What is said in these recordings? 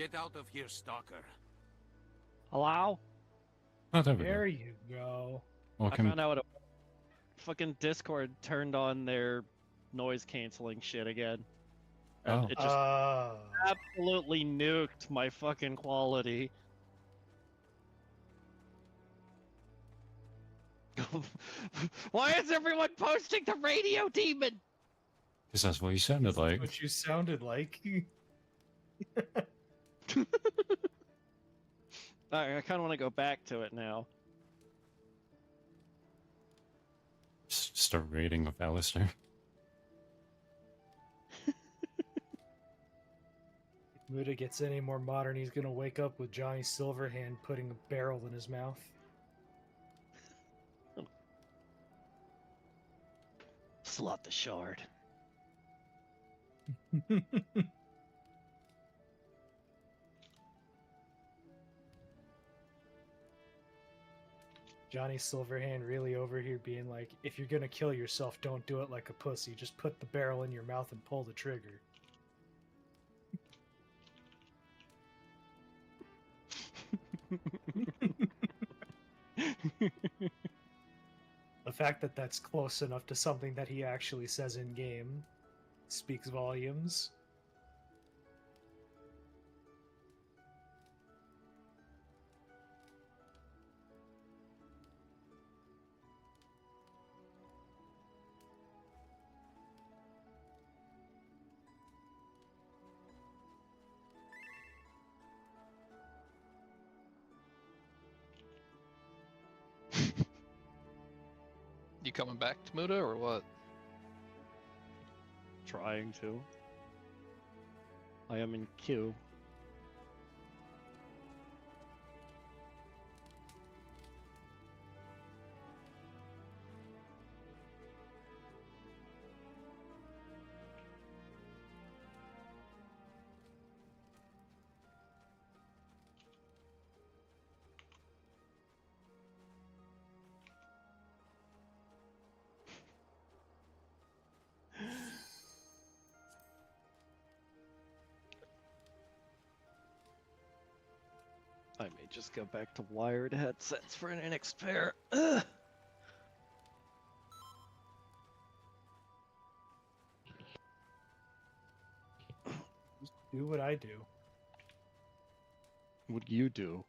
Get out of here, stalker. Hello? Oh, there we There go. you go. I Welcome. found out fucking Discord turned on their noise canceling shit again. And Oh. it just absolutely nuked my fucking quality. Why is everyone posting the radio demon? Because that's what you sounded like. What you sounded like. I kind of want to go back to it now. Just a rating of Alistair. If Muda gets any more modern, he's gonna wake up with Johnny Silverhand putting a barrel in his mouth. Slot the shard. Johnny Silverhand really over here being like, if you're gonna kill yourself, don't do it like a pussy. Just put the barrel in your mouth and pull the trigger. The fact that that's close enough to something that he actually says in game speaks volumes. You coming back to Muda or what? Trying to. I am in queue. I may just go back to wired headsets for an next pair. Ugh. Just do what I do. What do you do?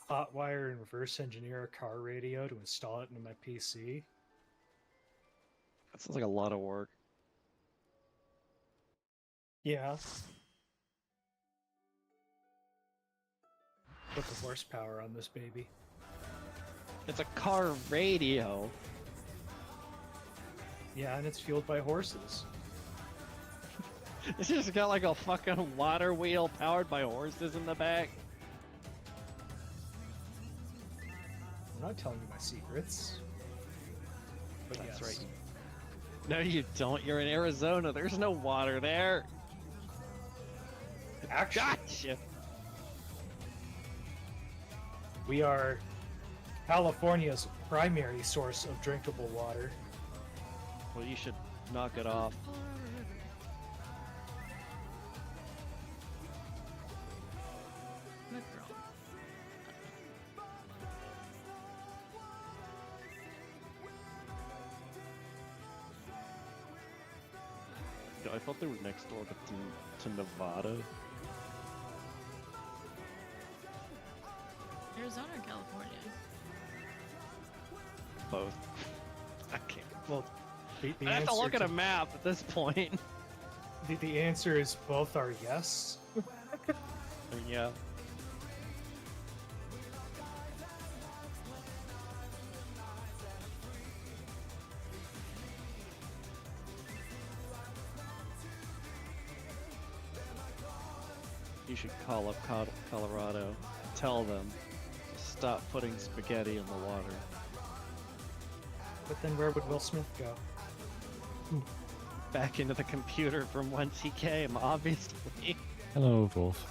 Hotwire and reverse engineer a car radio to install it into my PC. That sounds like a lot of work. Yeah. Put the horsepower on this baby. It's a car radio. Yeah, and it's fueled by horses. It's just got like a fucking water wheel powered by horses in the back. I'm not telling you my secrets. But That's yes. right. No, you don't. You're in Arizona. There's no water there. Actually, Gotcha. we are California's primary source of drinkable water. Well, you should knock it off. Good girl. I thought they were next door to Nevada. Arizona or California? Both. I can't. Well, the I have to look at answer a map at this point. the answer is both are yes. I mean, yeah. You should call up Colorado, tell them to stop putting spaghetti in the water. But then where would Will Smith go? Back into the computer from whence he came, obviously. Hello, Wolf.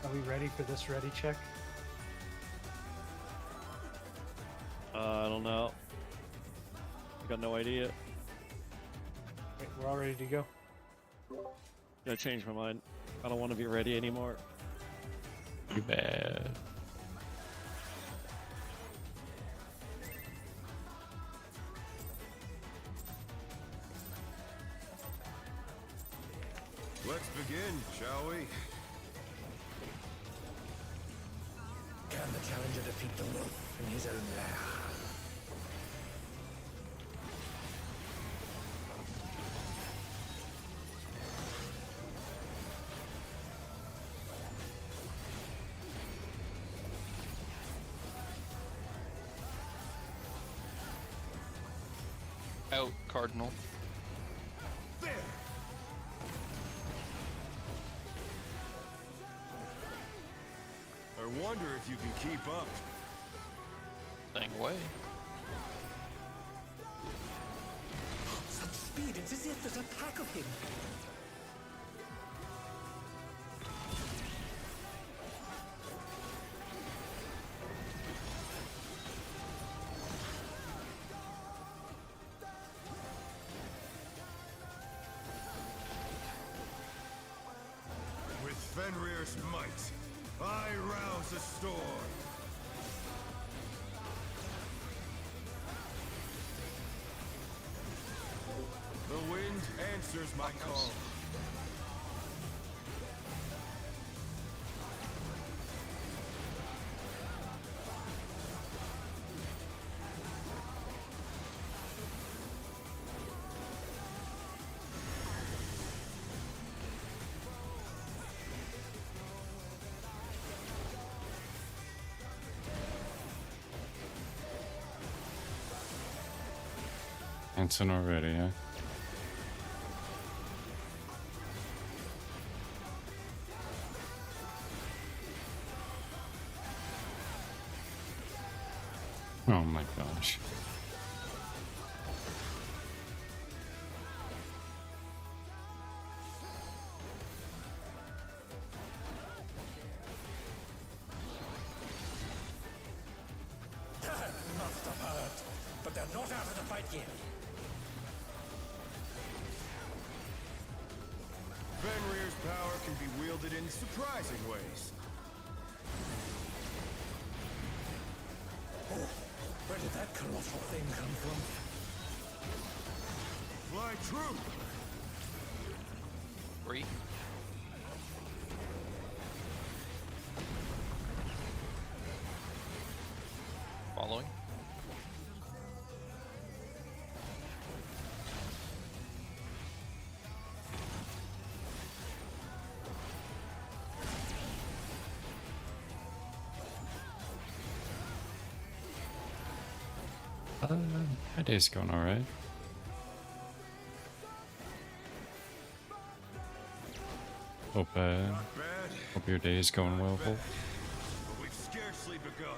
Are we ready for this ready check? I don't know. I got no idea. Wait, we're all ready to go. I changed my mind. I don't want to be ready anymore. Too bad. Let's begin, shall we? Can the challenger defeat the wolf in his own lair? Out, Cardinal. There! I wonder if you can keep up. Staying away. Such speed, it's as if there's a pack of him. With Fenrir's might, I rouse a storm. The wind answers my call. Anson already, huh? Oh my gosh. Must have hurt, but they're not out of the fight yet. Fenrir's power can be wielded in surprising ways. Oh, where did that colossal thing come from? Fly true! 3. Following. My day's going alright. Hope Not bad, hope your day is going well, Wolf. but we've scarcely begun.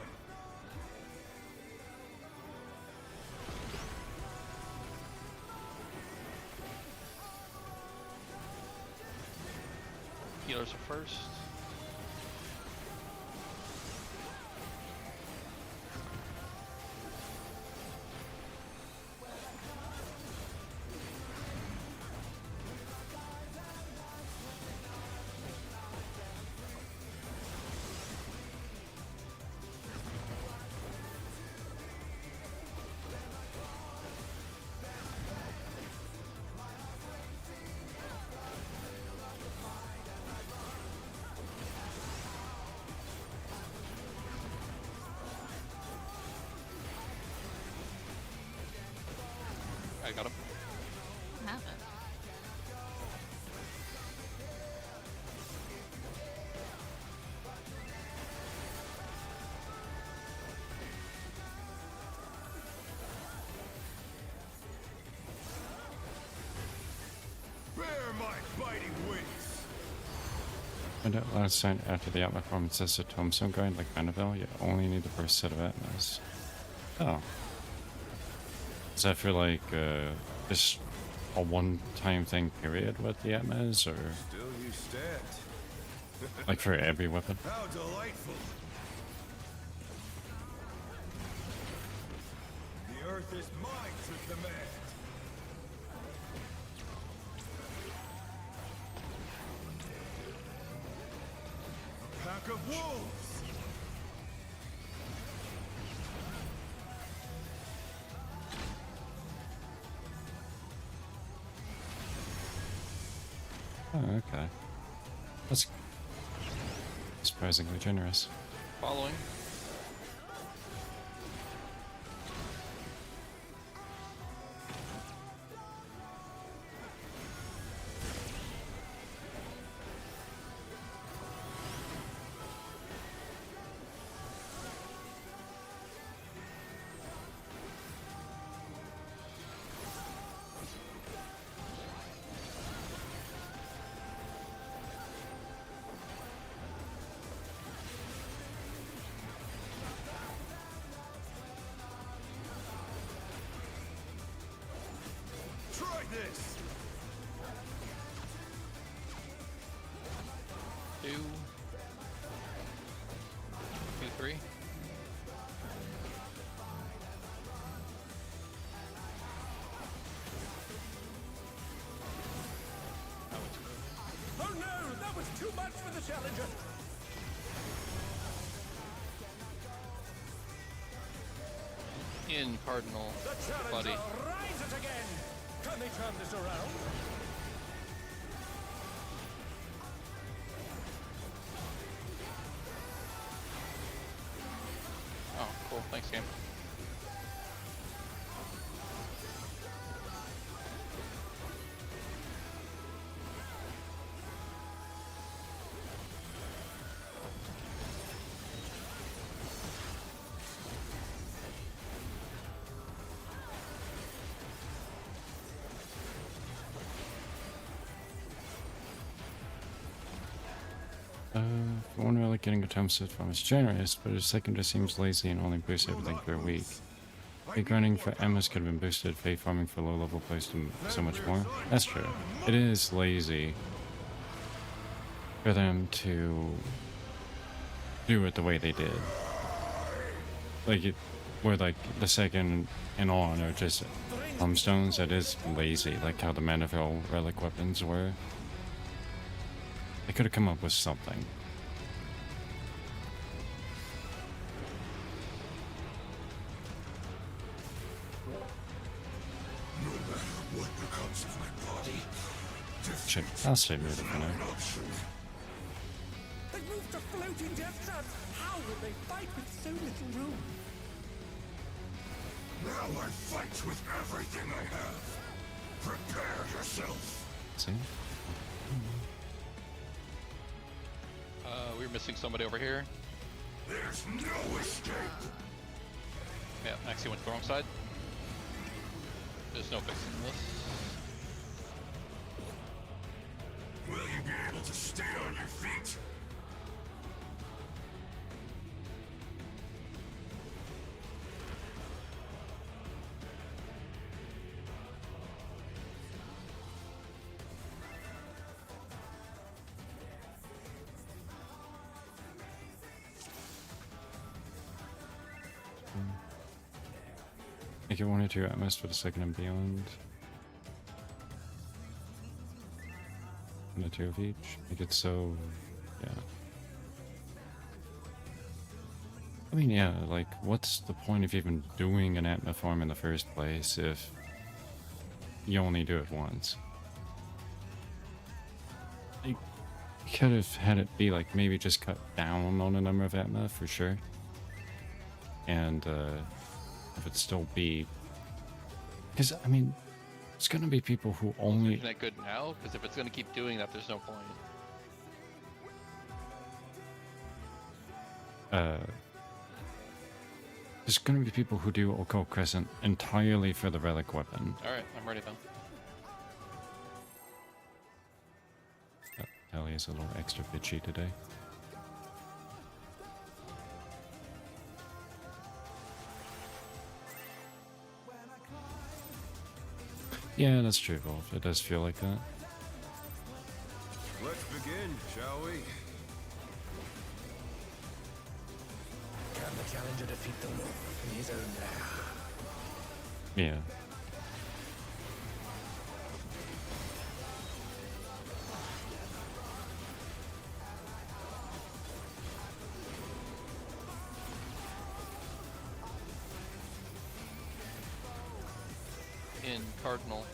Healers are first. I got him. Have it. Bear my biting wings! And at last sight after the outlet form it says a tombstone grind like Beneville, you only need the first set of atmas. Oh. Is that for like just a one-time thing period with the atmas, or Still you stand. like for every weapon? How delightful! Earth is mine to command. A pack of wolves. Oh, okay. That's surprisingly generous. Following. Try this. 2, 2, 3. Oh no, that was too much for the challenger. In Cardinal, The challenger buddy. rises again. Can they turn this around? Oh, cool. Thanks, game. One really getting a tome set from is generous, but his second just seems lazy and only boosts everything per week. Big running for Emma's could have been boosted, Fae farming for low level plays to so much more. That's true. It is lazy for them to do it the way they did. Like, where like the second and on are just stones, that is lazy, like how the Manaville relic weapons were. They could have come up with something. No matter what becomes of my body, Shit, I'll stay muted for now. They moved to floating death traps. How will they fight with so little room? Now I fight with everything I have. Prepare yourself. See? We're missing somebody over here. There's no escape. Yeah, actually went to the wrong side. There's no fixing this. Will you be able to stay on your feet? Make it 1 or 2 at most for the second and beyond. 1 or 2 of each. Make it so, yeah. I mean, yeah, like, what's the point of even doing an Atma farm in the first place if you only do it once? You could have had it be like maybe just cut down on the number of Atma for sure. And, if it still be, because I mean, it's gonna be people who only. Isn't that good now? Because if it's going to keep doing that, there's no point. There's gonna be people who do Occult Crescent entirely for the relic weapon. Alright, I'm ready then. Ellie is a little extra bitchy today. Yeah, that's true, Wolf. It does feel like that. Let's begin, shall we? Can the challenger defeat the wolf in his own lair? Yeah. In Cardinal.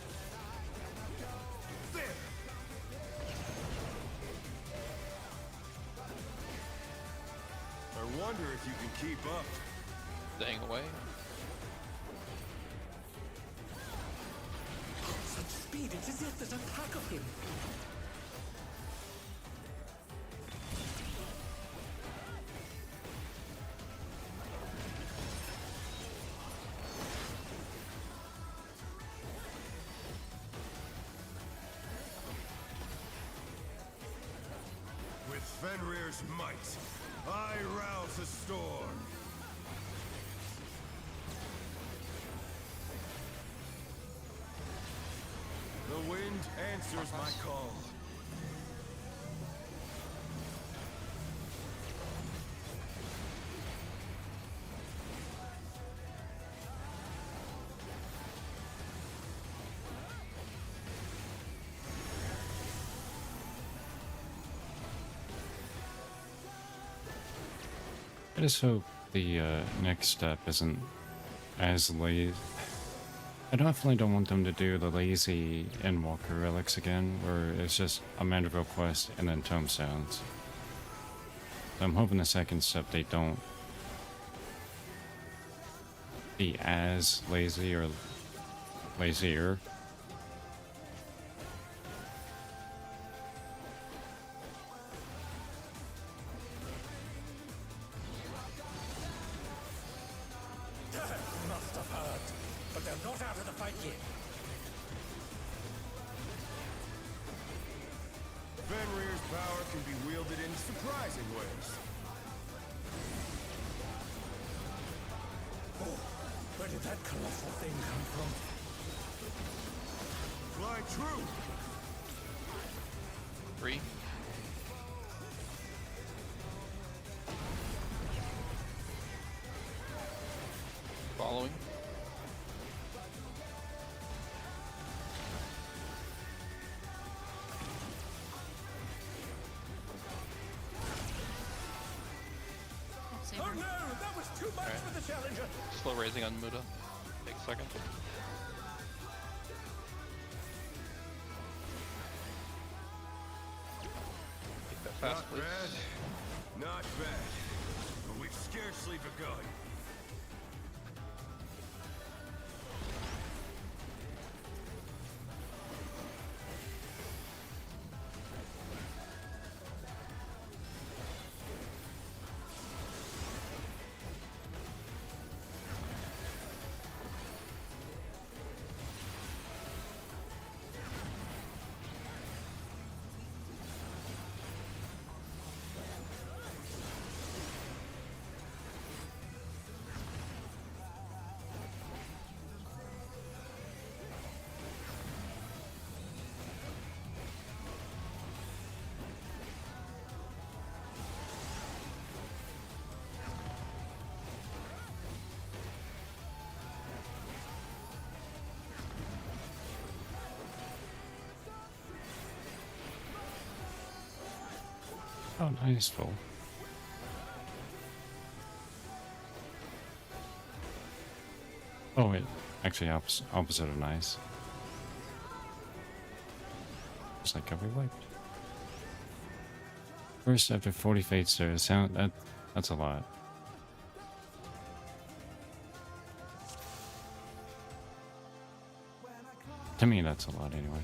I wonder if you can keep up. Staying away. Such speed, it's as if there's a pack of him. With Fenrir's might, I rouse a storm. The wind answers my call. I just hope the next step isn't as lazy. I definitely don't want them to do the lazy Endwalker relics again, where it's just a Mandeville quest and then tombstones. I'm hoping the second step they don't be as lazy or lazier. Must have heard, but they're not out of the fight yet. Fenrir's power can be wielded in surprising ways. Oh, where did that colossal thing come from? Fly true! 3. Following. Oh no, that was too much for the challenger. Slow raising on Muda. Take a second. Take that fast, Not please. bad. Not bad. But we've scarcely begun. Oh, nice, full. Oh wait, actually opposite of nice. Just like every wiped. First after 40 fates there, that's a lot. To me that's a lot anyway.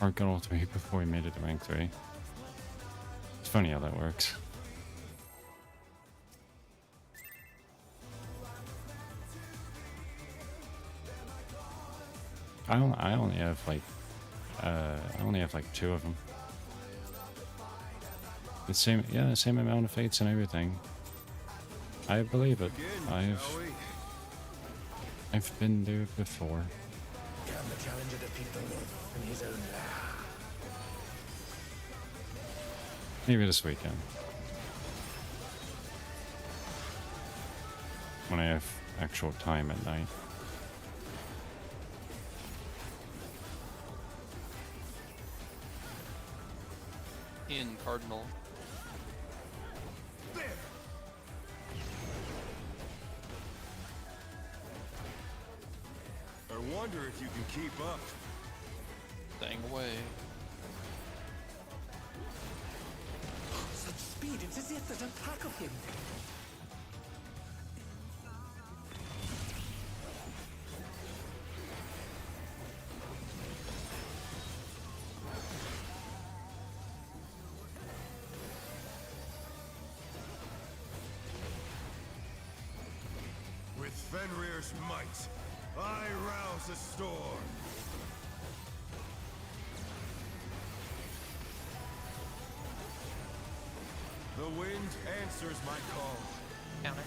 Or got all 3 before we made it to rank 3. It's funny how that works. I only have like 2 of them. The same amount of fates and everything. I believe it. Again, shall we? I've been there before. Can the challenger defeat the wolf in his own lair? Maybe this weekend. When I have actual time at night. In Cardinal. There! I wonder if you can keep up. Staying away. Such speed, it's as if there's a pack of him. With Fenrir's might, I rouse a storm. The wind answers my call. Counter.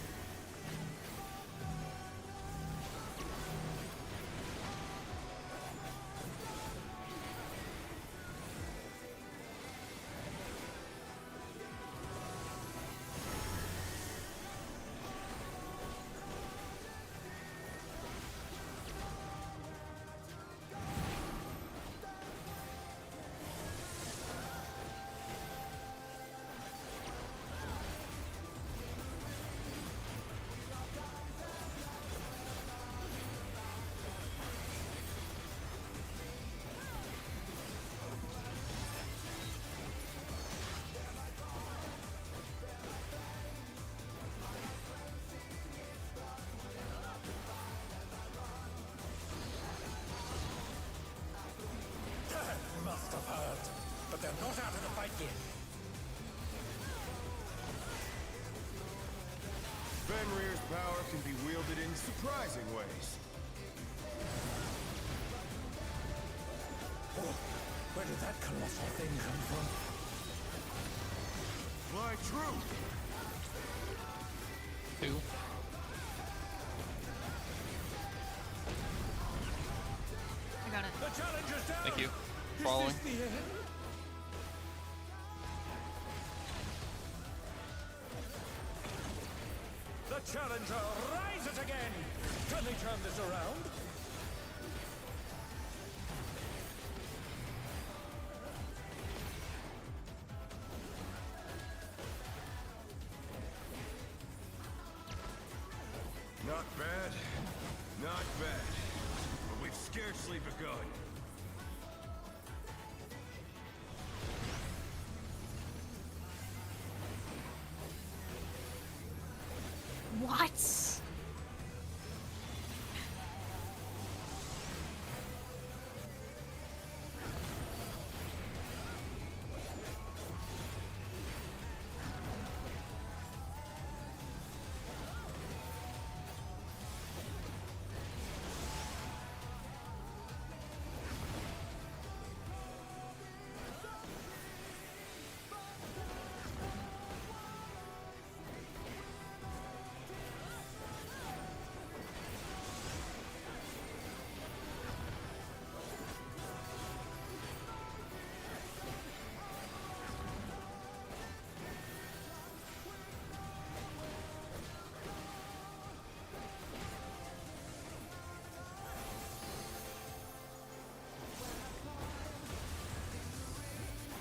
Must have heard. But they're not out of the fight yet. Fenrir's power can be wielded in surprising ways. Oh, where did that colossal thing come from? Fly true! 2. I got it. The challenger's down! Thank you. Is Following. this the end? The challenger rises again! Can they turn this around? Not bad. Not bad. But we've scarcely begun. What?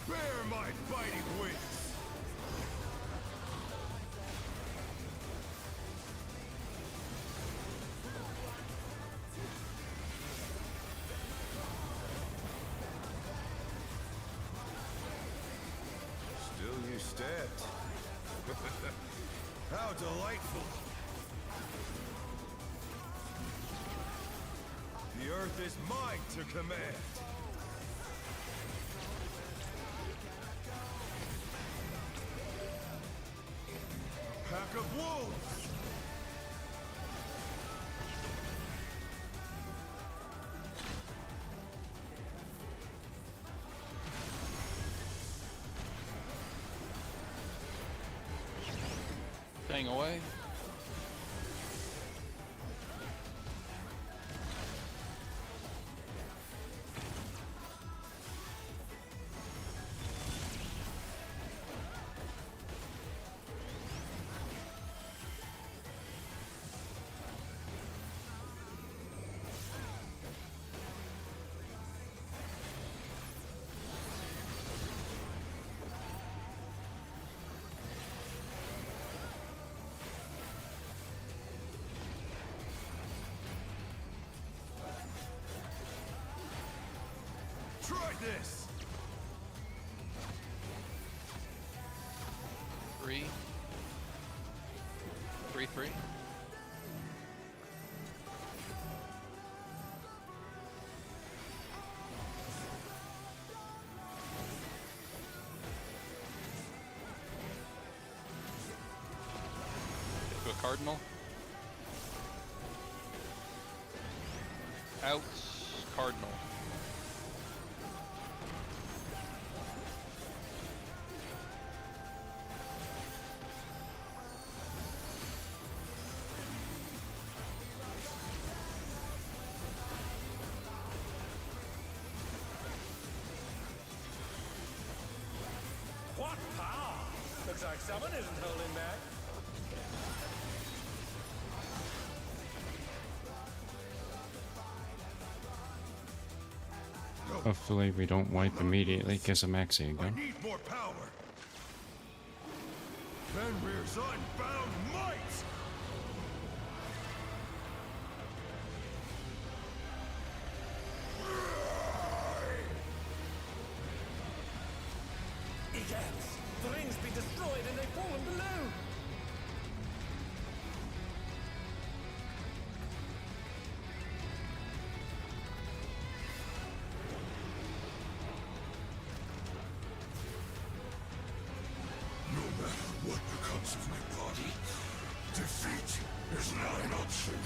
Bear my biting wings! Still you stepped. How delightful! The earth is mine to command! Pack of wolves! Staying away. this. 3. 3, 3. To a cardinal. Out. Cardinal. What power! Looks like someone isn't holding back. Hopefully we don't wipe immediately because of Maxi I again. need more power. Fenrir's unbound might! Egads! The rings be destroyed and they've fallen below! No matter what becomes of my body, defeat is not an option.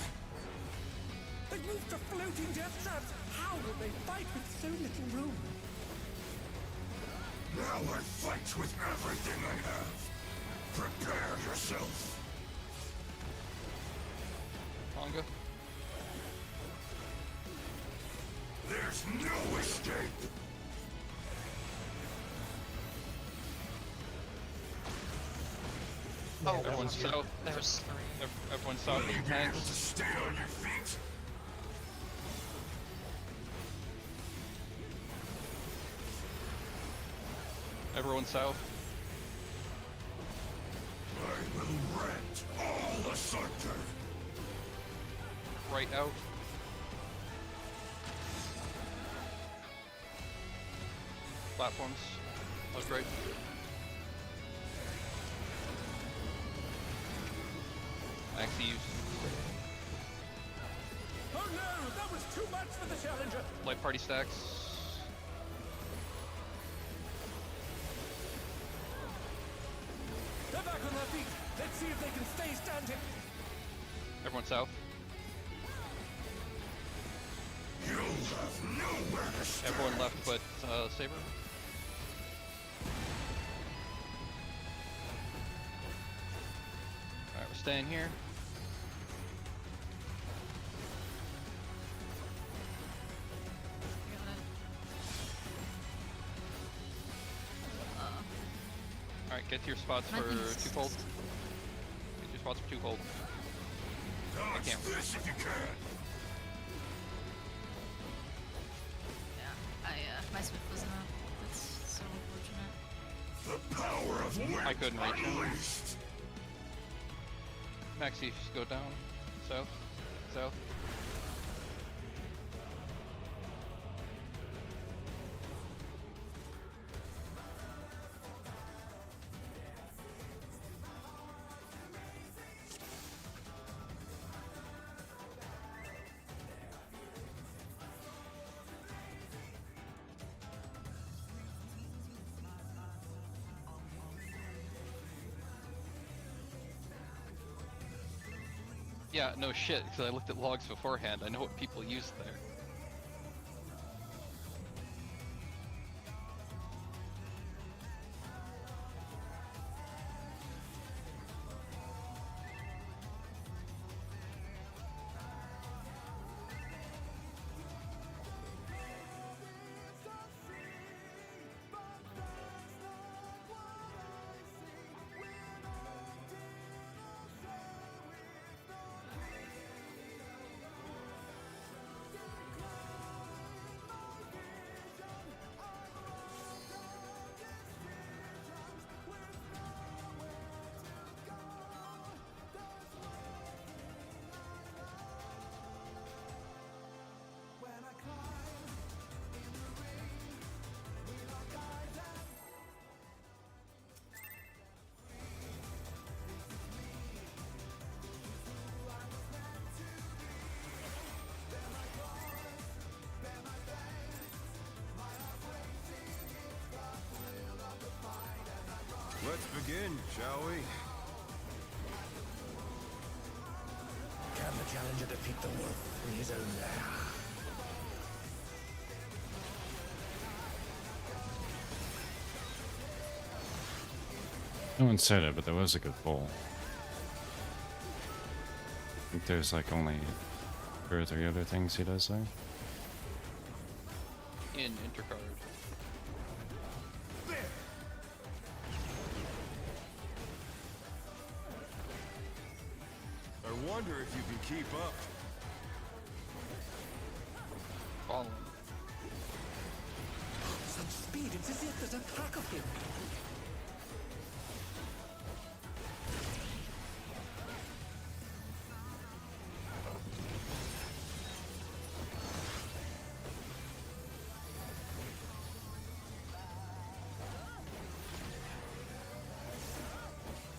They've moved to floating death traps! How will they fight with so little room? Now I fight with everything I have. Prepare yourself. Manga. There's no escape. Yeah, Everyone's south. There's 3. Everyone's south of Will you the be able tanks. to stay on your feet? Everyone south. I will rent all asunder. Right out. Platforms. That was great. Maxi use. Oh no! That was too much for the Challenger! Light party stacks. They're back on their feet! Let's see if they can stay standing! Everyone south. You'll have nowhere to stand. Everyone left but Saber. Alright, we're staying here. Got it. Alright, get to your spots My for thing's 2 cold. Get to your spots for 2 cold. Dodge can't. this if you can. Yeah. My Smith wasn't up. That's so unfortunate. The power of wind I couldn't reach him. unleashed. Maxi, just go down. South. South. Yeah, no shit, because I looked at logs beforehand. I know what people use there. Let's begin, shall we? Can the challenger defeat the wolf in his own lair? No one said it, but that was a good pull. I think there's like only 2 or 3 other things he does there. In intercard. I wonder if you can keep up. Following. Such speed, it's as if there's a pack of him.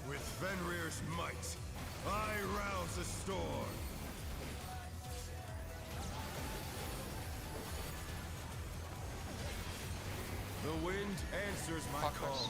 With Fenrir's might, I rouse a storm. The wind answers my Fuck call. us.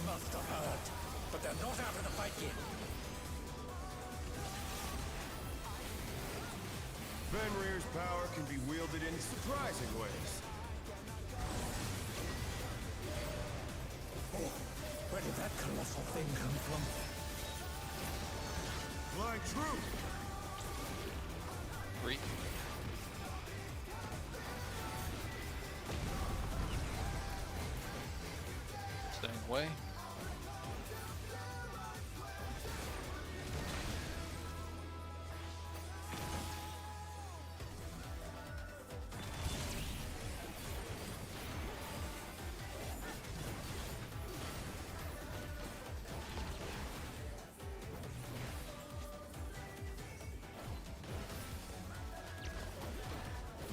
Must have heard, but they're not out of the fight yet. Fenrir's power can be wielded in surprising ways. Oh, where did that colossal thing come from? Flying true! 3. Staying away.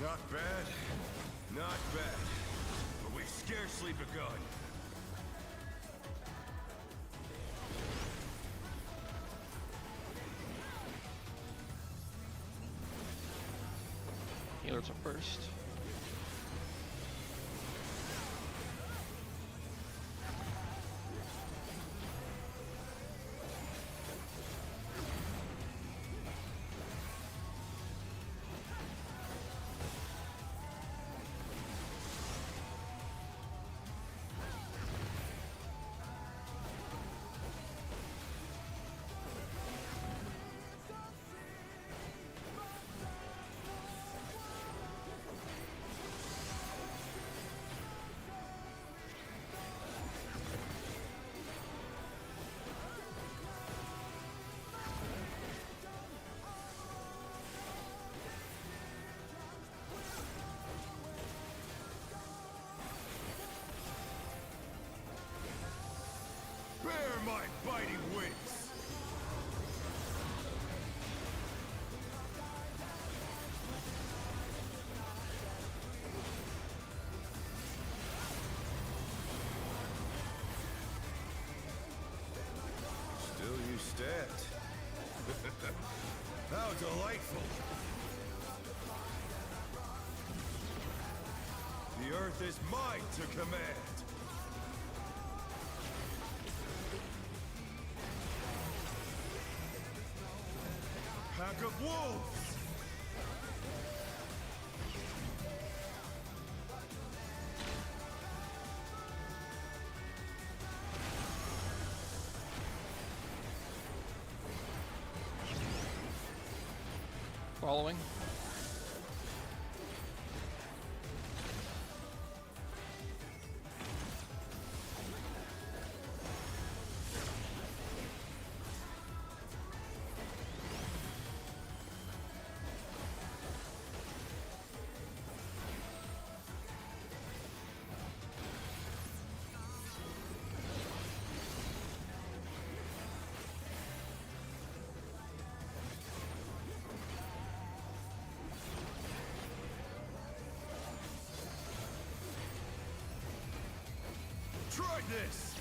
Not bad. Not bad. But we've scarcely begun. Healers are first. Bear my biting wings! Still you stand. How delightful! The earth is mine to command! Pack of wolves! Following. Try this!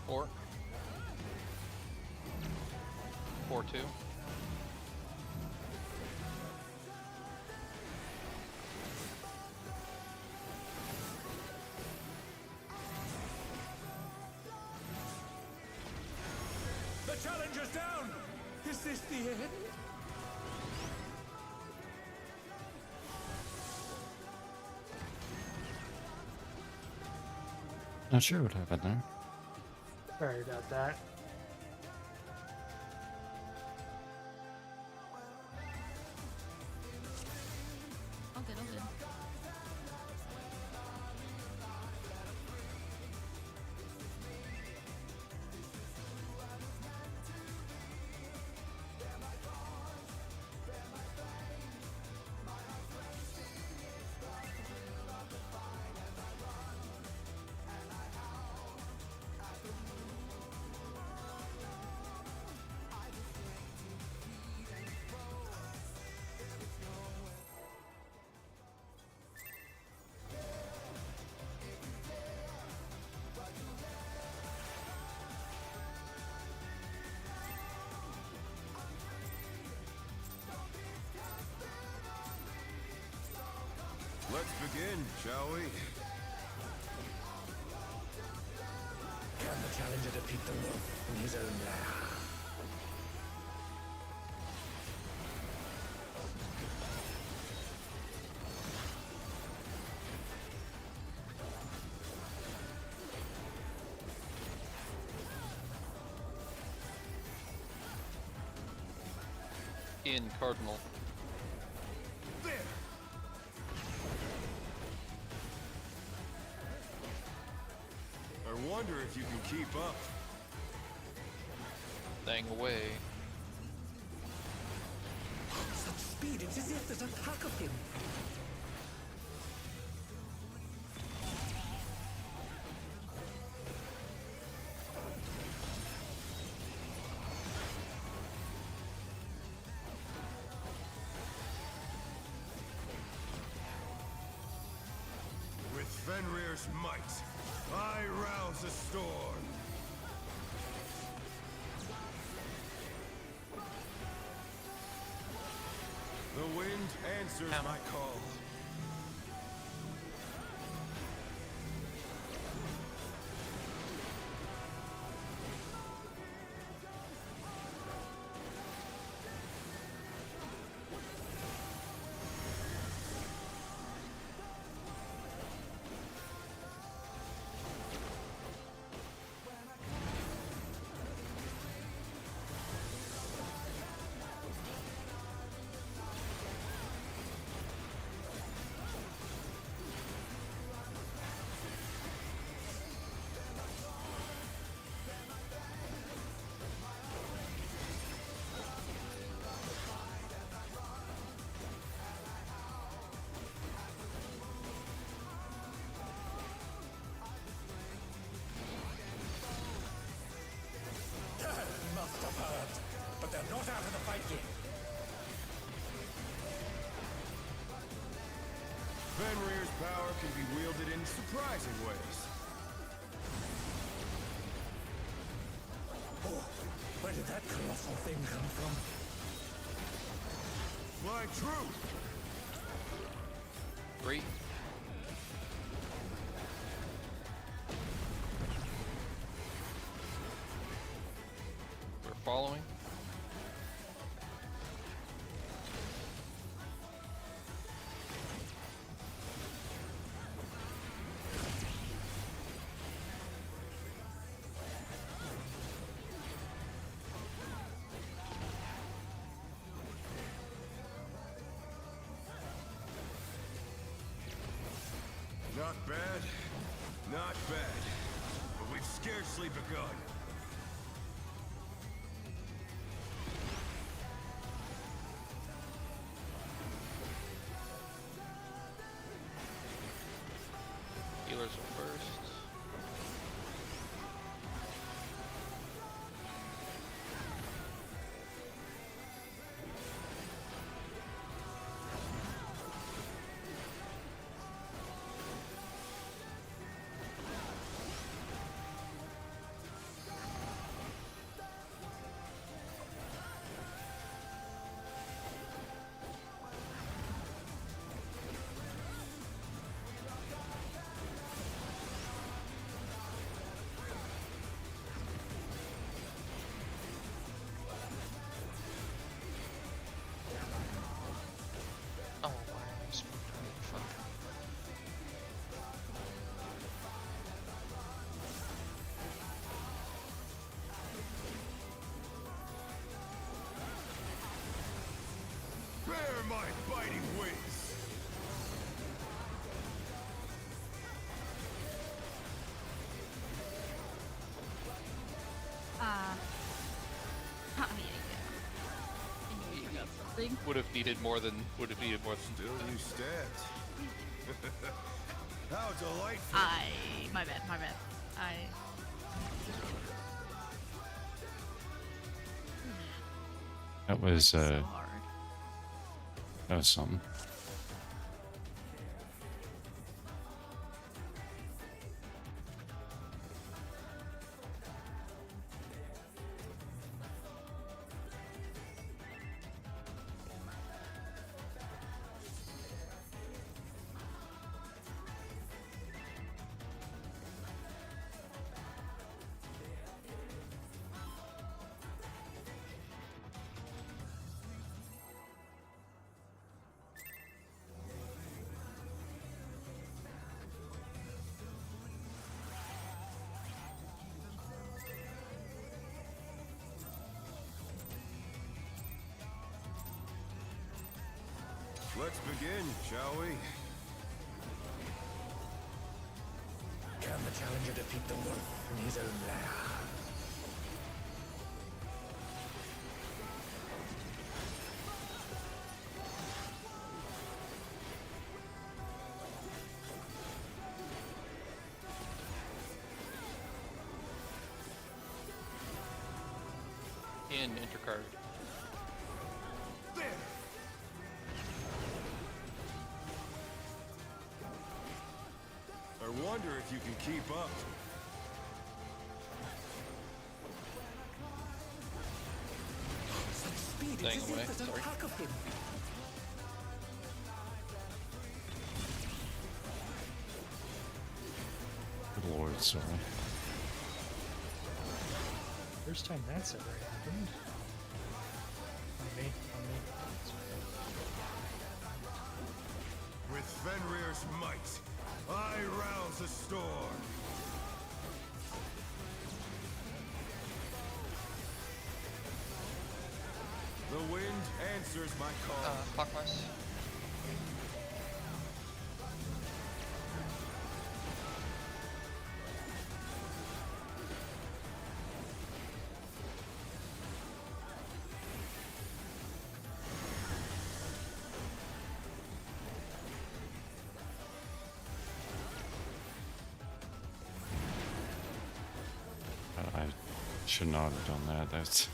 4. 4-2. The challenger's down! Is this the end? Not sure what happened there. Sorry about that. All good, all good. Let's begin, shall we? Can the challenger defeat the wolf in his own lair? In Cardinal. There! I wonder if you can keep up. Staying away. Such speed, it's as if there's a pack of him. With Fenrir's might, I rouse a storm. The wind answers my call. Must have heard, but they're not out of the fight yet. Fenrir's power can be wielded in surprising ways. Oh, where did that colossal thing come from? Fly true! 3. We're following. Not bad, not bad. But we've scarcely begun. Healers are first. fighting. Would have needed more than. Still you stepped. How delightful. My bad. That was So hard. that was something. Let's begin, shall we? Can the challenger defeat the wolf in his own lair? In intercard. There! I wonder if you can keep up. Such speed, Staying it's as away, if there's a sorry. pack of him. Good lord, sorry. First time that's ever happened. On me. With Fenrir's might, I rouse a storm. The wind answers my call. Clockwise. I should not have done that. That's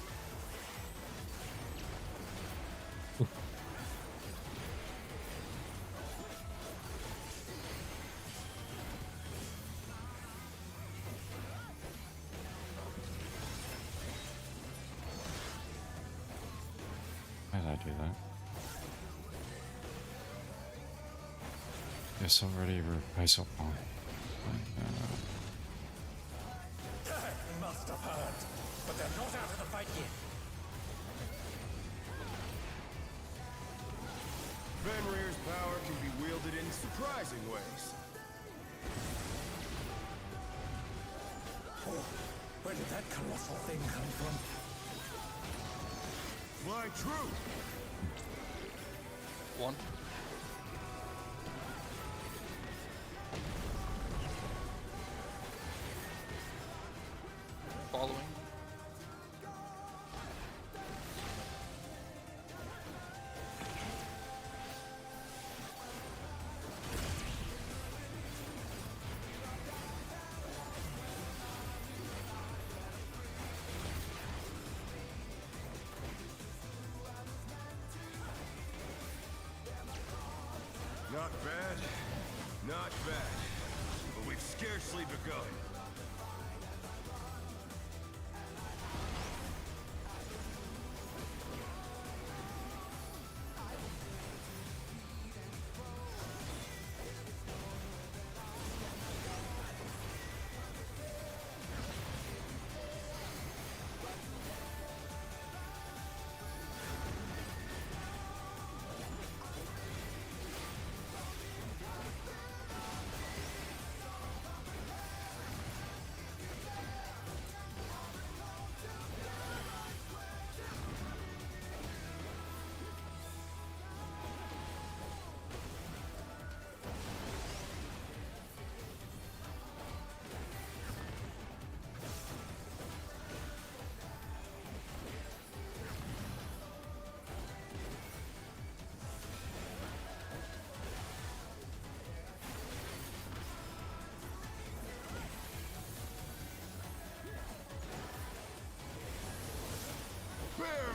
why did I do that? Yes, already replace up on. They must have heard, but they're not out of the fight yet. Fenrir's power can be wielded in surprising ways. Oh, where did that colossal thing come from? My truth! One. Following. Not bad, not bad. But we've scarcely begun.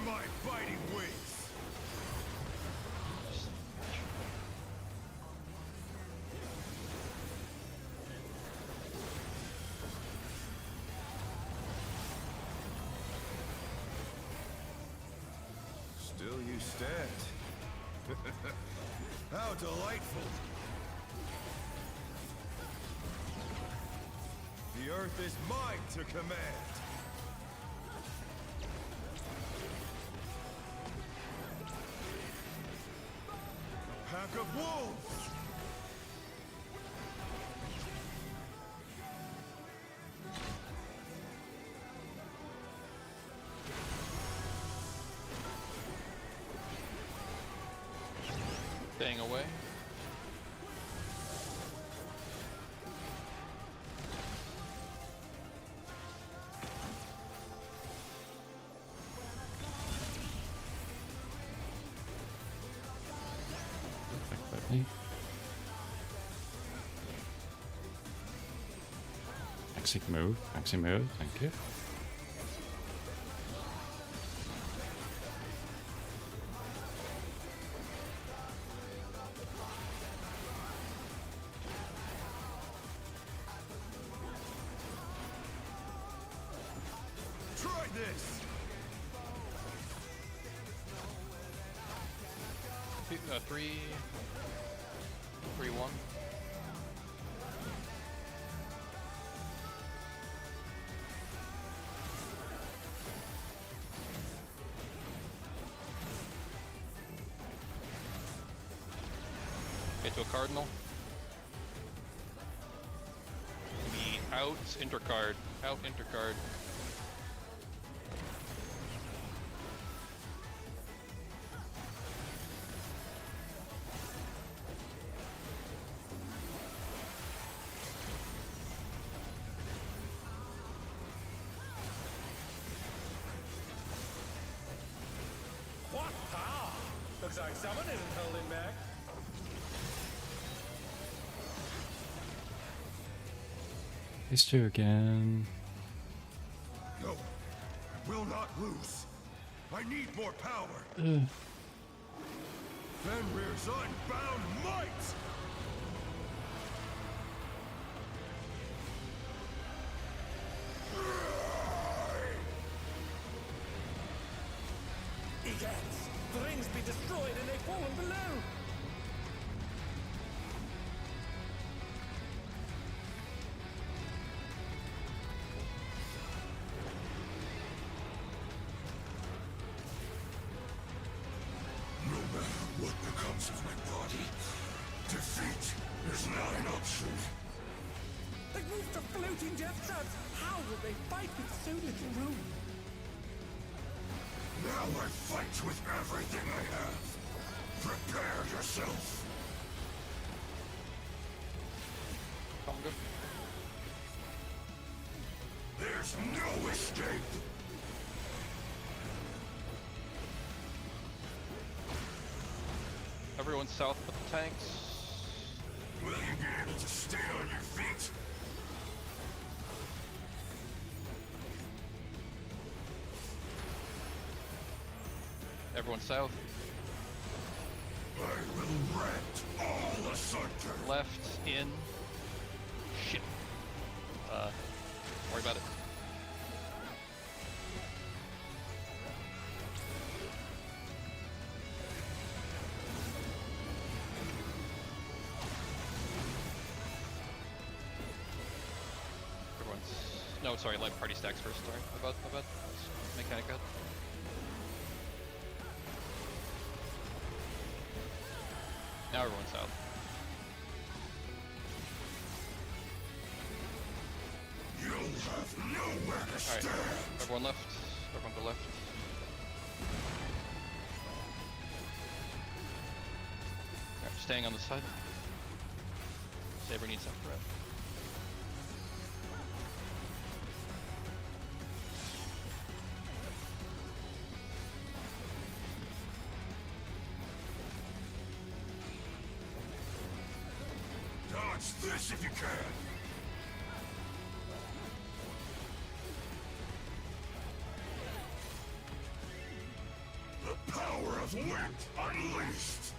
my biting wings! Still you stand. How delightful! The earth is mine to command! A pack of wolves! Staying away. Quickly. Exit move, thank you. Try this! 3-1. Get to a cardinal. Be out intercard. Out intercard. What power? Looks like someone isn't holding back. These two again. No, I will not lose. I need more power. Ugh. Fenrir's unbound might! Egads! The rings be destroyed and they fallen below! No matter what becomes of my body, defeat is not an option. They moved to floating death traps! How will they fight with so little room? Now I fight with everything I have. Prepare yourself. Conga. There's no escape. Everyone south of the tanks. Will you be able to stay on your feet? Everyone south. I will rent all asunder. Left, in. Shit. Worry about it. Everyone's... No, sorry, light party stacks first, sorry. My bad. Mechanic out. Now everyone's out. You'll have nowhere to Alright, stand. everyone left. Everyone go left. Alright, staying on the side. Saber needs that threat. Dodge this if you can. Insect unleashed!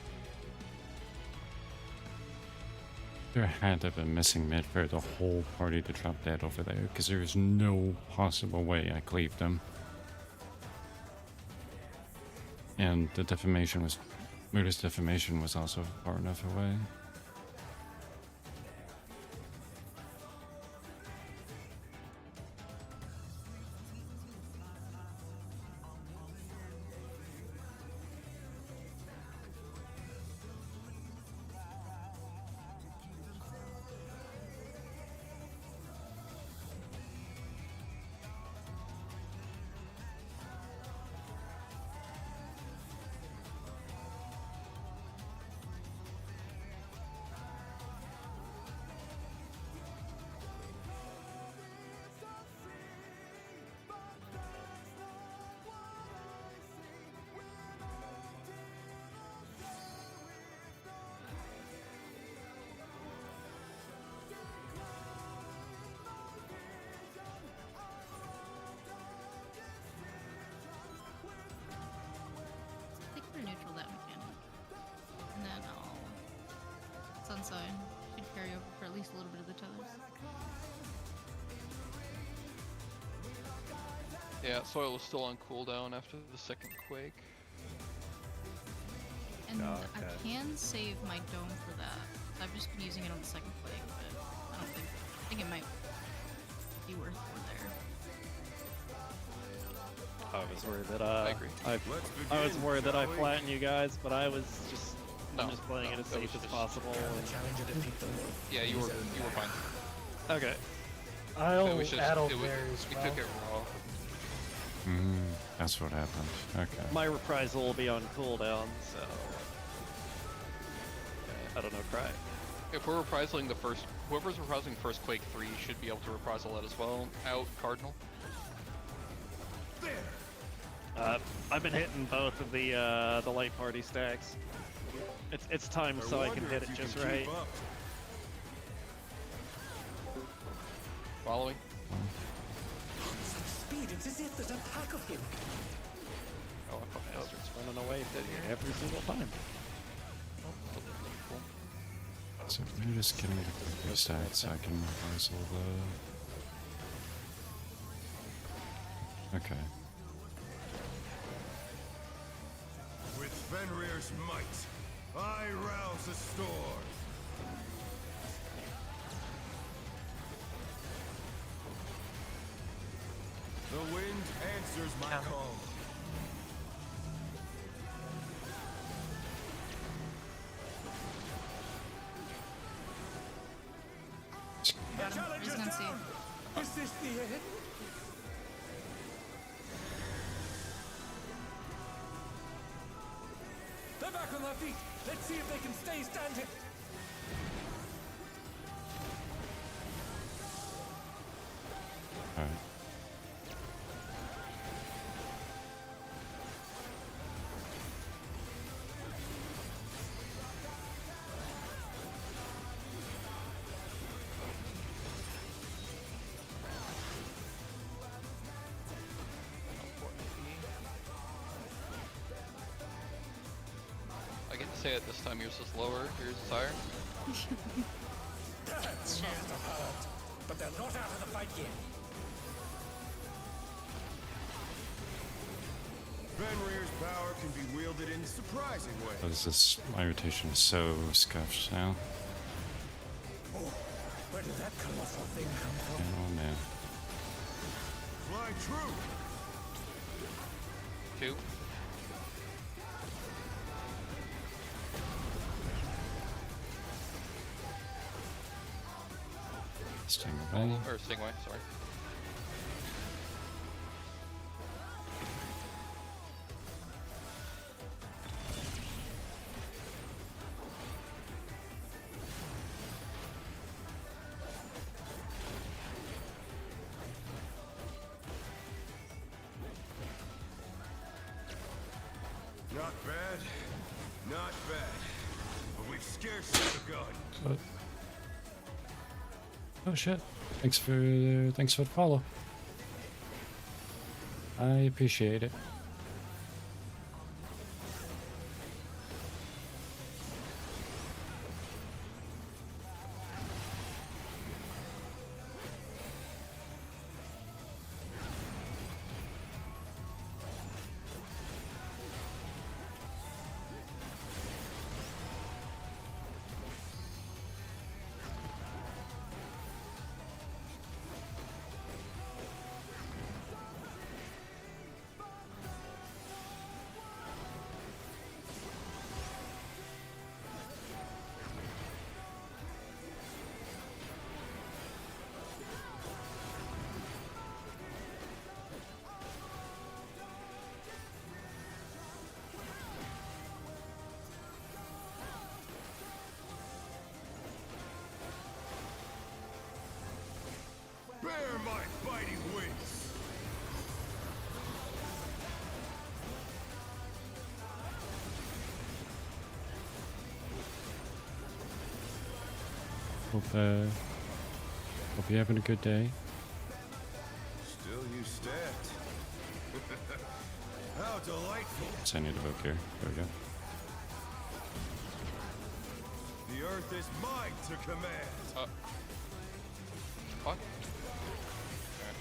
There had to have been missing mid for the whole party to drop dead over there, because there's no possible way I cleaved him. And the defamation was... Muda's defamation was also far enough away. I think we're neutral that mechanic. And then I'll Sunshine should carry over for at least a little bit of the tethers. Yeah, soil is still on cooldown after the second quake. And Oh, I okay. can save my dome for that. I've just been using it on the second quake, but I think it might be worth more there. I was worried that I agree. I was worried that I flattened you guys, but I was just I'm No, just playing it as that was safe as just- possible. Yeah, you were fine. Okay. I'll It was just add it was, there as we well. took it raw. That's what happened. Okay. My reprisal will be on cooldown, so I don't know. Cry. If we're reprisaling the first, whoever's reprisaling first Quake 3 should be able to reprisal that as well. Out Cardinal. I've been hitting both of the light party stacks. It's time so I can hit it just right. Following. Speed, it's as if there's a pack of him. Oh, I fucked up. Bastards running away from me every single time. Cool. So we're just getting the quick stats so I can reversal the... Okay. With Fenrir's might, I rouse the storm. The wind answers my call. Got him. He's gonna see. Is this the end? They're back on their feet. Let's see if they can stay standing. Alright. I get to say it this time. Yours is lower. Yours is higher. That's must have hurt. But they're not out of the fight yet. Fenrir's power can be wielded in surprising ways. What is this? My rotation is so scuffed now. Oh, where did that colossal thing come from? Oh man. Fly true. 2. Stingray. Or Stingray, sorry. Not bad. Not bad. But we've scarcely begun. Oh shit. Thanks for the follow. I appreciate it. Hope you're having a good day. Still you stacked. How delightful. So I need to evoke here. There we go. The earth is mine to command. Fuck. Alright,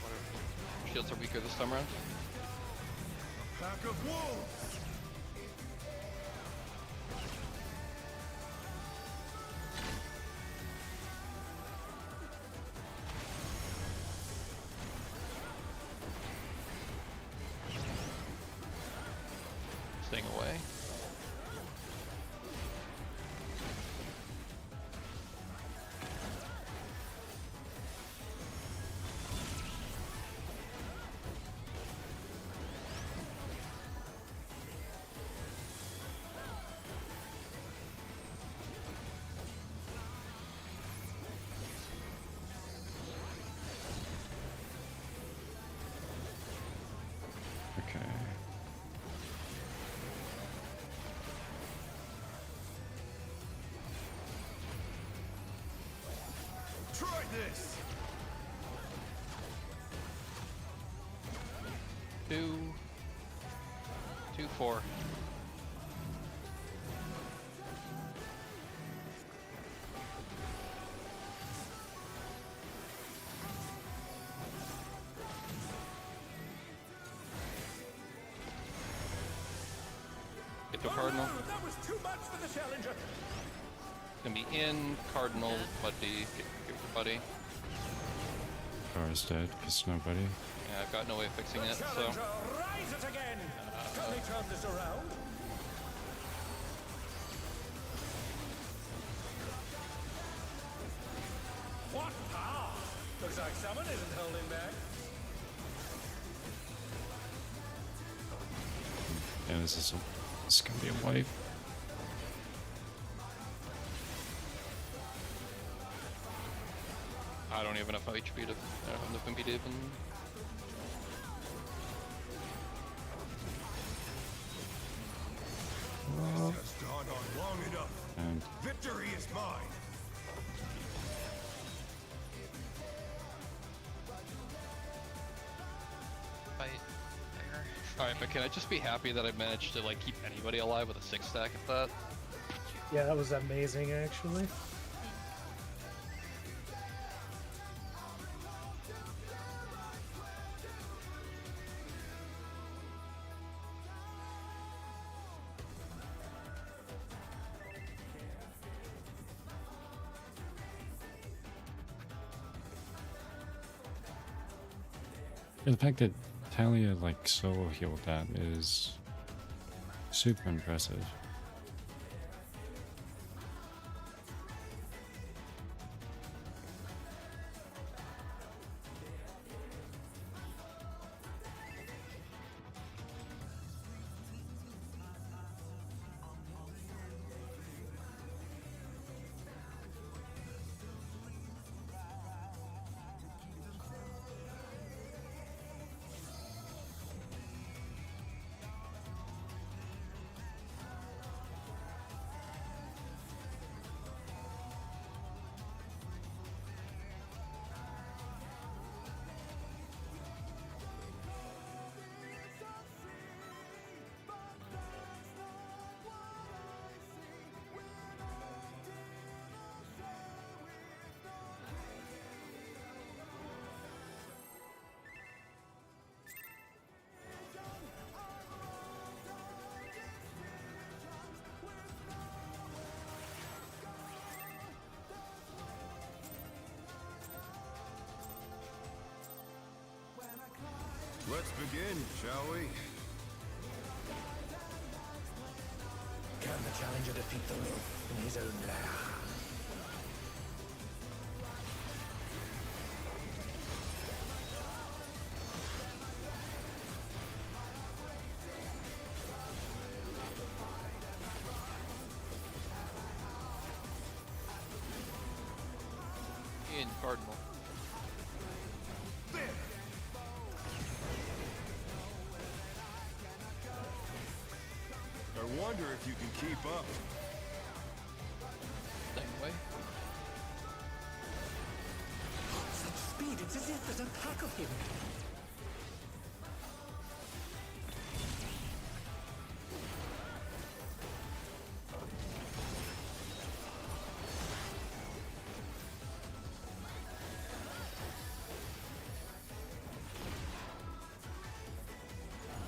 whatever. Shields are weaker this time around. Pack of wolves. Staying away. Okay. Try this. 4. Get to a Cardinal. That was too much for the challenger. Gonna be in Cardinal, Buddy. Get your buddy. Car is dead because nobody. Yeah, I've got no way of fixing The it, so. challenger rises again. Can they turn this around? What power? Looks like someone isn't holding back. Yeah, this is gonna be a wipe. I don't even have enough HP to. I don't have enough MP to even. This has gone on long enough. And Victory is mine. Fight there. Alright, but can I just be happy that I managed to like keep anybody alive with a 6 stack at that? Yeah, that was amazing, actually. the fact that Talia like solo healed that is super impressive. Let's begin, shall we? Can the challenger defeat the wolf in his own lair? In Cardinal. I wonder if you can keep up. Staying away. It's as if there's a pack of him.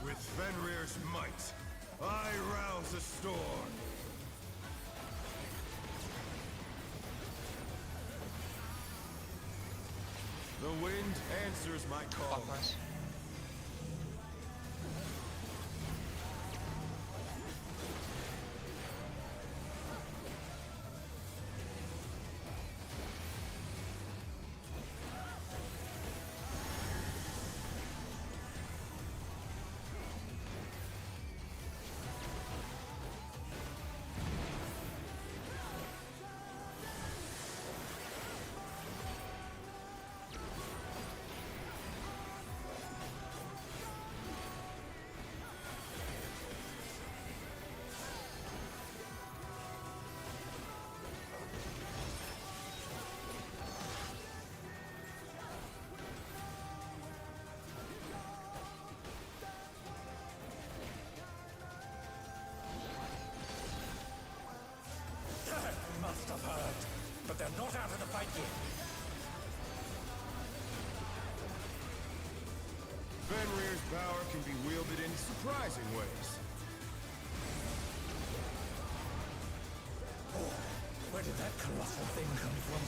With Fenrir's might, I rouse a storm. The wind answers my call. Clockwise. They must have heard, but they're not out of the fight yet. Fenrir's power can be wielded in surprising ways. Oh, where did that colossal thing come from?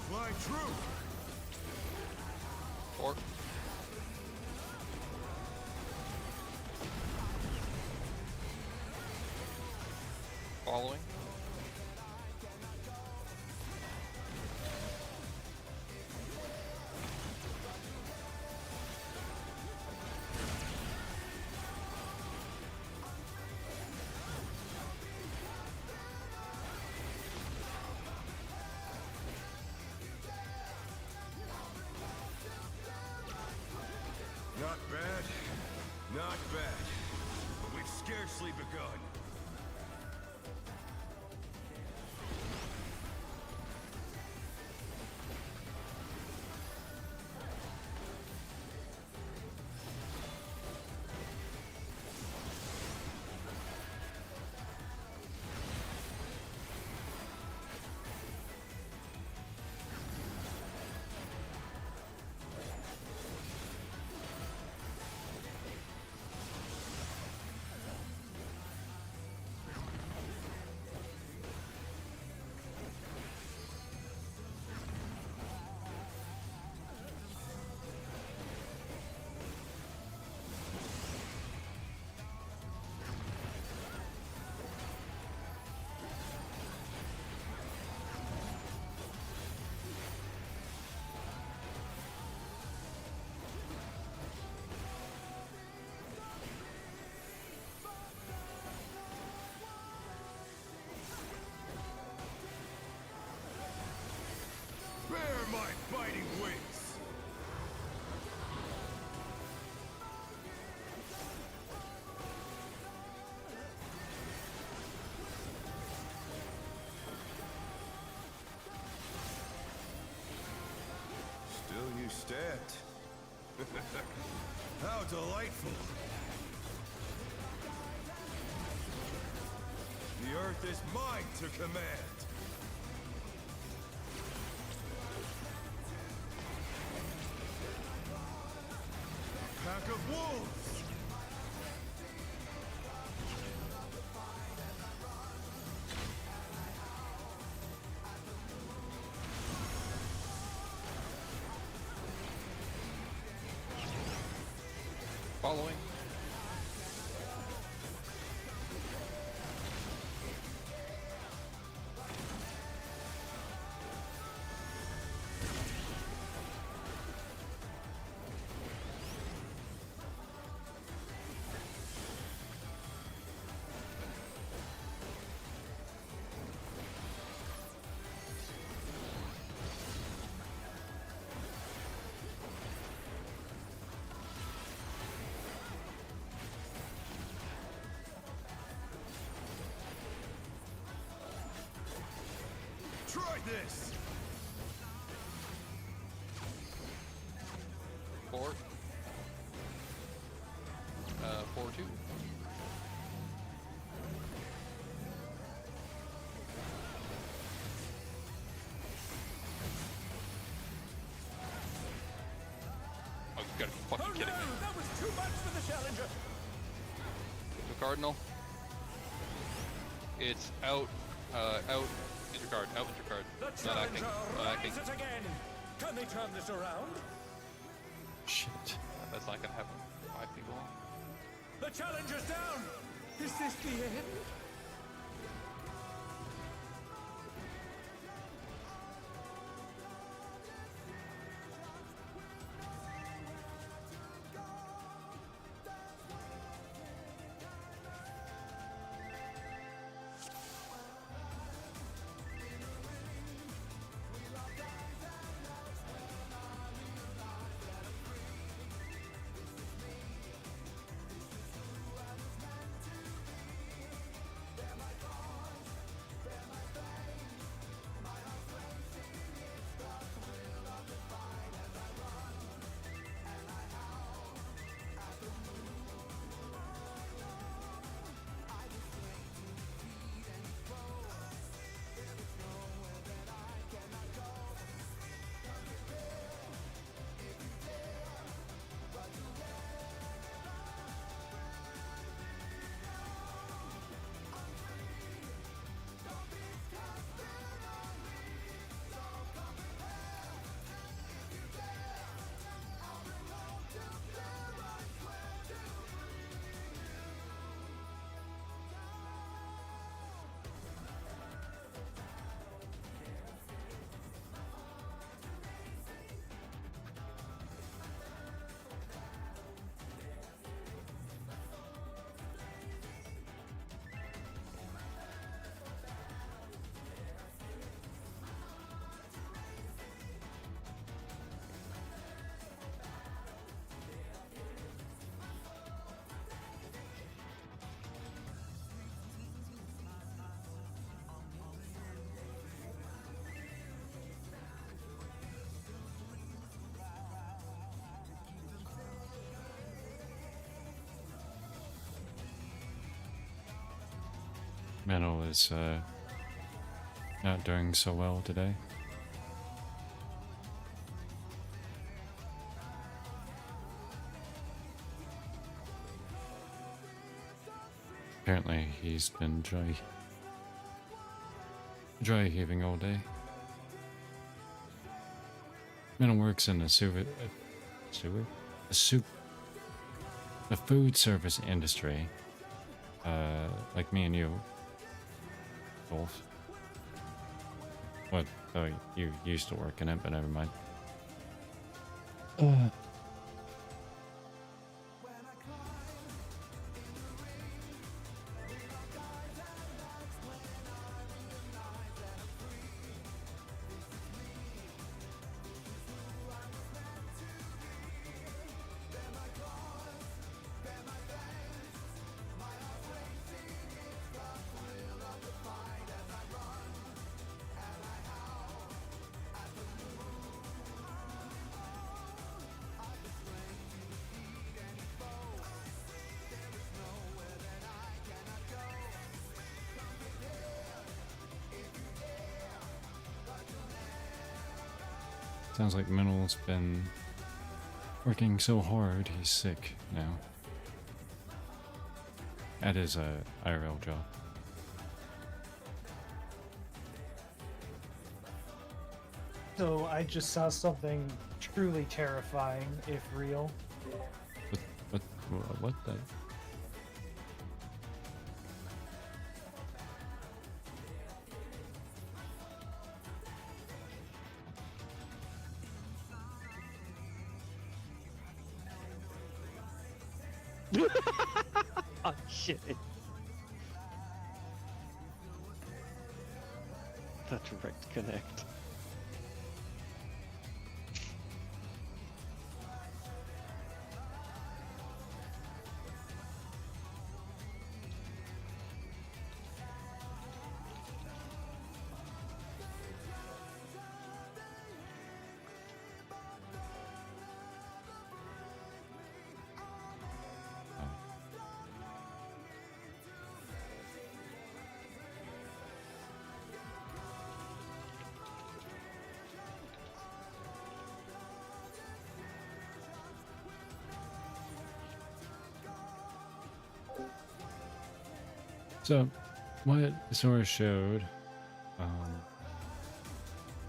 Fly true! Or following. Not bad. Not bad. But we've scarcely begun. Bear my biting wings! Still you stand. How delightful! The earth is mine to command! Pack of wolves! Following. Try this! 4. 4-2. Oh, you gotta be fucking kidding me. That was too much for the challenger. The Cardinal. It's out, out, intercard, out, intercard. The Not acting, challenger not acting. rises again. Can they turn this around? Shit. That's not gonna happen. 5 people. The challenger's down. Is this the end? Mental is not doing so well today. Apparently he's been dry heaving all day. Mental works in the the food service industry, like me and you. Both. What? Oh, you used to work in it, but never mind. Sounds like Mental's been working so hard, he's sick now. At his IRL job. So I just saw something truly terrifying, if real. What the? Oh shit. That direct connect. So, what Sora showed, on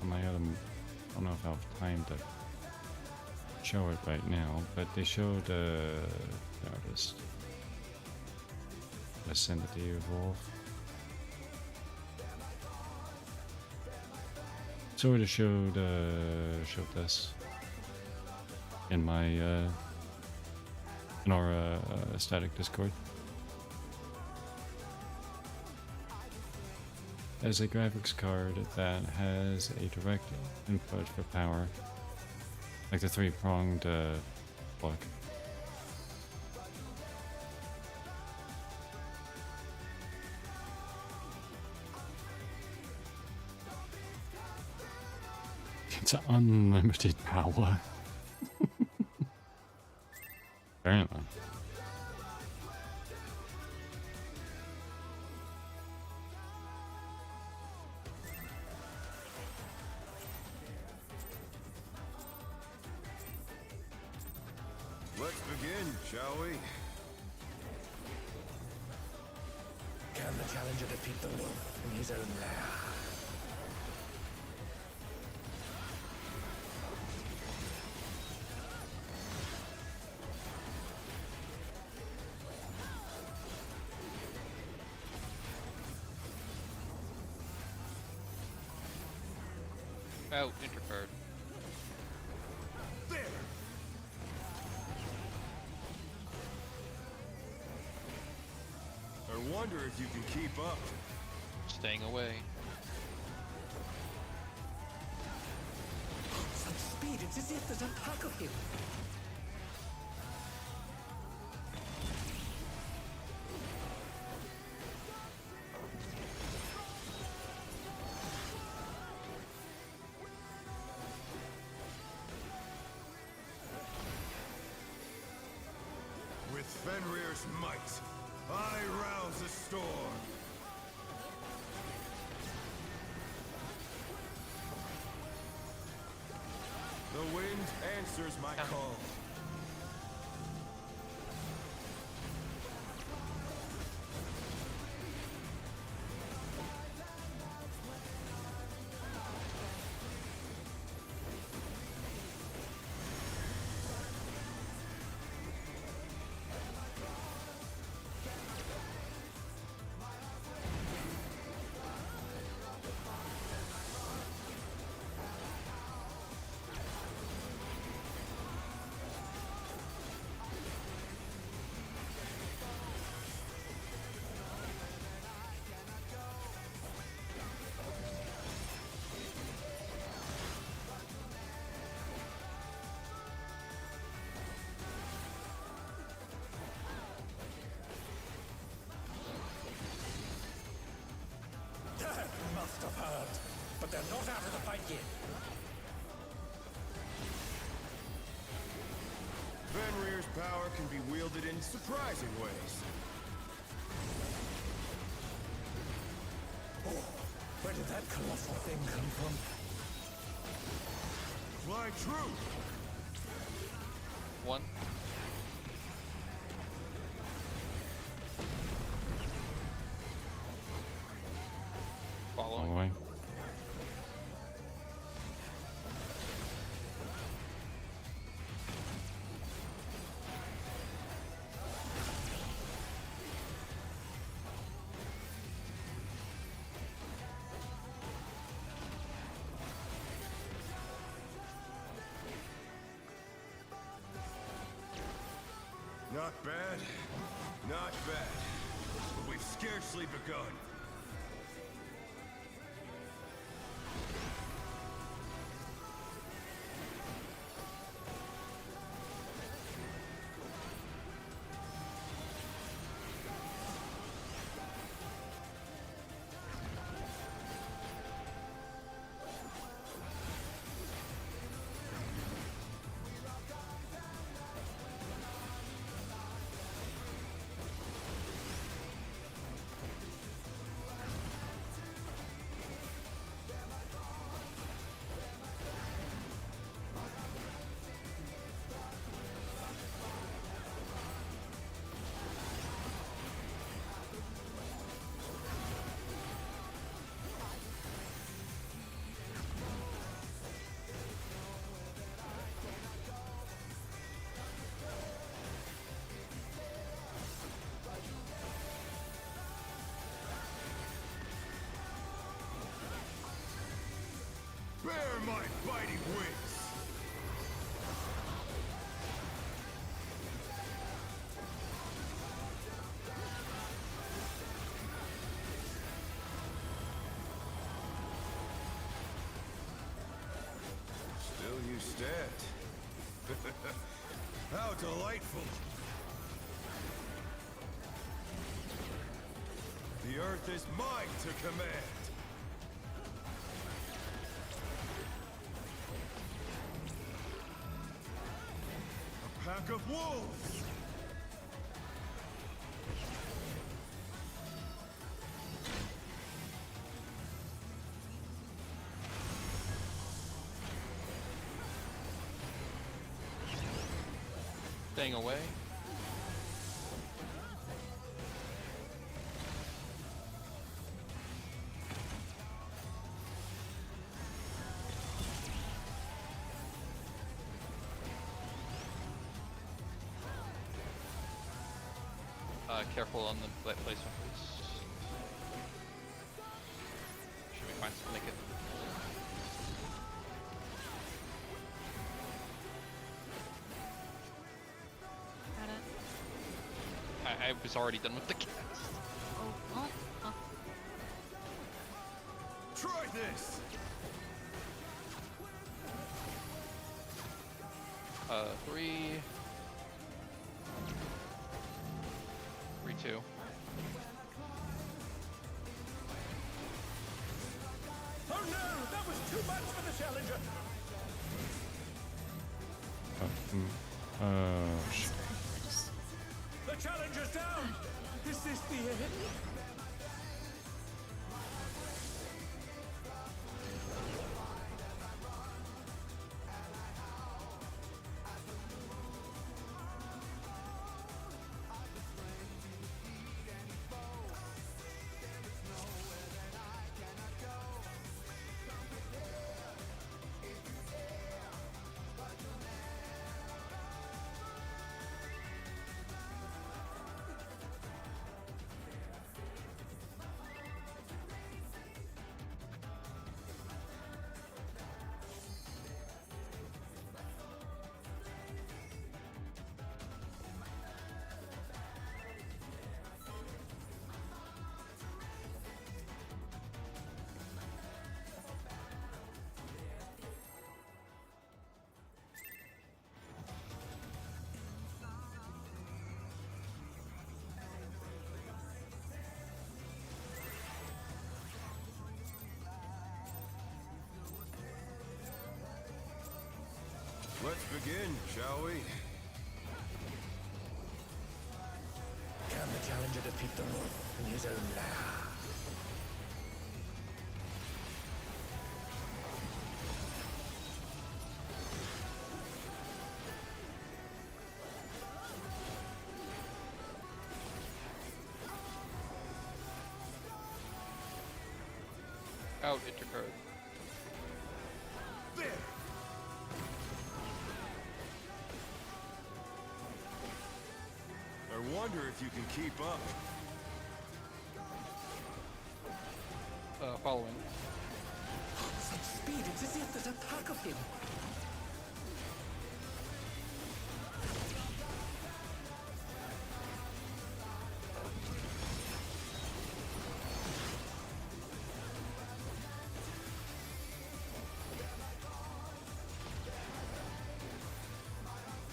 my other, I don't know if I'll have time to show it right now, but they showed, just send it to you, Wolf. Sort of showed this in my in our static Discord. As a graphics card that has a direct input for power, like the three-pronged plug. It's unlimited power. Apparently. Let's begin, shall we? Can the challenger defeat the wolf in his own lair? Out, intercard. There! I wonder if you can keep up. Staying away. Such speed, it's as if there's a pack of him. With Fenrir's might, I rouse a storm. The wind answers my call. Must have heard, but they're not out of the fight yet. Fenrir's power can be wielded in surprising ways. Oh, where did that colossal thing come from? Fly true! One. All Following. the way. Not bad, not bad. But we've scarcely begun. Bear my biting wings! Still you stand. How delightful! The earth is mine to command! A pack of wolves! Staying away. Careful on the placement, please. Should we find something to make it? Got it. I was already done with the cast. Oh, well. Oh. Try this! 3, 2. Oh no! That was too much for the challenger! Shit. The challenger's down! Is this the end? Let's begin, shall we? Can the challenger defeat the wolf in his own lair? Out, intercard. There! I wonder if you can keep up. Following. Such speed, it's as if there's a pack of him.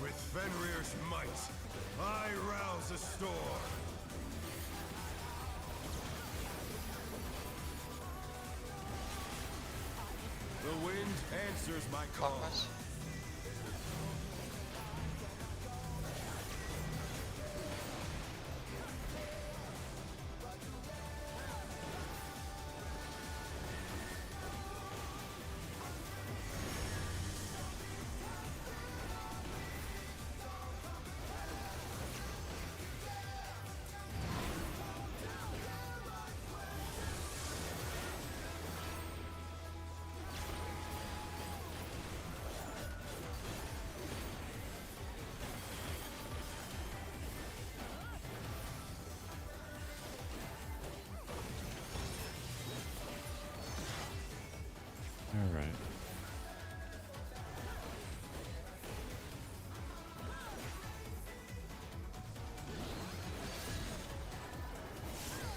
With Fenrir's might, I rouse a storm. The wind answers my call. Alright.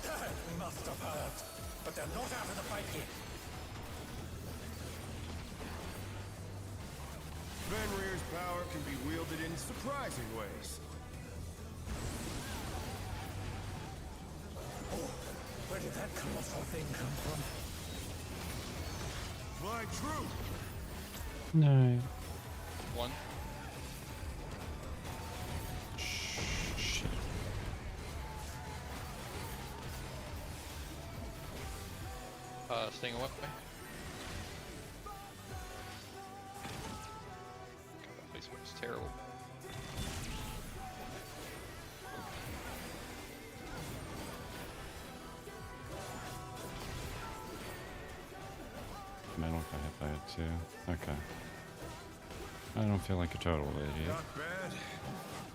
That must have hurt. But they're not out of the fight yet. Fenrir's power can be wielded in surprising ways. Oh, where did that colossal thing come from? Fly true! No. One. Shit. Staying away. God, that placement is terrible. Metal got hit by it too. Okay. I don't feel like a total idiot. Not bad.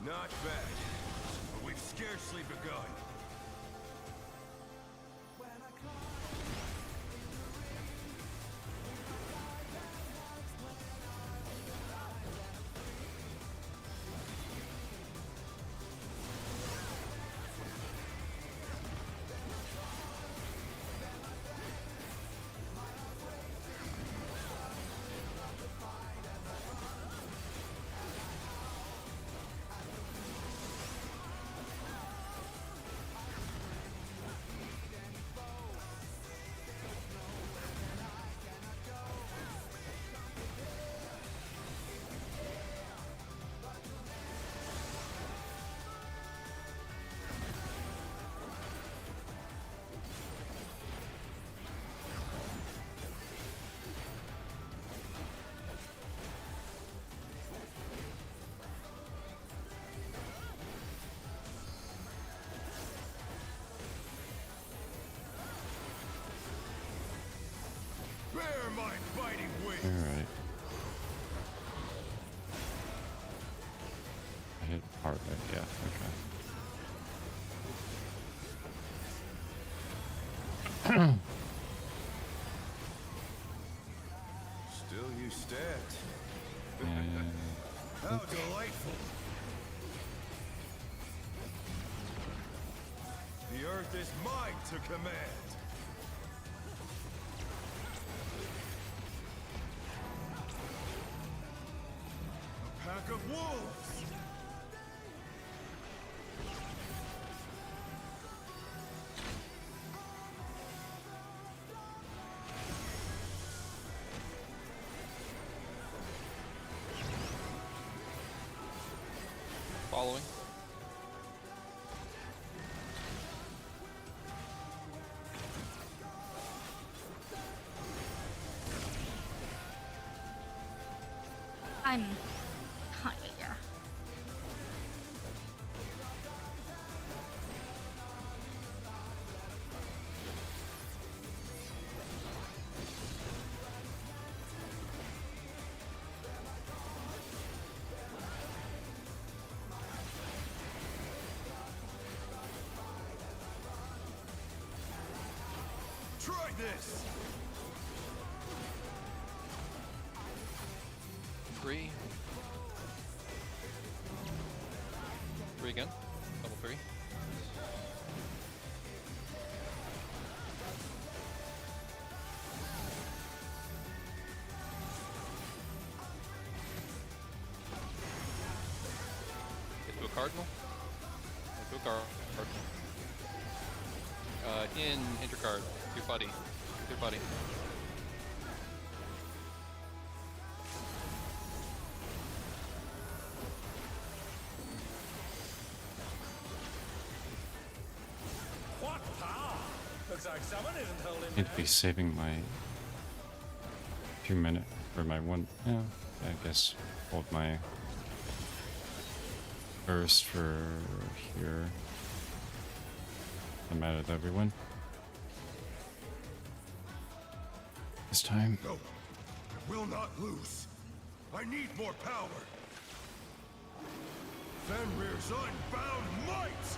Not bad. But we've scarcely begun. Bear my fighting wings! Alright. I hit part of it, yeah, okay. Still you stand. And How delightful! The earth is mine to command! A pack of wolves! Following. I'm. Yeah. Try this! 3. 3 again. Double 3. Get to a cardinal. Get to a cardinal. In intercard. Your buddy. Your buddy. What power? Looks like someone isn't holding need to be saving my few minute or my one. Yeah, I guess hold my burst for here. I'm mad at everyone. This time. No, I will not lose. I need more power. Fenrir's unbound might!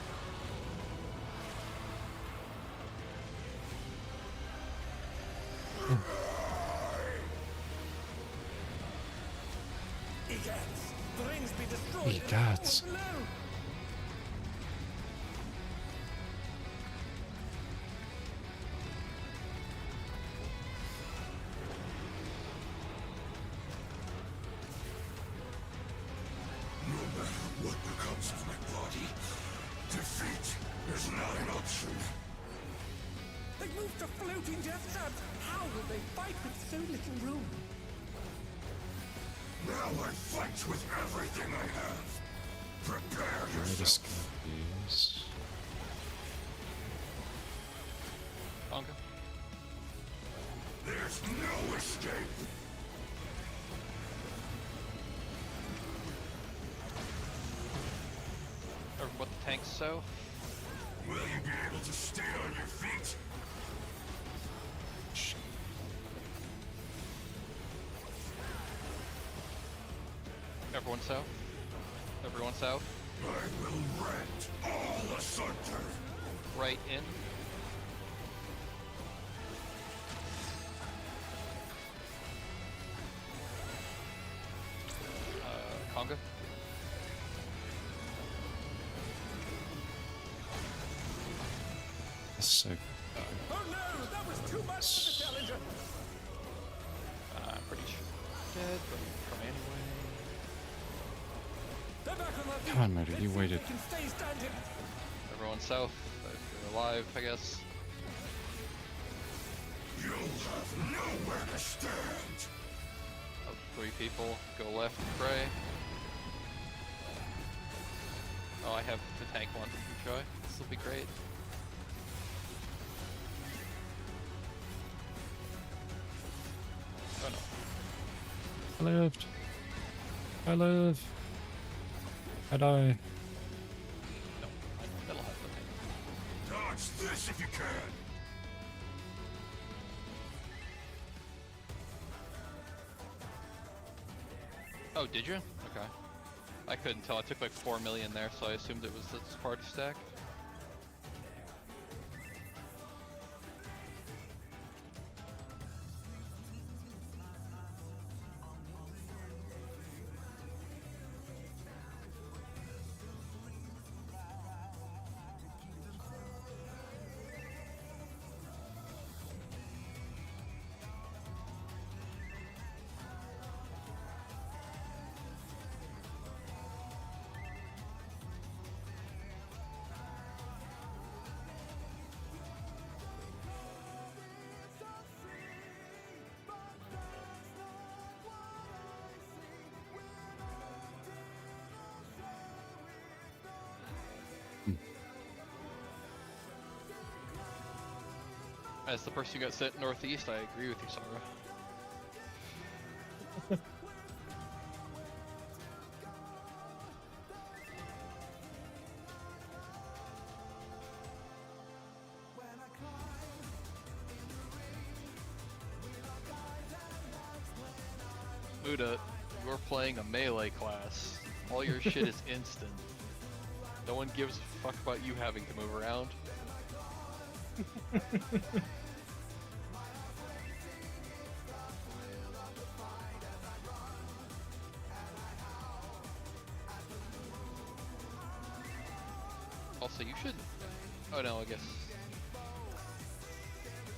Egads! The rings be destroyed. in the Egads. fall below. No matter what becomes of my body, defeat is not an option. They moved to floating death traps. How will they fight with so little room? Now I fight with everything I have. Prepare Greatest yourself. copies. Conga. There's no escape. Or what the tanks so? Will you be able to stay on your feet? Everyone south? Everyone south? I will rend all asunder. Right in. Conga? So Oh no! That was too much for the challenger. I'm pretty sure dead, but from anyway. They're back on their feet. Come on, Moody, Let's you see if waited. they can stay standing. Everyone south. If you're alive, I guess. You'll have nowhere to stand. Of 3 people, go left and pray. Oh, I have the tank one from Troy. This will be great. Oh no. I lived. I live. I die. No, that'll have the tank. Dodge this if you can. Oh, did you? Okay. I couldn't tell. I took like 4 million there, so I assumed it was this party stack. As the person who got sent northeast, I agree with you, Sarah. Muda, you're playing a melee class. All your shit is instant. No one gives a fuck about you having to move around. Also, you should. Oh no, I guess.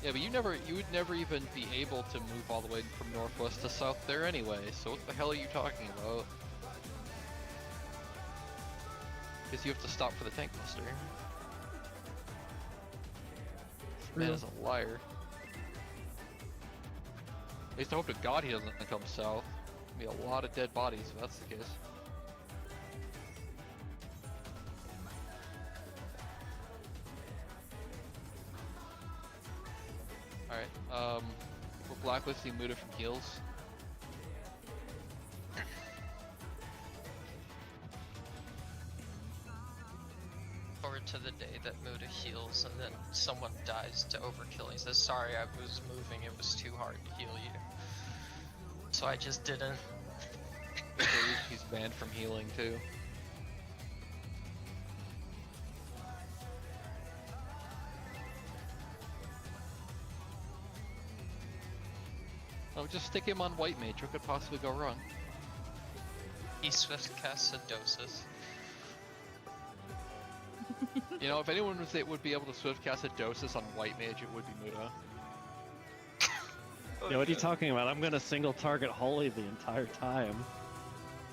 Yeah, but you would never even be able to move all the way from northwest to south there anyway. So what the hell are you talking about? Because you have to stop for the tank buster. Man is a liar. At least I hope to God he doesn't come south. There'll be a lot of dead bodies if that's the case. Alright, we're blacklisting Muda from heals. Forward to the day that Muda heals and then someone dies to overkill. He says, sorry, I was moving, it was too hard to heal you. So I just didn't. He's banned from healing too. Oh, just stick him on white mage. What could possibly go wrong? He swift casts a dosis. You know, if anyone would be able to swift cast a dosis on white mage, it would be Muda. Yeah, what are you talking about? I'm gonna single target Holy the entire time.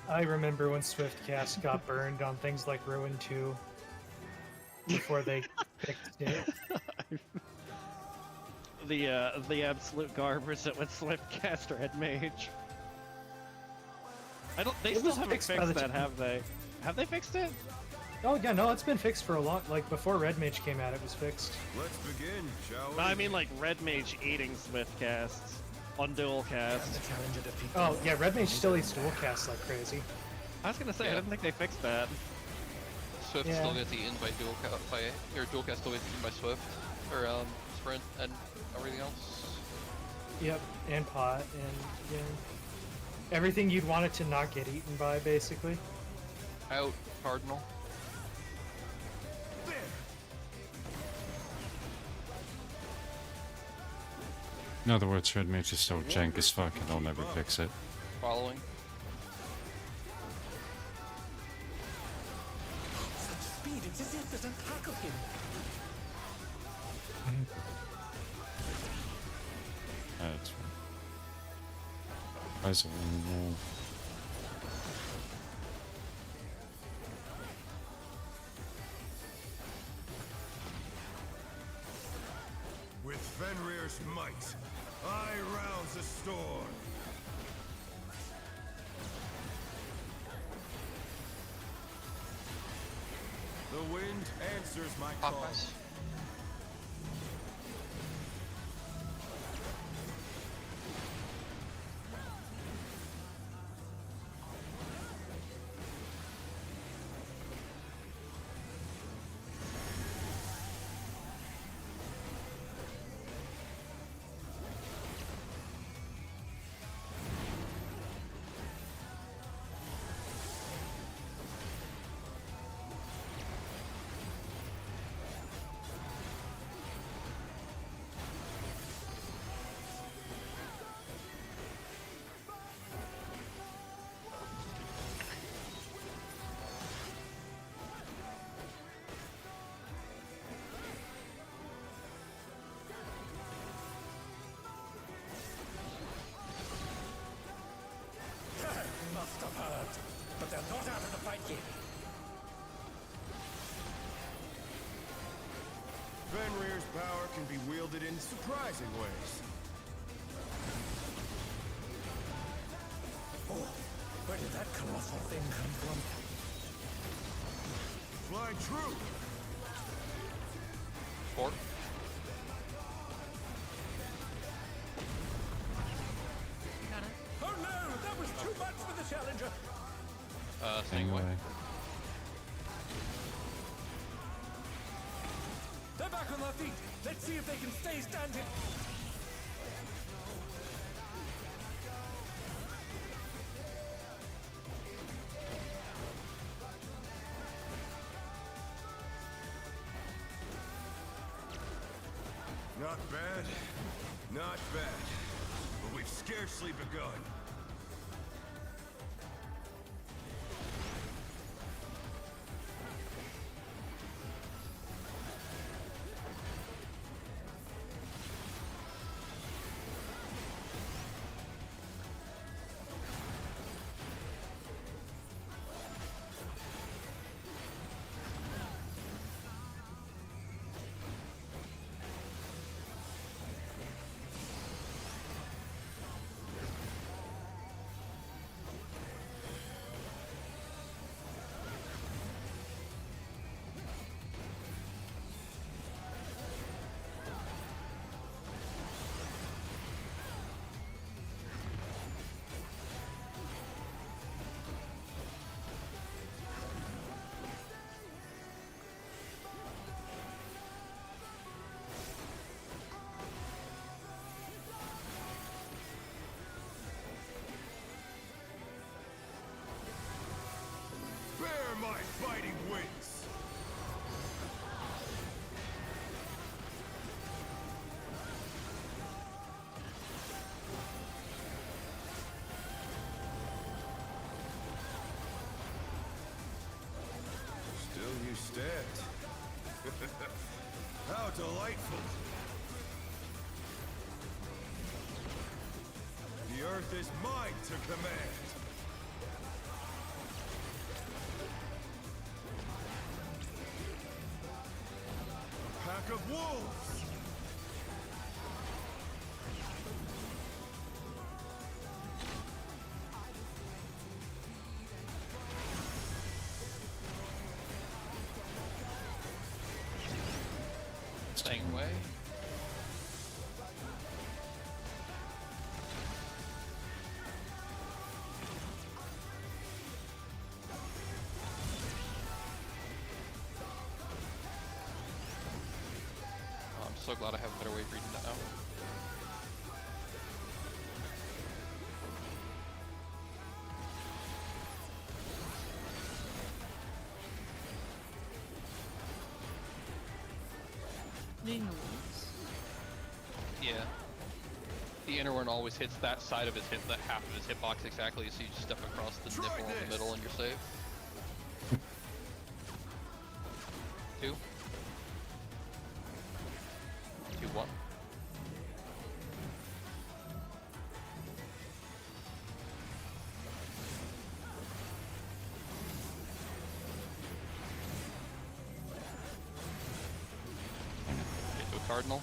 I remember when Swiftcast got burned on things like Ruin 2 before they fixed it. The absolute garbage that with Swiftcast Red Mage. I don't. They It still was haven't fixed by fixed the that, time. have they? Have they fixed it? Oh yeah, no, it's been fixed for a long. Like before Red Mage came out, it was fixed. Let's begin, shall we? No, I mean like Red Mage eating Swiftcasts on dual casts. The challenger defeat. Oh yeah, Red Mage still eats dual cast like crazy. I was gonna say I Yeah. didn't think they fixed that. Swift Yeah. still gets eaten by dual cast still gets eaten by Swift or sprint and everything else. Yep, and pot and yeah, everything you'd want it to not get eaten by, basically. Out Cardinal. In other words, Red Mage is so jank as fuck and they'll never fix it. Following. Such speed, it's as if there's an pack of him. That's fine. Why is it roll? With Fenrir's might, I rouse the storm. The wind answers my call. Clockwise. Must have heard. But they're not out of the fight yet. Fenrir's power can be wielded in surprising ways. Oh, where did that colossal thing come from? Fly true. Fort. Got it. Oh no, that was too much for the challenger. Staying away. Anyway, They're back on their feet. Let's see if they can stay standing. Not bad. Not bad. But we've scarcely begun. Bear my fighting wings! rightful. The earth is mine to command. A pack of wolves. Staying away. Oh, I'm so glad I have a better way of reading that now. Leading the wolves. Yeah. The inner one always hits that side of his hip, that half of his hitbox exactly, so you just step across the Try nipple in this. the middle and you're safe. 2. 2, 1. Get to a cardinal.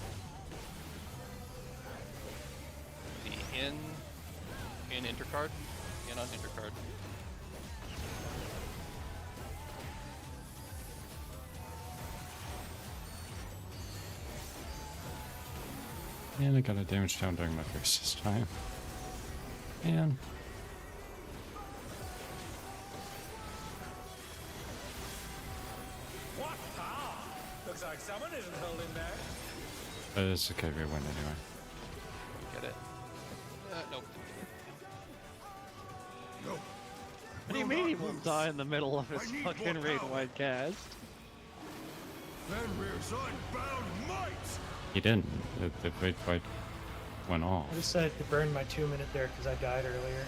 The in intercard. In on intercard. And I got a damage down during my first this time. And What power? Looks like someone isn't holding back. it's okay, we win anyway. Get it? Nope. No. What do you mean he won't die in the middle of his I need fucking more raid power. wide cast? Fenrir's unbound might. He didn't. The raid fight went off. I decided to burn my 2-minute there because I died earlier.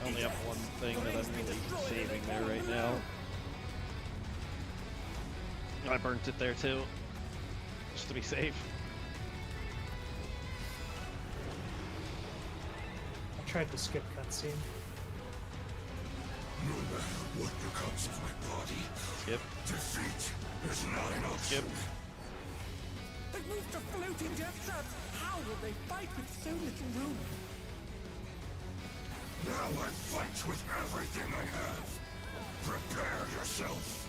I only have one thing that I'm really saving there right now. I burnt it there too, just to be safe. I tried to skip cutscene. No matter what becomes of my body, Skip. defeat is not an option. Skip. They moved to floating death traps. How will they fight with so little room? Now I fight with everything I have. Prepare yourself.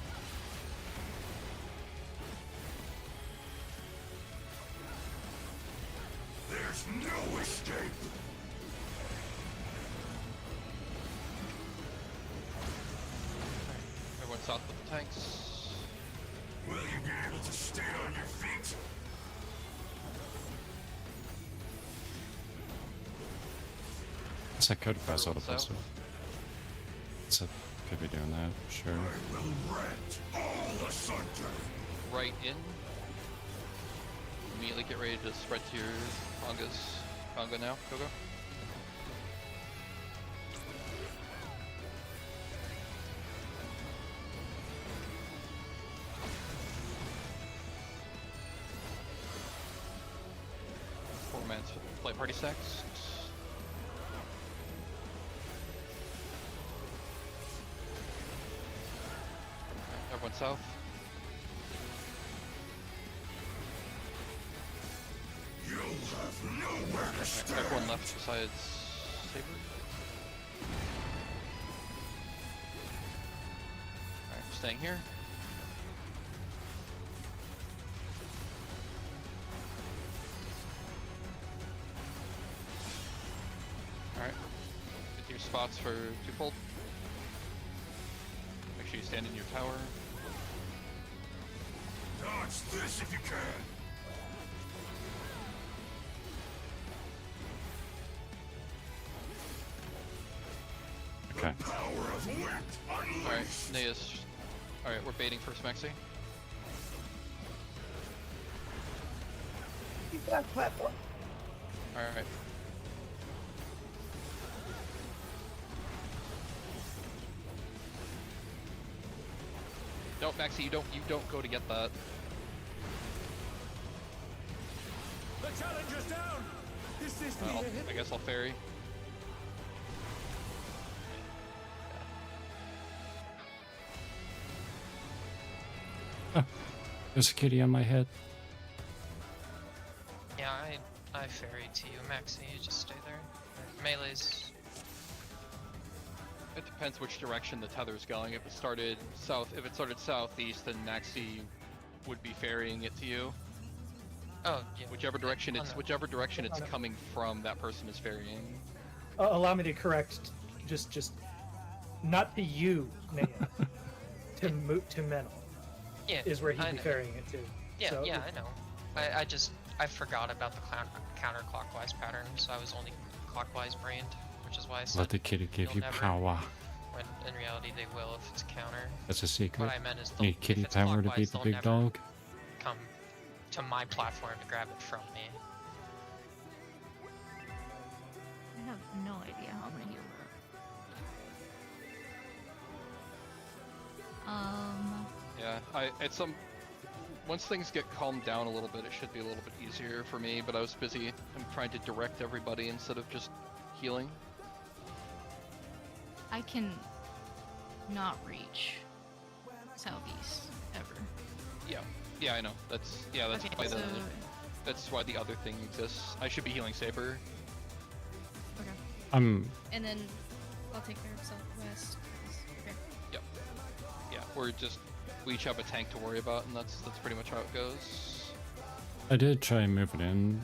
There's no escape. Everyone south with the tanks. Will you be able to stay on your feet? Guess I could pass out a Everyone south. pistol. So could be doing that, sure. I will rent all asunder. Right in. Immediately get ready to spread to your Congas. Conga now, Kogo. Four man's play party stacks. Everyone south. You'll have nowhere to stand. Everyone left besides Saber. Alright, staying here. Alright. Get your spots for twofold. Make sure you stand in your tower. Dodge this if you can. Okay. Power of wit Alright, unleashed. Neas. Alright, we're baiting first Maxi. Alright. No, Maxi, you don't go to get that. The challenger's down! Is this the I guess I'll ferry. There's a kitty on my head. Yeah, I ferry to you, Maxi. You just stay there. Melee's. It depends which direction the tether's going. If it started southeast, then Maxi would be ferrying it to you. Oh, yeah. Whichever direction Oh, it's no. whichever direction it's Oh, no. coming from, that person is ferrying. Allow me to correct, just not to you, Naya. to Menel Yeah, is where he'd I be know. ferrying it to. Yeah, So, yeah, I know. I forgot about the counterclockwise pattern, so I was only clockwise brained, which is why I said Let the kitty give you'll you never- power. when in reality they will if it's counter. That's a secret. What I meant is Need kitty if it's power to clockwise, beat the they'll big never dog. come to my platform to grab it from me. I have no idea how I'm gonna heal that. Yeah, once things get calmed down a little bit, it should be a little bit easier for me, but I was busy. I'm trying to direct everybody instead of just healing. I can not reach southeast ever. Yeah, I know. That's Okay, why so that's why the other thing exists. I should be healing Saber. okay, I'm and then I'll take care of southwest. Okay. Yeah, we each have a tank to worry about, and that's pretty much how it goes. I did try and move it in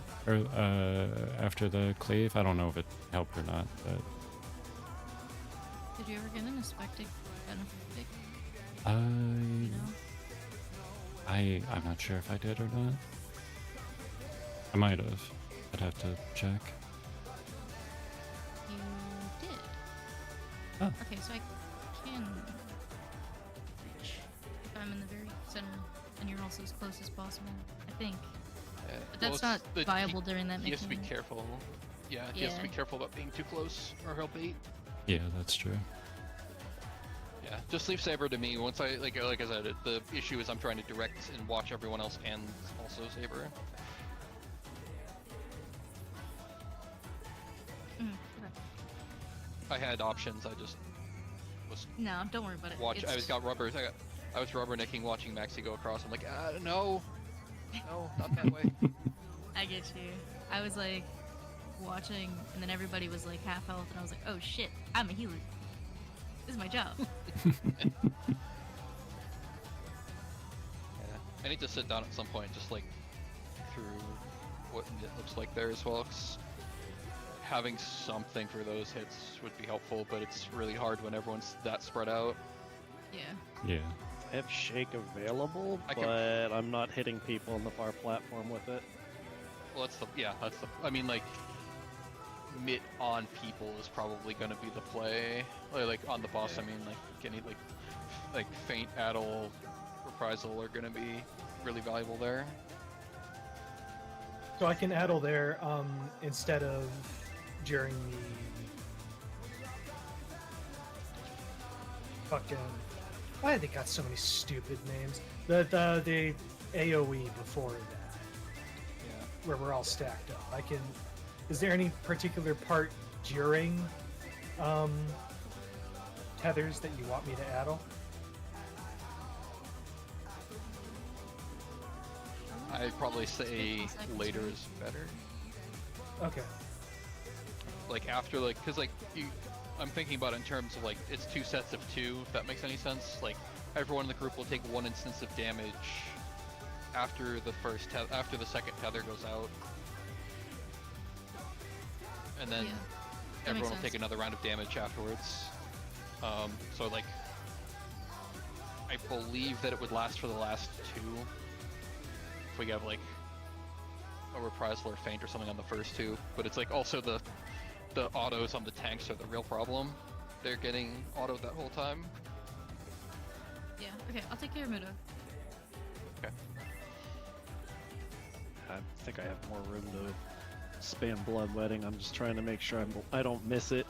after the cleave. I don't know if it helped or not, but Did you ever get an aspectic benefit? I'm No. not sure if I did or not. I might have. I'd have to check. You did. Oh. Okay, so I can reach if I'm in the very center, and you're also as close as possible. I think, Yeah. but that's not viable during that He has to be mechanic. careful. Yeah, he has to be careful about being too close, or he'll bait. Yeah, that's true. Yeah, just leave Saber to me. Once I like I said, the issue is I'm trying to direct and watch everyone else, and also Saber. Okay. I had options. I just was No, don't worry about it. watch. It's I was rubbernecking watching Maxi go across. I'm like, no, not that way. I get you. I was like watching, and then everybody was like half health, and I was like, oh shit, I'm a healer. This is my job. Yeah. I need to sit down at some point, and just like through what it looks like there as well. 'Cause having something for those hits would be helpful, but it's really hard when everyone's that spread out. Yeah. Yeah. I have Shake available, I can- but I'm not hitting people on the far platform with it. Well, I mean, like, mid on people is probably going to be the play. Like on the boss, I mean, like, any, like Feint, Addle, Reprisal are going to be really valuable there. So I can addle there instead of during the fucking. Why have they got so many stupid names? The AOE before that, Yeah. where we're all stacked up. I can. Is there any particular part during tethers that you want me to addle? I'd probably say 15 seconds, later right? is better. Okay. Like after, like, cause like I'm thinking about it in terms of like it's 2 sets of 2. If that makes any sense. Like everyone in the group will take 1 instance of damage after after the second tether goes out, and then Yeah. That makes everyone will sense. take another round of damage afterwards. So like, I believe that it would last for the last 2. If we have like a reprisal or feint or something on the first 2, but it's like also the autos on the tanks are the real problem. They're getting autoed that whole time. Yeah. Okay, I'll take care of Muda. Okay. I think I have more room to spam Bloodletting. I'm just trying to make sure I don't miss it.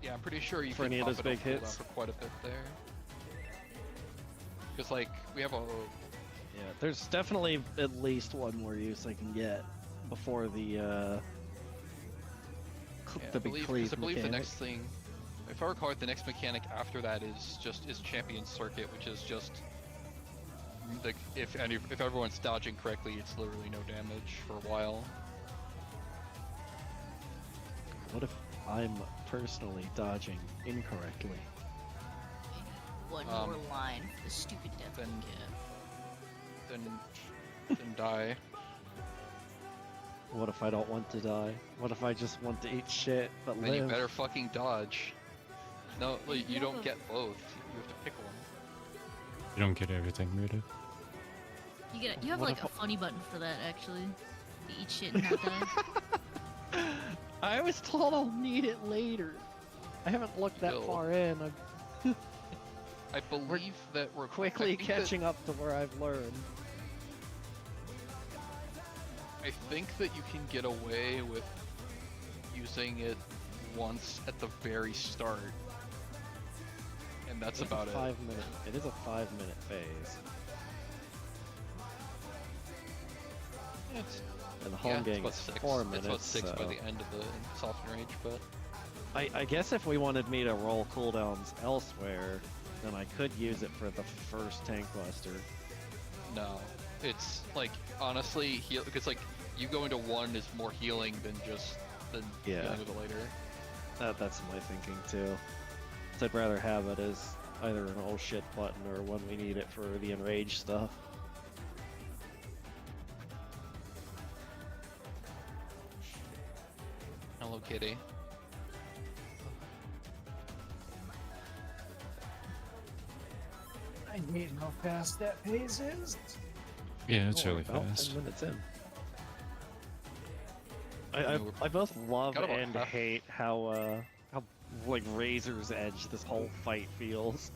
Yeah, I'm pretty sure you For can any of pop those it on big cooldown hits? for quite a bit there. Because like we have a Yeah, there's definitely at least one more use I can get before the I big believe, cleave the mechanic. next thing, if I recall, the next mechanic after that is Champion Circuit, which is just like if everyone's dodging correctly, it's literally no damage for a while. What if I'm personally dodging incorrectly? One Um, more line for the stupid death then- cat. Then die. What if I don't want to die? What if I just want to eat shit but Then live? you better fucking dodge. No, like, you You don't have a- get both. You have to pick one. You don't get everything, Muda. You have What like if a funny button for that actually. To eat shit and not die. I was told I'll need it later. I haven't looked that Will. far in. I'm I believe that we're quickly I think that- catching up to where I've learned. I think that you can get away with using it once at the very start, and that's It's about a it. 5 minute. It is a 5-minute phase. It's, And the yeah, home game it's is about 6. 4 minutes. It's about 6 by so the end of the soft rage, but I guess if we wanted me to roll cooldowns elsewhere, then I could use it for the first tank buster. no. It's like honestly, heal because like you go into 1 is more healing than Yeah. healing with it later. That's my thinking too. So I'd rather have it as either an oh shit button or when we need it for the enraged stuff. Hello, Kitty. I hate how fast that pace is. Yeah, it's Oh, we're really about fast. 10 minutes in. Yeah, we're- I both love got about and half. hate how like razor's edge this whole fight feels.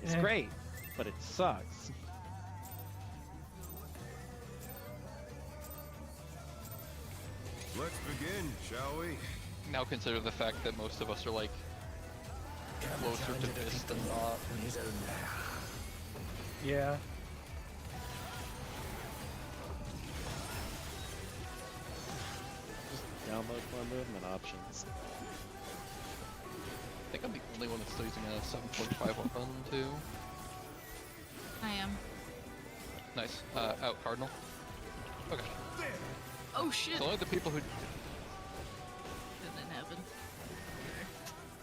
It's Eh. great, but it sucks. Let's begin, shall we? Now consider the fact that most of us are like closer to this than not. Yeah. Just download more movement options. I think I'm the only one that's still using a 7.5 weapon too. I am. Nice. Out, Cardinal. Okay. Oh shit! So only the people who Didn't happen.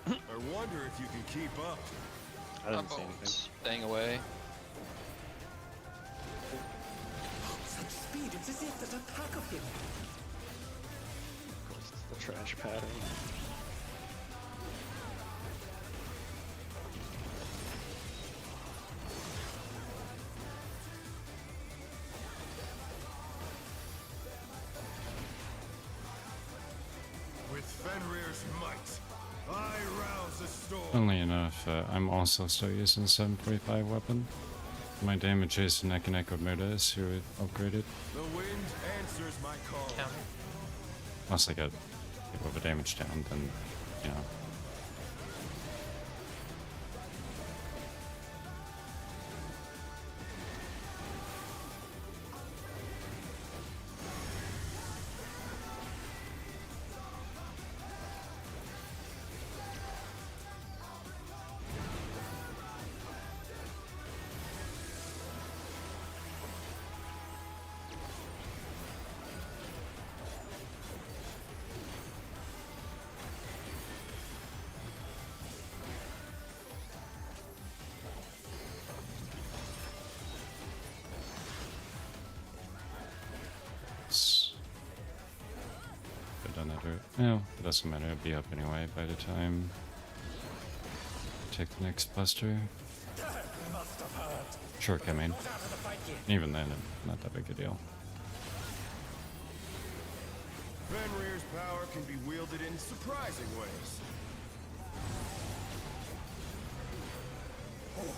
I wonder if you can keep up. I didn't see anything. staying away. Such speed, it's as if there's a pack of him. Of course, it's the trash pattern. With Fenrir's might, I rouse the storm. Funnily enough, I'm also still using 7.5 weapon. My damage is neck and neck with Mudas, who upgraded. The wind answers my call. Counter. Unless I get people with a damage down, then, you know. Could have done that route. No, it doesn't matter. It'll be up anyway by the time I take the next buster. Must have hurt. Shortcoming. Not out of the fight yet. Even then, not that big a deal. Fenrir's power can be wielded in surprising ways. Oh,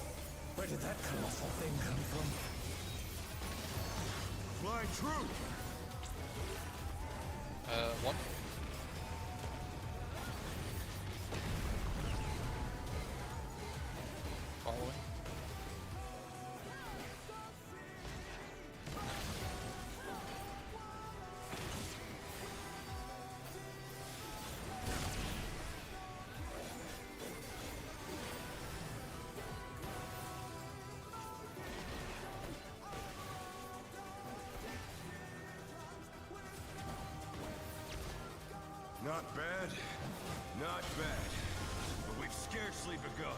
where did that colossal thing come from? Fly true! 1. Not bad. Not bad. But we've scarcely begun.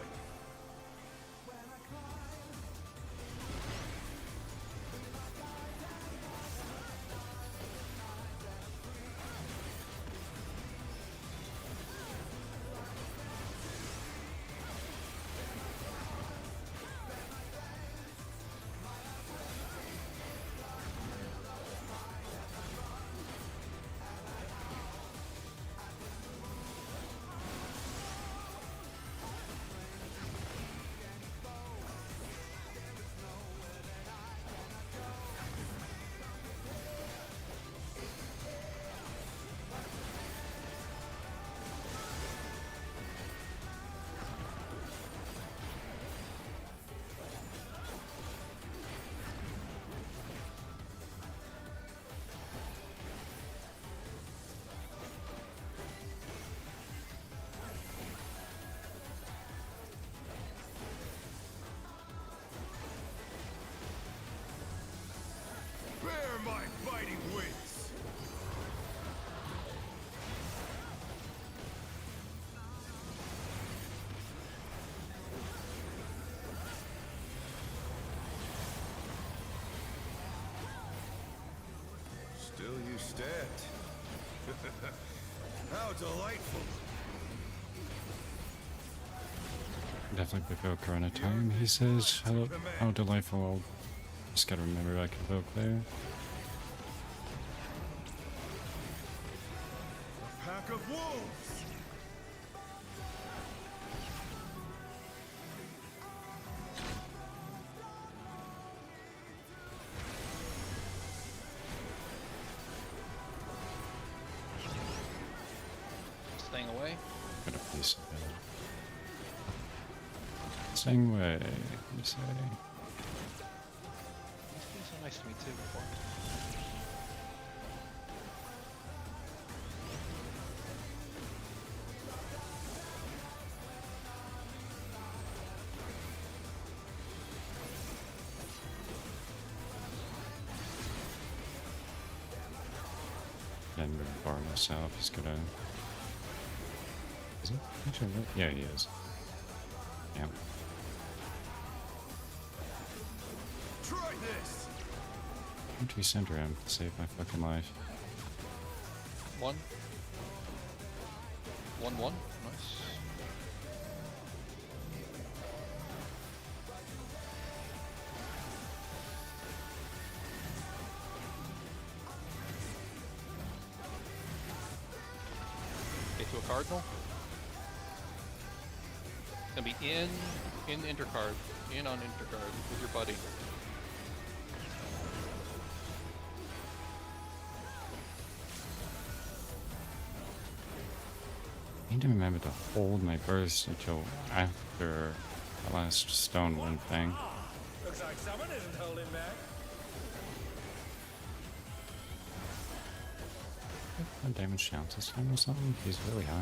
Bear my fighting wings! Still you stand. How delightful! Definitely before Corona time, he says. How delightful. Just gotta remember I can vote there. A pack of wolves! Staying away. Got a piece of it. Same way, you say. He's been so nice to me too before. Then bar myself, he's gonna... Is he? Actually, yeah, he is. Yeah. Try this! Entry center him to save my fucking life. 1. 1-1. Nice. Get to a cardinal. Gonna be in intercard. In on intercard with your buddy. I need to remember to hold my burst until after the last stone wind thing. Looks like someone isn't holding back. What damage down system or something? He's really high.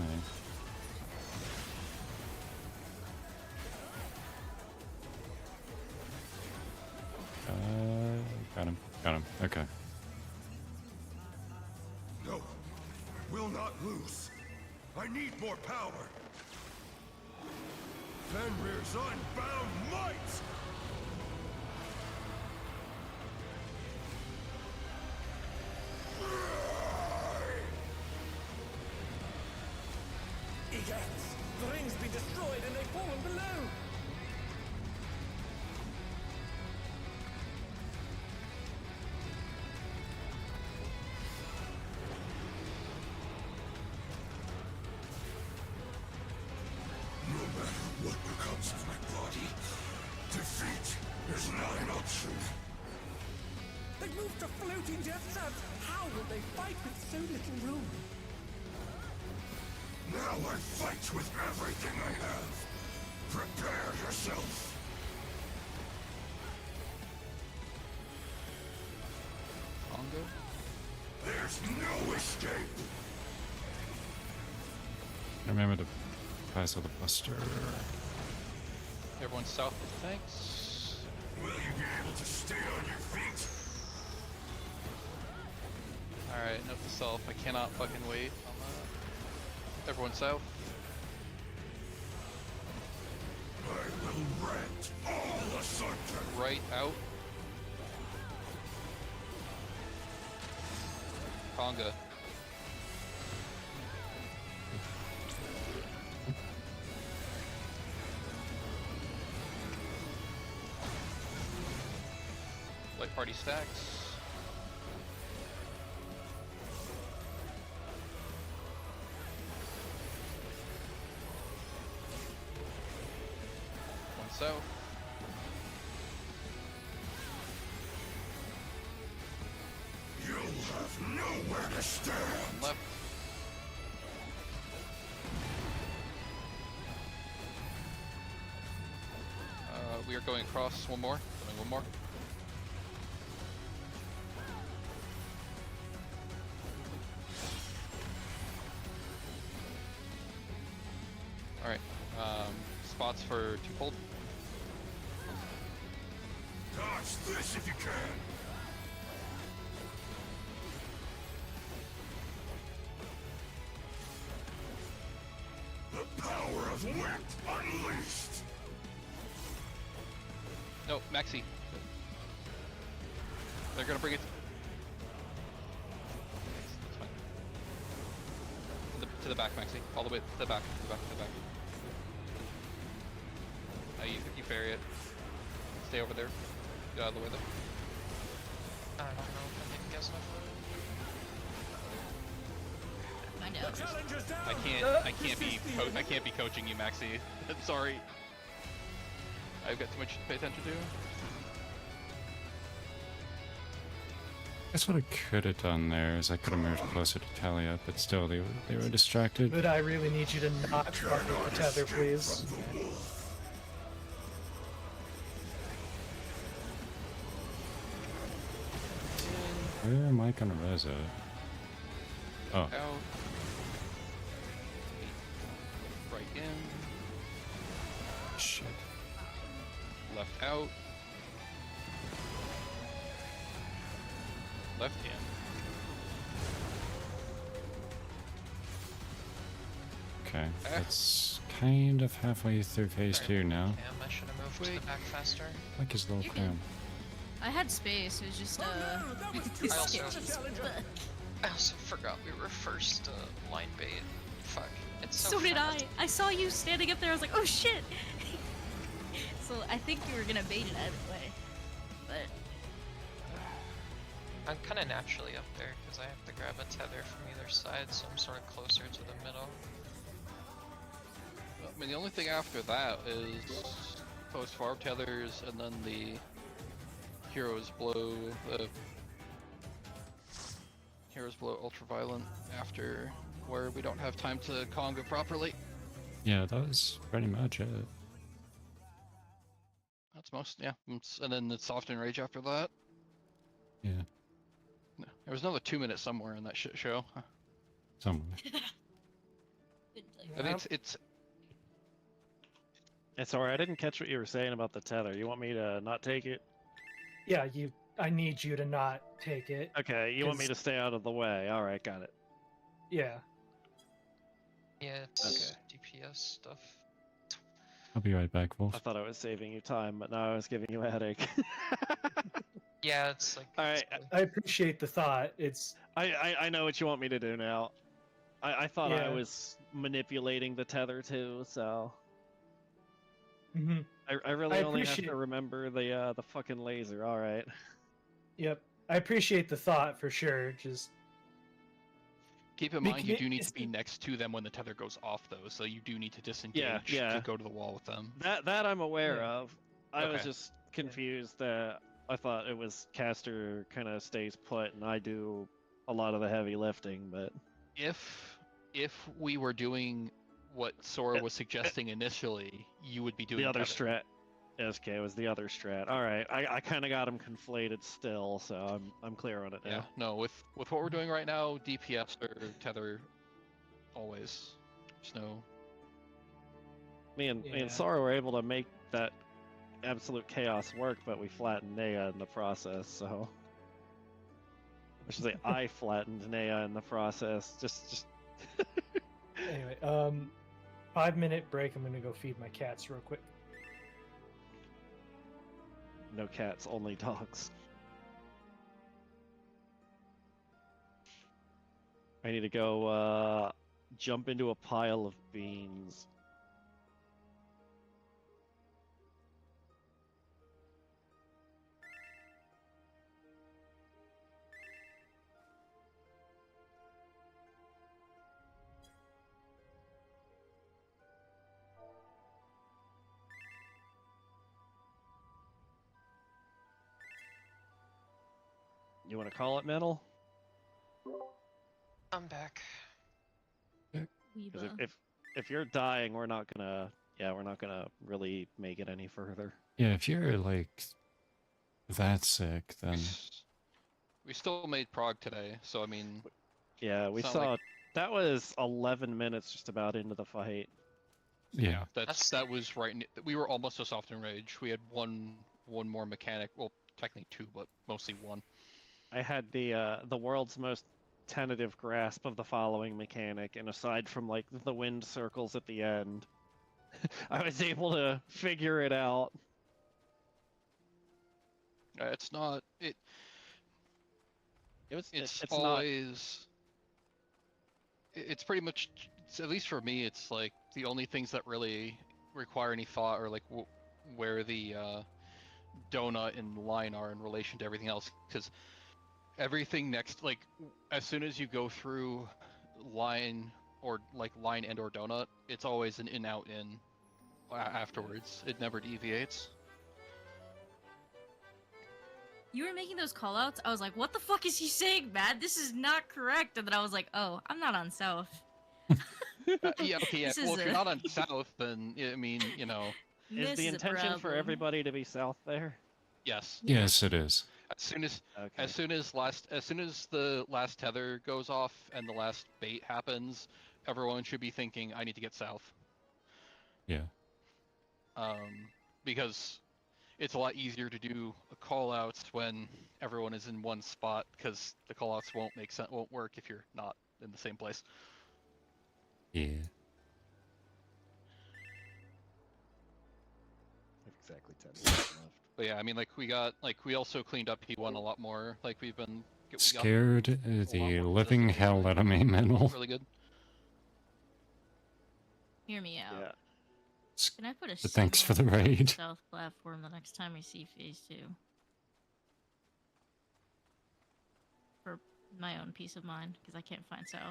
Got him. Okay. No, I will not lose. I need more power. Fenrir's unbound might! Egads! The ring's been destroyed and they've fallen below! No matter what becomes of my body, defeat is not an option. They've moved to floating death traps! How will they fight with so little room? Now I fight with everything I have. Prepare yourself. Congo. There's no escape. Remember to pass with the buster. Everyone south of the tanks. Will you be able to stay on your feet? Alright, note to self, I cannot fucking wait on that. Everyone south. I will rent all asunder. Right out. Conga. Light party stacks. One south. You'll have nowhere to stand. One left. We are going across one more. Going one more. Alright. Spots for two-fold. Dodge this if you can. The power of wit unleashed. No, Maxi. They're gonna bring it. That's fine. To the back, Maxi. All the way to the back. To the back. To the back. You ferry it. Stay over there. Get out of the way though. I don't know if I think guess Find out. Challenger's down. I can't be coaching you, Maxi. Sorry. I've got too much to pay attention to. Guess what I could have done there is I could have moved closer to Talia, but still they were distracted. But I really need you to not fuck with the tether, please. Where am I gonna res it? Oh, Out. Right in. shit. Left out. Left in. Okay, that's kind of halfway through phase 2 now. Damn, I should have moved to the back faster. Like his little You cram. I had space. It was just Oh no, that was too I much also- for the challenger. I also forgot we were first line bait. Fuck. It's so So did fast. I saw you standing up there. I was like, oh shit. So I think you were gonna bait it either way, but I'm kind of naturally up there because I have to grab a tether from either side, so I'm sort of closer to the middle. I mean, the only thing after that is post-farm tethers, and then the Heroes Blow, Heroes Blow Ultraviolent after, where we don't have time to conga properly. Yeah, that was pretty much it. That's most, yeah. And then it's Soft Enrage after that. Yeah, No, there was another 2 minutes somewhere in that shit show. somewhere. I think it's It's alright. I didn't catch what you were saying about the tether. You want me to not take it? Yeah, I need you to not take it. Okay, you want me to 'Cause- stay out of the way. Alright, got it. Yeah. Yeah, it's Okay. DPS stuff. I'll be right back, Wolf. I thought I was saving you time, but now I was giving you a headache. Yeah, it's like. Alright, I appreciate the thought. It's I know what you want me to do now. I thought I Yeah. was manipulating the tether too, so mhm. I really I only have appreciate- to remember the fucking laser. All right. Yep. I appreciate the thought for sure. Just keep in Bec- mind you do need it's to be the- next to them when the tether goes off, though. So you do need to disengage yeah. to go to the wall with them. That I'm aware Yeah. of. I was Okay. just confused that I thought it was caster kind of stays put and I do a lot of the heavy lifting, but If we were doing what Sora was suggesting initially, you would be doing the other tether. strat. SK was the other strat. All right, I kind of got them conflated still, so I'm clear on it now. Yeah, no, with what we're doing right now, DPS or tether, always. There's no. Me and Yeah. Sora were able to make that absolute chaos work, but we flattened Nea in the process. So I should say I flattened Nea in the process. Just Anyway, 5-minute break. I'm gonna go feed my cats real quick. No cats, only dogs. I need to go jump into a pile of beans. You want to call it mental? I'm back. Because Weeba. if you're dying, we're not gonna really make it any further. Yeah, if you're like that sick, then We still made Prague today, so I mean, Yeah, we It's not saw like- that was 11 minutes just about into the fight. yeah. that was right. We were almost a soft enrage. We had one more mechanic. Well, technically two, but mostly one. I had the world's most tentative grasp of the following mechanic, and aside from like the wind circles at the end, I was able to figure it out. It's not. It's It's not. always. It's pretty much, at least for me, it's like the only things that really require any thought are like where the donut and line are in relation to everything else. Because everything next, like as soon as you go through line or like line and or donut, it's always an in out in afterwards. It never deviates. You were making those callouts. I was like, "What the fuck is he saying, man? This is not correct." And then I was like, "Oh, I'm not on South." Yeah, okay, yeah. This Well, is if you're a- not on South, then I mean, you know, Is This the a intention for problem. everybody to be south there? yes. Yes, it is. As soon as Okay. as soon as the last tether goes off and the last bait happens, everyone should be thinking, I need to get south. Yeah. Because it's a lot easier to do call outs when everyone is in one spot, because the call outs won't work if you're not in the same place. Yeah. I have exactly 10 minutes left. But yeah, I mean, like we also cleaned up P1 a lot more. Like we got Scared the more living consistent hell out of me, mental. really good. Hear me out. Yeah. Can I put a But thanks for the symbol on the raid. South platform the next time we see Phase 2? For my own peace of mind, because I can't find South.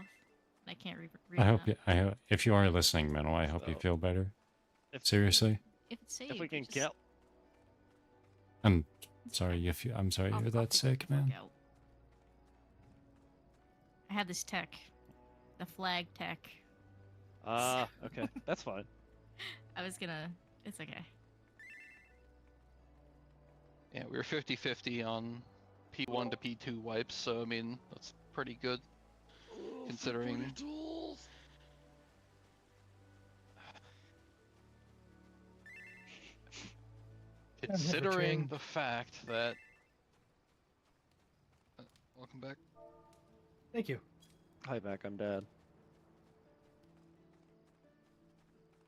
And I can't read I hope that. if you are listening, mental, I hope you So- feel better. If Seriously. If it's saved, if we can just- get I'm sorry I'm sorry I'll you're figure that the sick, fuck man. out. I had this tech, the flag tech. okay, that's fine. I was gonna. It's okay. Yeah, we were 50-50 on P1 to P2 wipes, so I mean that's pretty good considering. Considering trained. the fact that. Welcome back. Thank you. Hi back, I'm dead.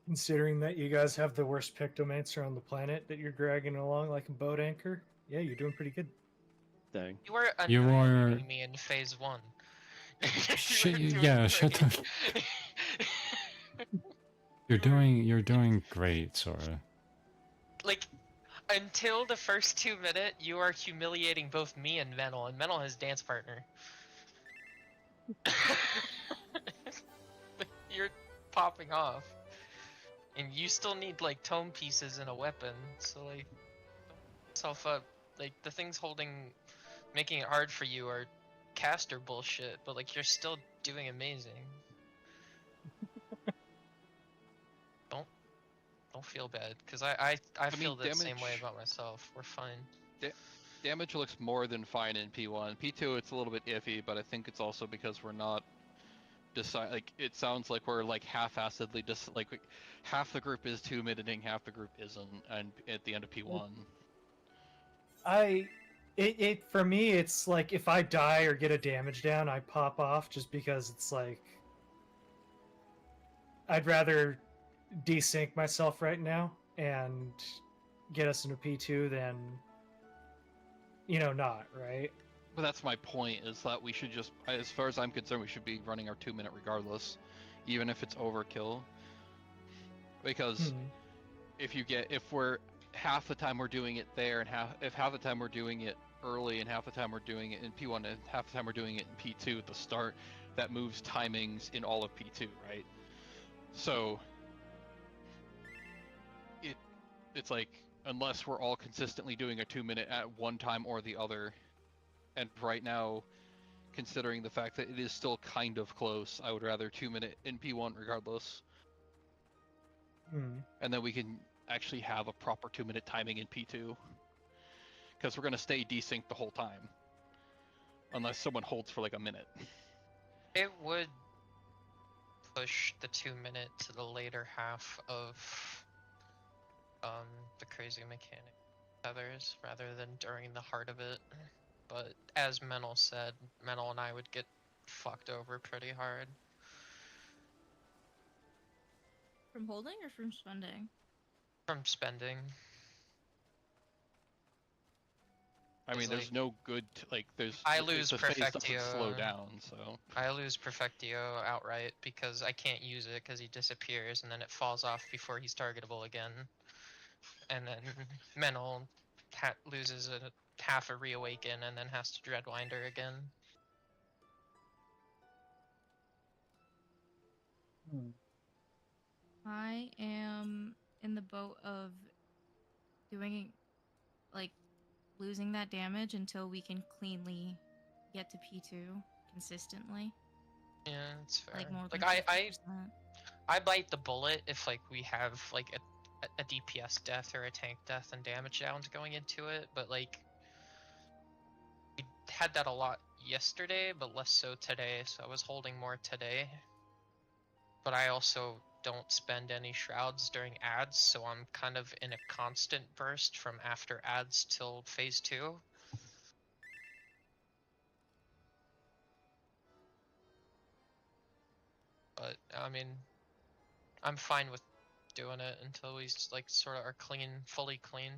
Considering that you guys have the worst pictomancer on the planet that you're dragging along like a boat anchor, yeah, you're doing pretty good. Dang. You were You annihilating are- me in phase 1. Shut the- You're doing great, Sora. Like, until the first 2 minutes, you are humiliating both me and Menel, and Menel his dance partner. You're popping off. And you still need, like, tome pieces and a weapon, so, like, don't yourself up. Like, the things making it hard for you are caster bullshit, but, like, you're still doing amazing. Don't feel bad, because I feel mean, the same way damage- about myself. We're fine. Damage looks more than fine in P1. P2 it's a little bit iffy, but I think it's also because we're not like it sounds like we're like half-assedly just like half the group is 2-minuting, half the group isn't, and at the end of P1. It for me, it's like if I die or get a damage down, I pop off just because it's like I'd rather desync myself right now and get us into P2 than, not, right? But that's my point, is that we should just, as far as I'm concerned, we should be running our 2-minute regardless, even if it's overkill. Because if we're half the time we're doing it there, and half the time we're doing it early, and half the time we're doing it in P1, and half the time we're doing it in P2 at the start, that moves timings in all of P2, right? So it's like, unless we're all consistently doing a 2-minute at one time or the other, and right now, considering the fact that it is still kind of close, I would rather 2-minute in P1 regardless. And then we can actually have a proper 2-minute timing in P2. Because we're going to stay desynced the whole time. Unless someone holds for like a minute. It would push the 2-minute to the later half of the crazy mechanic feathers rather than during the heart of it. But as Menel said, Menel and I would get fucked over pretty hard. From holding or from spending? From spending. I mean, there's like, no good, there's... I lose the phase doesn't Perfectio. slow down, so... I lose Perfectio outright because I can't use it because he disappears and then it falls off before he's targetable again. And then Menel loses half a reawaken and then has to Dreadwinder again. I am in the boat of doing, losing that damage until we can cleanly get to P2 consistently. Yeah, that's fair. More than I bite the bullet if we have a DPS death or a tank death and damage downs going into it, but we had that a lot yesterday, but less so today, so I was holding more today. But I also don't spend any shrouds during ads, so I'm kind of in a constant burst from after ads till phase 2. But I mean, I'm fine with doing it until we sort of are clean, fully clean.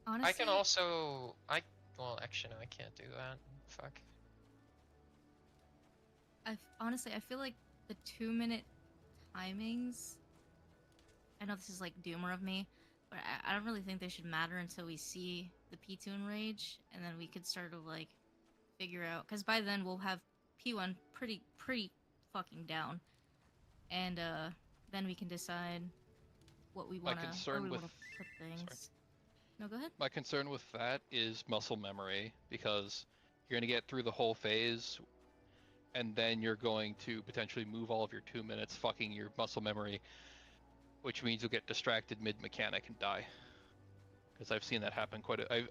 Honestly, I can also well, actually no, I can't do that. Fuck. Honestly, I feel like the 2-minute timings, I know this is doomer of me, but I don't really think they should matter until we see the P2 enrage, and then we could sort of figure out, because by then we'll have P1 pretty fucking down, and then we can decide what we want to put things. Sorry. No, go ahead. My concern with that is muscle memory, because you're going to get through the whole phase, and then you're going to potentially move all of your 2 minutes, fucking your muscle memory, which means you'll get distracted mid-mechanic and die. Because I've seen that happen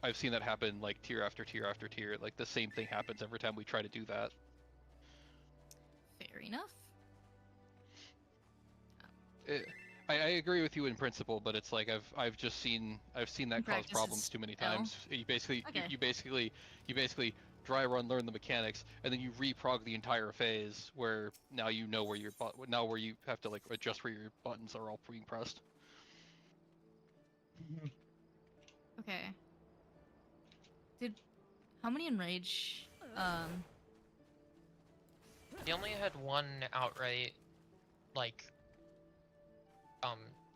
I've seen that happen tier after tier after tier. The same thing happens every time we try to do that. Fair enough. I agree with you in principle, but it's I've seen that cause problems too many times. You basically dry run, learn the mechanics, and then you reprog the entire phase where now you know where where you have to adjust where your buttons are all being pressed. Okay. How many enrage? He only had one outright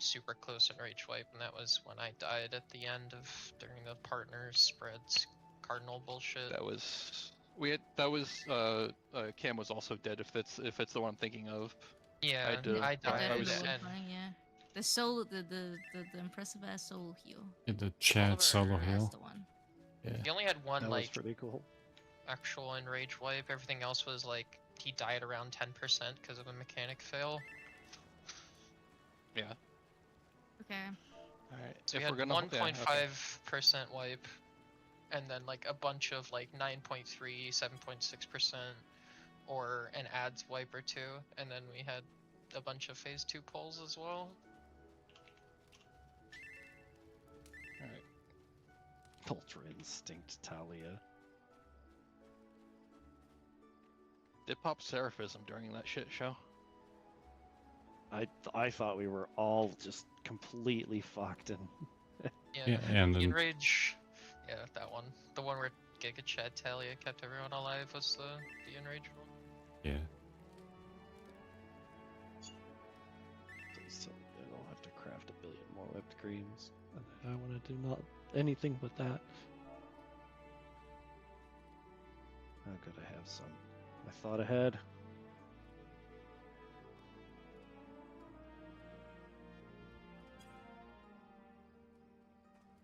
super close enrage wipe, and that was when I died at the end during the partners spreads cardinal bullshit. Cam was also dead if it's the one I'm thinking of. Yeah, I died. Yeah. The impressive ass solo heal. Yeah, the Chad solo heal. That's the one. Yeah. He only had one That was pretty cool. actual enrage wipe. Everything else was he died around 10% because of a mechanic fail. Yeah. Okay. Alright. So we had 1.5% wipe, and then a bunch of 9.3, 7.6%, or an ads wipe or two, and then we had a bunch of phase 2 pulls as well. Ultra Instinct, Talia. Did pop Seraphism during that shit show. I thought we were all just completely fucked and Yeah, and then Enrage. Yeah, that one. The one where Giga Chad Talia kept everyone alive was the Enrage one. yeah. please tell me I don't have to craft a billion more whipped creams. I want to do not anything but that. How could I have some? I thought ahead.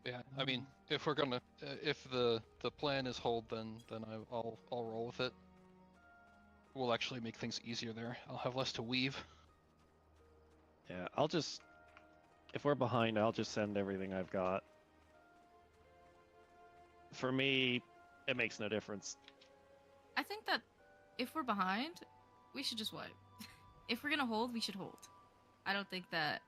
Yeah, I mean, if we're gonna, if the plan is hold, then I'll roll with it. We'll actually make things easier there. I'll have less to weave. Yeah, I'll just. If we're behind, I'll just send everything I've got. For me, it makes no difference. I think that if we're behind, we should just wipe. If we're gonna hold, we should hold. I don't think that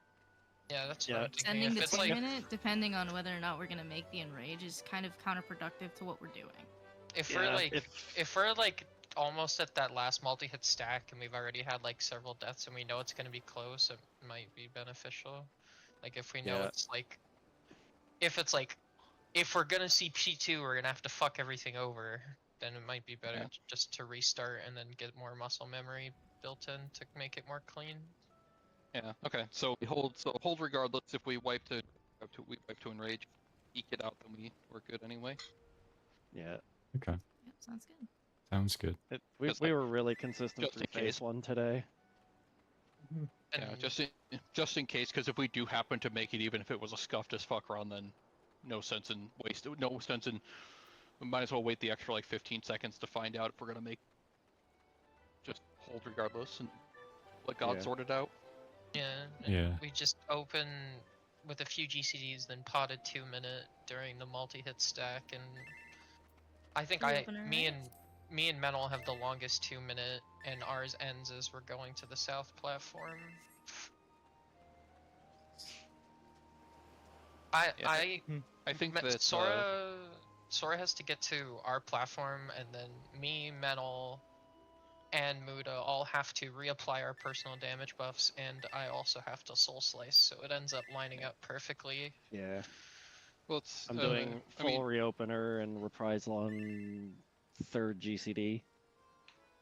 Yeah, that's Yeah. what I'm thinking. sending If the it's 2 like, minute, depending on whether or not we're gonna make the enrage, is kind of counterproductive to what we're doing. if Yeah, we're like, if- if we're like almost at that last multi-hit stack and we've already had like several deaths and we know it's gonna be close, it might be beneficial. Like if we know Yeah. it's like, if we're gonna see P2, we're gonna have to fuck everything over. Then it might be better Yeah. just to restart and then get more muscle memory built in to make it more clean. Yeah. Okay. So we hold. So hold regardless. If we wipe to enrage, eke it out, then we're good anyway. Yeah, Okay, Yep, sounds good. sounds good. we Just we like- were really consistent just through in case. phase 1 today. And Yeah, just in case, because if we do happen to make it, even if it was a scuffed as fuck run, then no sense in we might as well wait the extra like 15 seconds to find out if we're gonna make. Just hold regardless and let God Yeah. sort it out. yeah, and Yeah. we just open with a few GCDs, then potted 2 minute during the multi-hit stack, and I think Reopener, me right? and Mental have the longest 2 minute, and ours ends as we're going to the south platform. Yeah. I think that Sora has to get to our platform, and then me, Mental, and Muda all have to reapply our personal damage buffs, and I also have to soul slice, so it ends up lining up perfectly. Yeah, well, it's I'm doing I full mean, reopener and reprisal on 3rd GCD.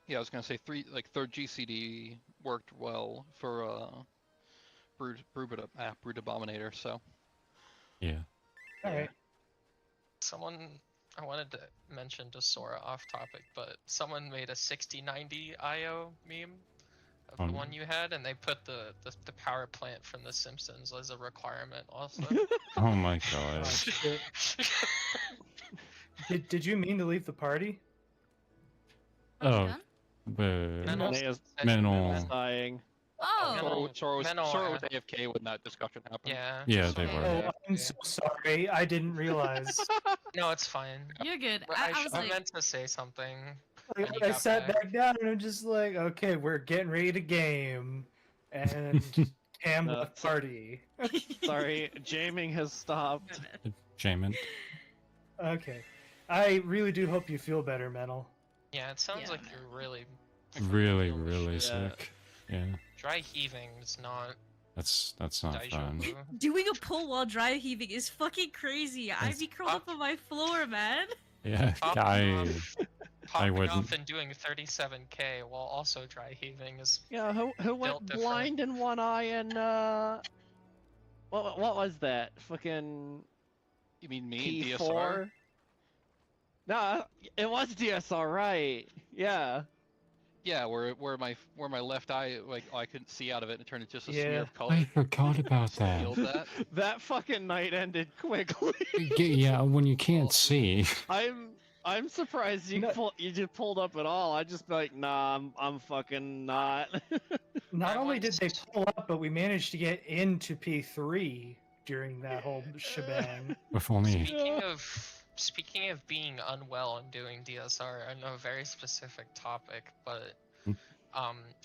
yeah, I was gonna say third GCD worked well for Brood Abominator. So Yeah. All right. I wanted to mention to Sora off topic, but someone made a 6090 IO meme of Oh, the no. one you had, and they put the power plant from The Simpsons as a requirement also. Oh my Oh, god. shit. Did you mean to leave the party? Oh, you Oh, done? but Menel's- Nea's Menel. dying. Oh, Sora was Menel, AFK when that discussion happened. yeah. Yeah, Sora they was were. Oh, AFK. I'm so sorry. I didn't realize. No, it's fine. you're good. But I was like, meant to say something. when you I got sat back down and I'm just like, okay, we're getting ready to game, and Cam No, left party. Sorry, jamming has stopped. Jamin. Okay, I really do hope you feel better, Mental. Yeah, it sounds Yeah, like man. you're really Really, Holy really shit. sick. Yeah. dry heaving. Is not That's not deja fun. vu. doing a pull while dry heaving is fucking crazy. I'd be curled up on my floor, man. Yeah, Popping I off wouldn't. and doing 37k while also dry heaving is Yeah, who Built went different. blind in one eye and what was that? Fucking You mean me and DSR? P4? No, it was DSR, right? Yeah. Yeah, where my left eye, like, I couldn't see out of it and it turned into just a Yeah. smear of color. I forgot about Healed that. that. That fucking night ended quickly. Yeah, when you can't see. I'm surprised you No. you just pulled up at all. I'd just be like, nah, I'm fucking not. Not I only did once- they pull up, but we managed to get into P3 during that whole shebang. Before me. Speaking of being unwell and doing DSR, I know a very specific topic, but Hmm.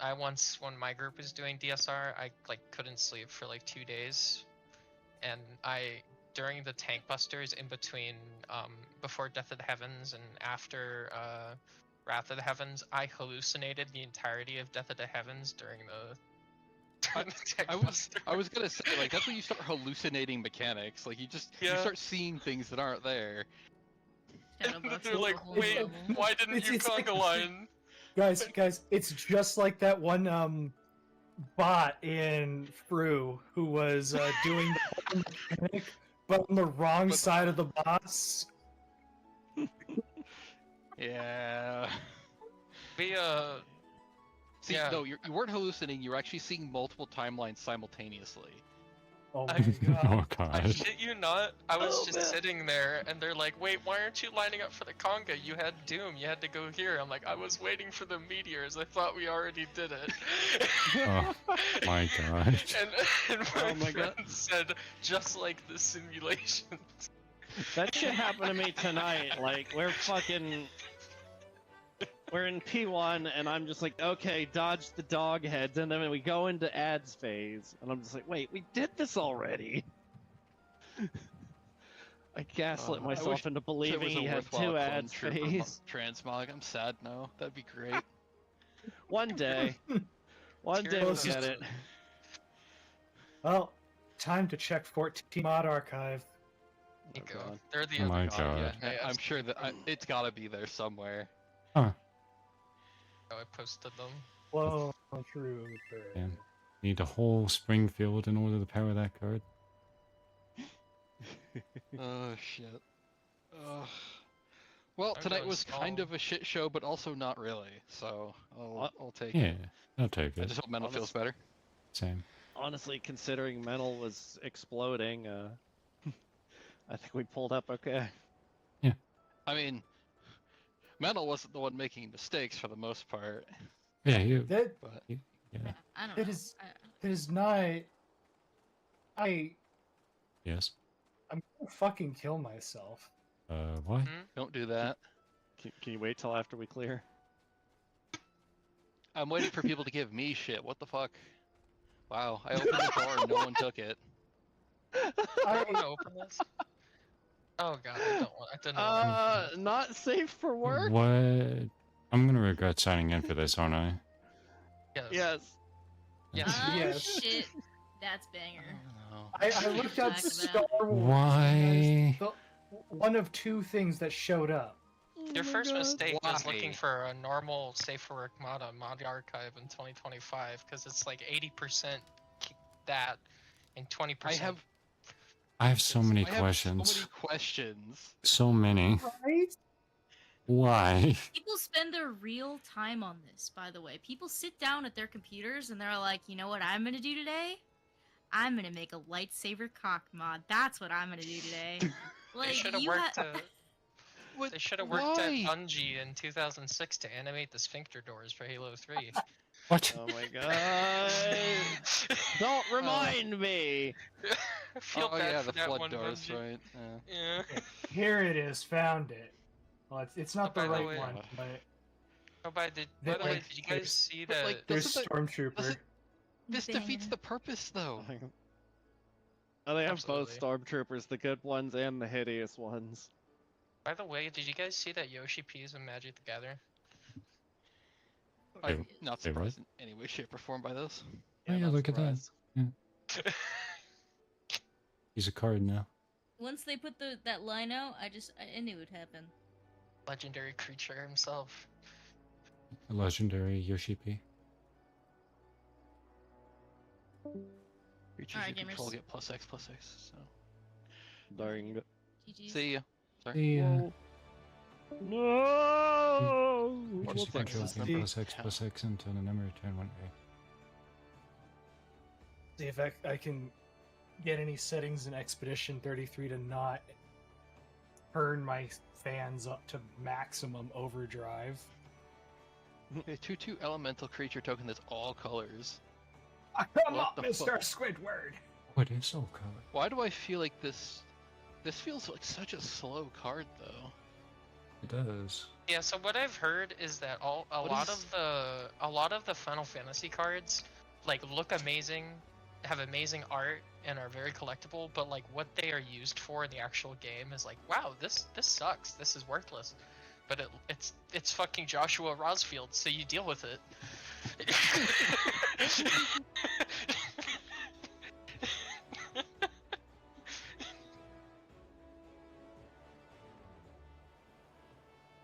I once, when my group was doing DSR, I like couldn't sleep for like 2 days, and I during the tank busters in between before Death of the Heavens and after Wrath of the Heavens, I hallucinated the entirety of Death of the Heavens during the I was gonna say, like, that's when you start hallucinating mechanics. Like, you start seeing things that aren't there. Shadowbox They're is like, a whole wait, level. why didn't you It's like- conga line? Guys, it's just like that one bot in Fru who was doing the mechanic, but on the wrong side of the boss. Yeah. We See, Yeah. no, you weren't hallucinating. You were actually seeing multiple timelines simultaneously. Oh my I- Oh god. I god. shit you not. I was Oh, just man. sitting there, and they're like, "Wait, why aren't you lining up for the conga? You had Doom. You had to go here." I'm like, "I was waiting for the meteors. I thought we already did it." Oh my gosh. and my, Oh my friend God. said, "Just like the simulation." That shit happened to me tonight. Like, we're in P1, and I'm just like, okay, dodge the dog heads, and then we go into ads phase, and I'm just like, wait, we did this already. I gaslit I myself wish into It believing was a he had worthwhile two clone ads trooper phase. transmog. I'm sad now. That'd be great. One day. One day we'll get it. Well, time to check 14 mod archive. There you Oh, go. God. They're the Oh other my guy. God. Yeah, I I'm sure that it's gotta be there somewhere. I posted them. Whoa, trooper. Damn. Need a whole Springfield in order to power that card. Oh shit. Ugh. Well, I'm tonight going was kind small. of a shit show, but also not really. So I'll take Yeah, it. I'll take I it. just hope Mental feels better. Same. Honestly, considering Mental was exploding, I think we pulled up okay. I mean, Mental wasn't the one making mistakes for the most part, Yeah, you. That but Yeah. I don't It know. is- it is not. Yes. I'm gonna fucking kill myself. What? don't do that. Can you wait till after we clear? I'm waiting for people to give me shit. What the fuck? Wow, I opened the door and no one took it. I want to open this. Oh god, I didn't want to. Not safe for work? What? I'm gonna regret signing in for this, aren't I? Yes. Yes. Yes. Yes. Shit. That's banger. No. I looked up Talk about- Star Wars. Why? The, one of two things that showed up. Your first mistake was Why? looking for a normal safe for work mod on Mod Archive in 2025 because it's like 80% that and 20%. I have so many I have questions. so many questions. So many. Right? Why? People spend their real time on this, by the way. People sit down at their computers and they're like, you know what I'm gonna do today? I'm gonna make a lightsaber cock mod. That's what I'm gonna do today. They Like should have you worked. What? They should have worked at Why? Bungie in 2006 to animate the sphincter doors for Halo 3. What? Oh my god. Don't remind me. I feel Oh bad yeah, for the that flood one, doors, Bungie. right? Yeah. Here it is. Found it. Well, it's not Oh, the by the right way- one, but Oh, by the way, like, did you guys see but, that? like, there's Doesn't it- Stormtrooper. doesn't- This defeats Banger. the purpose, though. Oh, they have Absolutely. both stormtroopers, the good ones and the hideous ones. By the way, did you guys see that Yoshi P is in Magic the Gathering? I'm not Wait, what? surprised in any way, shape, or form by this. Oh, yeah, not look at that. surprised. He's a card now. Once they put that line out, I knew it would happen. Legendary creature himself. A legendary Yoshi P. Creatures Alright, you control gamers. get +X/+X. So. Darn. GG's. See ya. Sorry. The No! What's What's next? control X gain number? +X/+X until the number return 1A. See if I can get any settings in Expedition 33 to not turn my fans up to maximum overdrive. A 2/2 elemental creature token that's all colors. Come What up, the Mr. fuck? Squidward! What is so color? Why do I feel like this feels like such a slow card, though? It does. Yeah, so what I've heard is that a What lot is- of the Final Fantasy cards like look amazing, have amazing art, and are very collectible, but like what they are used for in the actual game is like, wow, this sucks. This is worthless. But it's fucking Joshua Rosfield, so you deal with it.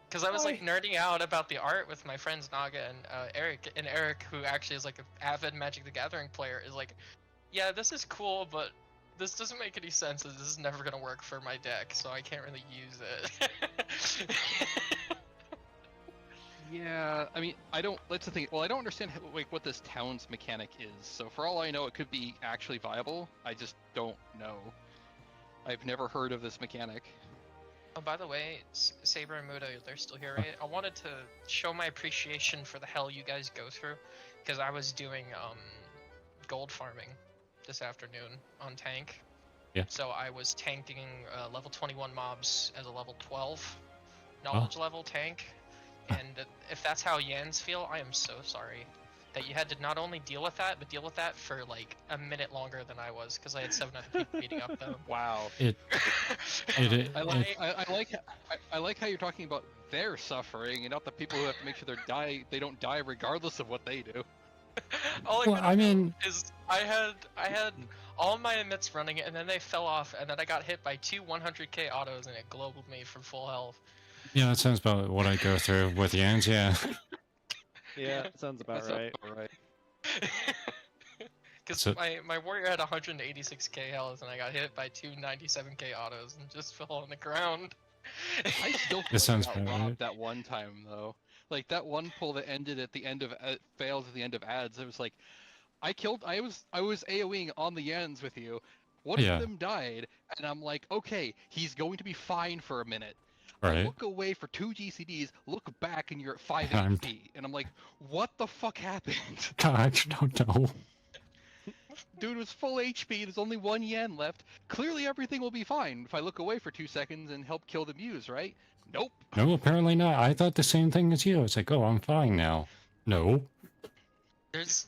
Because I was like nerding out about the art with my friends Naga and Eric, who actually is like an avid Magic the Gathering player, is like, yeah, this is cool, but this doesn't make any sense. This is never gonna work for my deck, so I can't really use it. Yeah, I mean, I don't. That's the thing. Well, I don't understand like what this town's mechanic is. So for all I know, it could be actually viable. I just don't know. I've never heard of this mechanic. Oh, by the way, Saber and Muda, they're still here, right? I wanted to show my appreciation for the hell you guys go through, because I was doing gold farming this afternoon on tank. Yeah. So I was tanking level 21 mobs as a level 12 knowledge level tank, and if that's how Yans feel, I am so sorry that you had to not only deal with that, but deal with that for like a minute longer than I was, because I had 7 other people beating up them. Wow. I like how you're talking about their suffering and not the people who have to make sure they don't die regardless of what they do. All Well, I mean, is I had all my emits running, and then they fell off, and then I got hit by 2 100k autos, and it globaled me from full health. yeah, that sounds about what I go through with Yans, yeah. Yeah, sounds about right. Because So- my warrior had 186k health, and I got hit by 2 97k autos, and just fell on the ground. I still This sounds got about robbed right. that one time though. Like that one pull that ended at the end of failed at the end of ads. It was like, I was AoEing on the ends with you. One Yeah. of them died, and I'm like, okay, he's going to be fine for a minute. I Right. look away for 2 GCDs, look back, and you're at 5 I'm- HP, and I'm like, what the fuck happened? God, I don't know. Dude was full HP, there's only 1 yen left. Clearly everything will be fine if I look away for 2 seconds and help kill the muse, right? Nope. No, apparently not. I thought the same thing as you. It's like, oh, I'm fine now. No. There's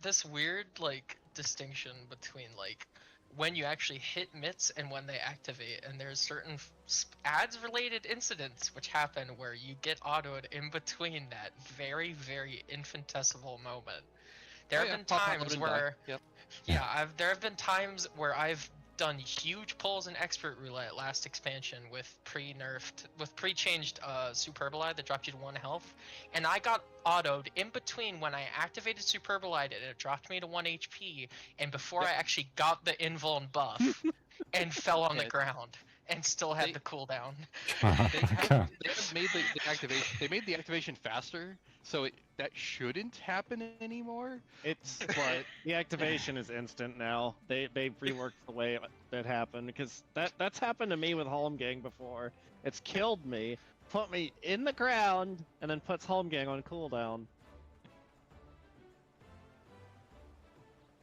this weird like distinction between like when you actually hit mitts and when they activate, and there's certain ads related incidents which happen where you get autoed in between that very, very infinitesimal moment. There have been times where there have been times where I've done huge pulls in expert roulette last expansion with pre-changed Superbolide that dropped you to 1 health, and I got autoed in between when I activated Superbolide and it dropped me to 1 HP, and before I actually got the invuln buff and fell on the ground and still had the cooldown. They made the activation faster, so that shouldn't happen anymore. But the activation is instant now. They reworked the way it happened, because that's happened to me with Holmgang before. It's killed me, put me in the ground, and then puts Holmgang on cooldown.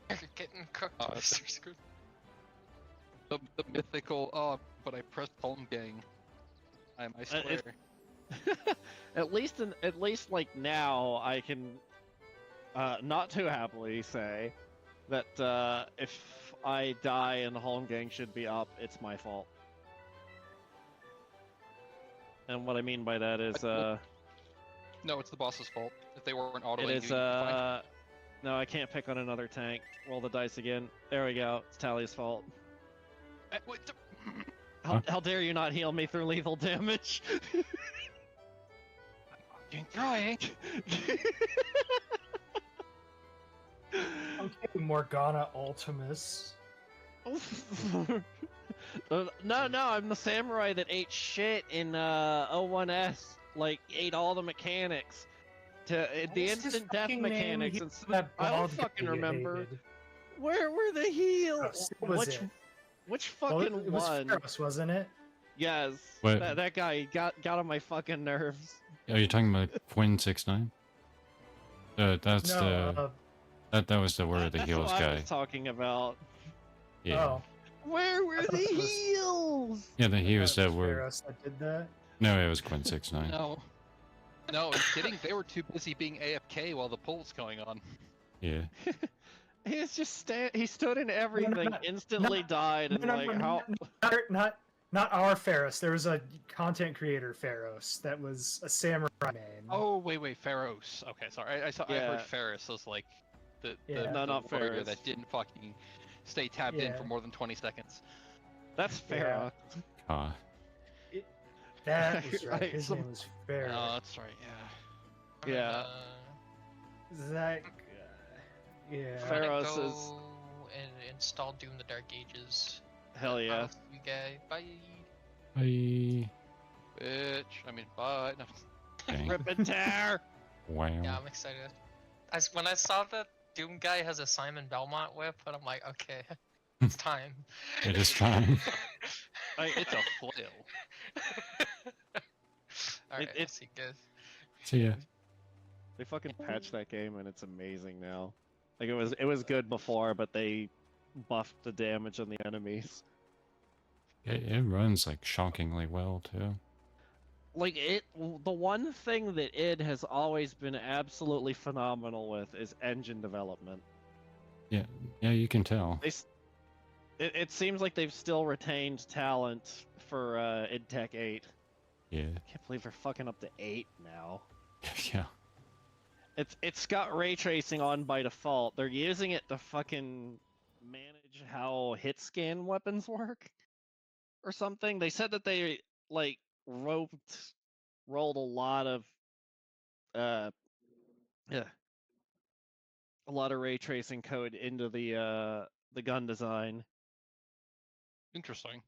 You're getting cooked. The mythical, but I pressed Holmgang. I swear. At least like now I can not too happily say that if I die and Holmgang should be up, it's my fault. And what I mean by that is no, it's the boss's fault. If they weren't autoing it is no, I can't pick on another tank. Roll the dice again. There we go. It's Tally's fault. How dare you not heal me through lethal damage? I'm trying. Okay, Morgana Ultimus. No, I'm the samurai that ate shit in 01S. Like, ate all the mechanics. The instant death mechanics. I don't fucking remember. Where were the heals? Which fucking it was one? Ferris, wasn't it? Yes. Wait. That guy got on my fucking nerves. Are you talking about Quinn 69? That's No, that was the word the That's heals what I guy. was talking about. Yeah. Oh, Where were I thought the it was- heals? Yeah, he was that word. Ferris that did that. No, it was Quinn 69. No, I'm kidding. They were too busy being AFK while the pull's going on. Yeah. He was just he stood in everything, no, instantly died, and like how not our Pharaohs. There was a content creator Pharaohs that was a samurai main. Oh wait, Pharaohs. Okay, sorry. I heard Yeah. Ferris as like the Yeah. No, the not warrior Ferris. that didn't fucking stay tabbed in Yeah. for more than 20 seconds. That's Pharaoh. Ah, That was right. Right, His some- name was Pharaoh. Oh, that's right. Yeah. I'm Yeah. gonna- That guy. Yeah. I'm gonna Pharaoh go says- and install Doom the Dark Ages. Hell yeah. I'll see you guys. Bye. bye. Bitch. I mean, but no. Dang. Rip and tear. Wow. Yeah, I'm excited. When I saw that Doom guy has a Simon Belmont whip, and I'm like, okay, it's time. It is time. It's a flail. Alright, it's- see you guys. See ya. They fucking patched that game and it's amazing now. Like it was good before, but they buffed the damage on the enemies. It runs like shockingly well too. Like the one thing that id has always been absolutely phenomenal with is engine development. Yeah, you can tell. It seems like they've still retained talent for id Tech 8. Yeah, I can't believe they're fucking up to 8 now. yeah. It's got ray tracing on by default. They're using it to fucking manage how hit scan weapons work or something. They said that they like rolled a lot of yeah, a lot of ray tracing code into the gun design. Interesting.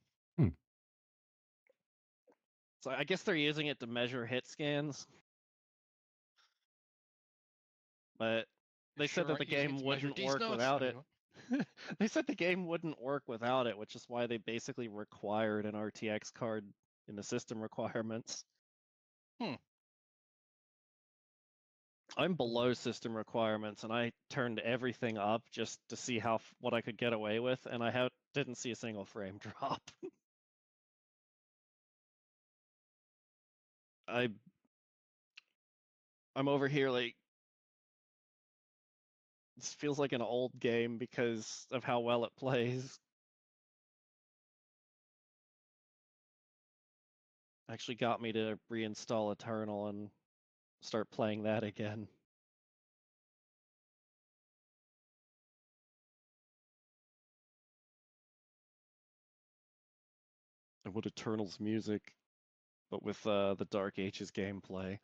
So I guess they're using it to measure hit scans. But they Sure said that aren't the using it game to measure wouldn't these work notes, without it. everyone. They said the game wouldn't work without it, which is why they basically required an RTX card in the system requirements. Hmm. I'm below system requirements, and I turned everything up just to see what I could get away with, and I didn't see a single frame drop. I'm over here like this feels like an old game because of how well it plays. Actually got me to reinstall Eternal and start playing that again. I would Eternal's music, but with the Dark Ages gameplay.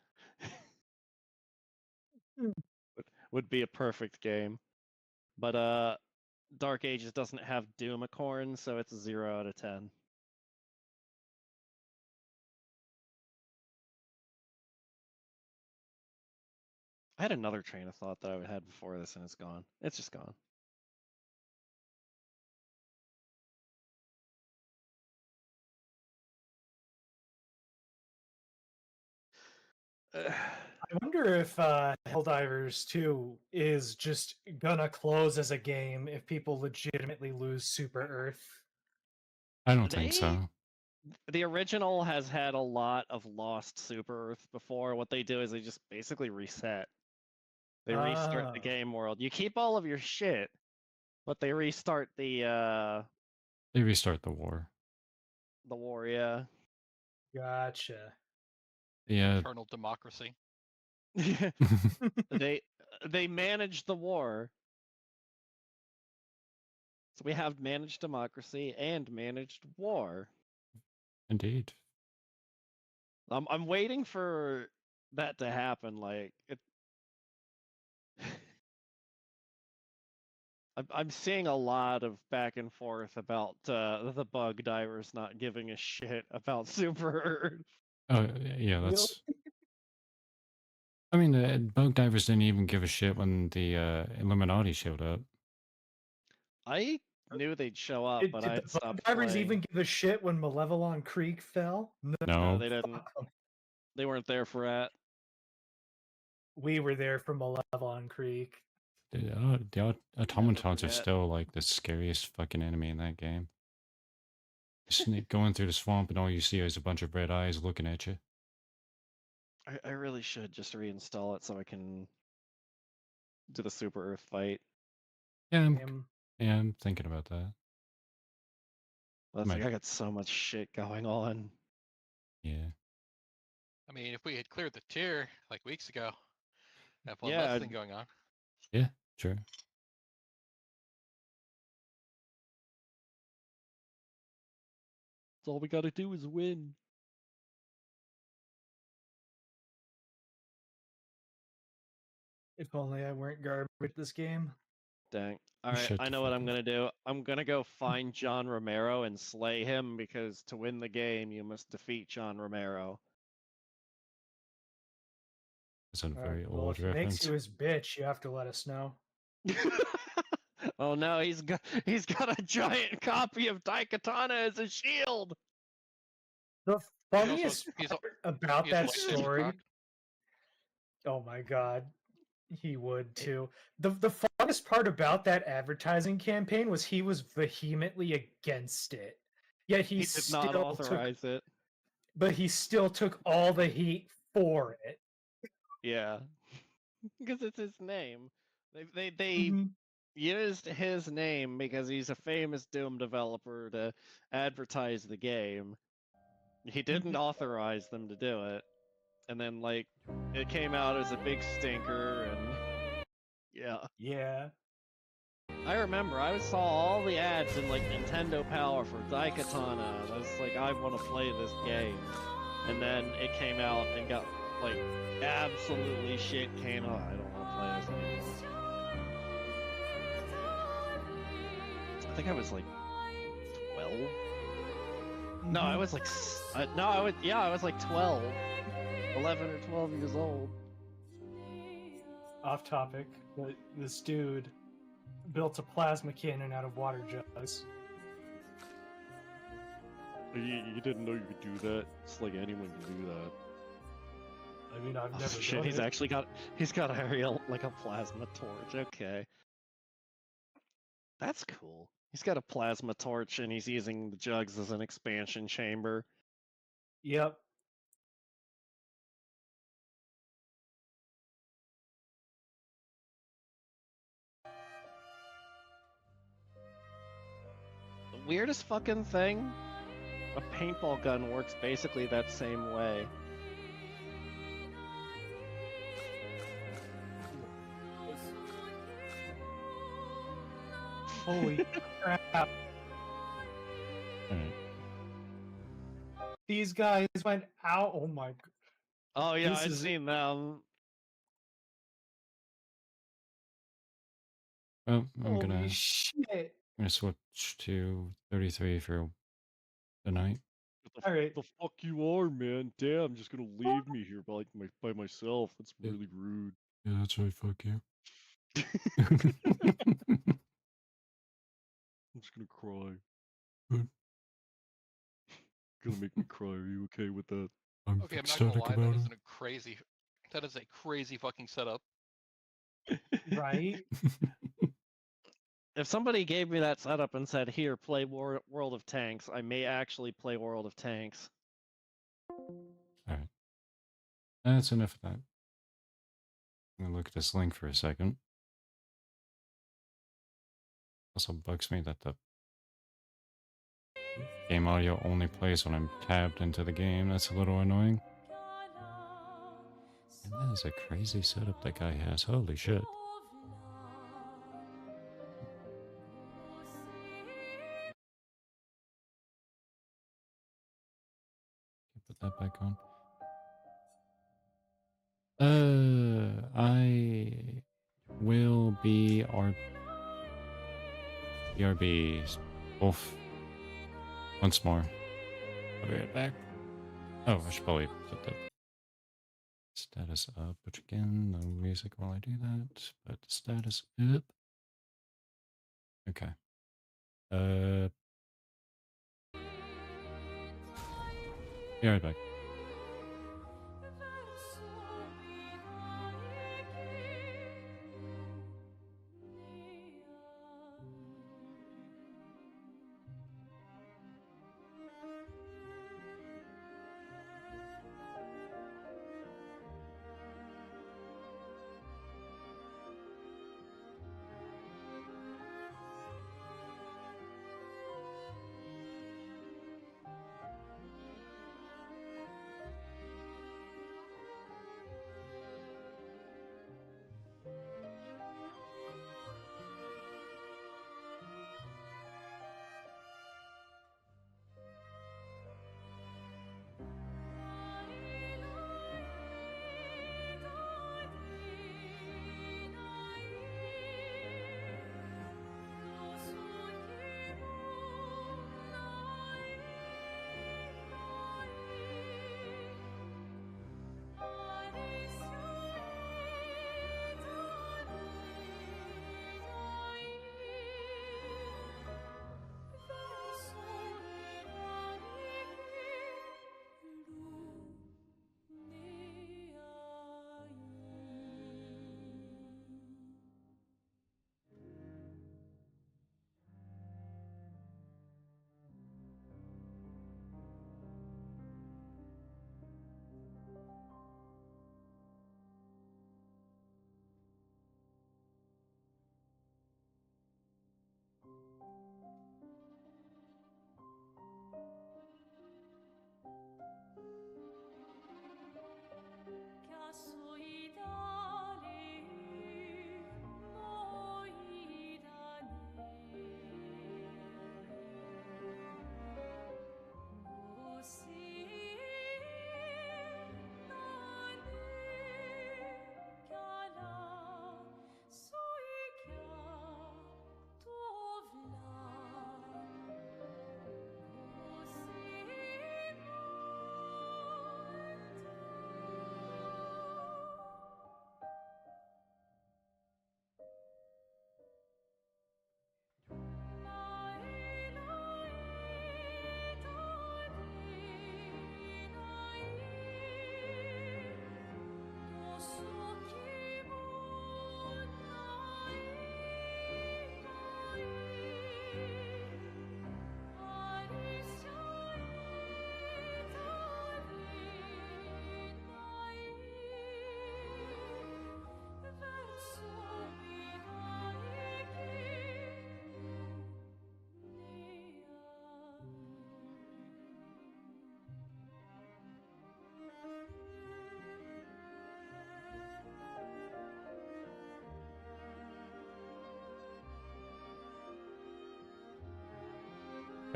Would be a perfect game. But Dark Ages doesn't have Doomicorn, so it's a 0 out of 10. I had another train of thought that I had before this, and it's gone. It's just gone. I wonder if Helldivers 2 is just gonna close as a game if people legitimately lose Super Earth. I don't think so. The original has had a lot of lost Super Earth before. What they do is they just basically reset. They restart the game world. You keep all of your shit, but they restart the They restart the war. war, yeah. Gotcha. Yeah. Eternal democracy. They manage the war. So we have managed democracy and managed war. Indeed. I'm waiting for that to happen. Like it, I'm seeing a lot of back and forth about the bug divers not giving a shit about Super Earth. Oh yeah, that's. I mean, the bug divers didn't even give a shit when the Illuminati showed up. I knew they'd show up, but I Did the stopped divers playing. even give a shit when Malevelon Creek fell? No, No, they didn't. They weren't there for that. We were there for Malevelon Creek. the automatons are forget. still like the scariest fucking enemy in that game. Going through the swamp and all you see is a bunch of red eyes looking at you. I really should just reinstall it so I can do the Super Earth fight. Yeah, I'm thinking about that. That's like I got so much shit going on. Yeah. I mean, if we had cleared the tier like weeks ago, have one Yeah, less thing going on. Yeah, sure. all we gotta do is win. If only I weren't garbage this game. Dang. Alright, Shut I the know what fuck I'm up. gonna do. I'm gonna go find John Romero and slay him because to win the game, you must defeat John Romero. It's a Alright, very well, old if he makes reference. you his bitch, you have to let us know. Oh no, he's got a giant copy of Daikatana as a shield. The funniest He's part about he has that a laser story. proc. Oh my god, he would too. The funniest part about that advertising campaign was he was vehemently against it. Yet He did not authorize it. but he still took all the heat for it. Yeah. Because it's his name. They Mhm. used his name because he's a famous Doom developer to advertise the game. He didn't authorize them to do it. And then like it came out as a big stinker and yeah. Yeah. I remember I saw all the ads in like Nintendo Power for Daikatana and I was like, I want to play this game. And then it came out and got like absolutely shit canned. I don't want to play this anymore. I think I was like 12. No, I was like I was like 12. 11 or 12 years old. Off topic, but this dude built a plasma cannon out of water jugs. You didn't know you could do that? It's like anyone can do that. I mean, I've Oh, never shit, done he's it. actually got a real like a plasma torch. Okay. That's cool. He's got a plasma torch and he's using the jugs as an expansion chamber. Yep. The weirdest fucking thing? A paintball gun works basically that same way. Holy crap. Alright. These guys went out. Oh my. Oh yeah, This I've is- seen them. Well, I'm Holy gonna shit. switch to 33 for the night. All right. The fuck you are, man? Damn, just gonna leave me here by myself. That's Yeah. really rude. Yeah, that's right, fuck you. I'm just gonna cry. Good. Gonna make me cry. Are you okay with that? I'm Okay, I'm not gonna ecstatic lie. about That is a crazy fucking setup. Right? If somebody gave me that setup and said, "Here, play World of Tanks," I may actually play World of Tanks. Alright. That's enough of that. I'm gonna look at this link for a second. Also bugs me that the game audio only plays when I'm tabbed into the game. That's a little annoying. And that is a crazy setup that guy has. Holy shit. Put that back on. I will be BRB both once more. I'll be right back. Oh, I should probably put the status up, which again, no music while I do that, but the status up. Okay. Be right back.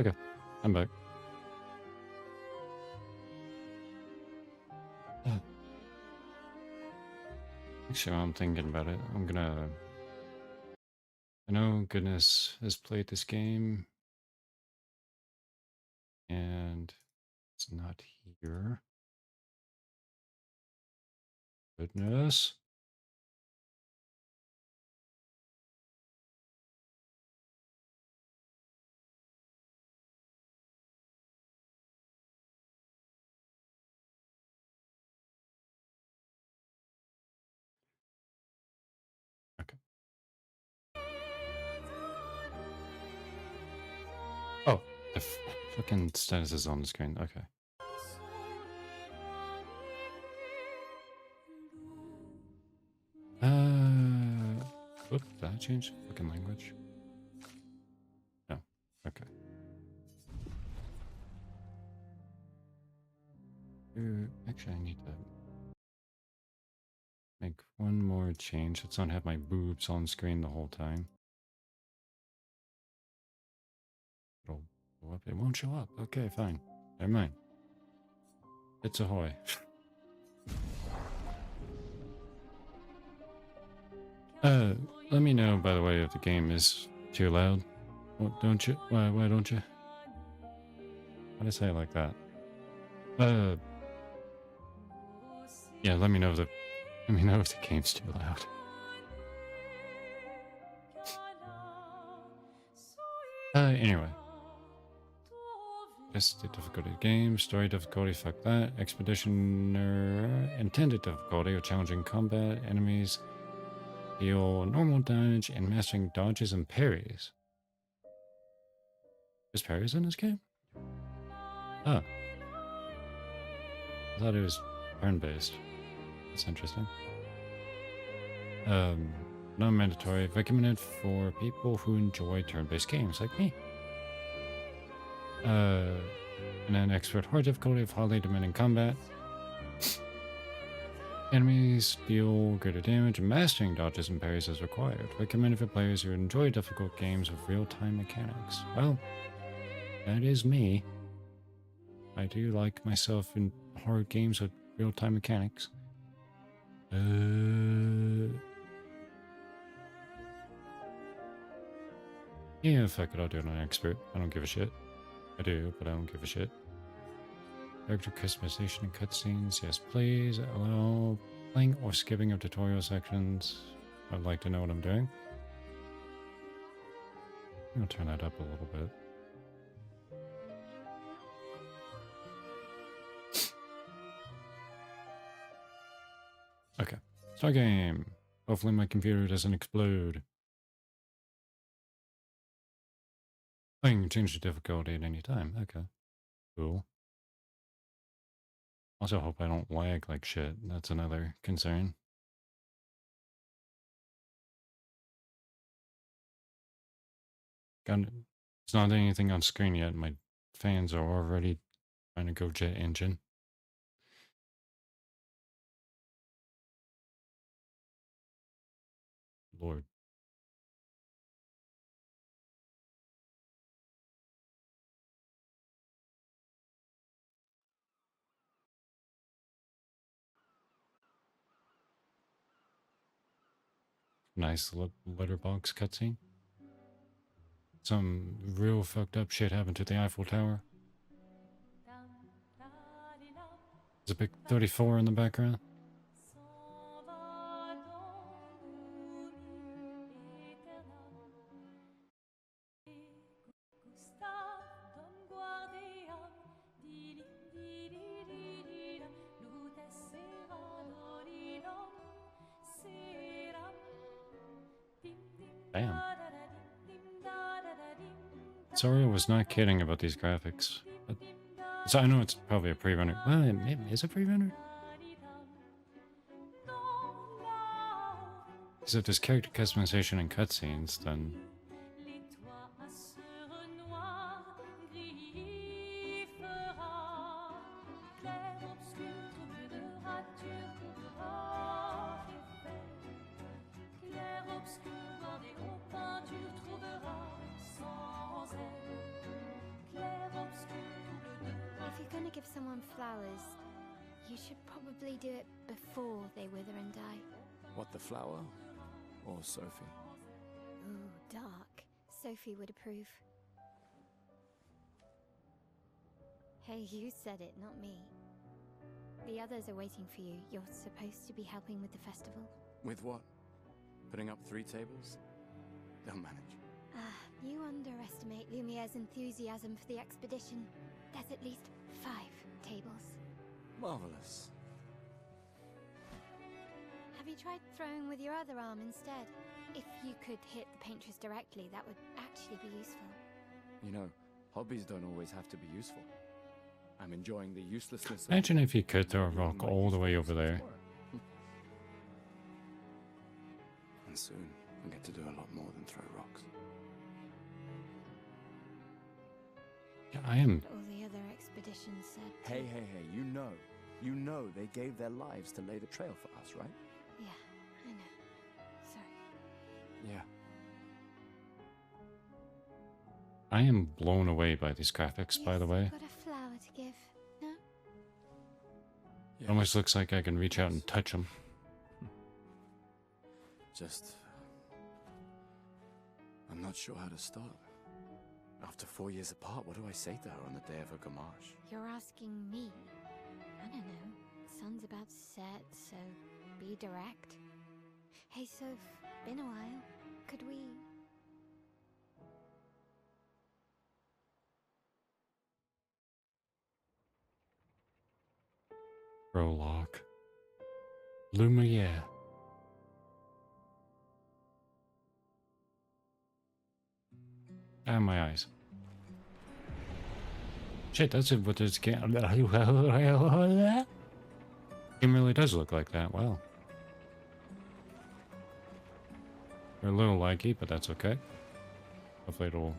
Okay, I'm back. Actually, while I'm thinking about it, I'm gonna... I know Goodness has played this game, and it's not here. Goodness. Okay. Oh, the fucking status is on the screen. Okay. Whoop, did I change the fucking language? No. Okay. Actually, I need to make one more change. Let's not have my boobs on screen the whole time. It'll go up. It won't show up. Okay, fine. Never mind. It's ahoy. Let me know, by the way, if the game is too loud. Well, don't you? Why don't you? Why did I say it like that? Yeah, let me know if the game's too loud. Anyway. Yes, the difficulty of the game, story difficulty, fuck that. Expeditioner, intended difficulty or challenging combat, enemies deal normal damage, and mastering dodges and parries. Is parries in this game? Oh. I thought it was turn-based. That's interesting. Non-mandatory, recommended for people who enjoy turn-based games like me. And then expert hard difficulty of highly demanding combat. Enemies deal greater damage, and mastering dodges and parries is required. Recommended for players who enjoy difficult games with real-time mechanics. Well, that is me. I do like myself in hard games with real-time mechanics. Yeah, fuck it, I'll do it on expert. I don't give a shit. I do, but I don't give a shit. Character customization and cutscenes. Yes, please. Allow playing or skipping of tutorial sections. I'd like to know what I'm doing. I'm gonna turn that up a little bit. Okay. Start game. Hopefully my computer doesn't explode. I can change the difficulty at any time. Okay. Cool. Also hope I don't lag like shit. That's another concern. It's not anything on screen yet. My fans are already trying to go jet engine. Lord. Nice letterbox cutscene. Some real fucked up shit happened to the Eiffel Tower. There's a big 34 in the background. Damn. Sorry, I was not kidding about these graphics. So I know it's probably a pre-runner. Well, it is a pre-runner? Because if there's character customization and cutscenes, then... you're gonna give someone flowers, you should probably do it before they wither and die. What, the flower? Or Sophie? Ooh, dark. Sophie would approve. Hey, you said it, not me. The others are waiting for you. You're supposed to be helping with the festival. With what? Putting up 3 tables? They'll manage. You underestimate Lumiere's enthusiasm for the expedition. There's at least 5 tables. Marvelous. Have you tried throwing with your other arm instead? If you could hit the paintress directly, that would actually be useful. You know, hobbies don't always have to be useful. I'm enjoying the uselessness of... Imagine if you could throw a rock all the way over there. And soon, I'll get to do a lot more than throw rocks. Yeah, I am. All the other expeditions said. Hey, you know they gave their lives to lay the trail for us, right? Yeah, I know. Sorry. Yeah. I am blown away by these graphics, by the way. Got a flower to give, no? It almost looks like I can reach out and touch them. Just... I'm not sure how to start. After 4 years apart, what do I say to her on the day of her gamache? You're asking me? I don't know. Sun's about to set, so be direct. Hey, Soph, been a while. Could we... Prologue. Lumiere. And my eyes. Shit, that's what this game... It really does look like that, wow. They're a little laggy, but that's okay. Hopefully it'll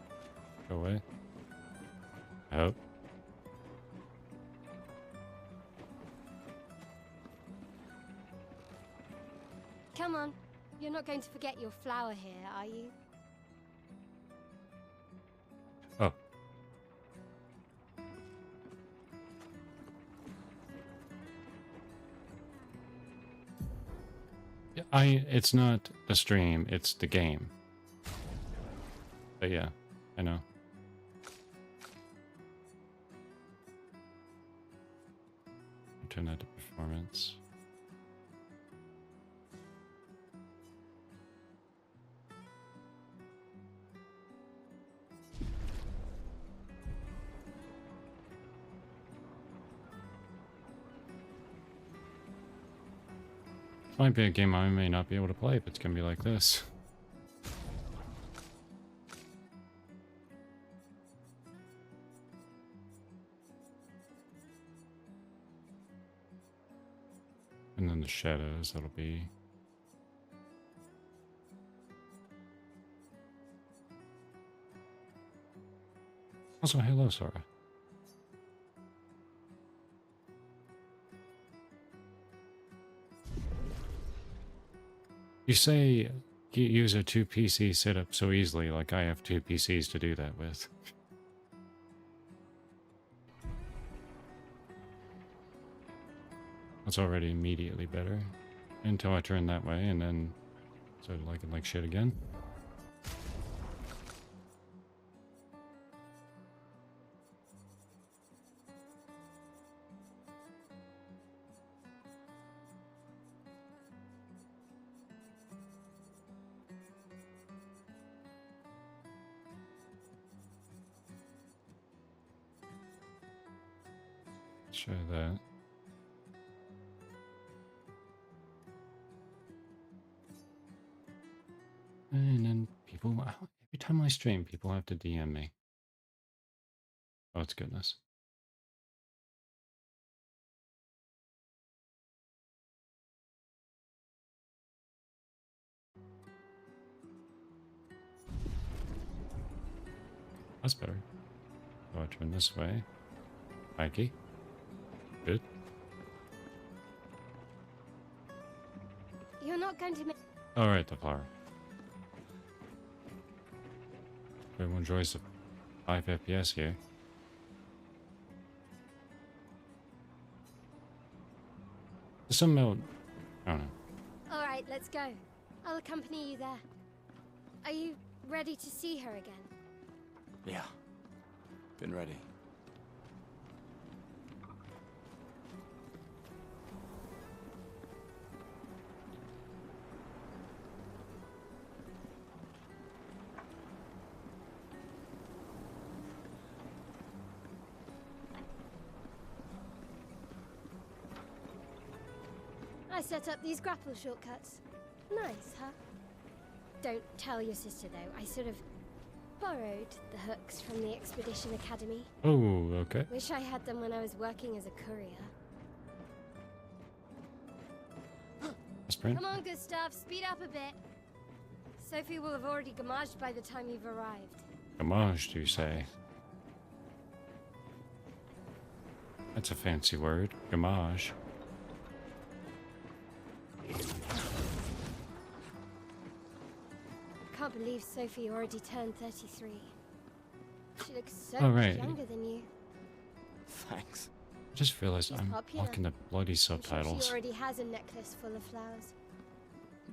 go away. I hope. Come on. You're not going to forget your flower here, are you? Oh. Yeah, it's not the stream, it's the game. But yeah, I know. Turn that to performance. Might be a game I may not be able to play if it's gonna be like this. And then the shadows, that'll be... Also, hello, Sora. You say you use a 2 PC setup so easily, like I have 2 PCs to do that with. That's already immediately better. Until I turn that way and then started liking like shit again. Show that. And then people, every time I stream, people have to DM me. Oh, it's goodness. That's better. So I turn this way. Mikey. Good. You're not going to make... Alright, the flower. Everyone enjoys the 5 FPS here. Some note. I don't know. All right, let's go. I'll accompany you there. Are you ready to see her again? Yeah. Been ready. I set up these grapple shortcuts. Nice, huh? Don't tell your sister, though. I sort of borrowed the hooks from the Expedition Academy. Oh, okay. Wish I had them when I was working as a courier. Sprint. Come on, Gustav, speed up a bit. Sophie will have already gamaged by the time you've arrived. Gamage, do you say? That's a fancy word. Gamage. Can't believe Sophie already turned 33. She looks so Oh, much right. younger than you. Thanks. I just realized She's I'm popular. blocking the bloody I'm sure subtitles. she already has a necklace full of flowers.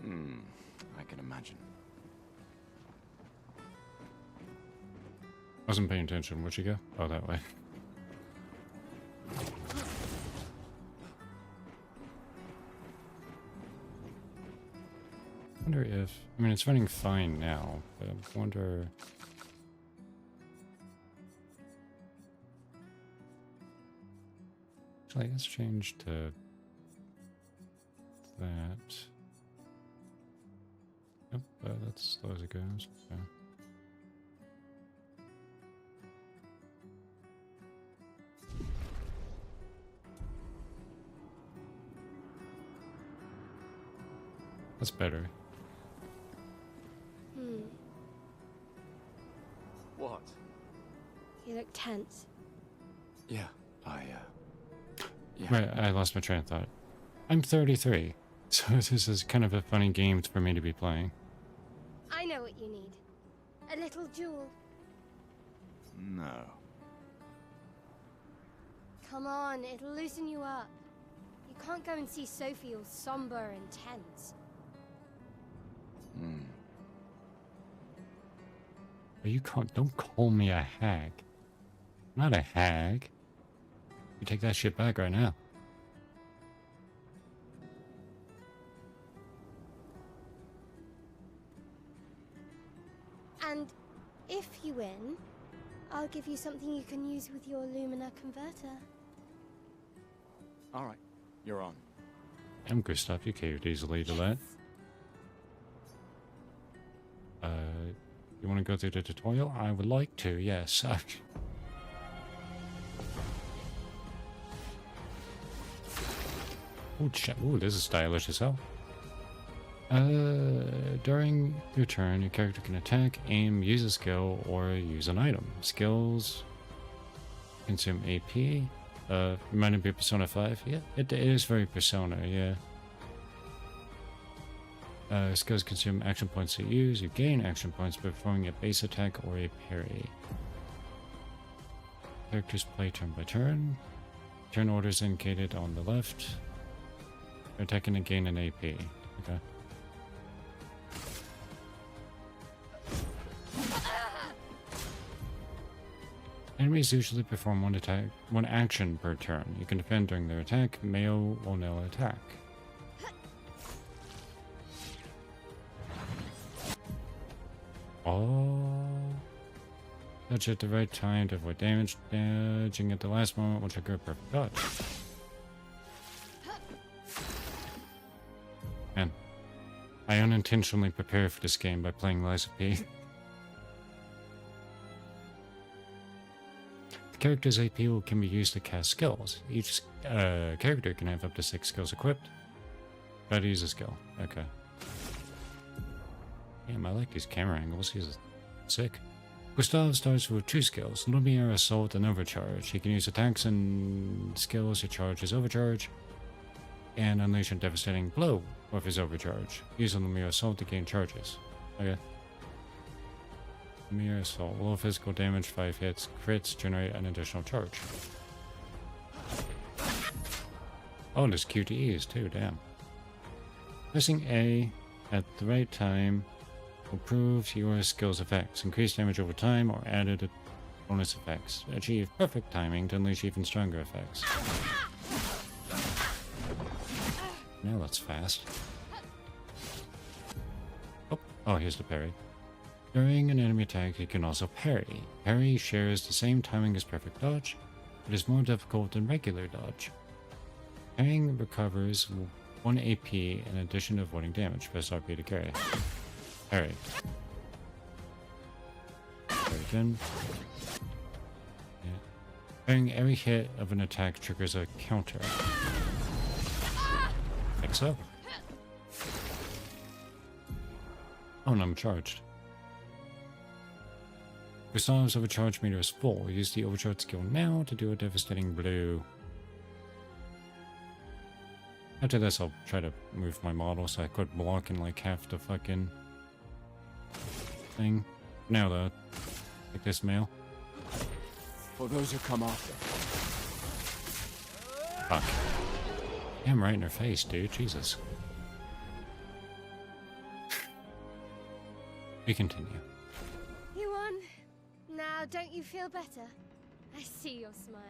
I can imagine. Wasn't paying attention. Where'd you go? Oh, that way. I wonder if... I mean, it's running fine now, but I wonder... Actually, let's change to... that. Yep, that's as slow as it goes. Okay. That's better. What? You look tense. Yeah, yeah. Right, I lost my train of thought. I'm 33, so this is kind of a funny game for me to be playing. I know what you need. A little jewel. No. Come on, it'll loosen you up. You can't go and see Sophie all somber and tense. But you can't... Don't call me a hag. I'm not a hag. You take that shit back right now. And if you win, I'll give you something you can use with your Lumina converter. All right, you're on. I'm Gustav, you caved easily to that. You want to go through the tutorial? I would like to, yes. Oh, shit. Ooh, this is stylish as hell. During your turn, your character can attack, aim, use a skill, or use an item. Skills consume AP. Reminding me of Persona 5. Yeah, it is very Persona, yeah. Skills consume action points to use. You gain action points by performing a base attack or a parry. Characters play turn by turn. Turn orders indicated on the left. Attacking and gain an AP. Okay. Enemies usually perform one action per turn. You can defend during their attack. Mayo will now attack. Oh. Touch at the right time to avoid damage. Dodging at the last moment will trigger a perfect dodge. Man, I unintentionally prepare for this game by playing Liza P. The character's AP can be used to cast skills. Each character can have up to 6 skills equipped. Try to use a skill. Okay. Damn, I like these camera angles. He's sick. Gustav starts with 2 skills. Lumiere Assault and Overcharge. He can use attacks and skills to charge his overcharge. And unleash a devastating blow with his overcharge. Use a Lumiere Assault to gain charges. Okay. Lumiere Assault. Low physical damage, 5 hits. Crits generate an additional charge. Oh, there's QTEs too, damn. Pressing A at the right time will prove your skill's effects. Increase damage over time or added bonus effects. Achieve perfect timing to unleash even stronger effects. Now that's fast. Oh, here's the parry. During an enemy attack, you can also parry. Parry shares the same timing as perfect dodge, but is more difficult than regular dodge. Parrying recovers 1 AP in addition to avoiding damage. Press RP to carry. Parry. Parry again. Yeah. Parrying every hit of an attack triggers a counter. Like so. Oh, and I'm charged. Gustav's overcharge meter is full. Use the overcharge skill now to do a devastating blow. After this, I'll try to move my model so I quit blocking like half the fucking thing. Now though, take this mail. For those who come after. Fuck. Damn right in her face, dude. Jesus. We continue. You won. Now, don't you feel better? I see your smile.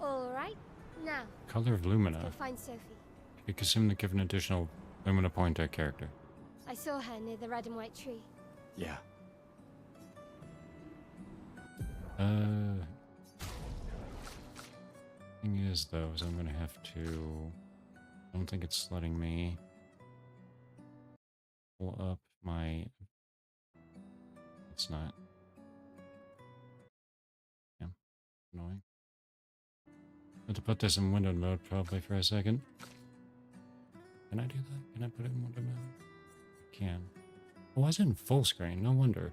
All right. Now, Color of Lumina. go find Sophie. You can assume to give an additional Lumina point to a character. I saw her near the red and white tree. Yeah. Thing is, though, is I'm gonna have to. I don't think it's letting me pull up my. It's not. Yeah, annoying. I have to put this in window mode probably for a second. Can I do that? Can I put it in window mode? I can. Oh, I was in full screen. No wonder.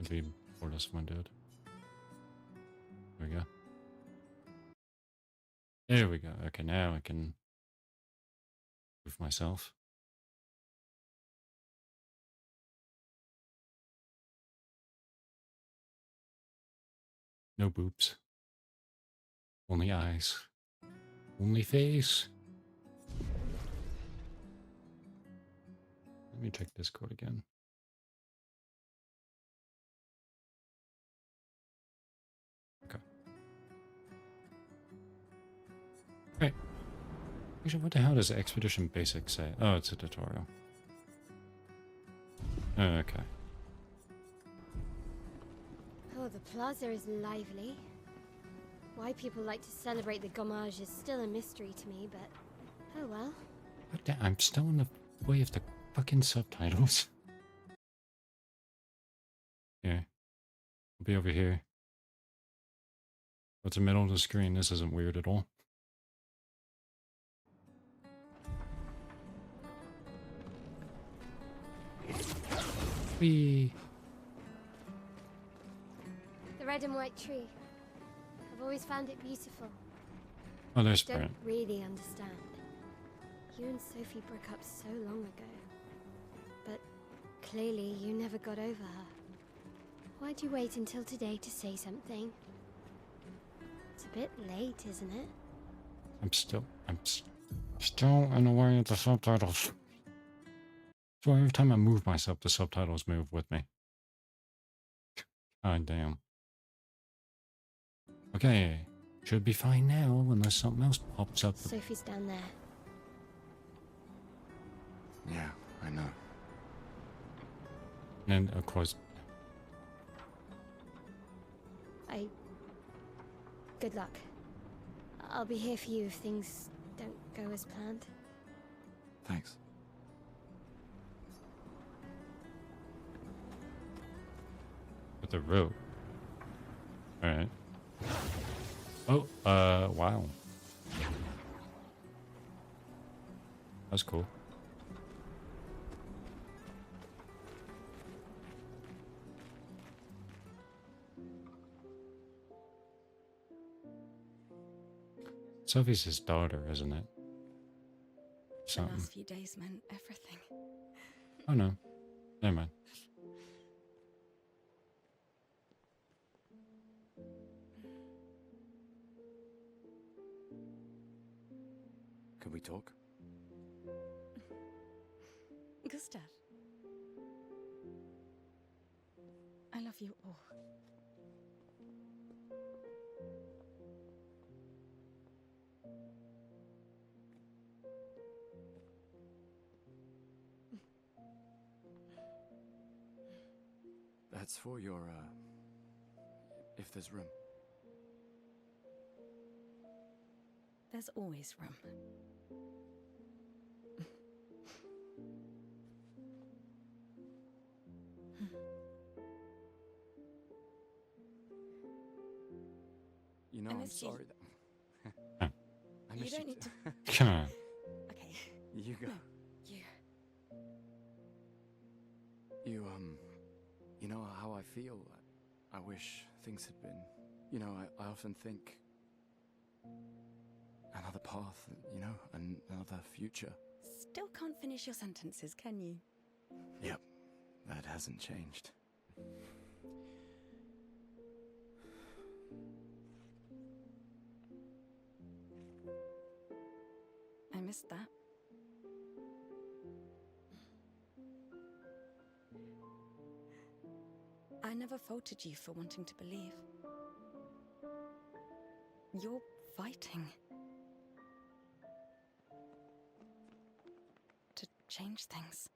It'd be before this windowed. There we go. There we go. Okay, now I can move myself. No boobs. Only eyes. Only face. Let me check Discord again. Okay. Right. Actually, what the hell does Expedition Basic say? Oh, it's a tutorial. Okay. Oh, the plaza is lively. Why people like to celebrate the gommage is still a mystery to me, but oh well. What the, I'm still in the way of the fucking subtitles. Yeah. I'll be over here. What's in the middle of the screen? This isn't weird at all. Whee! The red and white tree. I've always found it beautiful. Oh, there's Don't Brent. really understand. You and Sophie broke up so long ago. But clearly you never got over her. Why'd you wait until today to say something? It's a bit late, isn't it? I'm still in the way of the subtitles. So every time I move myself, the subtitles move with me. God damn. Okay, should be fine now unless something else pops up. Sophie's down there. Yeah, I know. And of course, Good luck. I'll be here for you if things don't go as planned. Thanks. with the rope. Alright. Oh, wow. That's cool. Sophie's his daughter, isn't it? The Something. last few days meant everything. Oh no. Never mind. Can we talk? Gustav. I love you all. That's for your, if there's room. There's always room. You know, I I'm missed you. sorry that... I You miss don't you need too. to. Come on. Okay. You go. No, you. You know how I feel? I wish things had been... You know, I often think... Another path, you know, another future. Still can't finish your sentences, can you? Yep, that hasn't changed. I missed that. I never faulted you for wanting to believe. You're fighting to change things.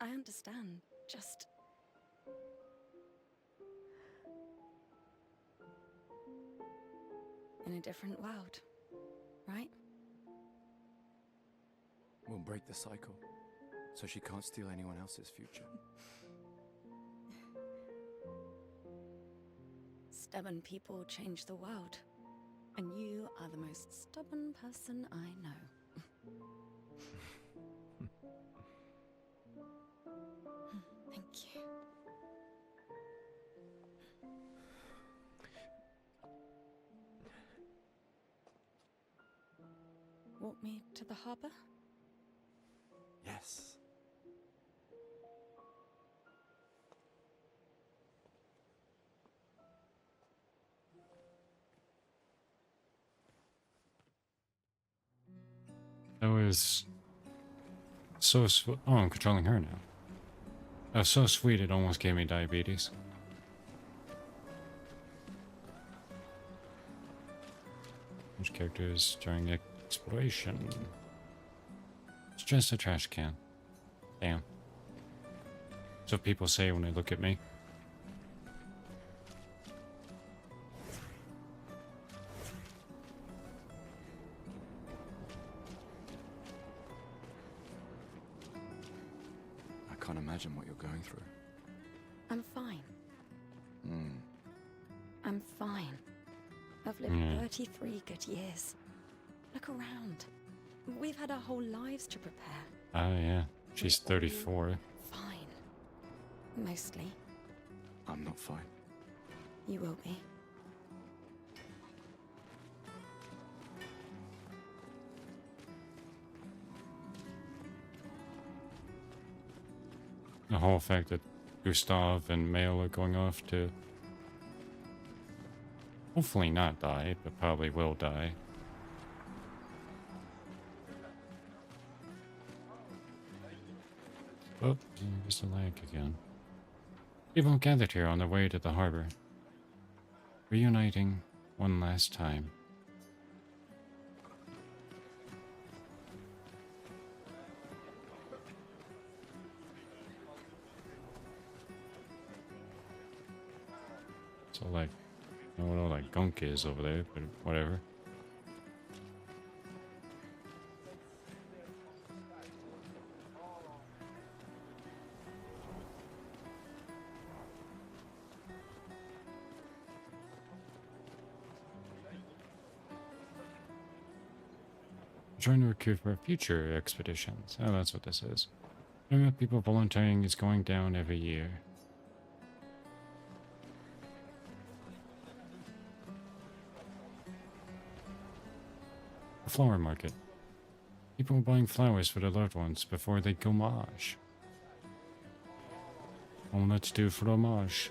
I understand, just... in a different world, right? We'll break the cycle, so she can't steal anyone else's future. Stubborn people change the world, and you are the most stubborn person I know. Thank you. Walk me to the harbor? Yes. That was so sweet. Oh, I'm controlling her now. That was so sweet it almost gave me diabetes. Which characters during exploration? It's just a trash can. Damn. That's what people say when they look at me. I can't imagine what you're going through. I'm fine. Hmm. I'm fine. I've lived Yeah. 33 good years. Look around. We've had our whole lives to prepare. Oh yeah, she's 34. Fine. Mostly. I'm not fine. You will be. The whole fact that Gustav and Mael are going off to hopefully not die, but probably will die. Oh, there's the lag again. People gathered here on their way to the harbor, reuniting one last time. So like, I don't know what all that gunk is over there, but whatever. Trying to recruit for future expeditions. Oh, that's what this is. The number of people volunteering is going down every year. A flower market. People buying flowers for their loved ones before they go marche. Oh, let's do fromage.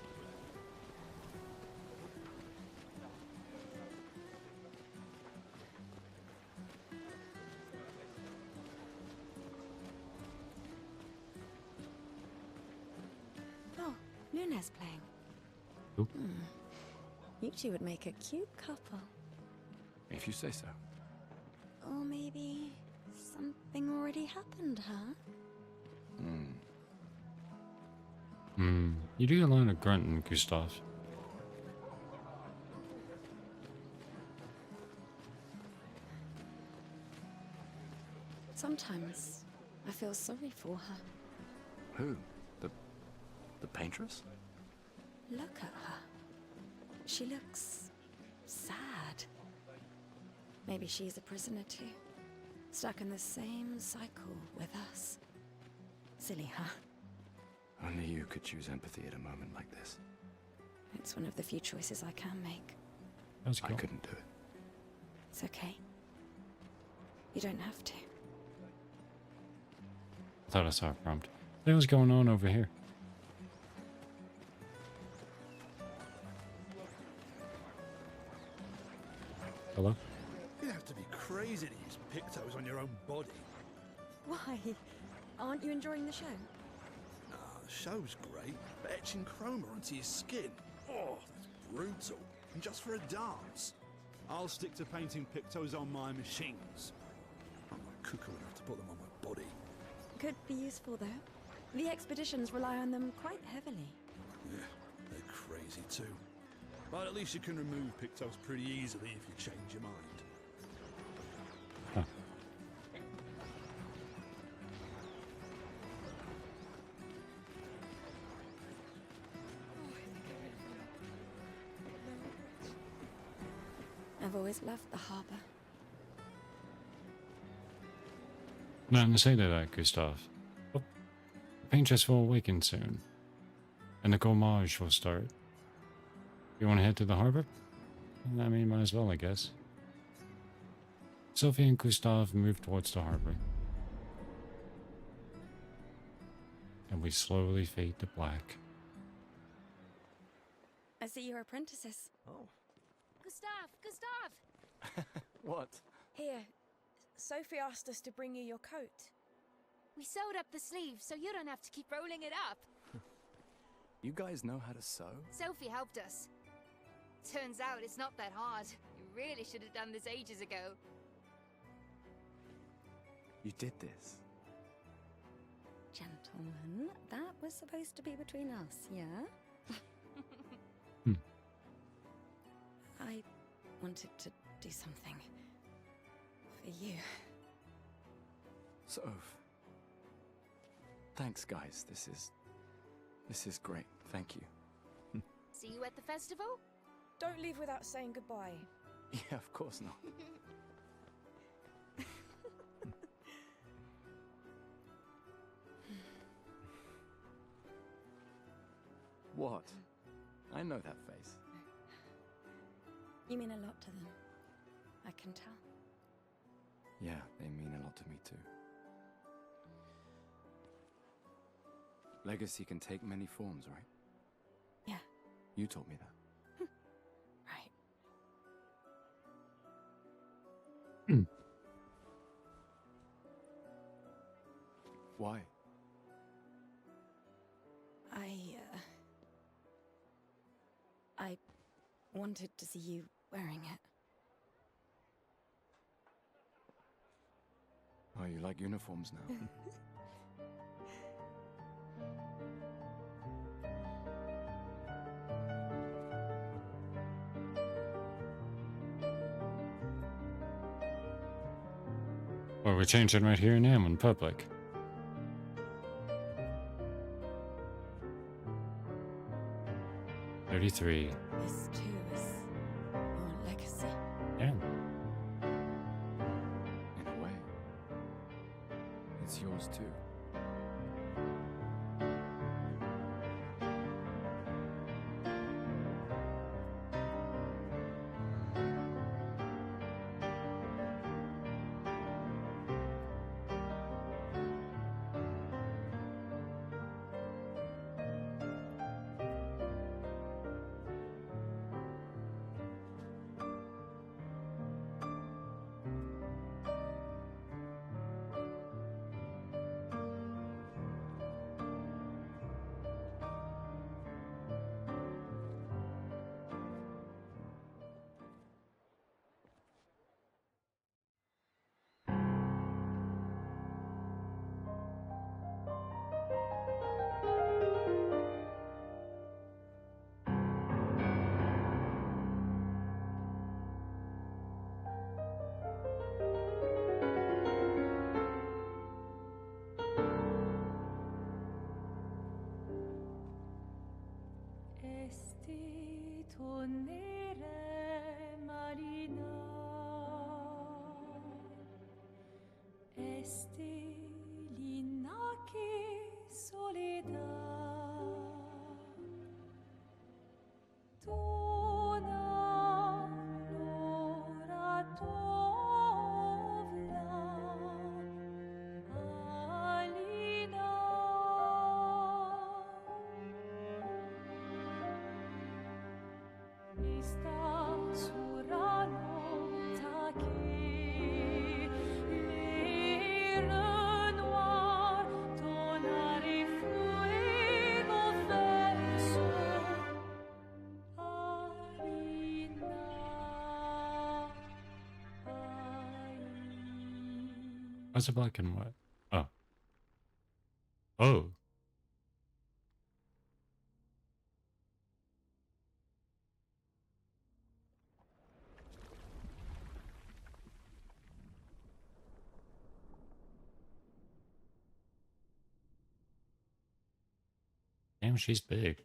Oh, Luna's playing. Who? You two would make a cute couple. If you say so. Or maybe something already happened, huh? You do a lot of grunting, Gustav. Sometimes I feel sorry for her. Who? The paintress? Look at her. She looks sad. Maybe she's a prisoner too. Stuck in the same cycle with us. Silly, huh? Only you could choose empathy at a moment like this. It's one of the few choices I can make. How's it I going? couldn't do it. It's okay. You don't have to. I thought I saw a prompt. What was going on over here? Hello? You have to be crazy to use pictos on your own body. Why? Aren't you enjoying the show? Ah, the show's great, but etching chroma onto your skin, oh, that's brutal. And just for a dance. I'll stick to painting pictos on my machines. I'm not cuckoo enough to put them on my body. Could be useful though. The expeditions rely on them quite heavily. Yeah, they're crazy too. But at least you can remove pictos pretty easily if you change your mind. Huh. I've always loved the harbour. Nothing to say to that, Gustav. Oh, the paintress will awaken soon. And the gommage will start. You want to head to the harbor? I mean, might as well, I guess. Sophie and Gustav move towards the harbor. And we slowly fade to black. I see you're apprentices. Oh. Gustav! What? Here, Sophie asked us to bring you your coat. We sewed up the sleeves so you don't have to keep rolling it up. You guys know how to sew? Sophie helped us. Turns out it's not that hard. You really should have done this ages ago. You did this? Gentlemen, that was supposed to be between us, yeah? I wanted to do something for you. Soph. Thanks, guys. This is great. Thank you. See you at the festival? Don't leave without saying goodbye. Yeah, of course not. What? I know that face. You mean a lot to them. I can tell. Yeah, they mean a lot to me too. Legacy can take many forms, right? Yeah. You told me that. Right. Why? I wanted to see you wearing it. Oh, you like uniforms now? Well, we're changing right here now in public. This too is your legacy. Yeah. In a way. It's yours too. Esti tornere marina. Esti linaki soledad. Dona lora tovla alina. Esta surano taki le renoir tonare fuego verso alina What's it black and white? Oh. Oh. Damn, she's big.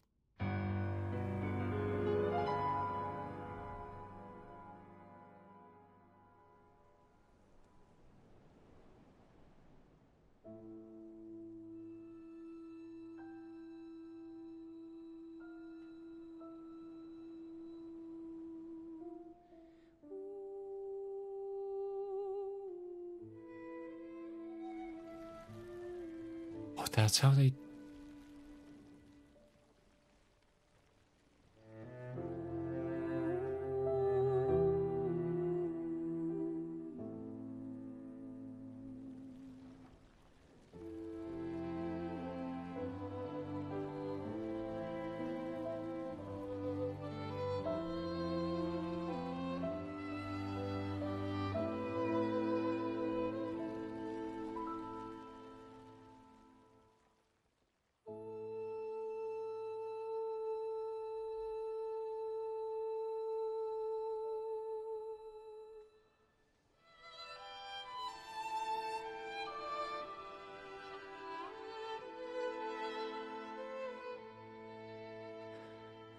Oh, that's how they...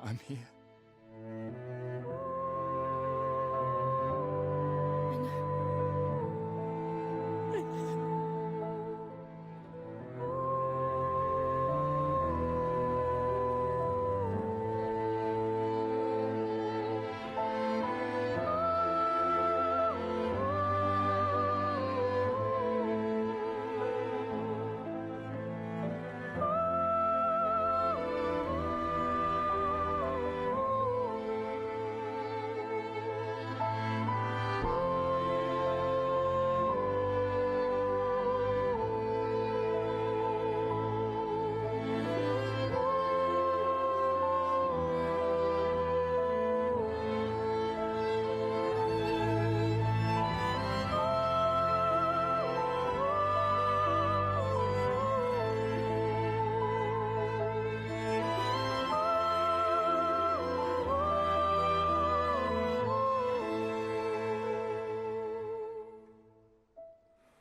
I'm here.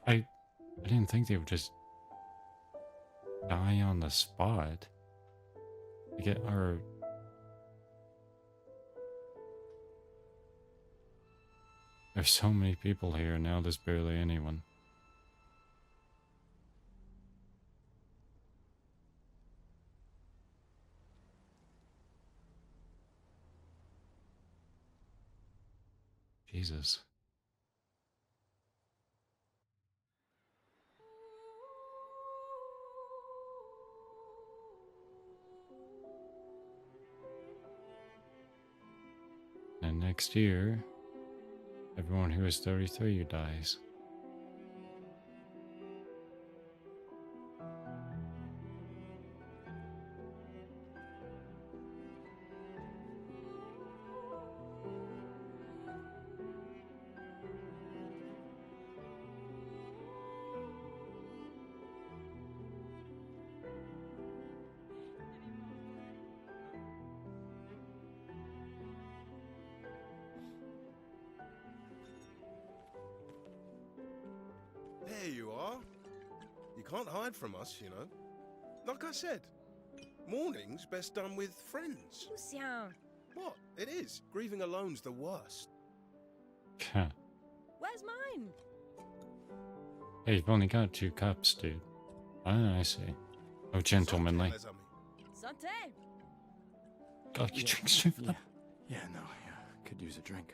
I didn't think they would just die on the spot. There's so many people here, now there's barely anyone. Jesus. And next year, everyone who is 33 dies. There you are. You can't hide from us, you know. Like I said, Mourning's best done with friends. Lucien, What? It is. Grieving alone's the worst. where's mine? Hey, you've only got 2 cups, dude. Ah, I see. Oh, gentlemanly. Santé! God, you drink straight from Yeah, no, could use a drink.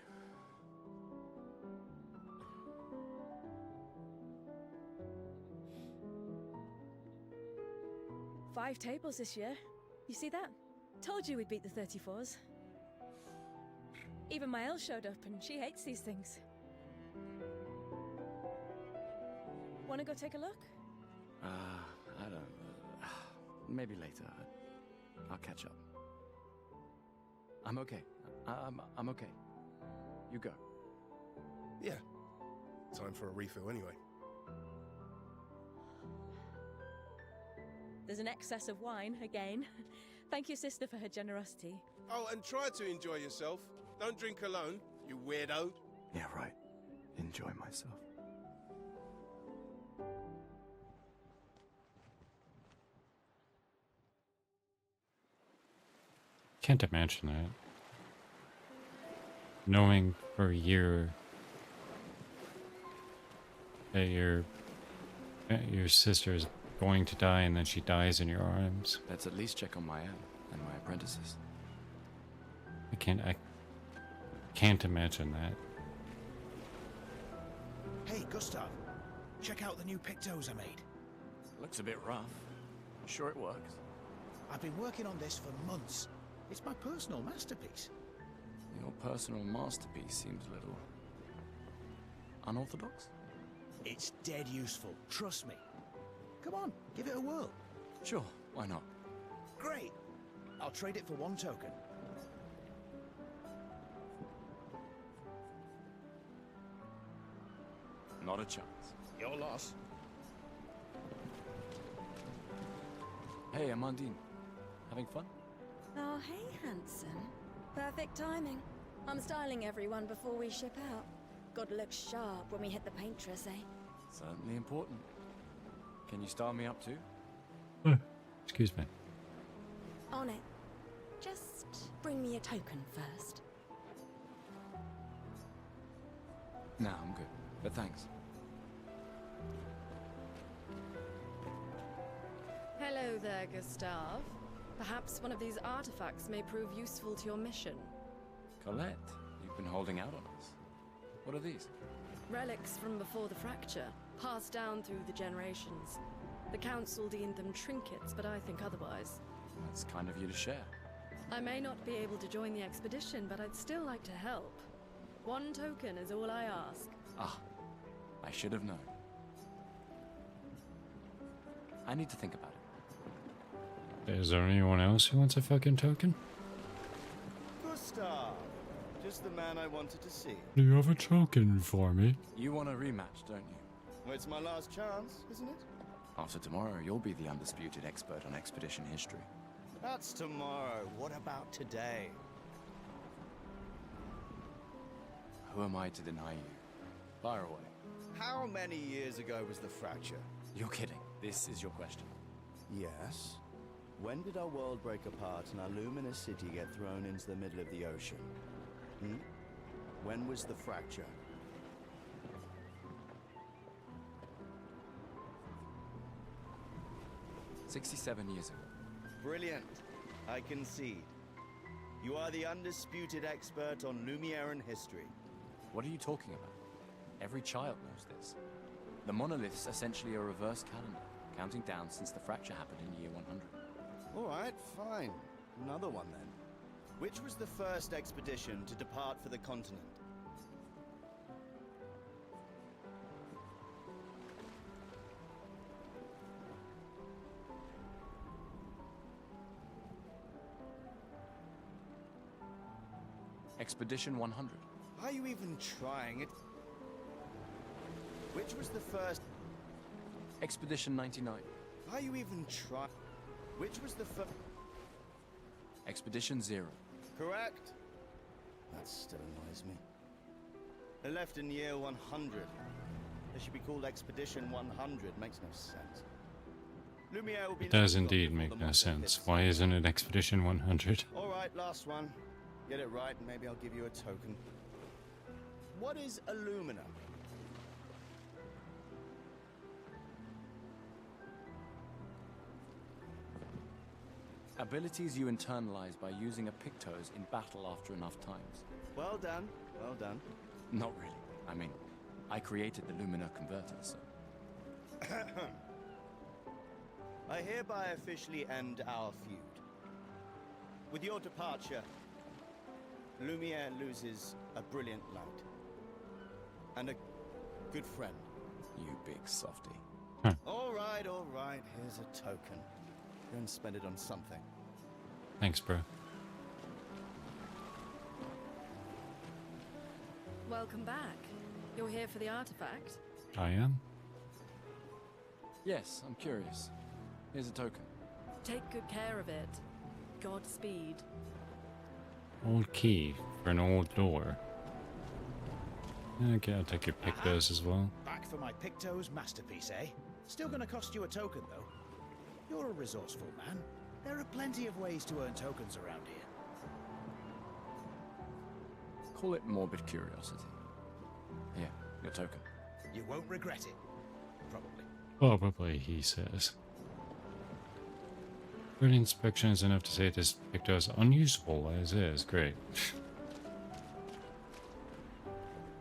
Five tables this year. You see that? Told you we'd beat the 34s. Even my Elle showed up and she hates these things. Wanna go take a look? I don't... maybe later. I'll catch up. I'm okay. I'm okay. You go. Yeah. Time for a refill anyway. There's an excess of wine, again. Thank you, sister, for her generosity. Oh, and try to enjoy yourself. Don't drink alone, you weirdo. Yeah, right. Enjoy myself. Can't imagine that. Knowing for a year that your sister is going to die and then she dies in your arms. Let's at least check on my Elle and my apprentices. I can't imagine that. Hey, Gustav. Check out the new pictos I made. Looks a bit rough. Sure it works? I've been working on this for months. It's my personal masterpiece. Your personal masterpiece seems a little... unorthodox? It's dead useful, trust me. Come on, give it a whirl. Sure, why not? Great. I'll trade it for 1 token. Not a chance. Your loss. Hey, Amandine. Having fun? Oh, hey, handsome. Perfect timing. I'm styling everyone before we ship out. Gotta look sharp when we hit the paintress, eh? Certainly important. Can you style me up too? Excuse me. On it. Just bring me a token first. Nah, I'm good. But thanks. Hello there, Gustav. Perhaps one of these artifacts may prove useful to your mission. Colette, you've been holding out on us. What are these? Relics from before the fracture, passed down through the generations. The Council deemed them trinkets, but I think otherwise. That's kind of you to share. I may not be able to join the expedition, but I'd still like to help. 1 token is all I ask. Ah, I should have known. I need to think about it. Is there anyone else who wants a fucking token? Gustav, just the man I wanted to see. Do you have a token for me? You want a rematch, don't you? Well, it's my last chance, isn't it? After tomorrow, you'll be the undisputed expert on expedition history. That's tomorrow. What about today? Who am I to deny you? Fire away. How many years ago was the fracture? You're kidding. This is your question. Yes. When did our world break apart and our luminous city get thrown into the middle of the ocean? When was the fracture? "67 years ago. Brilliant. I concede. You are the undisputed expert on Lumieran history. What are you talking about? Every child knows this. The monolith's essentially a reverse calendar, counting down since the fracture happened in year 100. All right, fine. Another one then. Which was the first expedition to depart for the continent? Expedition 100. Are you even trying it? Which was the first? Expedition 99. Are you even trying? Which was the first? Expedition 0. Correct. That still annoys me. They left in year 100. They should be called Expedition 100. Makes no sense. Lumiere will be It does long gone indeed before make the no monolith sense. hits. Why isn't it Expedition 100? All right, last one. Get it right, and maybe I'll give you a token. What is Illumina? Abilities you internalize by using a Pictos in battle after enough times. Well done, well done. Not really. I mean, I created the Lumina converter, so... I hereby officially end our feud. With your departure, Lumiere loses a brilliant light. And a good friend. You big softy. All right, here's a token. Go and spend it on something. Thanks, bro. Welcome back. You're here for the artifact? I am? Yes, I'm curious. Here's a token. Take good care of it. Godspeed. Old key for an old door. Okay, I'll take your Pictos as well. Back for my Pictos masterpiece, eh? Still gonna cost you a token, though. You're a resourceful man. There are plenty of ways to earn tokens around here. Call it morbid curiosity. Here, your token. You won't regret it. Probably. Probably, he says. Good inspection is enough to say this Picto is unusable as is. Great.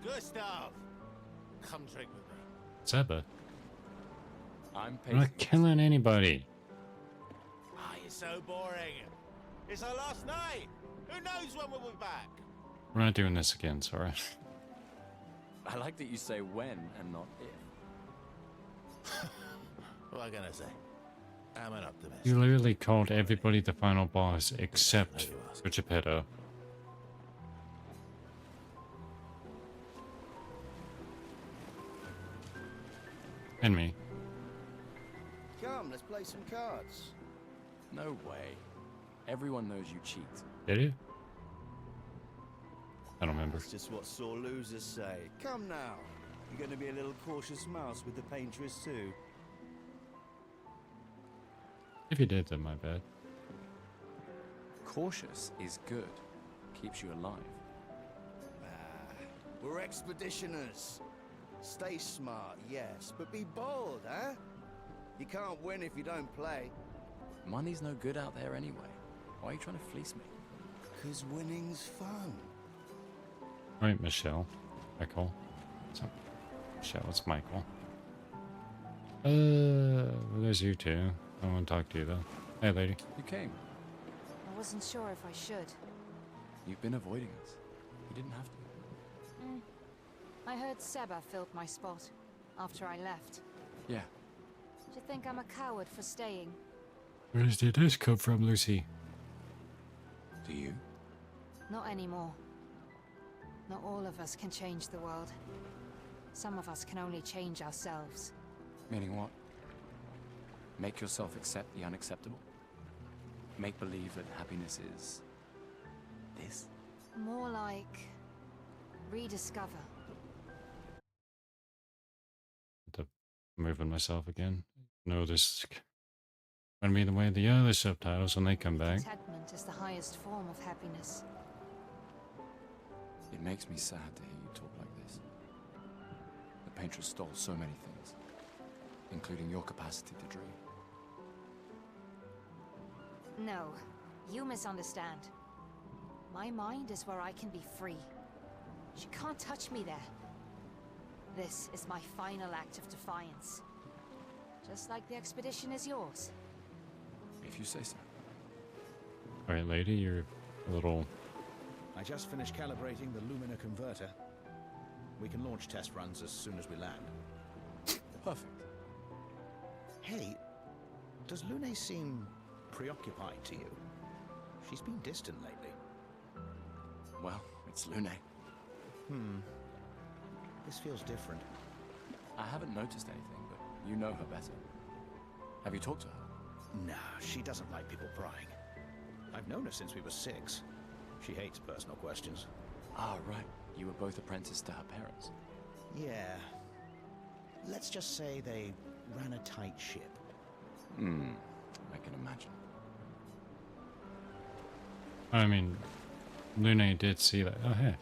Gustav! Come drink with me. Saber. I'm I'm not killing anybody. Ah, you're so boring. It's our last night. Who knows when we'll be back? We're not doing this again, sorry. I like that you say when and not if. What am I gonna say? I'm an optimist. You literally called everybody the final boss except for Geppetto. And me. Come, let's play some cards. No way. Everyone knows you cheat. Did you? I don't remember. That's just what sore losers say. Come now. You're going to be a little cautious mouse with the paintress too. If you did, then my bad. Cautious is good. Keeps you alive. We're expeditioners. Stay smart, yes, but be bold, huh? You can't win if you don't play. Money's no good out there anyway. Why are you trying to fleece me? 'Cause winning's fun. Right, Michelle. Michael. So, Michelle, it's Michael. Well, there's you two. I don't want to talk to you though. Hey, lady. You came. I wasn't sure if I should. You've been avoiding us. You didn't have to. I heard Saber filled my spot after I left. Yeah. Do you think I'm a coward for staying? Where did this come from, Lucy? Do you? Not anymore. Not all of us can change the world. Some of us can only change ourselves. Meaning what? Make yourself accept the unacceptable? Make believe that happiness is... this? More like... rediscover. Moving myself again. No, this gonna be the way of the other subtitles when they come back. Contentment is the highest form of happiness. It makes me sad to hear you talk like this. The paintress stole so many things, including your capacity to dream. No, you misunderstand. My mind is where I can be free. She can't touch me there. This is my final act of defiance. Just like the expedition is yours. If you say so. Alright, lady, you're a little... I just finished calibrating the Lumina converter. We can launch test runs as soon as we land. Perfect. Hey, does Lune seem preoccupied to you? She's been distant lately. Well, it's Lune. This feels different. I haven't noticed anything, but you know her better. Have you talked to her? No, she doesn't like people prying. I've known her since we were 6. She hates personal questions. Ah, right. You were both apprenticed to her parents. Yeah. Let's just say they ran a tight ship. I can imagine. I mean, Lune did see that. Oh, hey.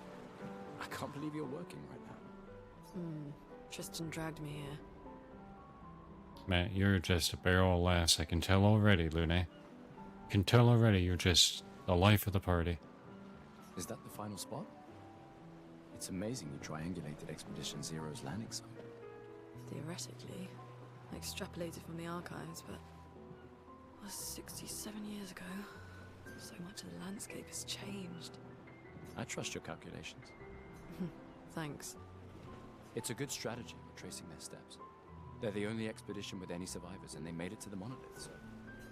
I can't believe you're working right now. Tristan dragged me here. Man, you're just a barrel of laughs. I can tell already, Lune. I can tell already you're just the life of the party. Is that the final spot? It's amazing you triangulated Expedition Zero's landing site. Theoretically, I extrapolated from the archives, but that was 67 years ago. So much of the landscape has changed. I trust your calculations. Thanks. It's a good strategy for tracing their steps. They're the only expedition with any survivors, and they made it to the monolith, so...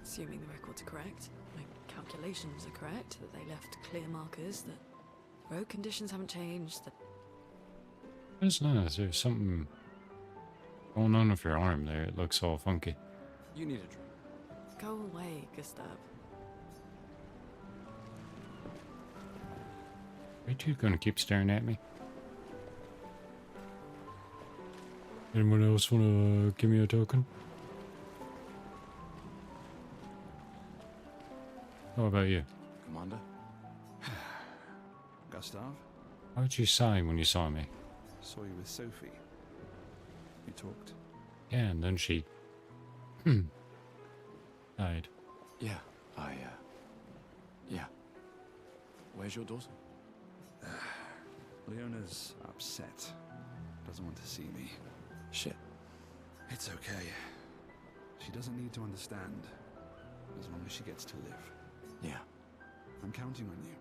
Assuming the records are correct, my calculations are correct, that they left clear markers, that the road conditions haven't changed, that... There's there's something going on with your arm there. It looks all funky. You need a drink. Go away, Gustav. Are you two gonna keep staring at me? Anyone else wanna give me a token? How about you? Commander? Gustav? How did you sigh when you saw me? Saw you with Sophie. We talked. Yeah, and then she... died. Yeah, yeah. Where's your daughter? Leona's upset. Doesn't want to see me. Shit. It's okay. She doesn't need to understand. As long as she gets to live. Yeah. I'm counting on you.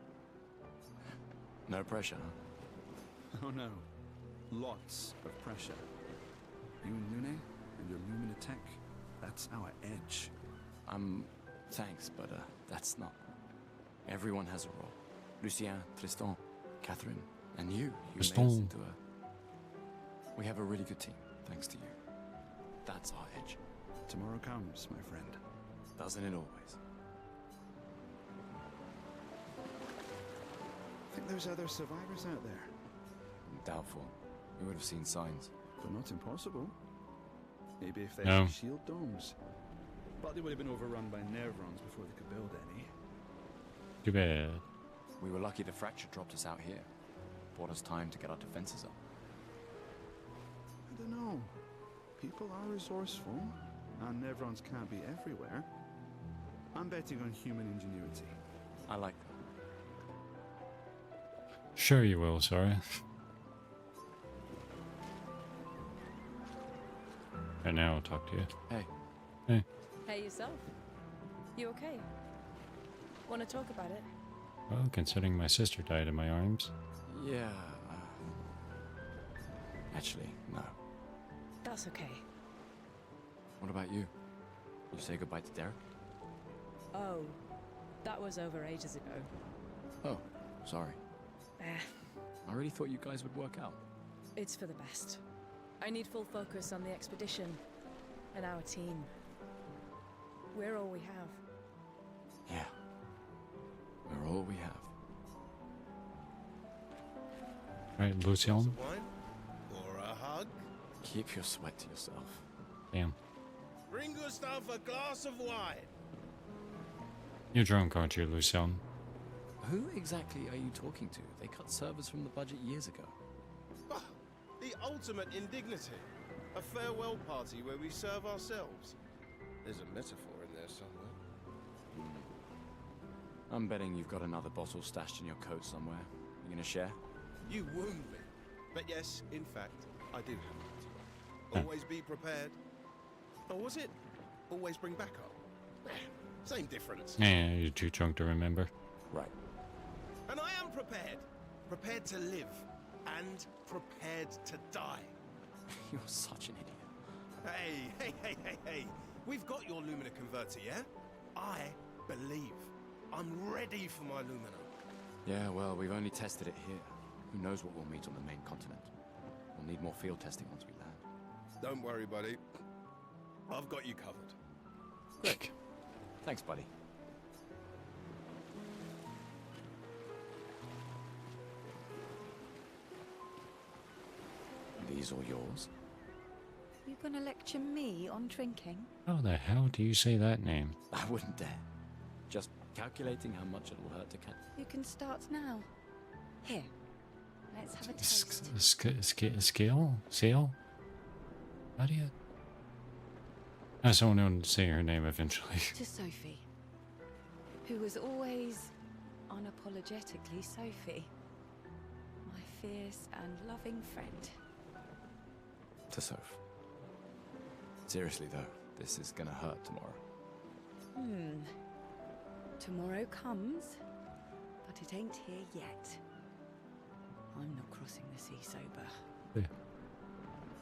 No pressure, huh? Oh no. Lots of pressure. You and Lune and your Lumina tech, that's our edge. Thanks, but that's not... Everyone has a role. Lucien, Tristan, Catherine, and you made us into a... We have a really good team, thanks to you. That's our edge. Tomorrow comes, my friend. Doesn't it always? Think there's other survivors out there? Doubtful. We would have seen signs. But not impossible. Maybe if they No. had shield domes. But they would have been overrun by Nevrons before they could build any. Too bad. We were lucky the fracture dropped us out here. Bought us time to get our defenses up. I don't know. People are resourceful, and Nevrons can't be everywhere. I'm betting on human ingenuity. I like that. Sure you will, sorry. And now I'll talk to you. Hey. Hey. Hey, yourself. You okay? Want to talk about it? Well, considering my sister died in my arms. Yeah. Actually, no. That's okay. What about you? You say goodbye to Derek? Oh, that was over ages ago. Oh, sorry. I really thought you guys would work out. It's for the best. I need full focus on the expedition and our team. We're all we have. Yeah. We're all we have. Right, Lucien? Wine? Or a hug? Keep your sweat to yourself. Damn. Bring Gustav a glass of wine. You're drunk, aren't you, Lucien? Who exactly are you talking to? They cut servers from the budget years ago. Ah, the ultimate indignity. A farewell party where we serve ourselves. There's a metaphor in there somewhere. I'm betting you've got another bottle stashed in your coat somewhere. You gonna share? You wound me. But yes, in fact, I do have it. Always be prepared. Or was it always bring backup? Same difference. Yeah, you're too drunk to remember. Right. And I am prepared. Prepared to live. And prepared to die. You're such an idiot. Hey. We've got your Lumina converter, yeah? I believe. I'm ready for my Lumina. Yeah, well, we've only tested it here. Who knows what we'll meet on the main continent? We'll need more field testing once we land. Don't worry, buddy. I've got you covered. Great. Thanks, buddy. These all yours? You gonna lecture me on drinking? How the hell do you say that name? I wouldn't dare. Just calculating how much it will hurt to catch. You can start now. Here, let's have a taste. Scale? How do you... I just want to say her name eventually. To Sophie, who was always unapologetically Sophie. My fierce and loving friend. To Soph. Seriously though, this is gonna hurt tomorrow. Tomorrow comes, but it ain't here yet. I'm not crossing the sea sober. Yeah.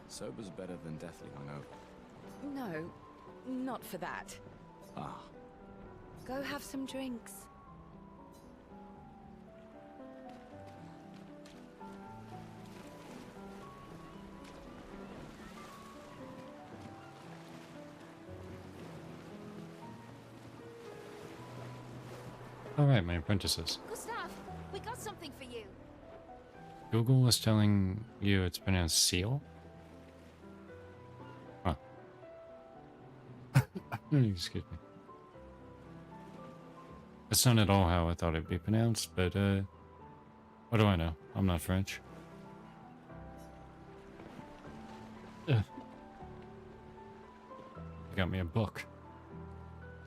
Sober's better than deathly hungover. No, not for that. Ah. Go have some drinks. Alright, my apprentices. Gustav, we got something for you. Google is telling you it's pronounced seal? Huh. Excuse me. That's not at all how I thought it'd be pronounced, but what do I know? I'm not French. Ugh. You got me a book.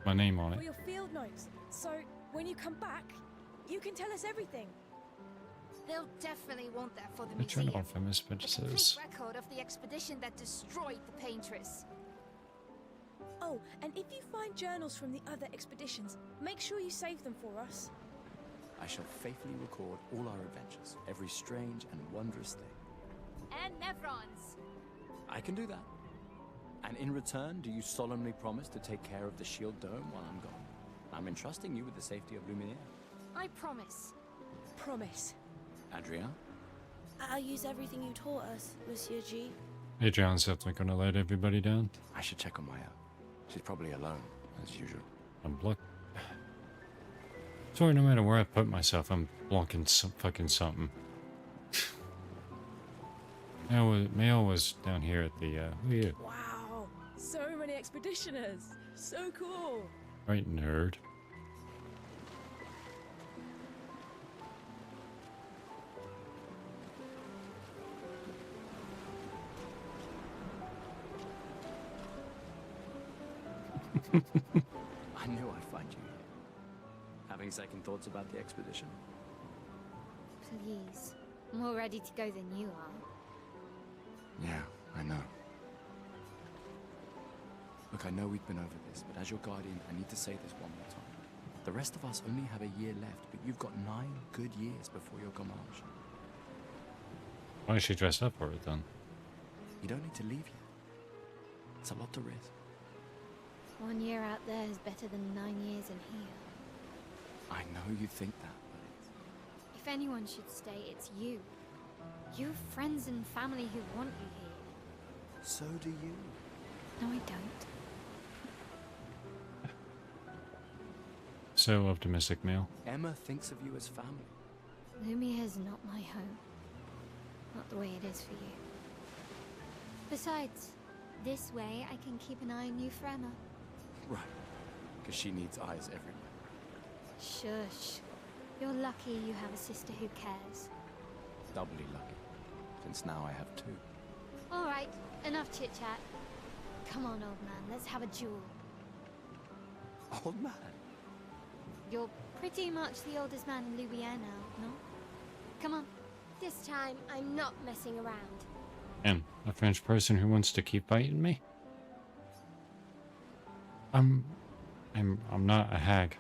My name on For it. your field notes. So, when you come back, you can tell us everything. They'll definitely want that for the The museum. journal from his A complete apprentices. record of the expedition that destroyed the Paintress. Oh, and if you find journals from the other expeditions, make sure you save them for us. I shall faithfully record all our adventures, every strange and wondrous thing. And Nevrons. I can do that. And in return, do you solemnly promise to take care of the shield dome while I'm gone? I'm entrusting you with the safety of Lumiere. I promise. Promise. Adrien? I'll use everything you taught us, Monsieur G. Adrian's definitely gonna let everybody down. I should check on Maya. She's probably alone, as usual. I'm blocked. Sorry, no matter where I put myself, I'm blocking some fucking something. Mail was down here at the, who are you? Wow, so many expeditioners. So cool. Right, nerd. I knew I'd find you here. Having second thoughts about the expedition? Please. More ready to go than you are. Yeah, I know. Look, I know we've been over this, but as your guardian, I need to say this one more time. The rest of us only have a year left, but you've got 9 good years before your Gamage. Why is she dressed up for it then? You don't need to leave yet. It's a lot to risk. 1 year out there is better than 9 years in here. I know you think that, but it's... If anyone should stay, it's you. You have friends and family who want you here. So do you. No, I don't. So optimistic, Mail. Emma thinks of you as family. Lumia is not my home. Not the way it is for you. Besides, this way I can keep an eye on you for Emma. Right. Because she needs eyes everywhere. Shush. You're lucky you have a sister who cares. Doubly lucky. Since now I have 2. Alright, enough chit-chat. Come on, old man, let's have a duel. Old man? You're pretty much the oldest man in Louisiana now, no? Come on. This time, I'm not messing around. And a French person who wants to keep fighting me? I'm not a hag.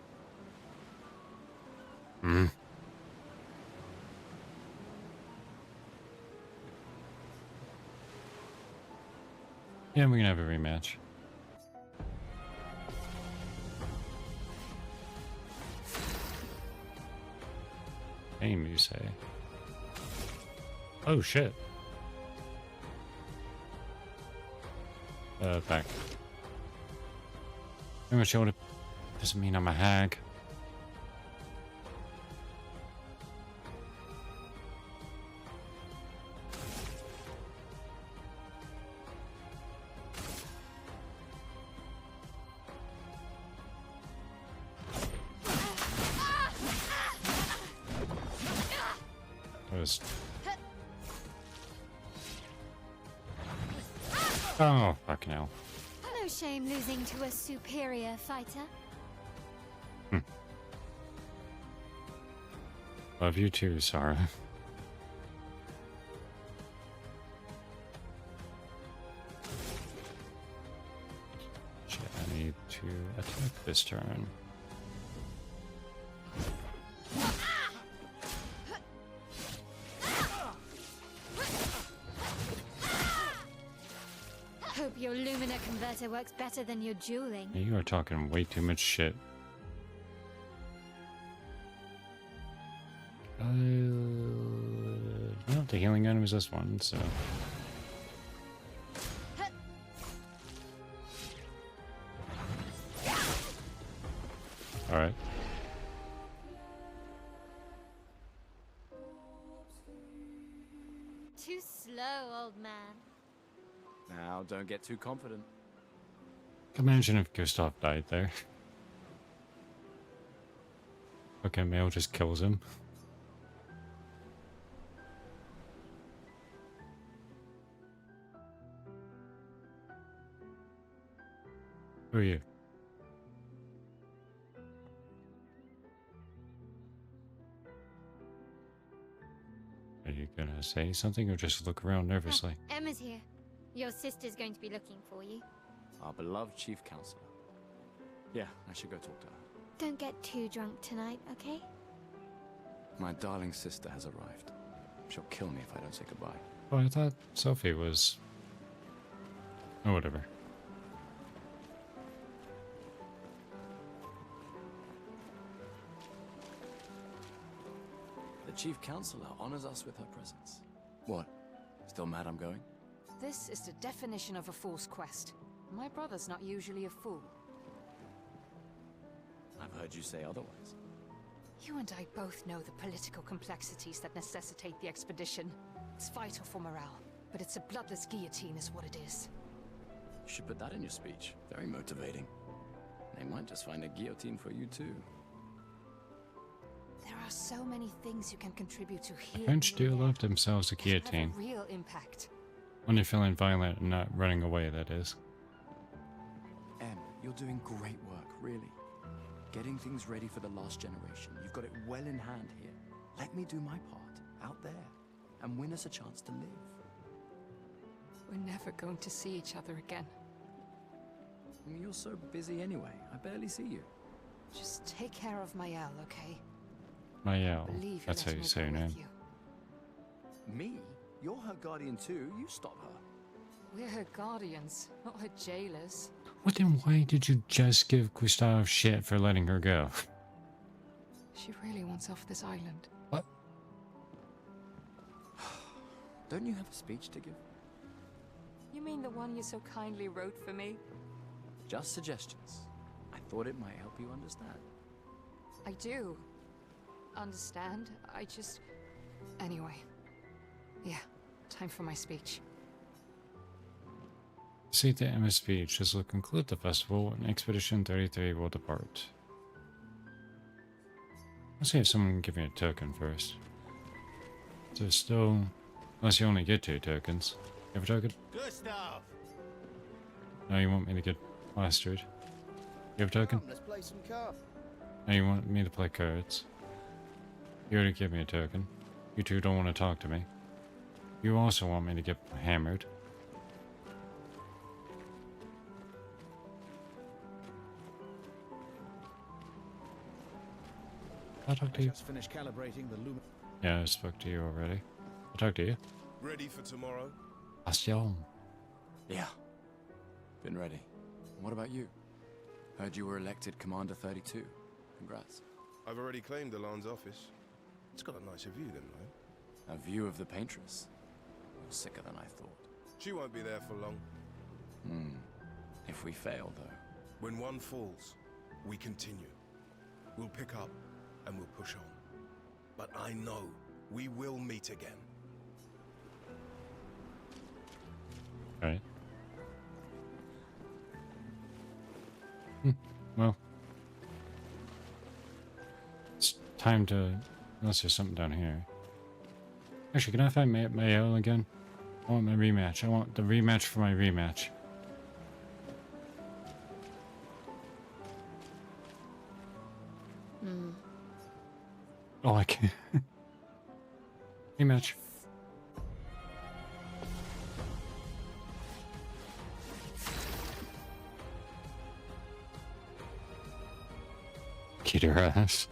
Yeah, we can have a rematch. Aim, you say? Oh shit. Back. Pretty much all it doesn't mean I'm a hag. That was... Oh, fucking hell. No shame losing to a superior fighter. Love you too, Sarah. Shit, I need to attack this turn. Hope your Lumina converter works better than your dueling. You are talking way too much shit. Well, the healing item is this one, so... Alright. Too slow, old man. Now, don't get too confident. Imagine if Gustav died there. Okay, Mail just kills him. Who are you? Are you gonna say something or just look around nervously? Emma's here. Your sister's going to be looking for you. Our beloved chief counselor. Yeah, I should go talk to her. Don't get too drunk tonight, okay? My darling sister has arrived. She'll kill me if I don't say goodbye. Oh, I thought Sophie was... Oh, whatever. The chief counselor honors us with her presence. What? Still mad I'm going? This is the definition of a fool's quest. My brother's not usually a fool. I've heard you say otherwise. You and I both know the political complexities that necessitate the expedition. It's vital for morale, but it's a bloodless guillotine is what it is. You should put that in your speech. Very motivating. They might just find a guillotine for you too. There are so many things you can contribute to The here. French do love themselves a guillotine. Have a real impact. When you're feeling violent and not running away, that is. Em, you're doing great work, really. Getting things ready for the last generation. You've got it well in hand here. Let me do my part, out there, and win us a chance to live. We're never going to see each other again. You're so busy anyway. I barely see you. Just take care of Mayel, okay? Mayel, Believe that's how you say her name. Me? You're her guardian too. You stop her. We're her guardians, not her jailers. Well, then why did you just give Gustav shit for letting her go? She really wants off this island. What? Don't you have a speech to give? You mean the one you so kindly wrote for me? Just suggestions. I thought it might help you understand. I do. Understand? I just... Anyway. Yeah, time for my speech. See the Emma's speech. This will conclude the festival and Expedition 33 will depart. Let's see if someone can give me a token first. There's still... Unless you only get 2 tokens. You have a token? Gustav! No, you want me to get plastered. You have a token? Let's play some cards. No, you want me to play cards. You already gave me a token. You two don't want to talk to me. You also want me to get hammered. I talked to you. Just finished calibrating the lumen. Yeah, I spoke to you already. I talked to you. Ready for tomorrow? Bastion. Yeah. Been ready. What about you? Heard you were elected Commander 32. Congrats. I've already claimed Alon's office. It's got a nicer view than mine. A view of the Paintress. You're sicker than I thought. She won't be there for long. If we fail, though. When one falls, we continue. We'll pick up and we'll push on. But I know we will meet again. Alright. Well. It's time to... Unless there's something down here. Actually, can I find Mayo again? I want my rematch. I want the rematch for my rematch. Hmm. Oh, I can't. Rematch. Kick her ass.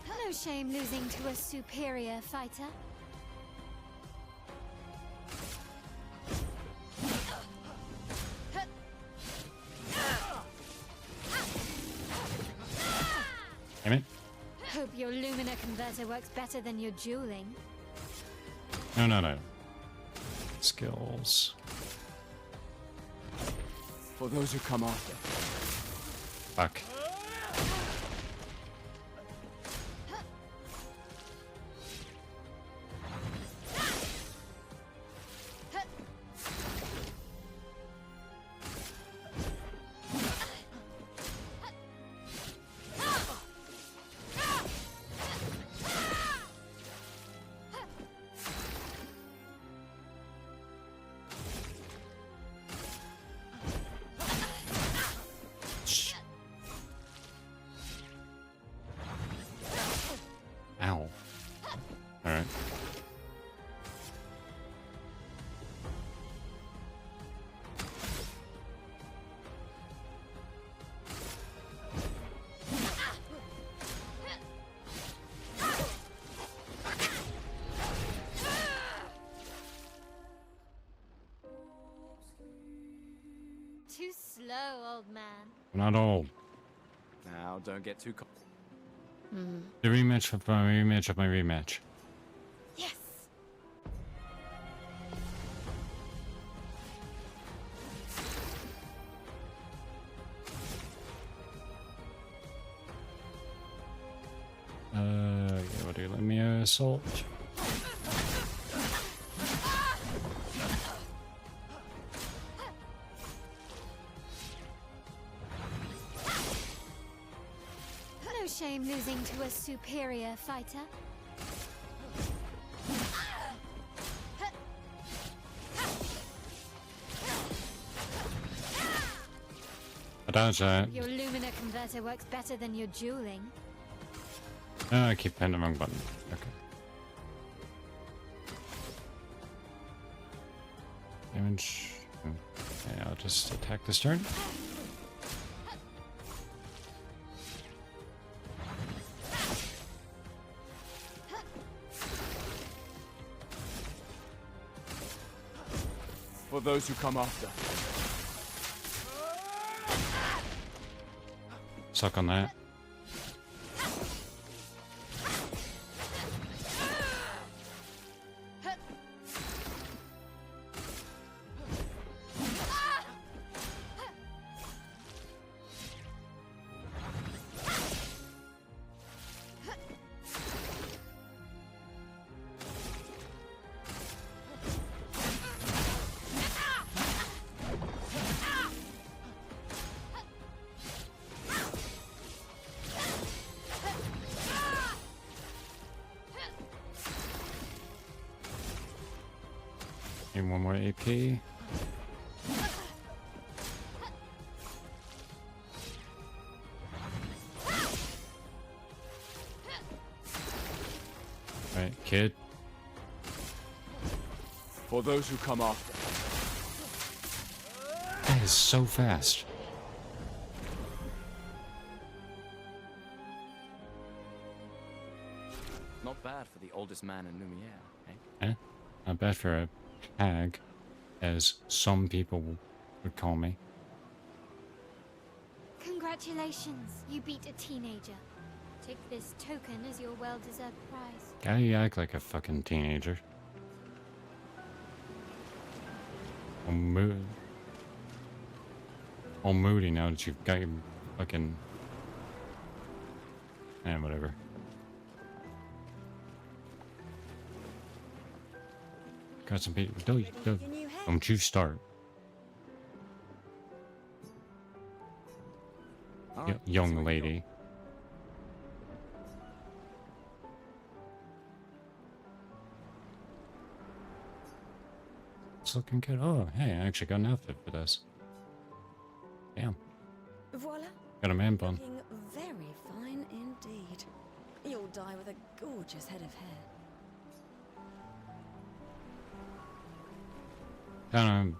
No shame losing to a superior fighter. Damn it. Hope your Lumina converter works better than your dueling. No. Skills. For those who come after. Fuck. Ow. Alright. Too slow, old man. Not old. Now, don't get too. The rematch of my rematch of my rematch. Yes. Yeah, what do you let me assault? No shame losing to a superior fighter. I dodge that. Your Lumina converter works better than your dueling. Oh, I keep hitting the wrong button. Okay. Damage. Okay, I'll just attack this turn. For those who come after. Suck on that. Need one more AP. Right, kid. For those who come after. That is so fast. Not bad for the oldest man in Lumiere, eh? Eh? Not bad for a hag, as some people would call me. Congratulations, you beat a teenager. Take this token as your well-deserved prize. Guy, you act like a fucking teenager. All moody now that you've got your fucking... whatever. Got some people. Don't you start. Young lady. It's looking good. Oh, hey, I actually got an outfit for this. Damn. Voila. Got a man bun. Looking very fine indeed. You'll die with a gorgeous head of hair. Kind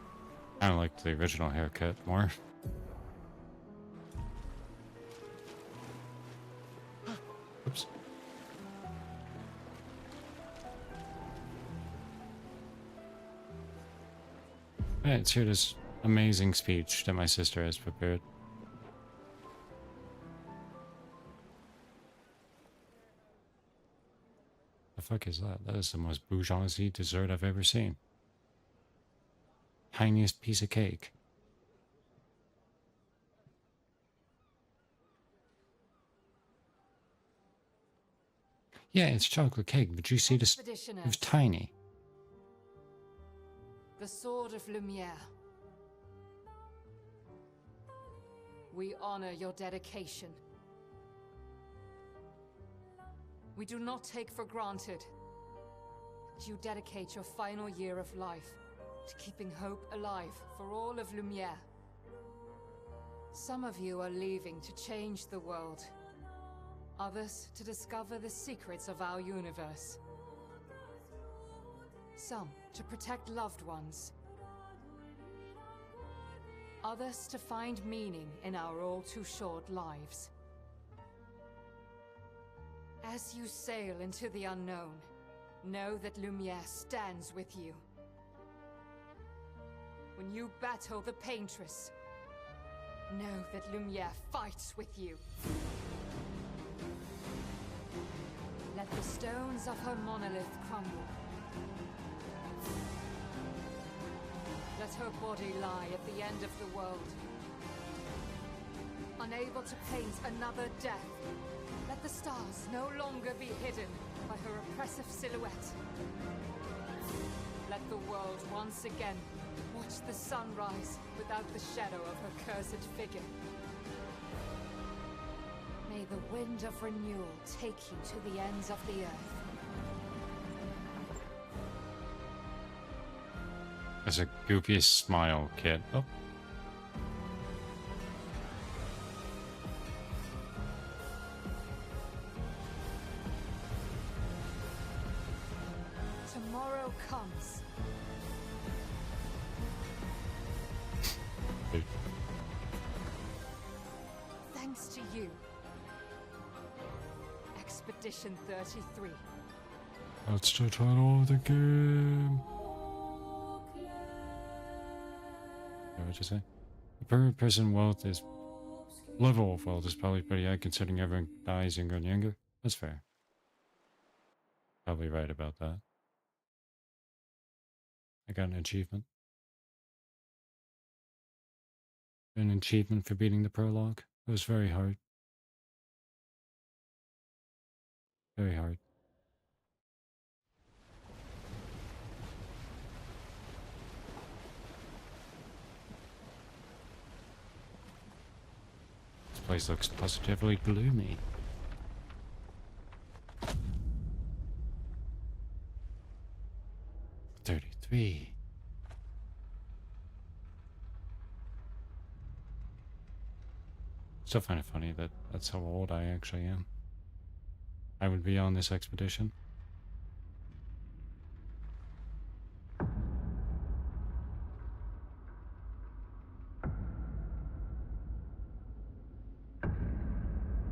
of like the original haircut more. Oops. Alright, let's hear this amazing speech that my sister has prepared. The fuck is that? That is the most bourgeoisie dessert I've ever seen. Tiniest piece of cake. Yeah, it's chocolate cake, but you see this? It was tiny. The Sword of Lumiere. We honor your dedication. We do not take for granted that you dedicate your final year of life to keeping hope alive for all of Lumiere. Some of you are leaving to change the world. Others to discover the secrets of our universe. Some to protect loved ones. Others to find meaning in our all too short lives. As you sail into the unknown, know that Lumiere stands with you. When you battle the Paintress, know that Lumiere fights with you. Let the stones of her monolith crumble. Let her body lie at the end of the world. Unable to paint another death, let the stars no longer be hidden by her oppressive silhouette. Let the world once again watch the sun rise without the shadow of her cursed figure. May the wind of renewal take you to the ends of the earth. There's a goofiest smile, kid. Oh. Tomorrow comes. Thanks to you. Expedition 33. That's the title of the game. What'd you say? The per person wealth is level of wealth is probably pretty high considering everyone dies younger and younger. That's fair. Probably right about that. I got an achievement. An achievement for beating the prologue. It was very hard. Very hard. This place looks positively gloomy. $33. Still find it funny that that's how old I actually am. I would be on this expedition.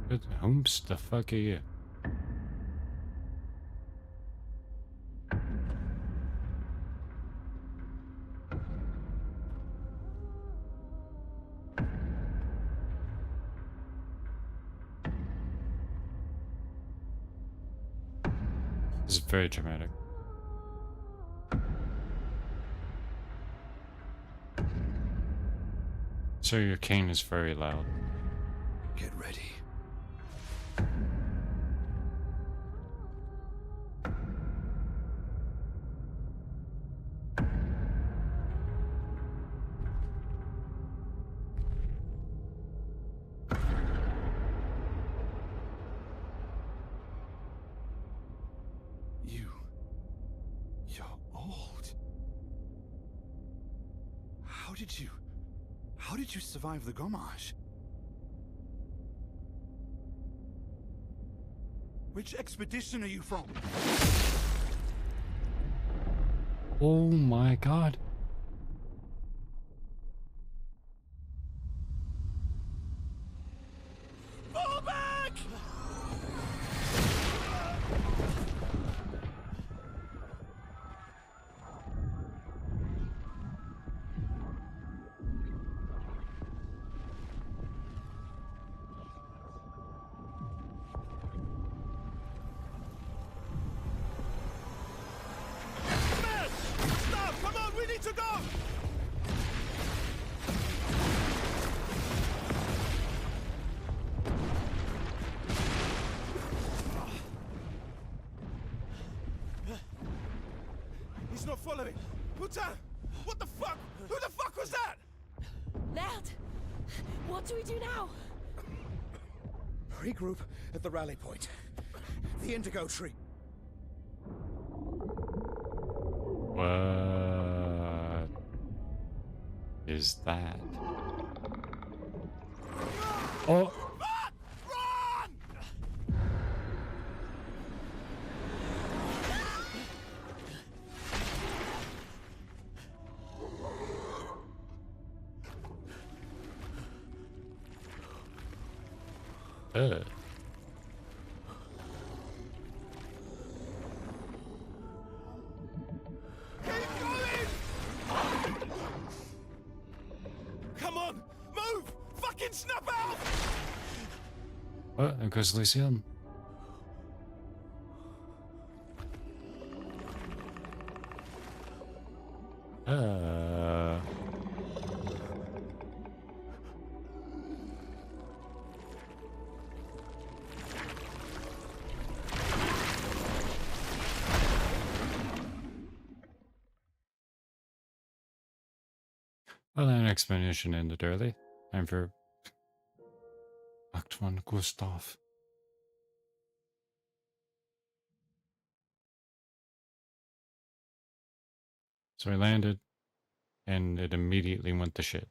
Good humps, the fuck are you? This is very dramatic. So your cane is very loud. Get ready. How did you survive the Gommage? Which expedition are you from? Oh my god. Fall back! Stop! Come on, we need to go! He's not following. Putain! What the fuck? Who the fuck was that? Merde! What do we do now? Regroup at the rally point. The Indigo Tree. What is that? Oh. Come on! Move! Fucking snap out! Oh, there goes Lysium. Well, an expedition ended early. Time for Act 1 Gustav. So I landed, and it immediately went to shit.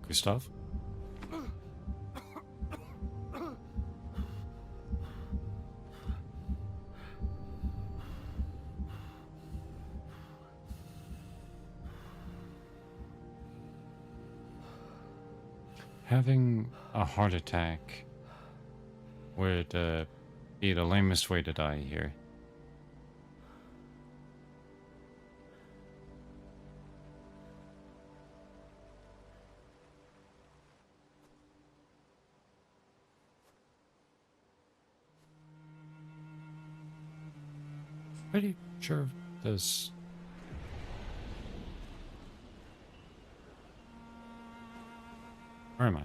Gustav? Having a heart attack would be the lamest way to die here. Pretty sure this. Where am I?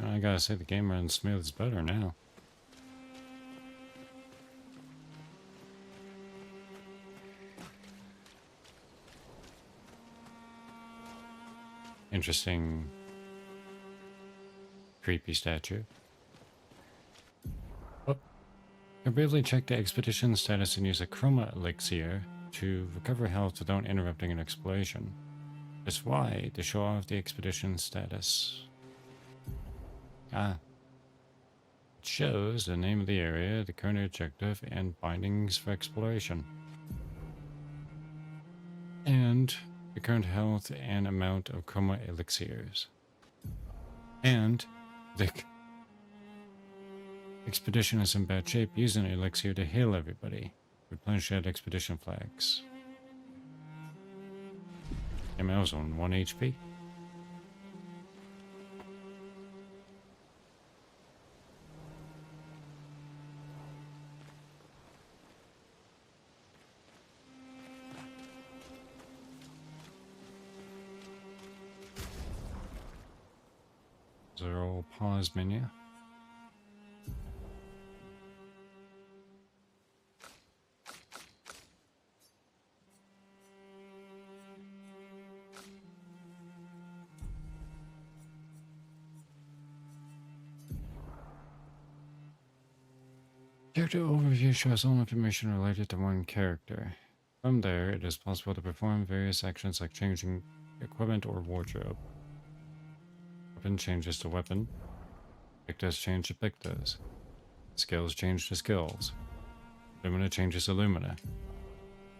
I gotta say the game runs smooth is better now. interesting, creepy statue. Oh. I bravely check the expedition status and use a chroma elixir to recover health without interrupting an exploration. That's why to show off the expedition status. Ah. It shows the name of the area, the current objective, and findings for exploration. And the current health and amount of chroma elixirs. And the expedition is in bad shape. Use an elixir to heal everybody. Replenish that expedition flags. ML's on 1 HP. Zero pause menu. Character overview shows all information related to one character. From there, it is possible to perform various actions like changing equipment or wardrobe. Weapon changes to weapon. Pictos change to pictos. Skills change to skills. Lumina changes to lumina.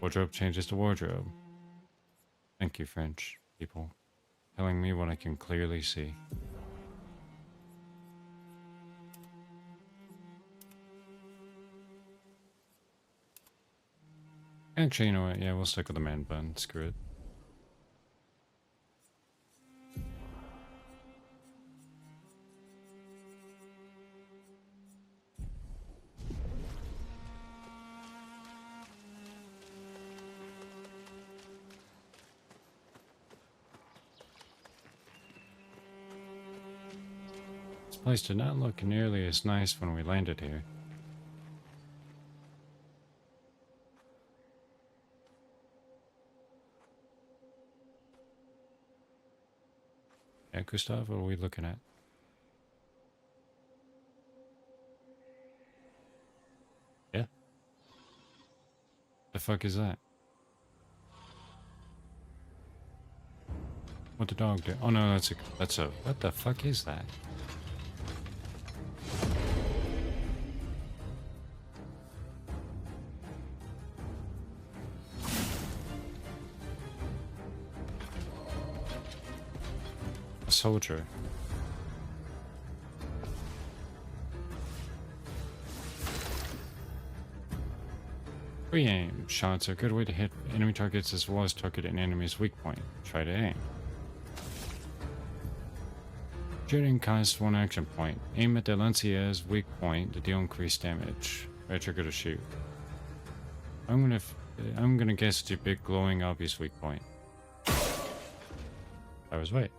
Wardrobe changes to wardrobe. Thank you, French people, telling me what I can clearly see. Actually, you know what? Yeah, we'll stick with the man bun. Screw it. This place did not look nearly as nice when we landed here. Yeah, Gustav, what are we looking at? Yeah? The fuck is that? What the dog do? Oh no, that's a, what the fuck is that? A soldier. Free aim shots are a good way to hit enemy targets as well as target an enemy's weak point. Try to aim. Shooting costs 1 action point. Aim at the Lancier's weak point to deal increased damage. Right trigger to shoot. I'm gonna guess it's a big glowing obvious weak point. I was right.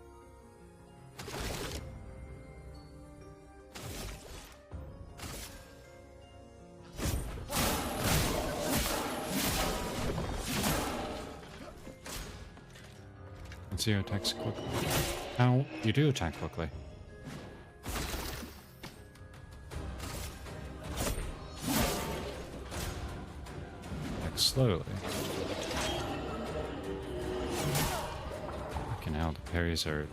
See who attacks quickly. How you do attack quickly. Attack slowly. Fucking hell, the parries are...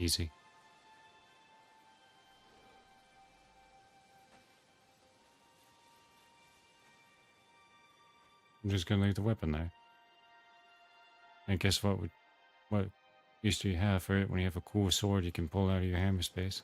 easy. I'm just gonna leave the weapon there. And guess what use do you have for it when you have a cool sword you can pull out of your hammer space?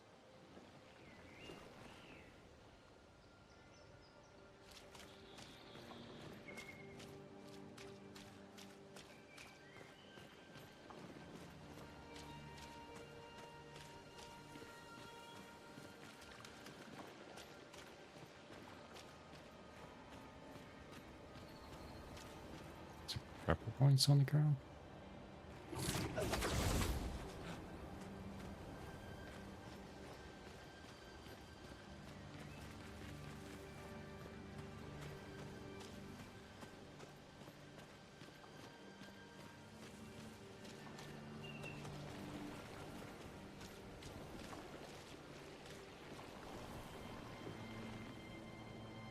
pepper points on the ground?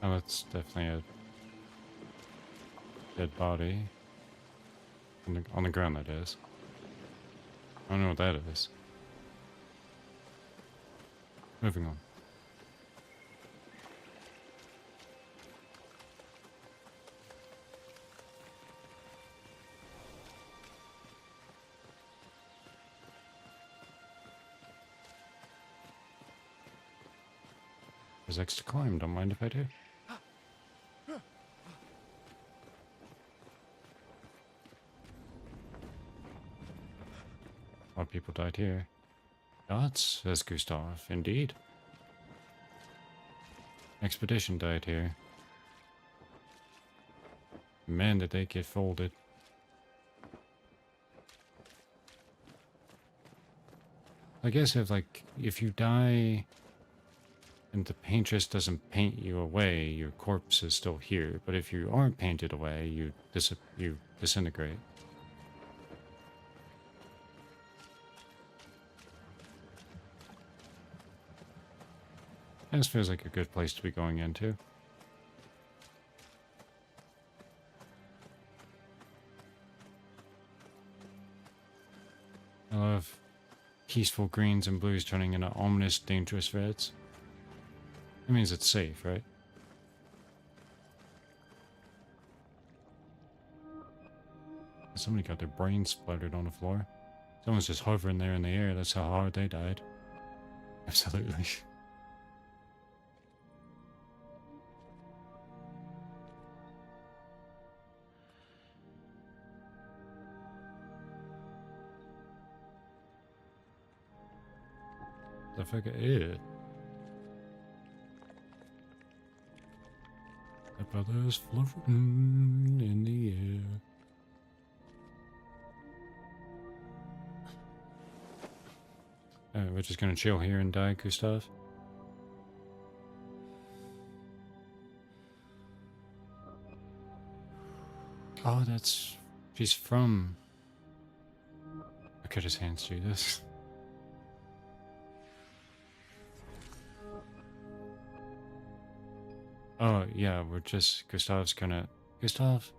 Oh, it's definitely a dead body. On the ground, that is. I don't know what that is. Moving on. There's X to climb, don't mind if I do. A lot of people died here. Gods, says Gustav. Indeed. Expedition died here. Man, did they get folded. I guess if you die and the paintress doesn't paint you away, your corpse is still here. But if you aren't painted away, you disintegrate. This feels like a good place to be going into. I love peaceful greens and blues turning into ominous, dangerous reds. That means it's safe, right? Somebody got their brains splattered on the floor. Someone's just hovering there in the air. That's how hard they died. Absolutely. I figure it. The brothers floating in the air. We're just gonna chill here and die, Gustav. Oh, she's from. Look at his hands do this. Oh, yeah, Gustav's gonna... Gustav?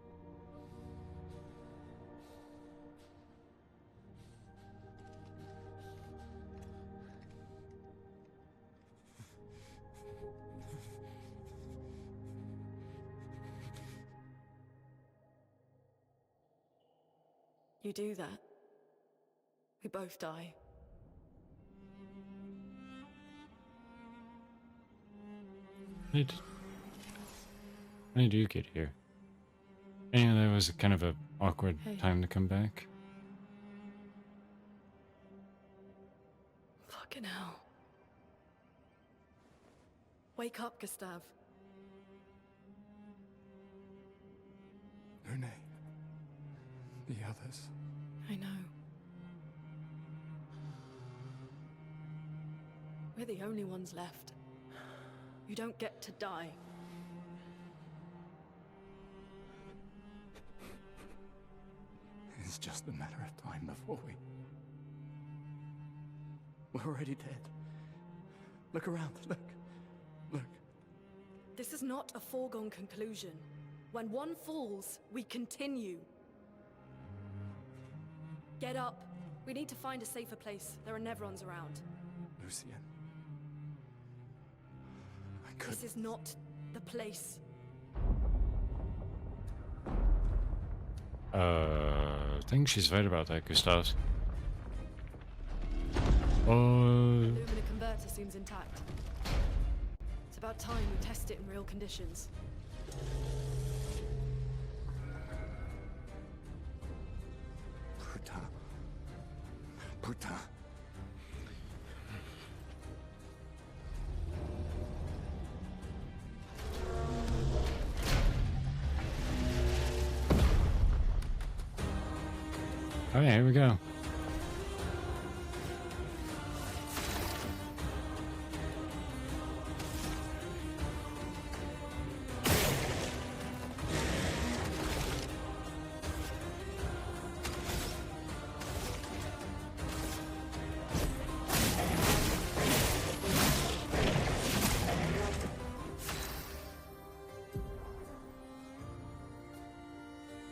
You do that, we both die. When did you get here? Yeah, that was kind of an awkward time to come back. Fucking hell. Wake up, Gustav. Rene. The others. I know. We're the only ones left. You don't get to die. It's just a matter of time before we're already dead. Look around, look. This is not a foregone conclusion. When one falls, we continue. Get up. We need to find a safer place. There are Nevrons around. Lucien. This is not the place. I think she's right about that, Gustav. Lumina converter seems intact. It's about time we test it in real conditions. Putain. Alright, here we go.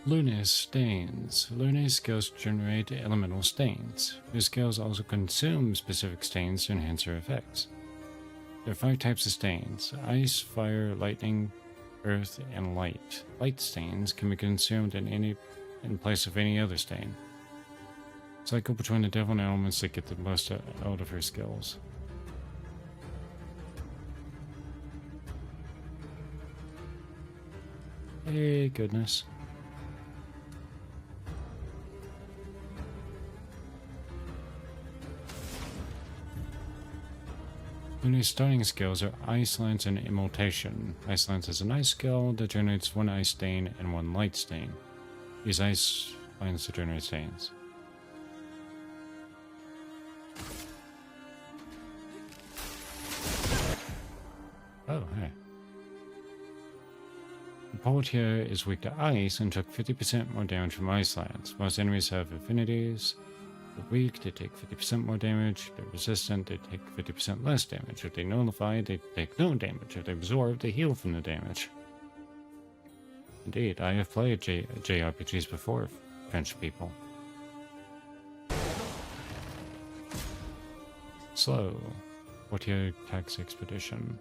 Luna's stains. Luna's skills generate elemental stains. Her skills also consume specific stains to enhance her effects. There are 5 types of stains: ice, fire, lightning, earth, and light. Light stains can be consumed in place of any other stain. Cycle between the different elements to get the most out of her skills. Hey, goodness. Luna's starting skills are Ice Lance and Immoltation. Ice Lance is an ice skill that generates 1 ice stain and 1 light stain. Use Ice Lance to generate stains. Oh, hey. The poet here is weak to ice and took 50% more damage from Ice Lance. Most enemies have affinities. They're weak, they take 50% more damage. They're resistant, they take 50% less damage. If they nullify, they take no damage. If they absorb, they heal from the damage. Indeed, I have played JRPGs before, French people. Slow. Portier Tax Expedition.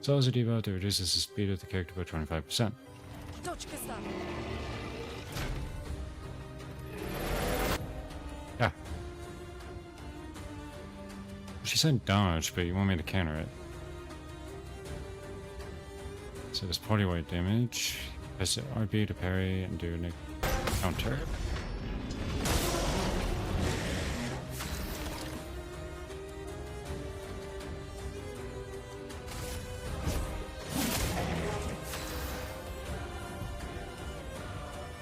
Slow as a debuff that reduces the speed of the character by 25%. Yeah. She said dodge, but you want me to counter it. So this party wide damage. Press RB to parry and do a counter.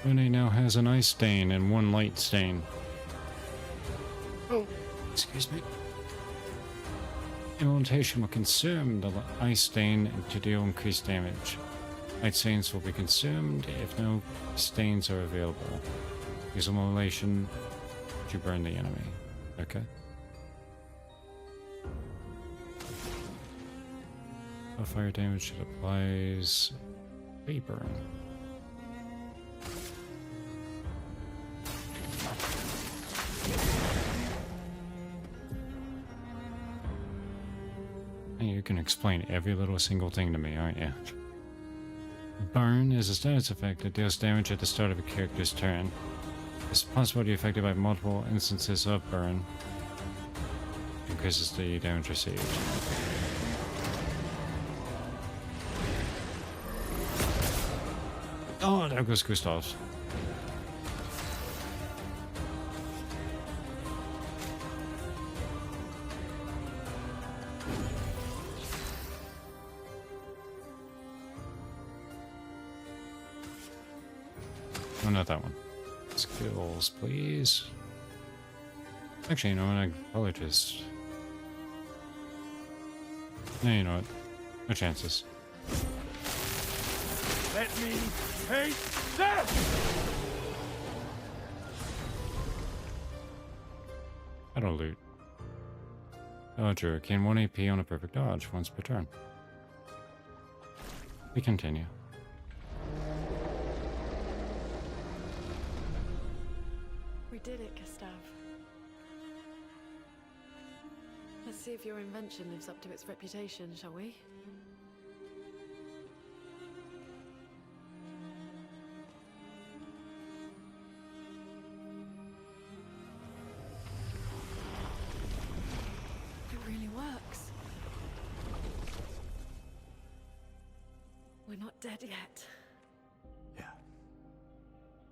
Rune now has an ice stain and 1 light stain. Oh, excuse me. Immolation will consume the ice stain to deal increased damage. Light stains will be consumed if no stains are available. Use immolation to burn the enemy. Okay. Fire damage that applies Saber. You can explain every little single thing to me, aren't you? Burn is a status effect that deals damage at the start of a character's turn. It's possible to be affected by multiple instances of burn. Increases the damage received. Oh, there goes Gustav's. Oh, not that one. Skills, please. Actually, you know what? I probably just... No, you know what? No chances. Let me take that! Auto loot. Dodger. Gain 1 AP on a perfect dodge once per turn. We continue. We did it, Gustav. Let's see if your invention lives up to its reputation, shall we? It really works. We're not dead yet. Yeah.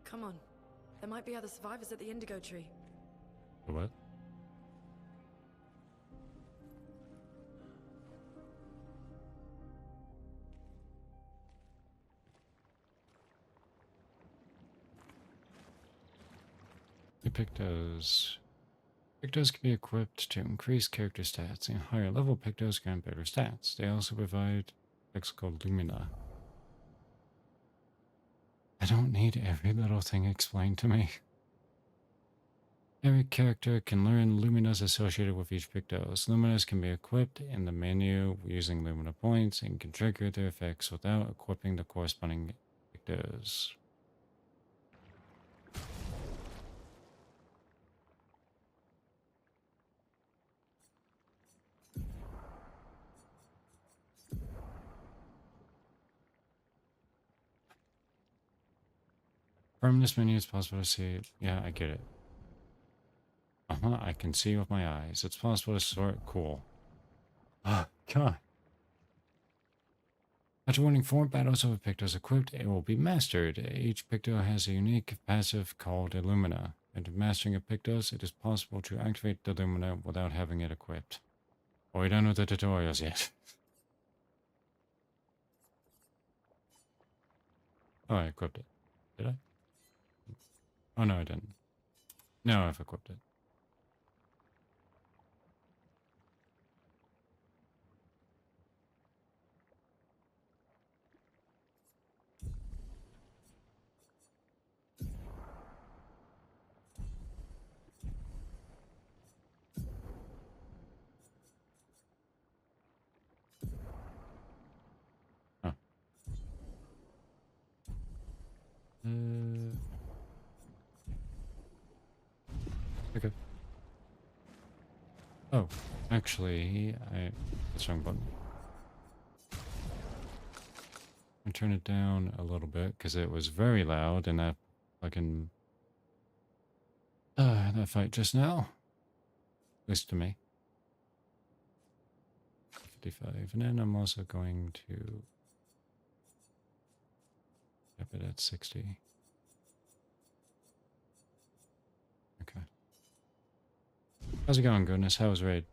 Come on. There might be other survivors at the Indigo Tree. What? Pictos. Pictos can be equipped to increase character stats, and higher level Pictos grant better stats. They also provide effects called Lumina. I don't need every little thing explained to me. Every character can learn Luminas associated with each Pictos. Luminas can be equipped in the menu using Lumina points and can trigger their effects without equipping the corresponding Pictos. From this menu, it's possible to see. Yeah, I get it. I can see with my eyes. It's possible to sort. Cool. Ah, God. After winning 4 battles of a Pictos equipped, it will be mastered. Each Picto has a unique passive called Illumina. After mastering a Pictos, it is possible to activate the Illumina without having it equipped. Are we done with the tutorials yet? Oh, I equipped it. Did I? Oh, no, I didn't. No, I've equipped it. Oh. Okay. Oh, actually, that's the wrong button. I turn it down a little bit because it was very loud in that fucking that fight just now. At least to me. 55, and then I'm also going to cap it at 60. Okay. How's it going, goodness? How was raid?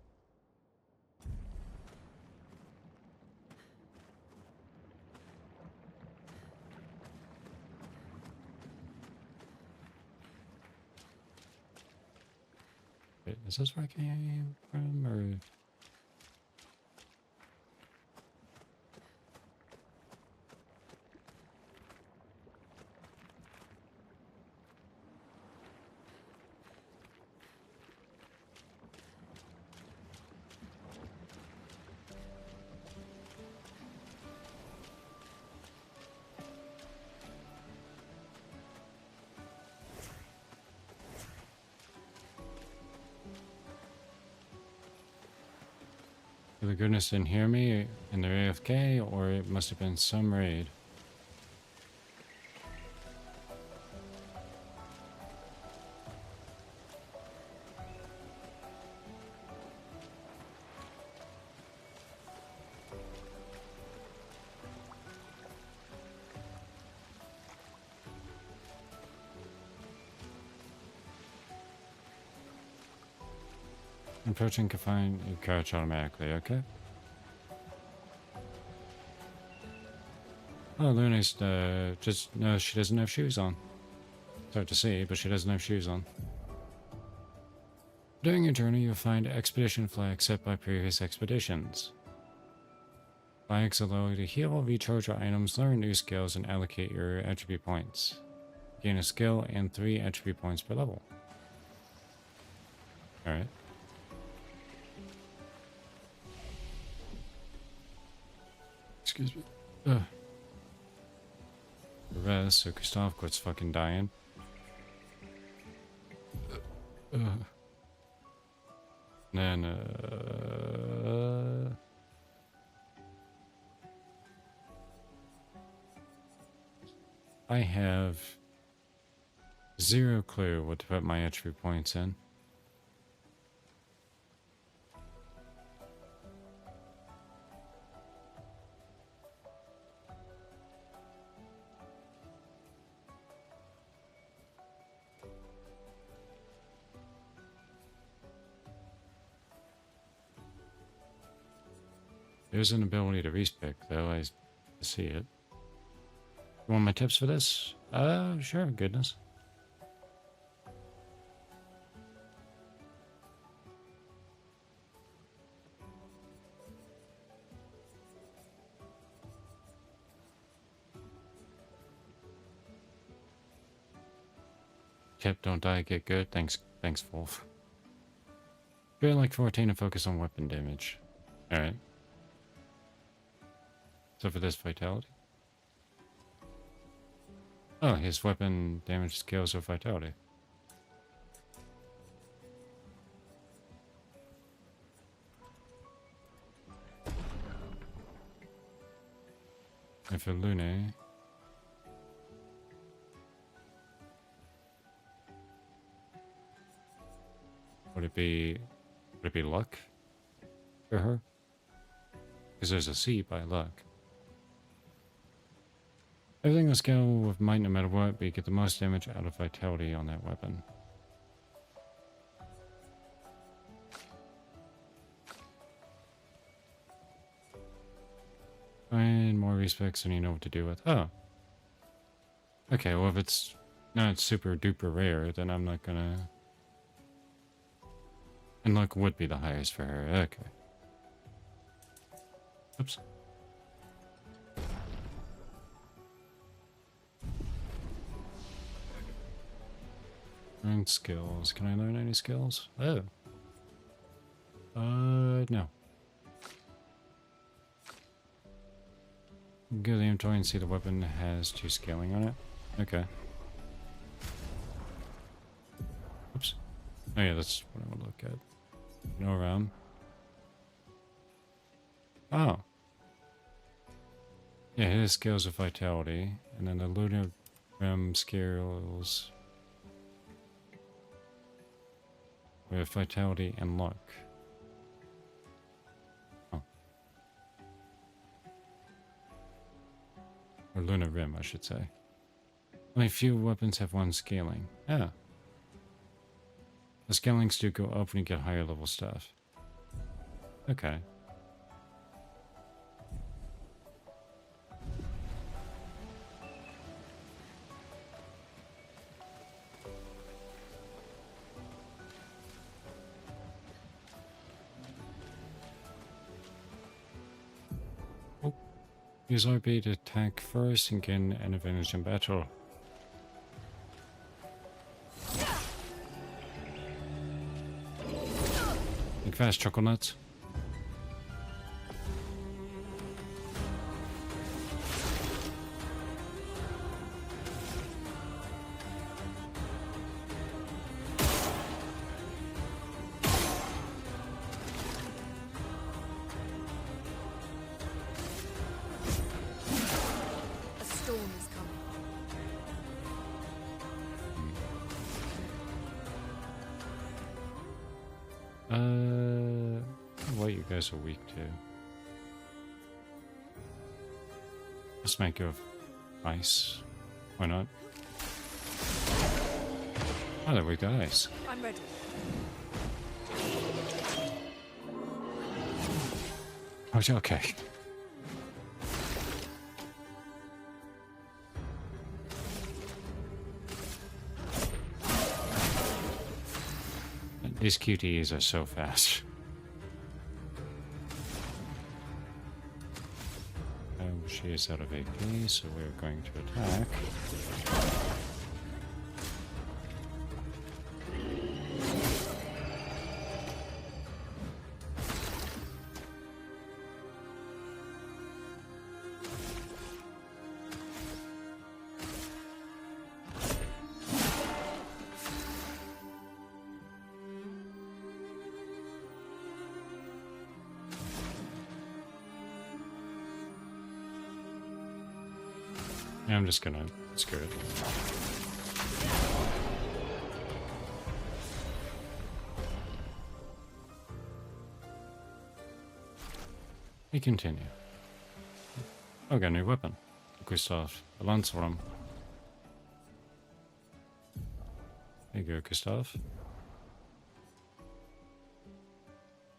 Wait, is this where I came from, or? The goodness didn't hear me in their AFK, or it must have been some raid. Approaching confine, you crouch automatically, okay? Oh, Luna's just knows she doesn't have shoes on. It's hard to see, but she doesn't have shoes on. During your journey, you'll find expedition flags set by previous expeditions. Flags allow you to heal, recharge your items, learn new skills, and allocate your attribute points. Gain a skill and 3 attribute points per level. Alright. Excuse me. Rest, so Christoph quits fucking dying. Then, I have 0 clue what to put my attribute points in. There's an ability to respec, though. I see it. You want my tips for this? Sure, goodness. Kip, don't die, get good. Thanks, Wolf. Feel like 14 and focus on weapon damage. Alright. So for this vitality. Oh, his weapon damage scales with vitality. And for Lune, would it be luck for her? Because there's a C by luck. Everything will scale with might no matter what, but you get the most damage out of vitality on that weapon. And more respects than you know what to do with. Oh. Okay, well if it's not super duper rare, then I'm not gonna... And luck would be the highest for her. Okay. Oops. Learn skills. Can I learn any skills? Oh. No. Go to the inventory and see the weapon has 2 scaling on it. Okay. Oops. Oh yeah, that's what I want to look at. No around. Oh. Yeah, his scales of vitality, and then the lunar rim scales with vitality and luck. Oh. Or lunar rim, I should say. Only few weapons have 1 scaling. Yeah. The scalings do go up when you get higher level stuff. Okay. Oh. Use RB to attack first and gain an advantage in battle. Think fast, Chuckle Nuts. A storm is coming. What you guys are weak to. Let's make you of ice. Why not? Oh, they're weak to ice. I'm ready. Oh, okay. These QTEs are so fast. She is out of AP, so we're going to attack. Yeah, I'm just gonna screw it. We continue. Oh, got a new weapon. Gustav, the lance for him. There you go, Gustav.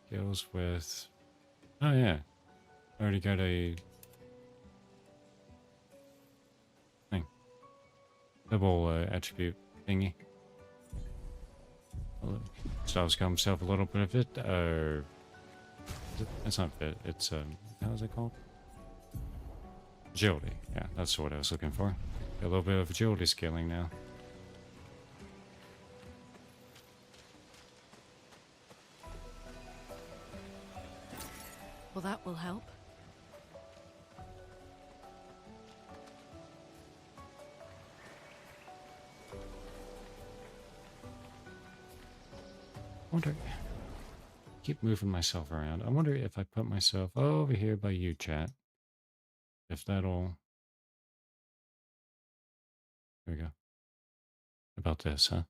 Deals with... Oh yeah. I already got a... double attribute thingy. Gustav's got himself a little bit of it. It's not fit. It's how is it called? Agility. Yeah, that's what I was looking for. Got a little bit of agility scaling now. Well, that will help. Wonder. Keep moving myself around. I wonder if I put myself over here by you, chat. If that'll. There we go. About this, huh?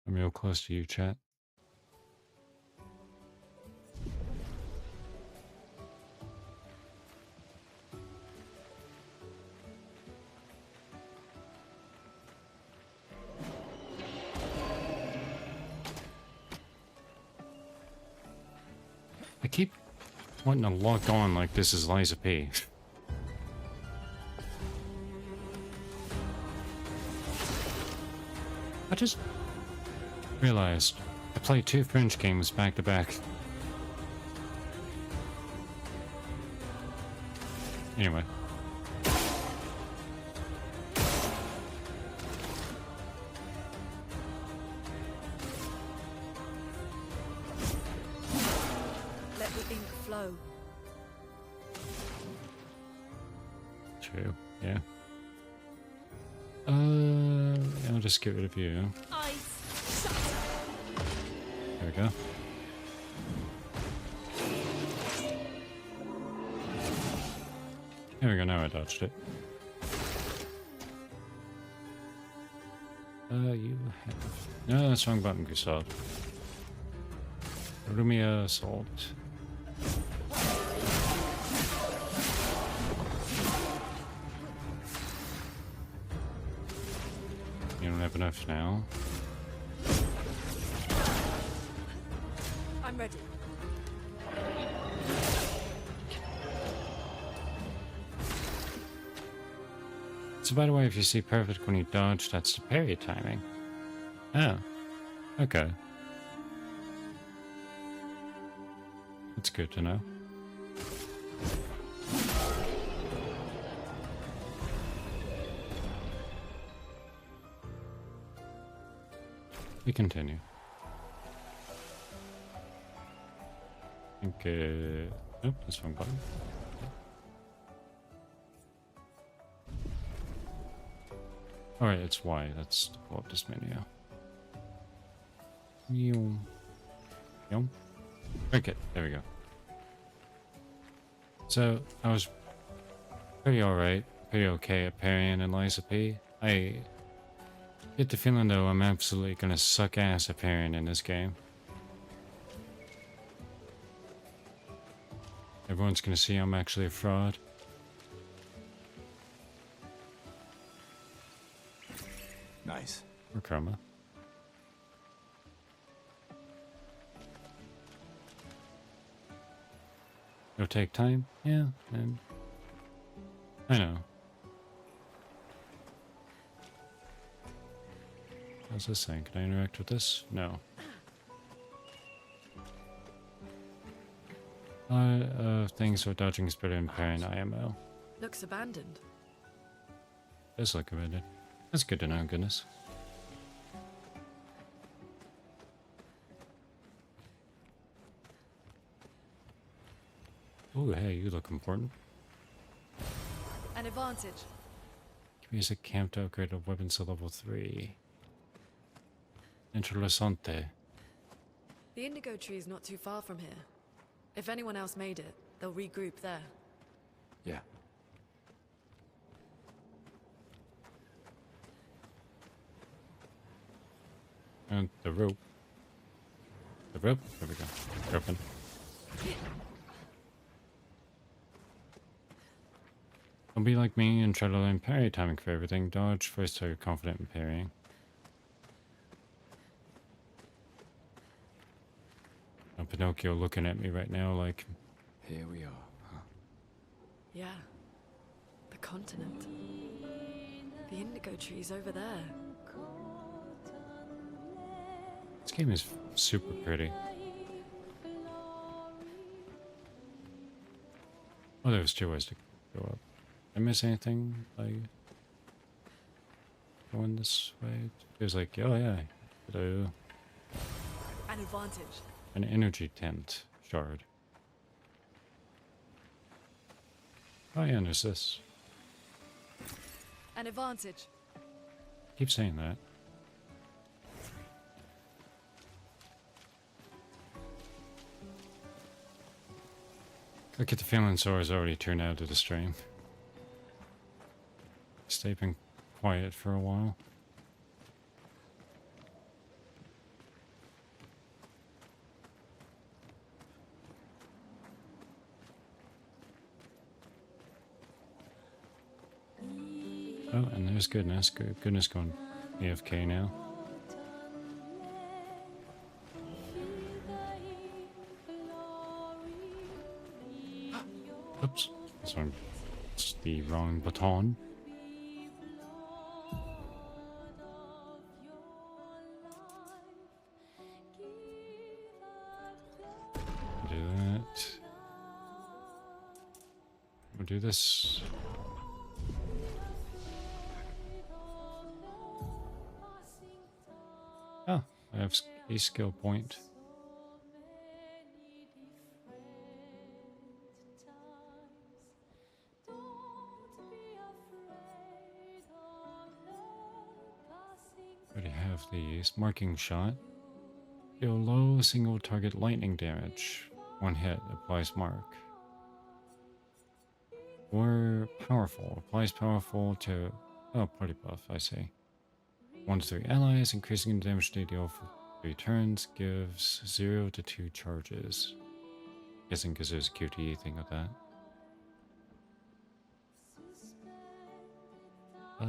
I'm real close to you, chat. I keep wanting to lock on like this is Liza P. I just realized I played 2 French games back to back. Anyway. Let the ink flow. True, yeah. I'll just get rid of you. There we go. There we go, now I dodged it. You have... No, that's wrong button, Gusad. Rumia Assault. You don't have enough now. I'm ready. So by the way, if you see perfect when you dodge, that's the parry timing. Oh. Okay. That's good to know. We continue. I think, nope, that's wrong button. Alright, it's Y. That's to pull up this menu. Drink it. There we go. So, I was pretty alright, pretty okay at parrying and Liza P. I get the feeling though I'm absolutely gonna suck ass at parrying in this game. Everyone's gonna see I'm actually a fraud. Nice. Or Chroma. It'll take time? Yeah, and I know. How's this thing? Can I interact with this? No. Things for dodging is better than parrying IMO. Looks abandoned. Does look abandoned. That's good to know, goodness. Ooh, hey, you look important. An advantage. Give me a camp to upgrade of weapons to level 3. Interessante. The indigo tree is not too far from here. If anyone else made it, they'll regroup there. Yeah. And the rope. The rope? There we go. Open. Don't be like me and try to learn parry timing for everything. Dodge first so you're confident in parrying. Now Pinocchio looking at me right now like... Here we are, huh? Yeah. The continent. The indigo tree's over there. This game is super pretty. Oh, there's 2 ways to go up. Did I miss anything by going this way? There's like, oh yeah, An advantage. an energy tent shard. Oh yeah, and there's this. An advantage. Keep saying that. I get the feeling Sora's already turned out of the stream. Stay been quiet for a while. Oh, and there's Goodness. Goodness going AFK now. Oops. Sorry. It's the wrong button. Do that. We'll do this. Oh, I have a skill point. Already have these. Marking shot. Deal low single target lightning damage. One hit applies mark. Or powerful. Applies powerful to... Oh, party buff, I see. 1 to 3 allies, increasing the damage they deal for 3 turns, gives 0 to 2 charges. Guessing because there's a QTE thing with that. I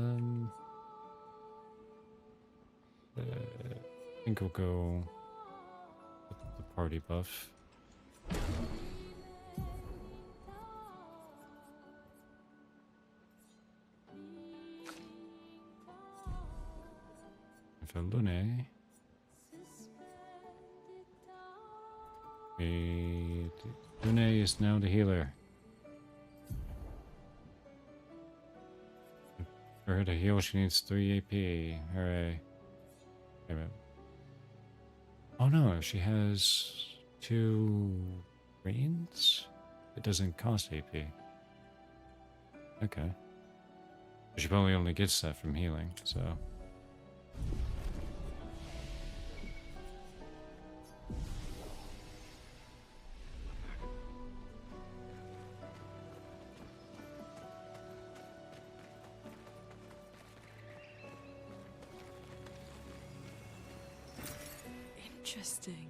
think we'll go with the party buff. For Lune, Lune is now the healer. For her to heal, she needs 3 AP. Hooray. Wait a minute. Oh no, she has 2 greens? It doesn't cost AP. Okay. She probably only gets that from healing, so... Interesting.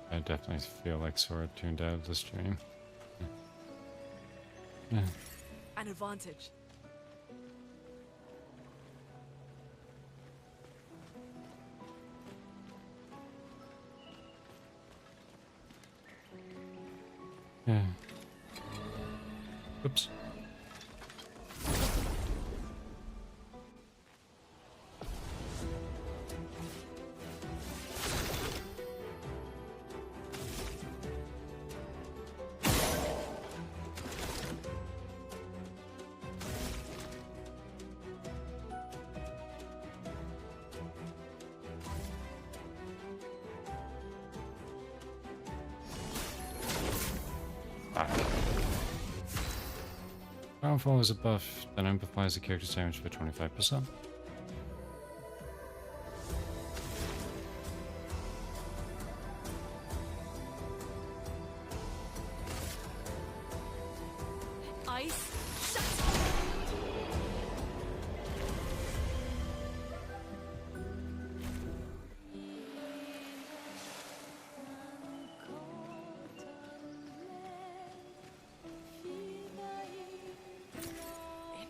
I definitely feel like Sora tuned out of the stream. Yeah. An advantage. Yeah. Oops. Powerful is a buff that amplifies the character's damage by 25%. Ice.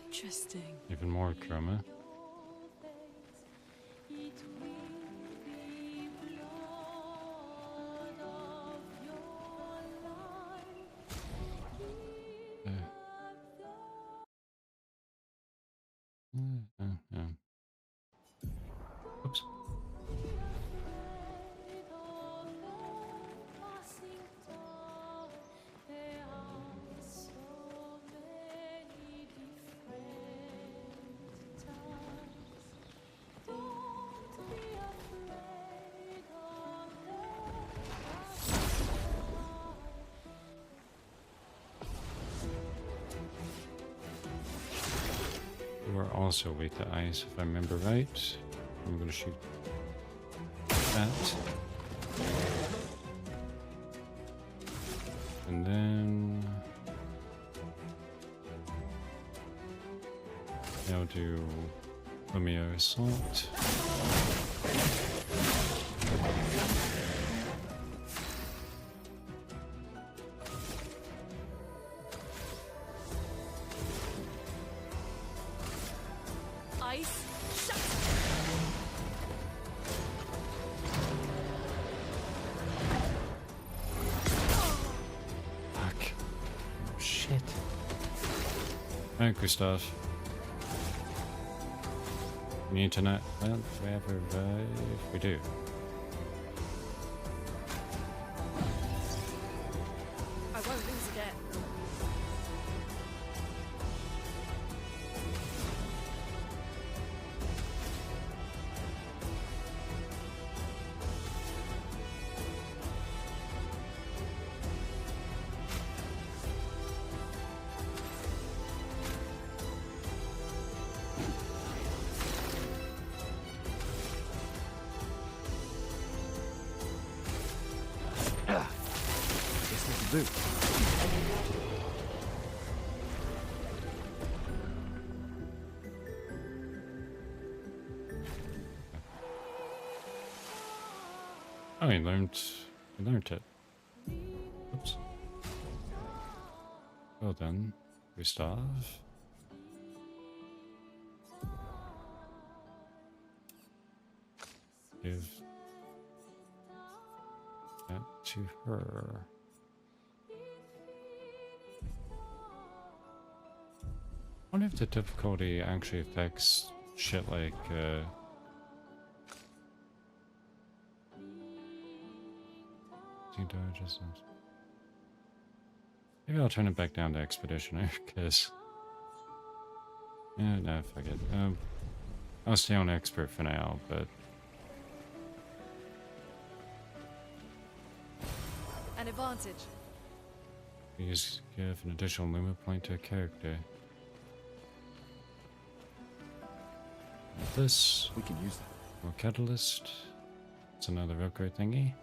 Interesting. Even more chroma. Oops. also weak to ice, if I remember right. I'm gonna shoot that. And then I'll do Romeo Assault. Ice, shut! Fuck. Oh, shit. Alright, Gustav. We need to not. Well, do we have a revive? We do. I won't lose again. Guess what to do. Oh, he learned it. Oops. Well done, Gustav. Give that to her. I wonder if the difficulty actually affects shit like maybe I'll turn it back down to Expeditioner, because yeah, no, fuck it. I'll stay on Expert for now, but An advantage. please give an additional Luma point to a character. Like this. We can use that. More Catalyst. It's another upgrade thingy.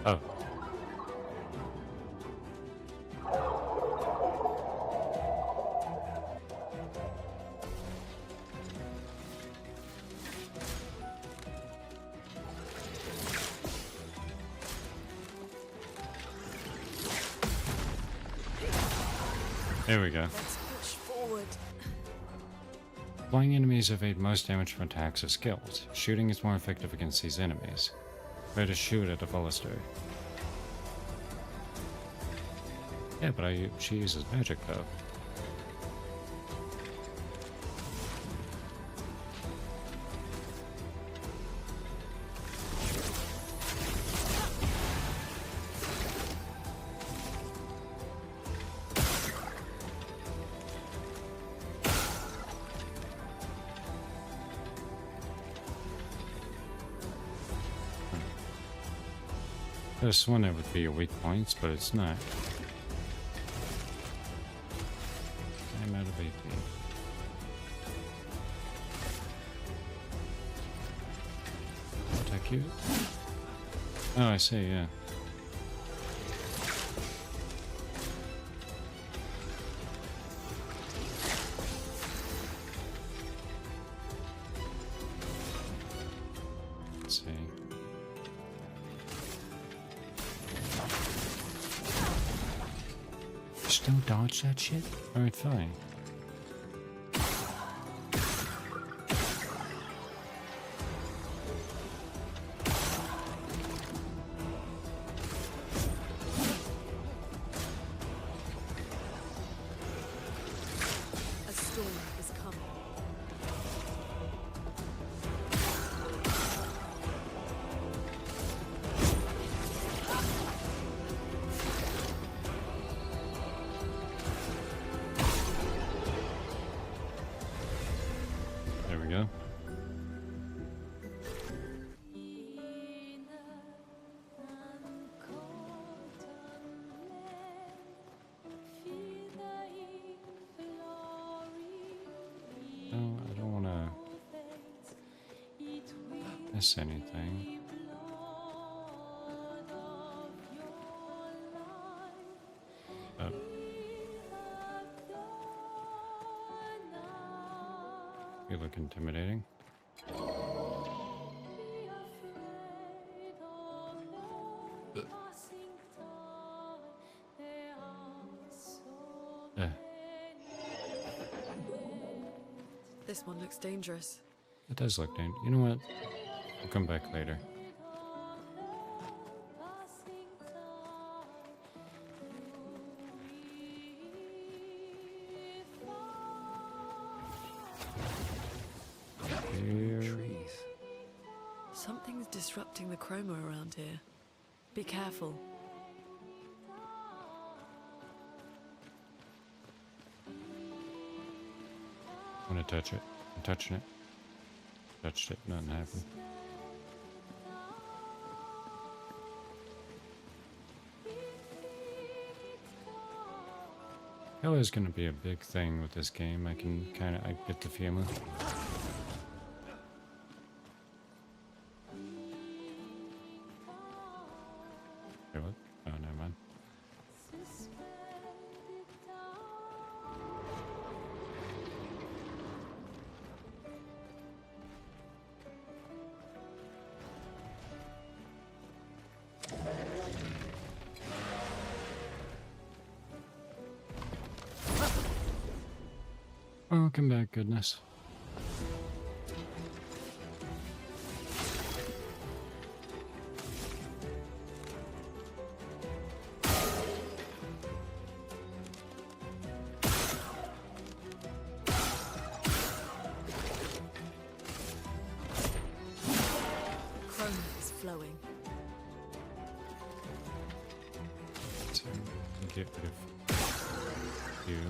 Oh. There we go. Let's push forward. Flying enemies evade most damage from attacks or skills. Shooting is more effective against these enemies. Try to shoot at a Ballista. Yeah, but she uses magic though. This one it would be a weak points, but it's not. I'm out of AP. Attack you. Oh, I see, yeah. Let's see. Still dodge that shit? Alright, fine. miss anything. Oh. You look intimidating. This one looks dangerous. It does look dangerous. You know what? We'll come back later. Trees. Something's disrupting the chroma around here. Be careful. I'm gonna touch it. I'm touching it. Touched it. Nothing happened. Hell is gonna be a big thing with this game. I get the feeling. Wait, what? Oh, never mind. Welcome back, goodness. Chrome is flowing. So, get rid of you.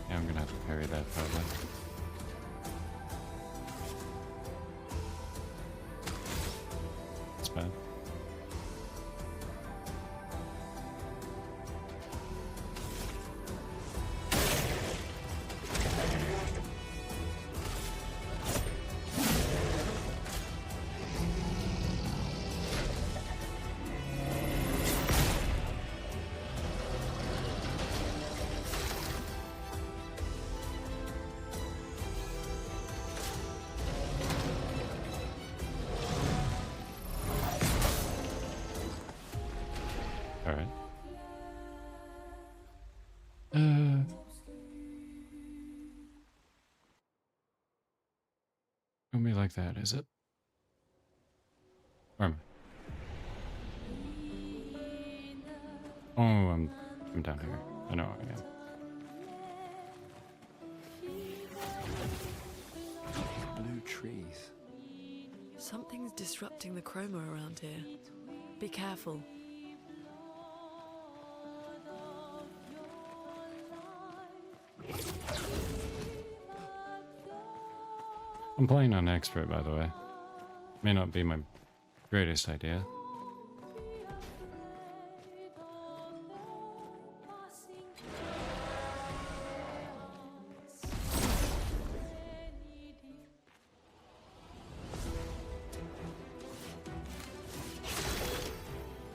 I'm gonna have to parry that probably. That's bad. Alright. Don't be like that, is it? Where am I? Oh, I'm down here. I know I am. Blue trees. Something's disrupting the chroma around here. Be careful. I'm playing on expert, by the way. May not be my greatest idea.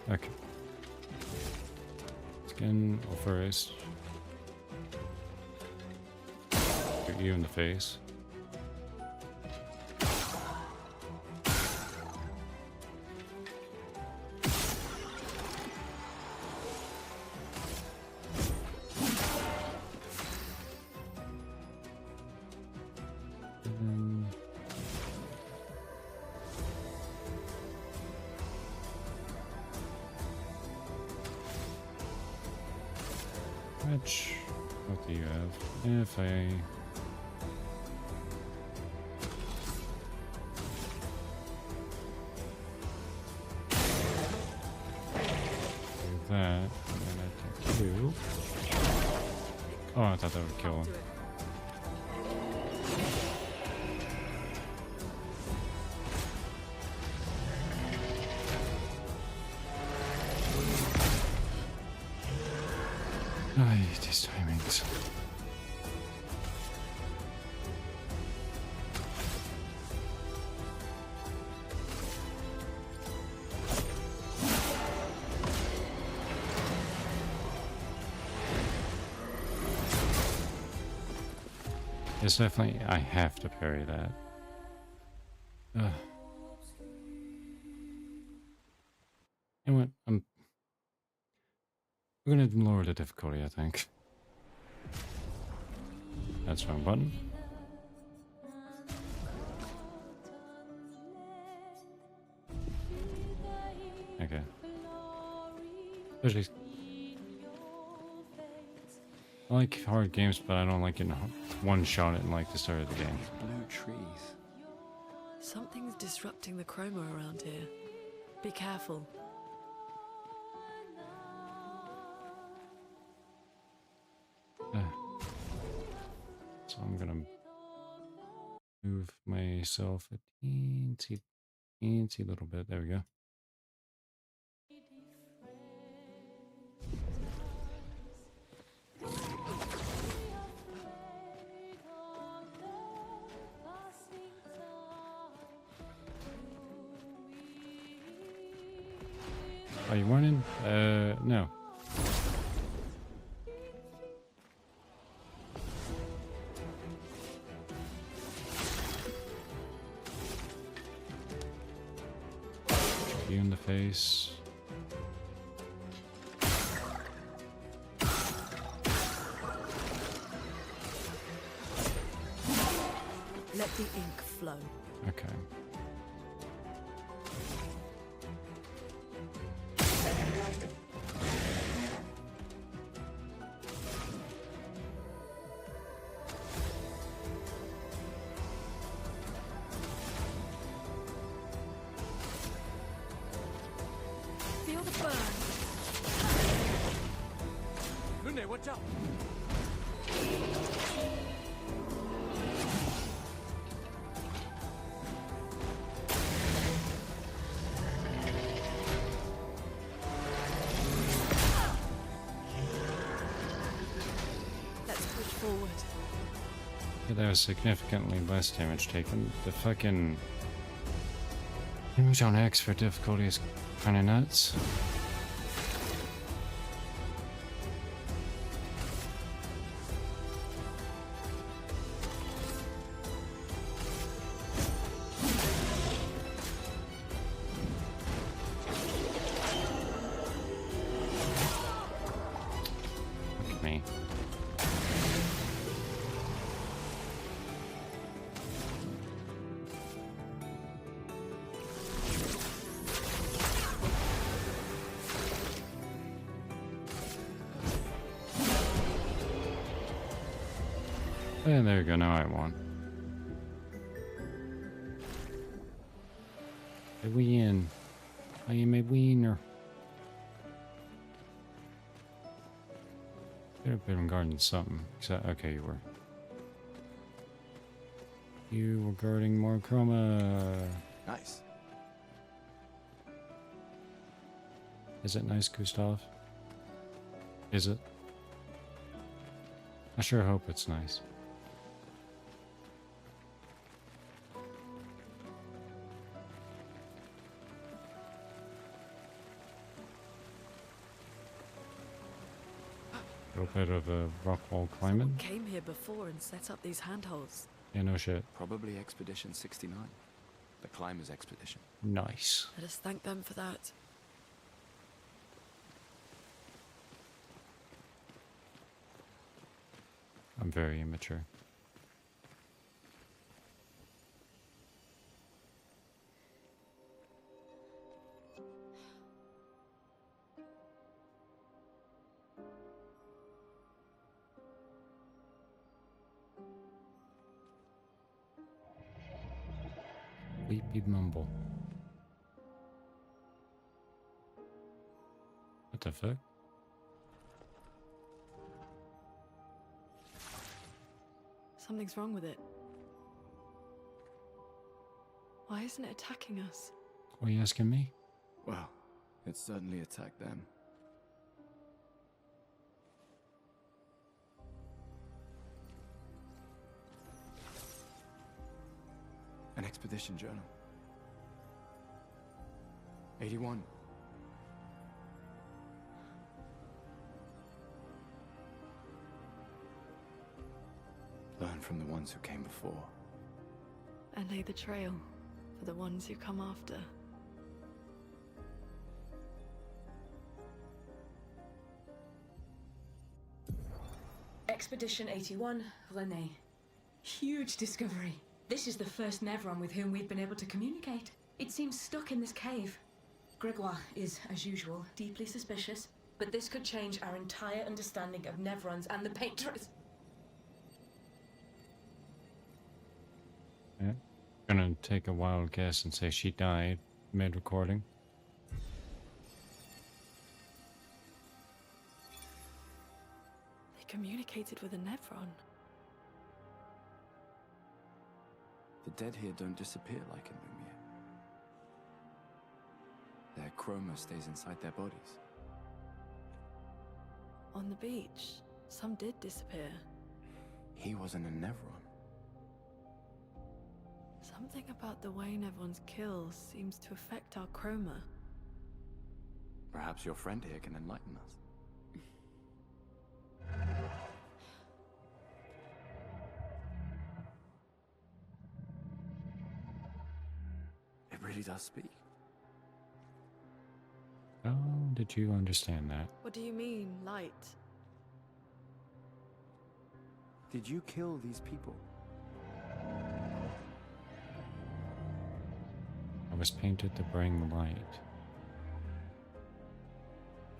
Okay. Skin first. Shoot you in the face. Which, what do you have? If I... do that, and then I take you. Oh, I thought that would kill him. I hate these timings. It's definitely, I have to parry that. Ugh. You know what? We're gonna lower the difficulty, I think. That's wrong button. Okay. Especially, I like hard games, but I don't like it one shot it in like the start of the game. Blue trees. Something's disrupting the chroma around here. Be careful. So I'm gonna move myself a teensy little bit. There we go. Are you running? No. You in the face. Let the ink flow. Okay. Feel the burn. Lune, watch out! Let's push forward. Yeah, there was significantly less damage taken. The fucking damage on X for difficulty is kind of nuts. Look at me. And there you go, now I won. I win. I am a winner. Could have been guarding something. Okay, you were. You were guarding more chroma. Nice. Is it nice, Gustav? Is it? I sure hope it's nice. A little bit of a rock wall climbing. Came here before and set up these handholds. Yeah, no shit. Probably Expedition 69. The Climbers Expedition. Nice. Let us thank them for that. I'm very immature. Sleepy mumble. What the fuck? Something's wrong with it. Why isn't it attacking us? What are you asking me? Well, it certainly attacked them. An expedition journal. 81. Learn from the ones who came before. And lay the trail for the ones who come after. Expedition 81, René. Huge discovery. This is the first Nevron with whom we've been able to communicate. It seems stuck in this cave. Gregoire is, as usual, deeply suspicious, but this could change our entire understanding of Nevrons and the Painters. Yeah. Gonna take a wild guess and say she died mid-recording. They communicated with a Nevron. The dead here don't disappear like in Lumia. Their chroma stays inside their bodies. On the beach, some did disappear. He wasn't a Nevron. Something about the way Nevrons kill seems to affect our chroma. Perhaps your friend here can enlighten us. It really does speak. How did you understand that? What do you mean, light? Did you kill these people? I was painted to bring light.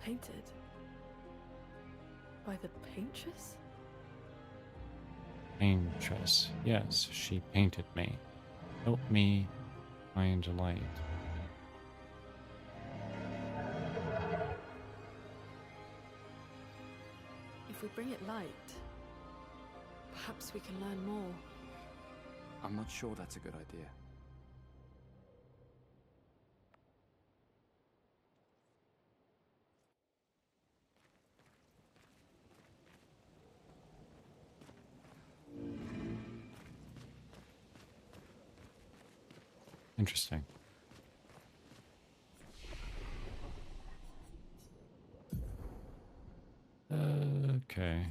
Painted? By the Paintress? Paintress. Yes, she painted me. Helped me find light. If we bring it light, perhaps we can learn more. I'm not sure that's a good idea. Interesting. Okay.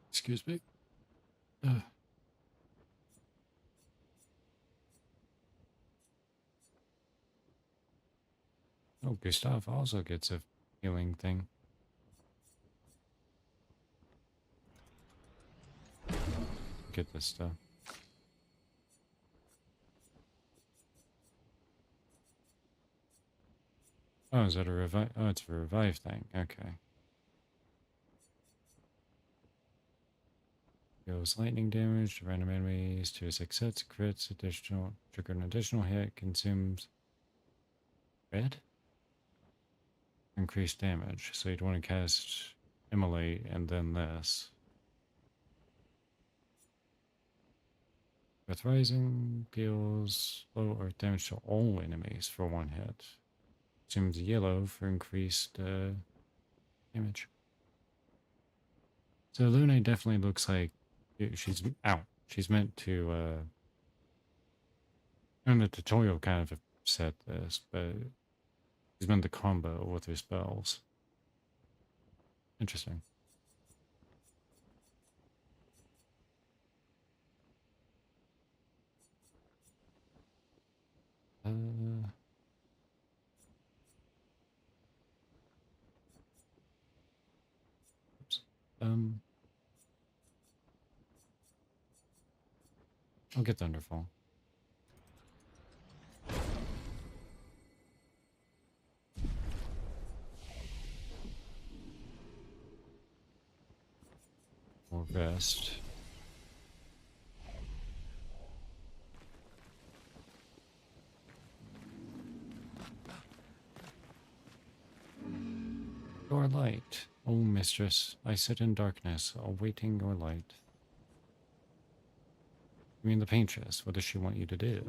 Excuse me. Oh, Gustav also gets a healing thing. Get this stuff. Oh, is that a revive? Oh, it's a revive thing. Okay. Deals lightning damage to random enemies, 2 6 hits, crits, additional, trigger an additional hit, consumes red? Increased damage. So you'd want to cast Immolate and then this. Earth Rising deals low earth damage to all enemies for 1 hit. Consumes yellow for increased damage. So Luna definitely looks like she's out. She's meant to, and the tutorial kind of said this, but she's meant to combo with her spells. Interesting. Oops. I'll get Thunderfall. Or rest. Your light, O mistress, I sit in darkness, awaiting your light. You mean the Paintress? What does she want you to do?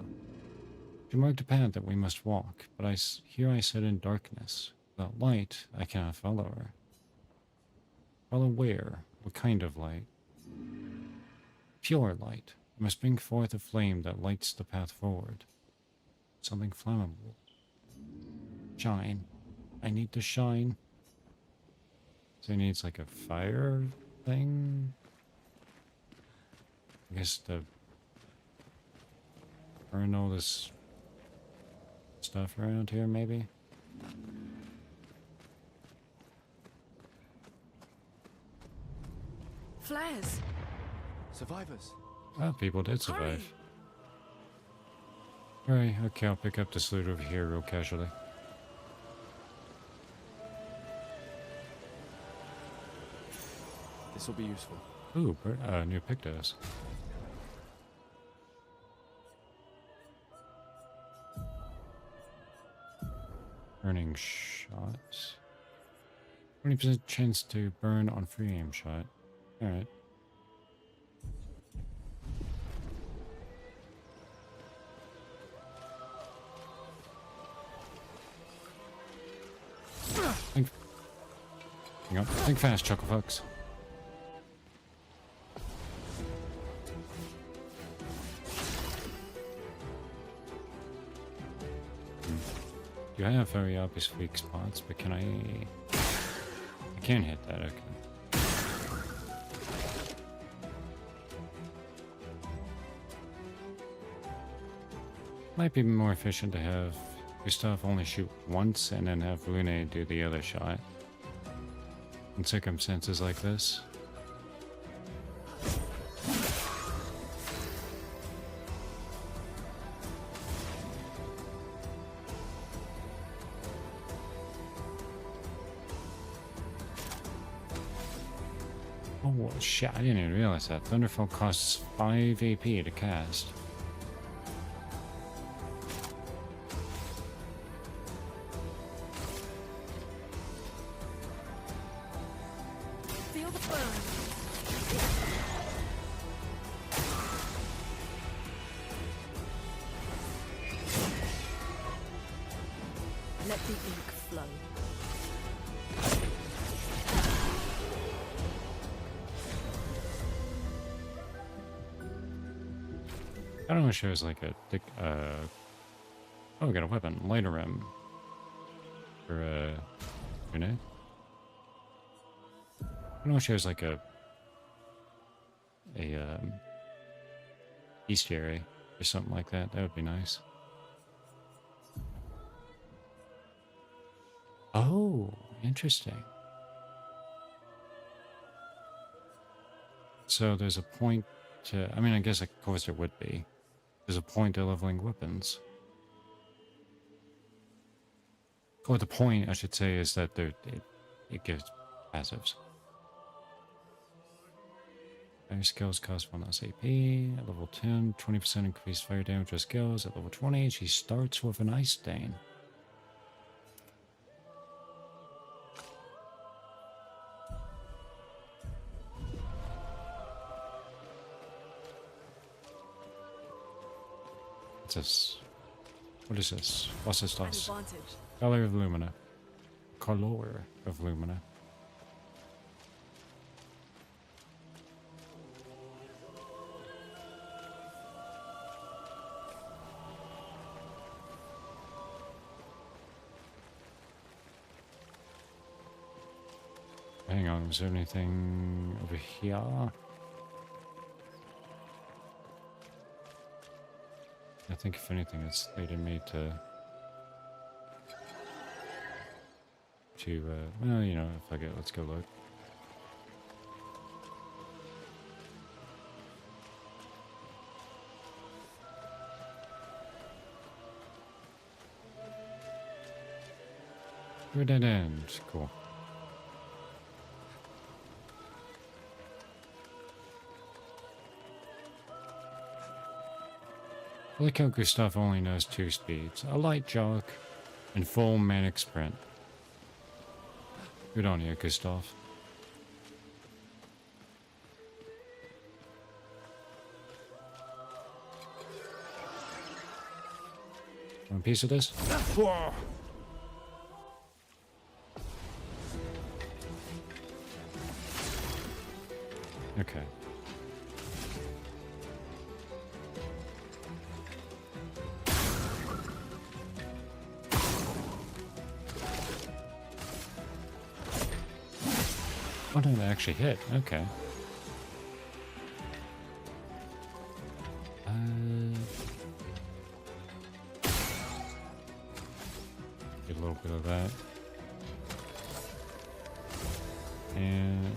You marked a path that we must walk, but here I sit in darkness. Without light, I cannot follow her. Follow where? What kind of light? Pure light. I must bring forth a flame that lights the path forward. Something flammable. Shine. I need to shine. So he needs like a fire thing? I guess to burn all this stuff around here, maybe? Flares! Survivors. Well, people did survive. Alright, okay, I'll pick up this loot over here real casually. This will be useful. Ooh, new Pictos. Burning shot. 20% chance to burn on free aim shot. Alright. Think fast, Chucklefucks. You have very obvious weak spots, but can I can't hit that, okay. Might be more efficient to have Gustav only shoot once and then have Rune do the other shot. In circumstances like this. Oh shit, I didn't even realize that. Thunderfall costs 5 AP to cast. Feel the burn. Let the ink flow. I don't know if shows like a thick, oh, we got a weapon. Lighter rim. For, grenade. I don't know if shows like a bestiary or something like that. That would be nice. Oh, interesting. So there's a point to, I mean, I guess of course there would be. There's a point to leveling weapons. Or the point, I should say, is that it gives passives. Fire skills cost 1 less AP. At level 10, 20% increased fire damage with skills. At level 20, she starts with an ice stain. What's this? What is this? What's this does? Advantage. Color of Lumina. Color of Lumina. Hang on, is there anything over here? I think if anything, it's leading me to well, you know, fuck it, let's go look. We're dead end, cool. I like how Gustav only knows 2 speeds. A light jog and full manic sprint. Good on you, Gustav. Want a piece of this? Okay. Oh no, that actually hit. Okay. Get a little bit of that. And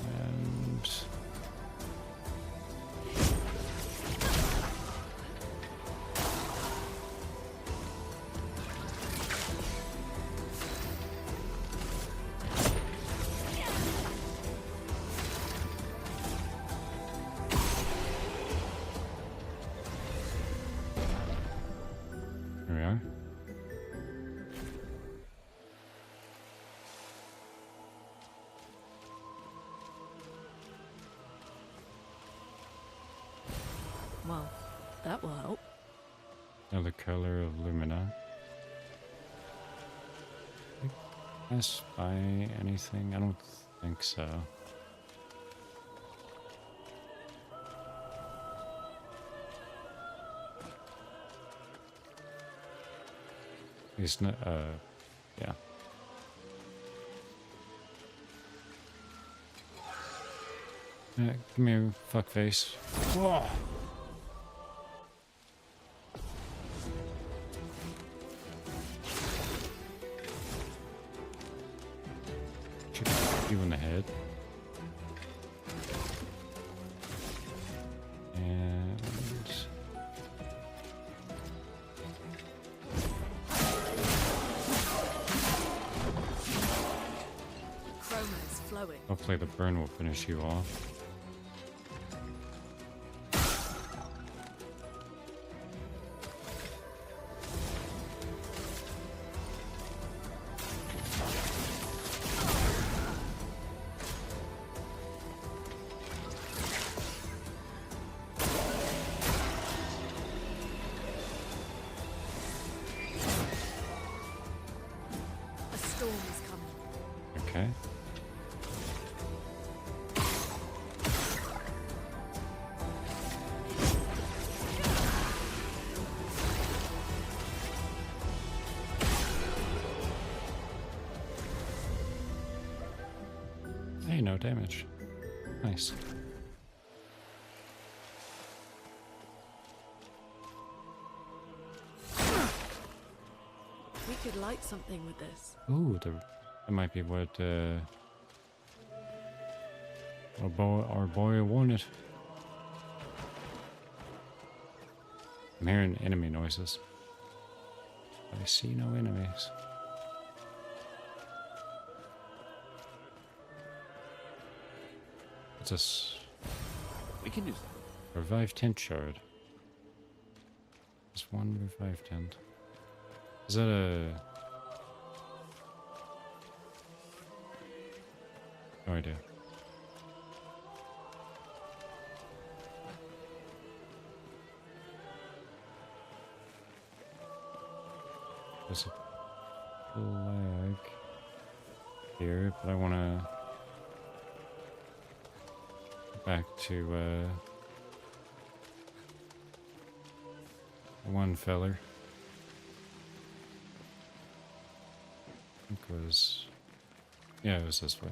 here we are. Well, that will help. Another color of Lumina. Pass by anything? I don't think so. He's not, yeah. Come here, fuckface. Whoa! Shoot you in the head. And Chroma is flowing. hopefully the burn will finish you off. A storm is coming. Okay. Hey, no damage. Nice. We could light something with this. Ooh, that might be what our boy wanted. I'm hearing enemy noises. I see no enemies. What's this? We can use that. Revive tent shard. Just one revive tent. Is that a... No idea. There's a flag here, but I want to go back to one feller. I think it was... Yeah, it was this way.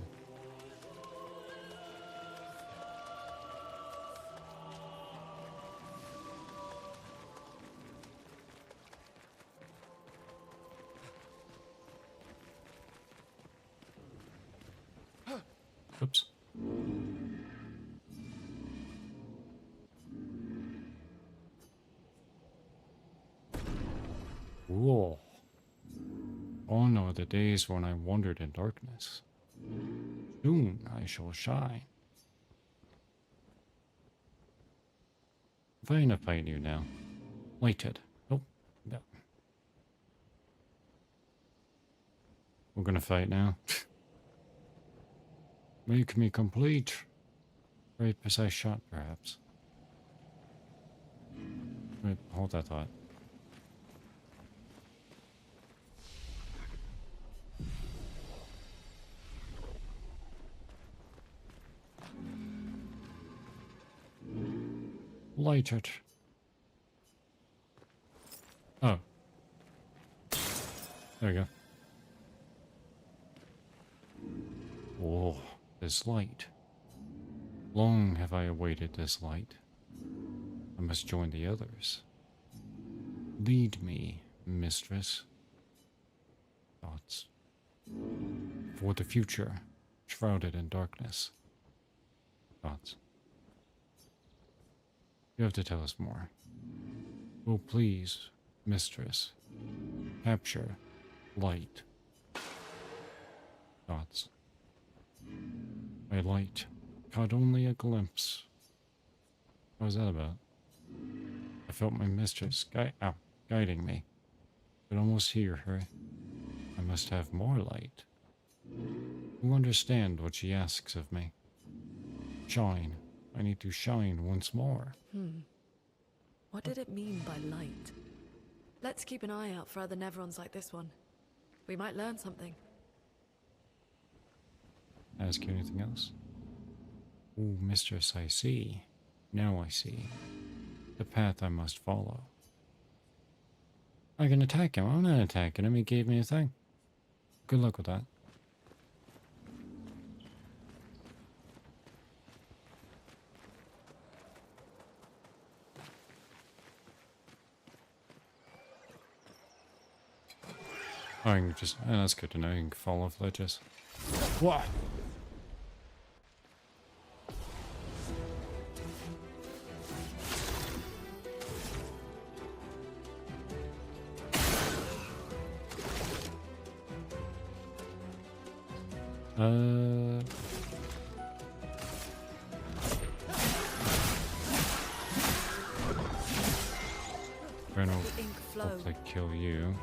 Oops. Whoa. Oh no, the days when I wandered in darkness. Soon I shall shine. Fine, I fight you now. Waited. Oh, no. We're gonna fight now. Make me complete. Very precise shot, perhaps. Wait, hold that thought. Light it. Oh. There we go. Oh, this light. Long have I awaited this light. I must join the others. Lead me, mistress. Thoughts. For the future, shrouded in darkness. Thoughts. You have to tell us more. Oh, please, mistress. Capture light. Thoughts. My light caught only a glimpse. What was that about? I felt my mistress guiding me. Could almost hear her. I must have more light. You understand what she asks of me. Shine. I need to shine once more. What did it mean by light? Let's keep an eye out for other Nevrons like this one. We might learn something. Ask you anything else? Oh, mistress, I see. Now I see. The path I must follow. I can attack him. I'm not attacking him. He gave me a thing. Good luck with that. Oh, I can just... Oh, that's good to know. You can fall off ledges. What? Trying to hopefully kill you.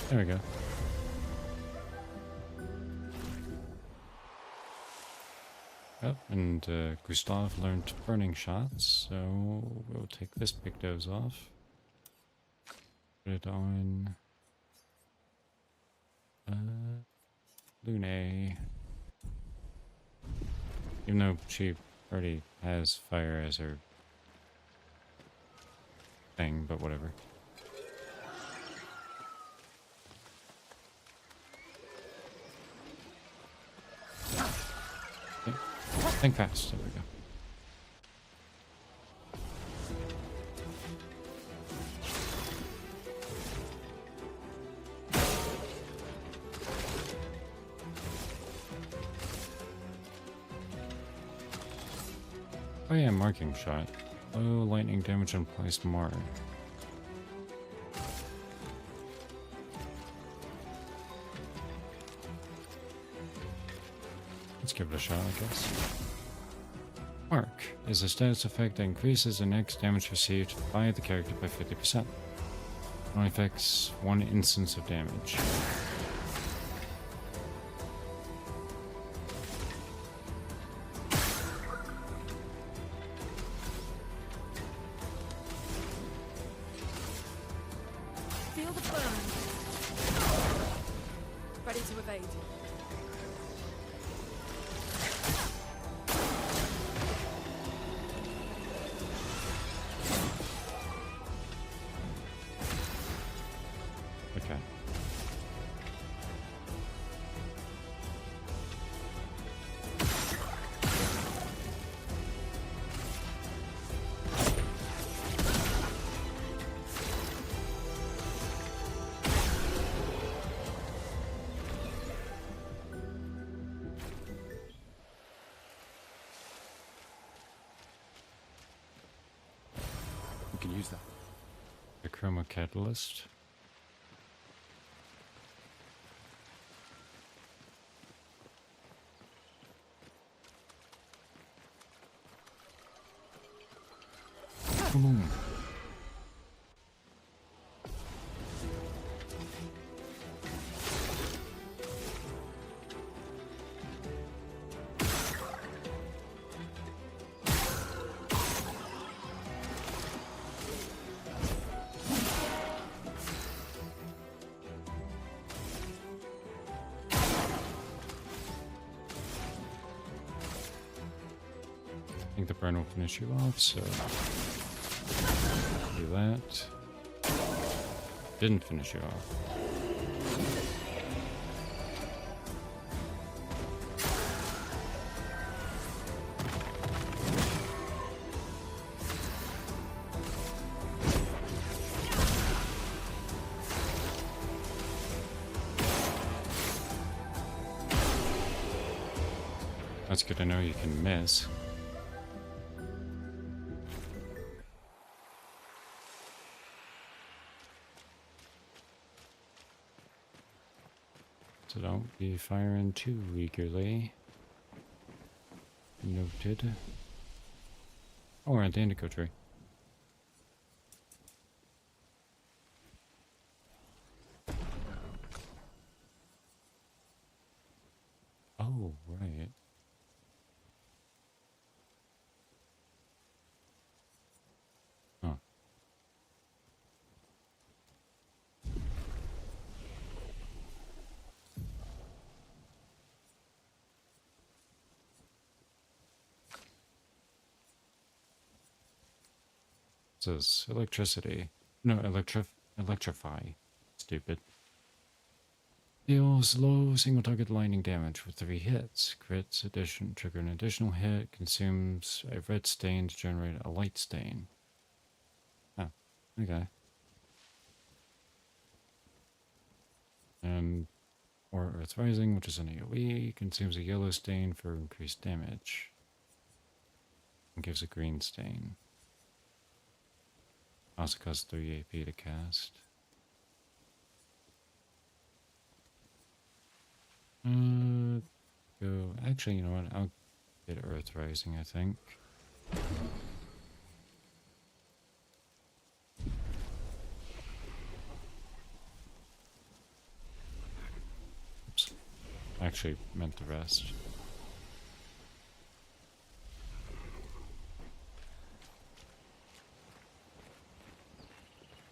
There we go. Oh, and Gustav learned burning shots, so we'll take this Pictos off. Put it on Lune. Even though she already has fire as her thing, but whatever. Think fast, there we go. Oh yeah, marking shot. Oh, lightning damage and place mark. Let's give it a shot, I guess. Mark is a status effect that increases the next damage received by the character by 50%. Only affects one instance of damage. Feel the burn. Ready to evade. Okay. We can use that. The chroma catalyst. Boom. think the burn will finish you off, so do that. Didn't finish you off. That's good to know you can miss. So don't be firing too eagerly. Noted. Oh, we're at the indigo tree. Oh, right. Huh. It says electricity. No, electrify. Stupid. Deals low single target lightning damage with 3 hits. Crits trigger an additional hit. Consumes a red stain to generate a light stain. Oh, okay. Or Earth Rising, which is an AoE, consumes a yellow stain for increased damage. And gives a green stain. Also costs 3 AP to cast. Go. Actually, you know what? I'll get Earth Rising, I think. Oops. Actually, meant the rest.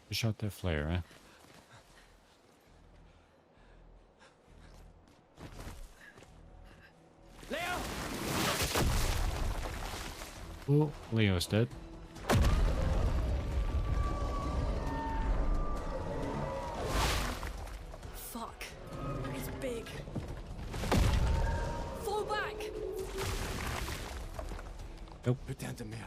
You shot that flare, eh? Oh, Leo's dead. Fuck. It's big. Fall back! Nope. Putain de merde.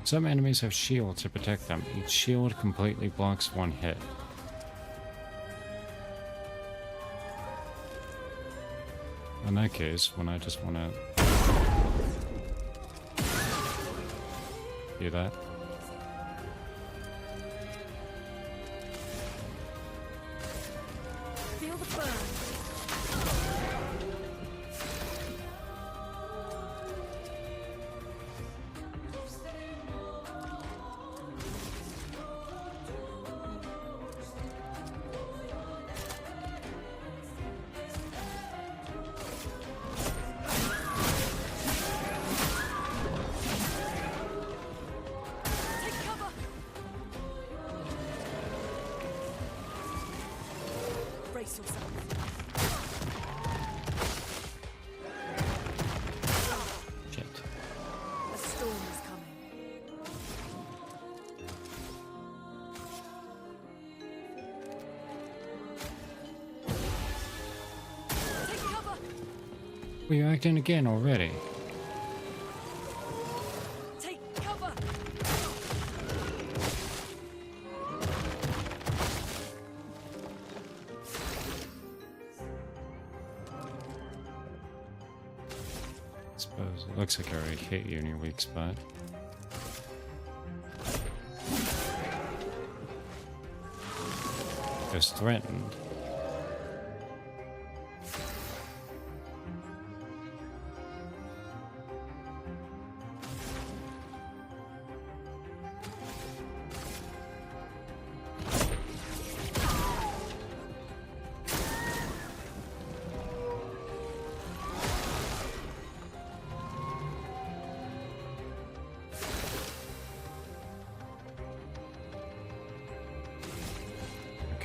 Some enemies have shields to protect them. Each shield completely blocks 1 hit. In that case, when I just want to do that. Feel the burn. Brace yourself. Shit. A storm is coming. Take cover. We're acting again already. Take cover. Suppose it looks like I already hit you in your weak spot. Because threatened.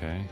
Okay.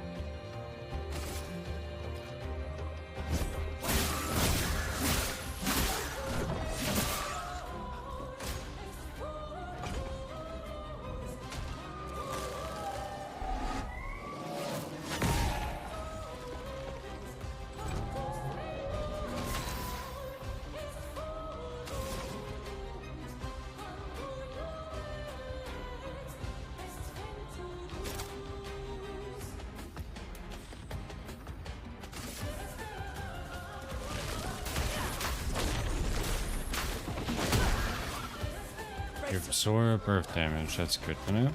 You absorb earth damage, that's good to know.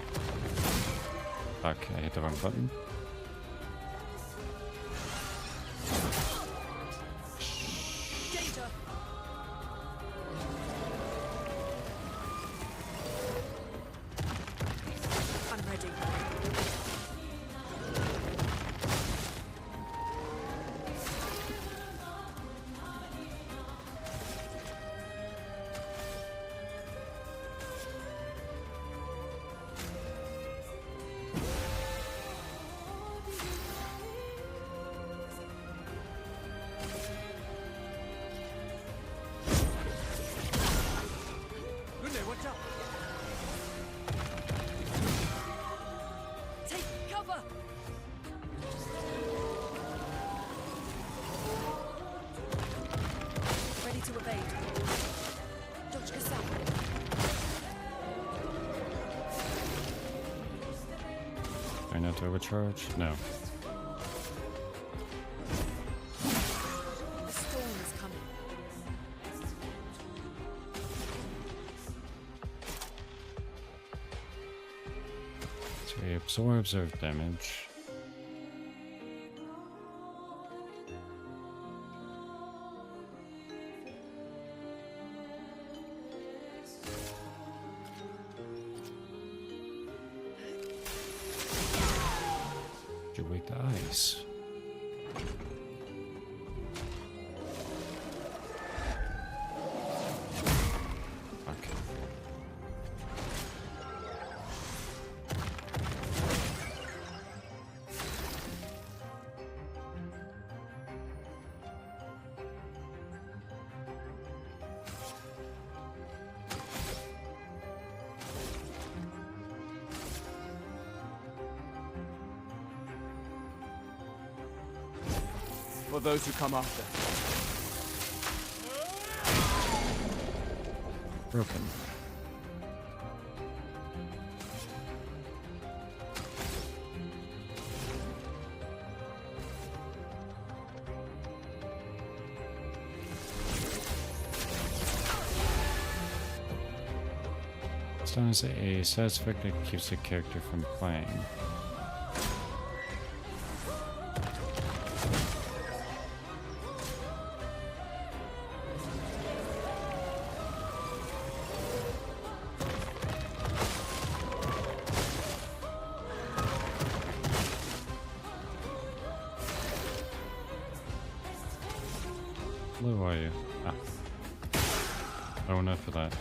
Fuck, I hit the wrong button. Danger! I'm ready. Watch out! Take cover! Ready to evade. Dodge yourself. Try not to overcharge? No. The storm is coming. So he absorbs earth damage. You wake the ice. Okay. For those who come after. Broken. Stone is a status effect that keeps the character from playing. Where are you? Ah. Oh, enough for that.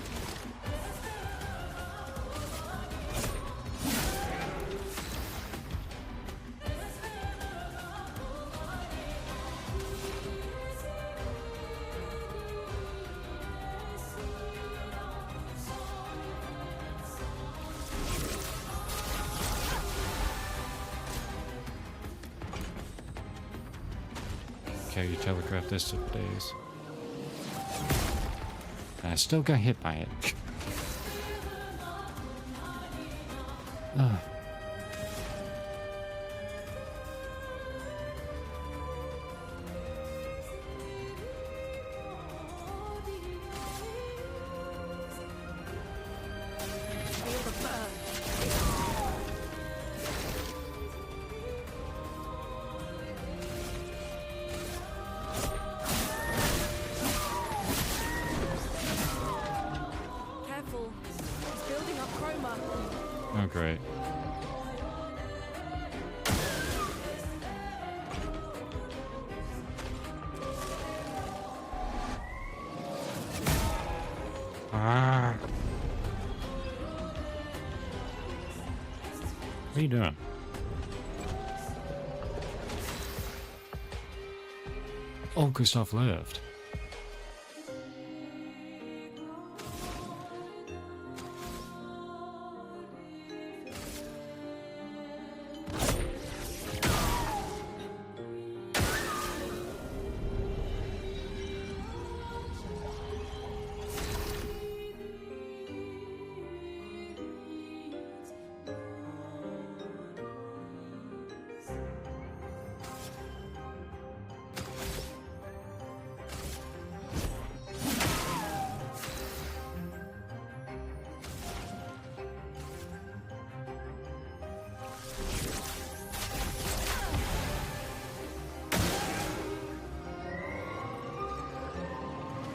Okay, you telegraphed this to days. And I still got hit by it. Ah. Feel the burn. Careful. He's building up chroma. Oh, great. Ah. What are you doing? Oh, Gustav lived.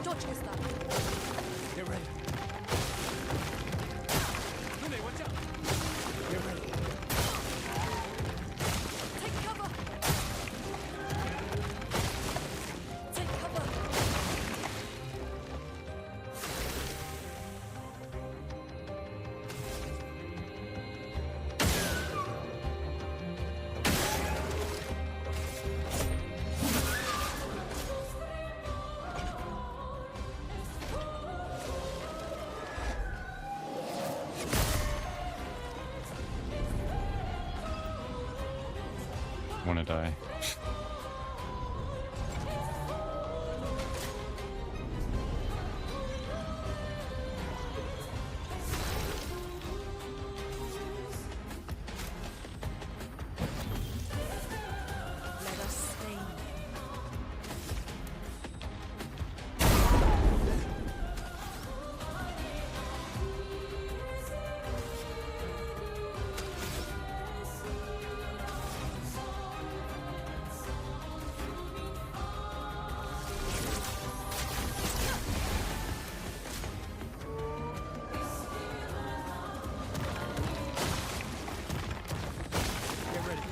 Dodge Gustav. Get ready. Lune, watch out. Get ready. Take cover. Take cover. Wanna die. Let us stay. Get ready.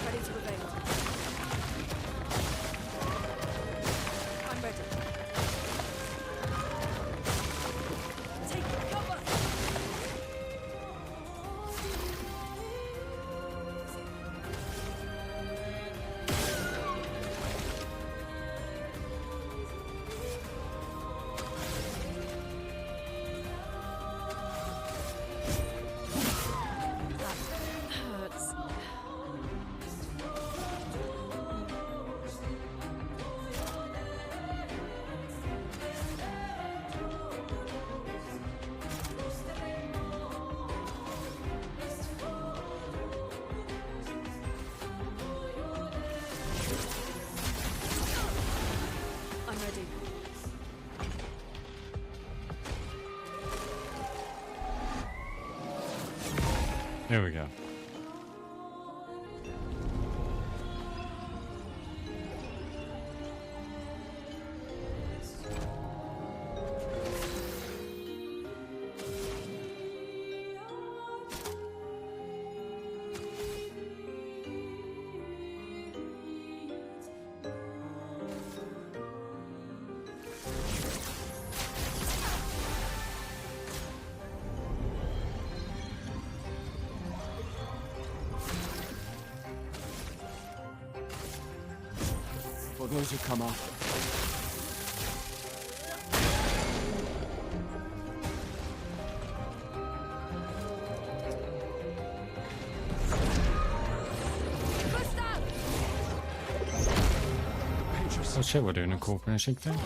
Ready to evade. I'm ready. Take cover. That hurts. I'm ready. There we go. For those who come after. Oh shit, we're doing a cool finishing thing.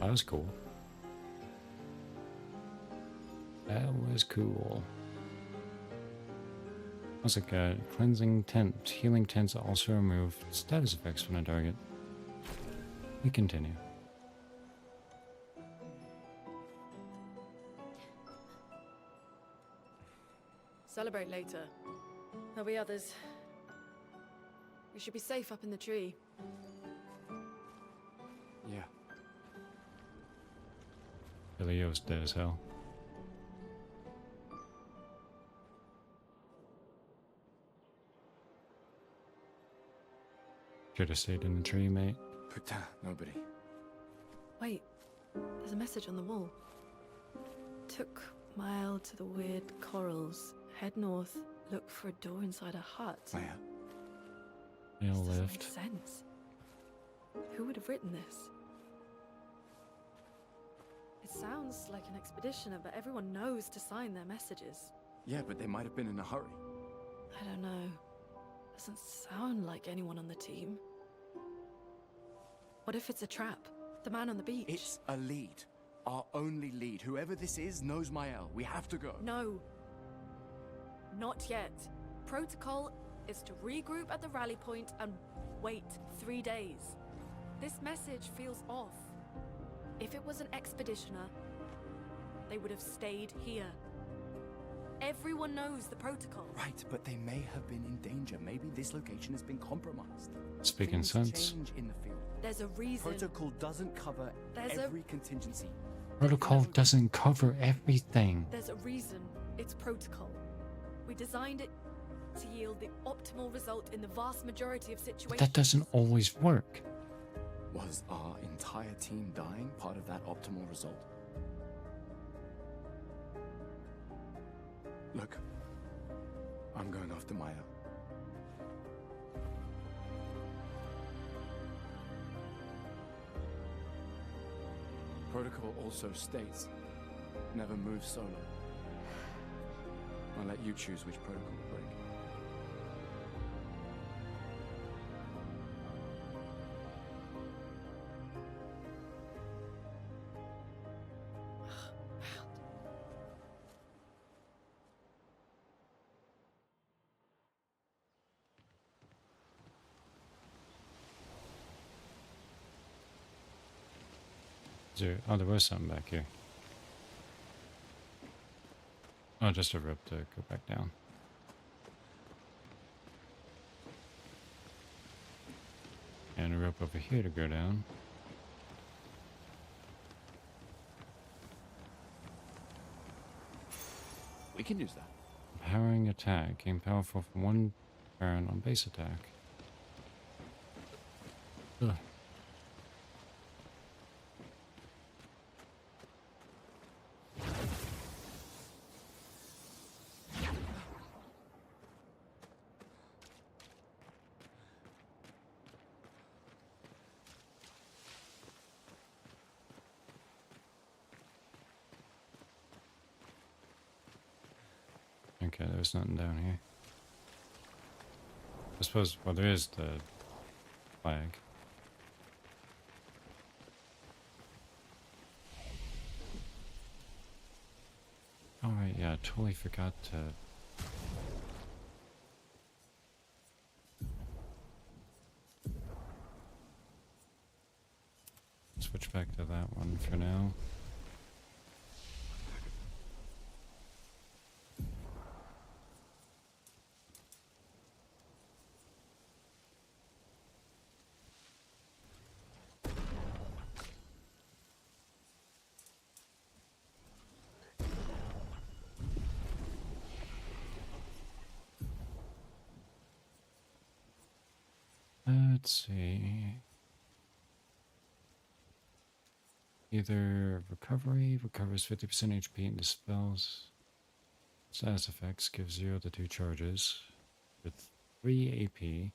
That was cool. That was cool. That's like a cleansing tent. Healing tents also remove status effects from a target. We continue. Celebrate later. There'll be others. We should be safe up in the tree. Yeah. Leo's dead as hell. Should have stayed in the tree, mate. Putain, nobody. Wait, there's a message on the wall. Took mile to the weird corals. Head north. look for a door inside a hut. They This all doesn't lived. make sense. Who would have written this? It sounds like an expeditioner, but everyone knows to sign their messages. Yeah, but they might have been in a hurry. I don't know. Doesn't sound like anyone on the team. What if it's a trap? The man on the beach? It's a lead. Our only lead. Whoever this is knows Mael. We have to go. No. Not yet. Protocol is to regroup at the rally point and wait 3 days. This message feels off. If it was an expeditioner, they would have stayed here. Everyone knows the protocol. Right, but they may have been in danger. Maybe this location has been compromised. Speaking Things sense. change in the field. There's a reason. Protocol doesn't cover every contingency. Protocol doesn't cover everything. There's a reason it's protocol. We designed it to yield the optimal result in the vast majority of situations. But that doesn't always work. Was our entire team dying part of that optimal result? Look, I'm going after Maya. Protocol also states, never move solo. I'll let you choose which protocol to break. Oh, there was something back here. Oh, just a rope to go back down. And a rope over here to go down. We can use that. Powering attack. Gain powerful for 1 turn on base attack. Ugh. Okay, there's nothing down here. I suppose, well, there is the flag. Alright, yeah, I totally forgot to... switch back to that one for now. Let's see. Either recovery, recovers 50% HP and dispels status effects, gives 0 to 2 charges with 3 AP.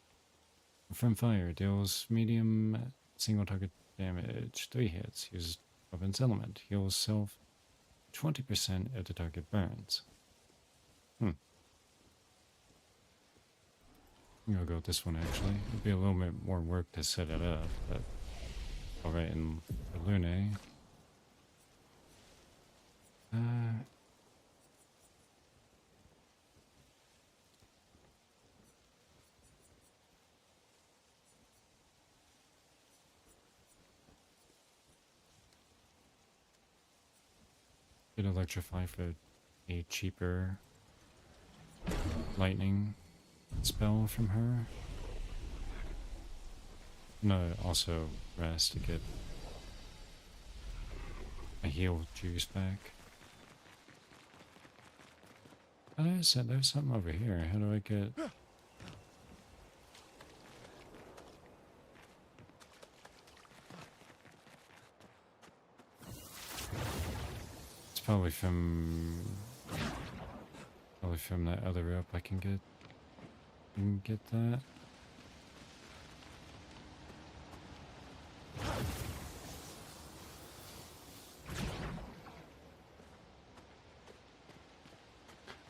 From fire, deals medium single target damage, 3 hits, uses weapons element, heals self 20% if the target burns. I'll go with this one actually. It'll be a little bit more work to set it up, but alright, in Lune. Could electrify for a cheaper lightning spell from her. No, also rest to get a heal juice back. Oh, there's something over here. How do I get... It's probably from Probably from that other rope I can get that.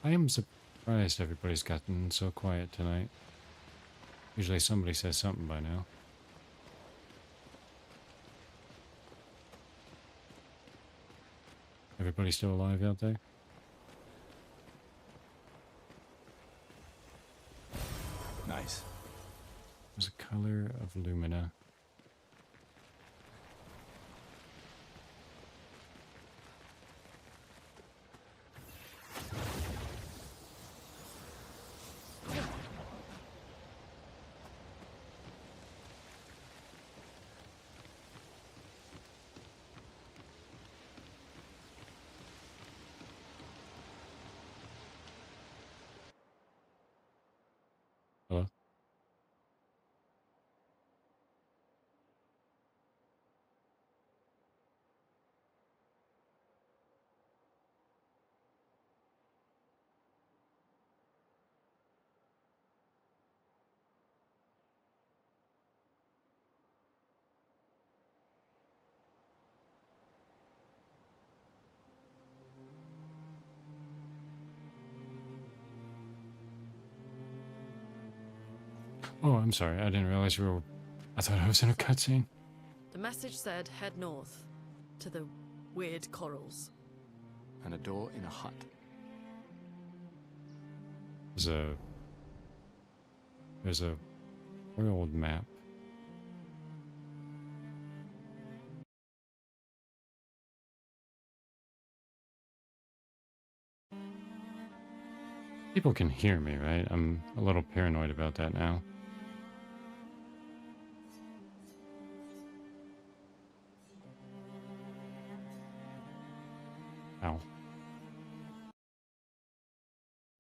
I am surprised everybody's gotten so quiet tonight. Usually somebody says something by now. Everybody still alive out there? Nice. There's a color of Lumina. Hello? Oh, I'm sorry. I didn't realize you were... I thought I was in a cutscene. The message said head north to the weird corals. And a door in a hut. There's a world map. People can hear me, right? I'm a little paranoid about that now. Ow.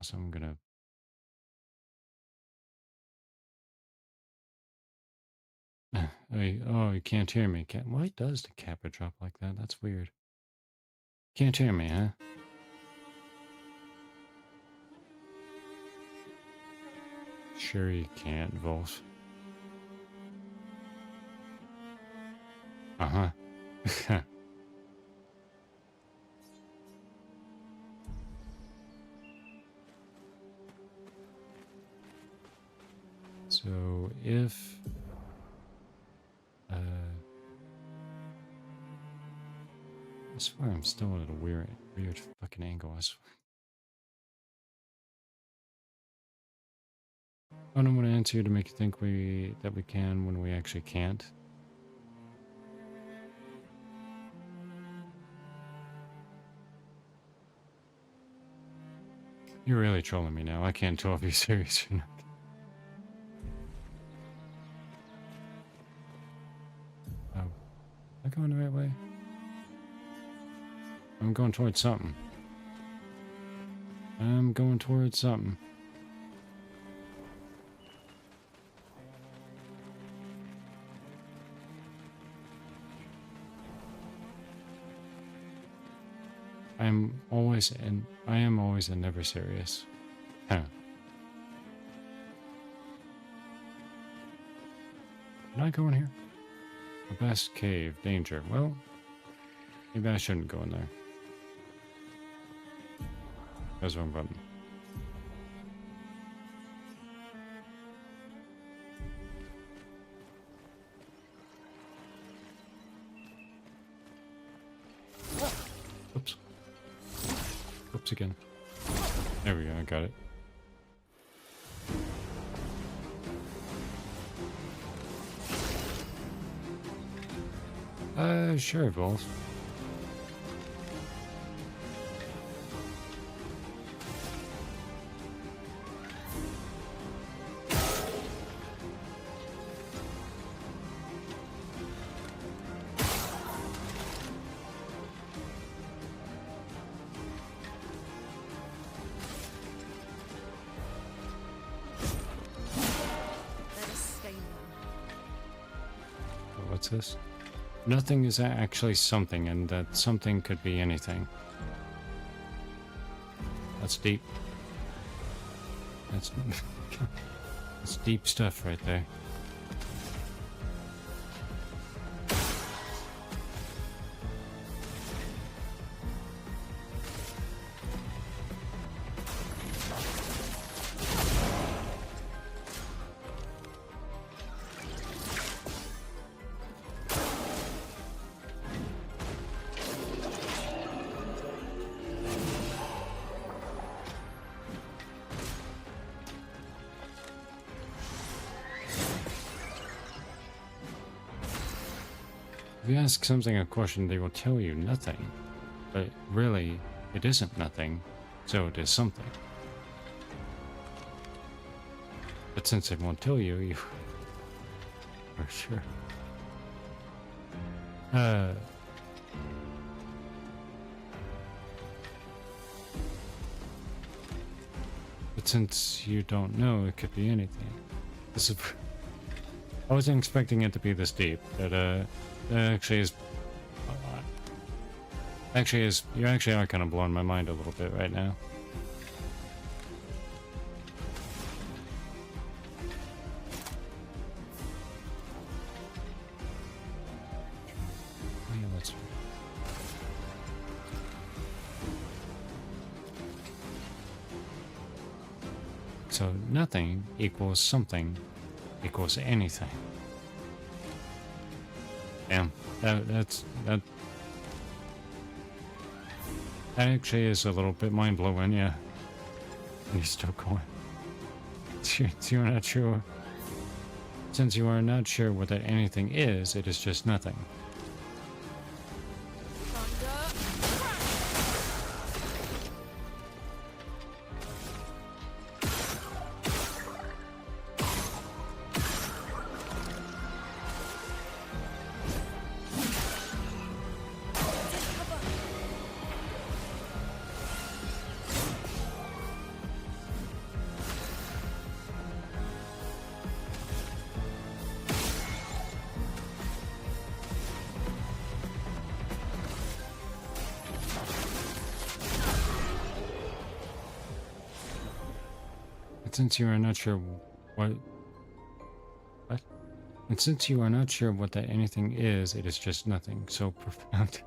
So I'm gonna... Oh, you can't hear me. Why does the capper drop like that? That's weird. Can't hear me, huh? Sure you can't, Wolf. Uh-huh. So if I swear I'm still at a weird fucking angle. I swear. I don't want to answer you to make you think that we can when we actually can't. You're really trolling me now. I can't tell if you're serious or not. Oh, am I going the right way? I'm going towards something. I'm going towards something. I am always and never serious. Huh. Can I go in here? The best cave, danger. Well, maybe I shouldn't go in there. That's the wrong button. Oops. Oops again. There we go, I got it. Sure, balls. What's this? Nothing is actually something, and that something could be anything. That's deep. That's that's deep stuff right there. If you ask something a question, they will tell you nothing. But really, it isn't nothing, so it is something. But since they won't tell you, you are sure. But since you don't know, it could be anything. This is... I wasn't expecting it to be this deep, but actually is... you actually are kind of blowing my mind a little bit right now. Oh yeah, that's right. So nothing equals something equals anything. Damn, that actually is a little bit mind-blowing, yeah. And he's still going. Since you are not sure. Since you are not sure what that anything is, it is just nothing. Since you are not sure what? And since you are not sure what that anything is, it is just nothing. So profound.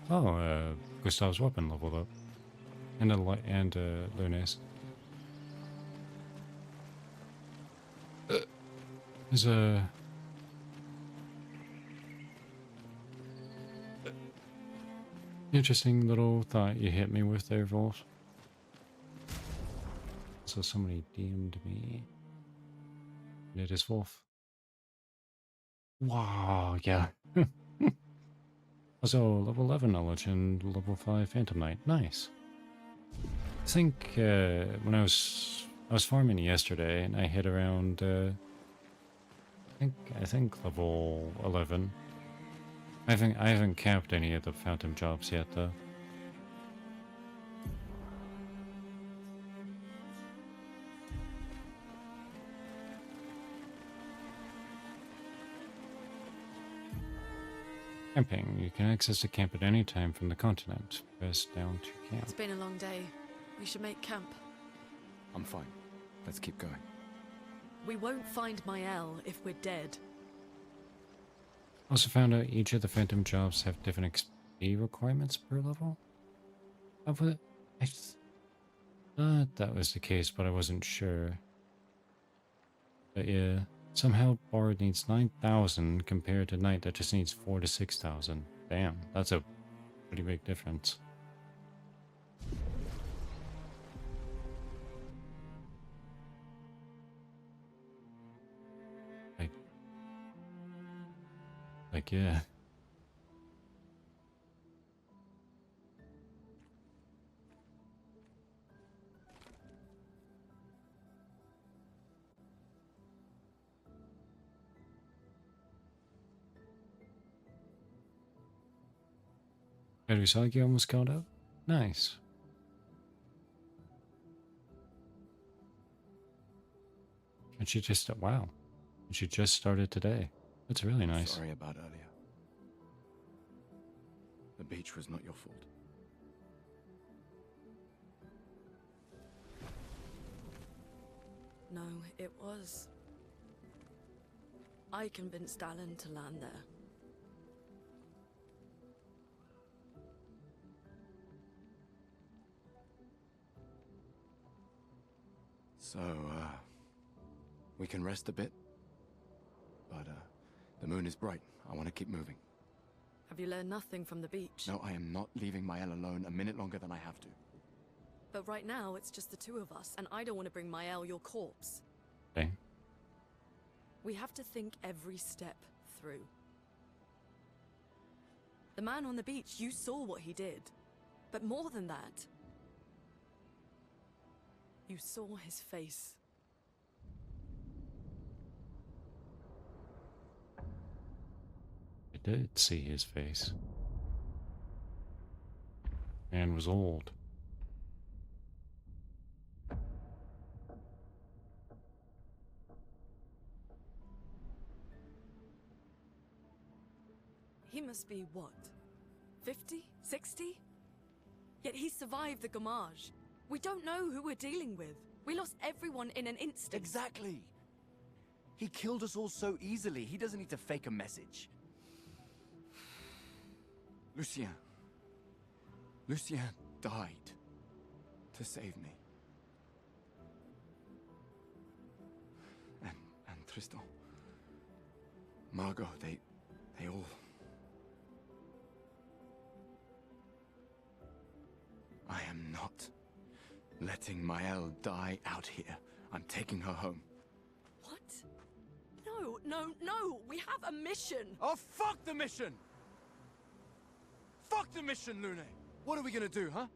Oh, Gustav's weapon leveled up. And Luna's. There's a... interesting little thought you hit me with there, Wolf. So somebody DM'd me. It is Wolf. Wow, yeah. Also, level 11 knowledge and level 5 Phantom Knight. Nice. I think when I was farming yesterday and I hit around I think level 11. I haven't capped any of the Phantom jobs yet, though. Camping. You can access the camp at any time from the continent. Press down to camp. It's been a long day. We should make camp. I'm fine. Let's keep going. We won't find Mael if we're dead. Also found out each of the Phantom jobs have different XP requirements per level. I thought that was the case, but I wasn't sure. But yeah, somehow Bard needs 9,000 compared to Knight that just needs 4,000 to 6,000. Damn, that's a pretty big difference. Like, yeah. Usagi almost got up? Nice. And she just, wow. And she just started today. That's really nice. Sorry about earlier. The beach was not your fault. No, it was. I convinced Alan to land there. So, we can rest a bit? But, the moon is bright. I want to keep moving. Have you learned nothing from the beach? No, I am not leaving Mael alone a minute longer than I have to. But right now, it's just the two of us, and I don't want to bring Mael your corpse. Okay. We have to think every step through. The man on the beach, you saw what he did. But more than that, you saw his face. I did see his face. Man was old. He must be what? 50? 60? Yet he survived the Gamage. We don't know who we're dealing with. We lost everyone in an instant. Exactly. He killed us all so easily. He doesn't need to fake a message. Lucien. Lucien died to save me. And Tristan. Margot, they all... I am not letting Mael die out here. I'm taking her home. What? No, no, no! We have a mission! Oh, fuck the mission! Fuck the mission, Lune! What are we gonna do, huh?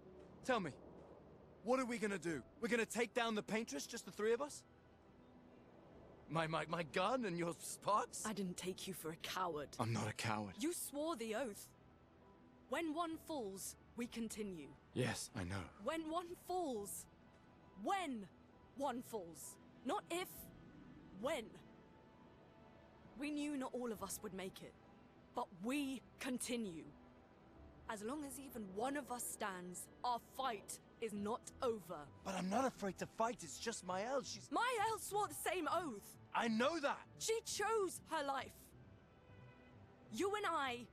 Tell me. What are we gonna do? We're gonna take down the paintress, just the three of us? My gun and your spots? I didn't take you for a coward. I'm not a coward. You swore the oath. When one falls, we continue. Yes, I know. When one falls. When one falls. Not if. When. We knew not all of us would make it. But we continue. As long as even one of us stands, our fight is not over. But I'm not afraid to fight. It's just Mael. She's... Mael swore the same oath. I know that. She chose her life. You and I...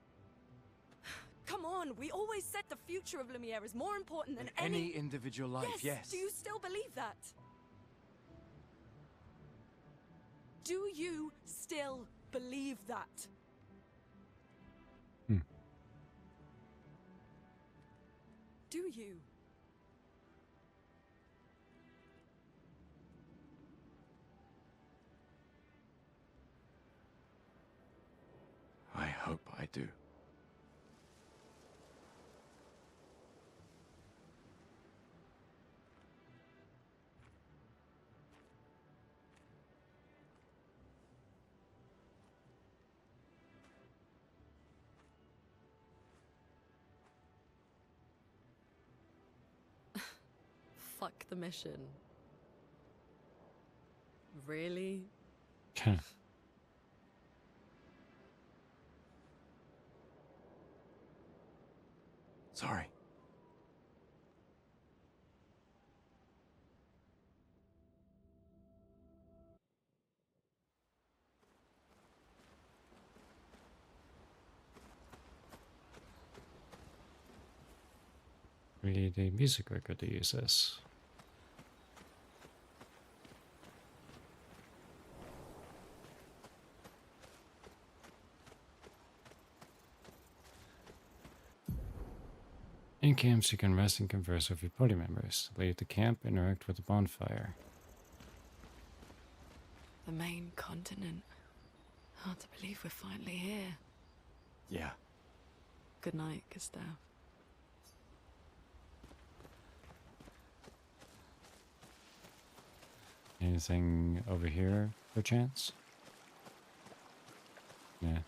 Come on, we always said the future of Lumiere is more important than any individual life, yes. Do you still believe that? Do you still believe that? Do you? I hope I do. Fuck the mission. Really? Sorry. We need a music record to use this. In camps, you can rest and converse with your party members. Leave the camp, interact with the bonfire. The main continent. Hard to believe we're finally here. Yeah. Good night, Gustav. Anything over here, perchance? Yeah.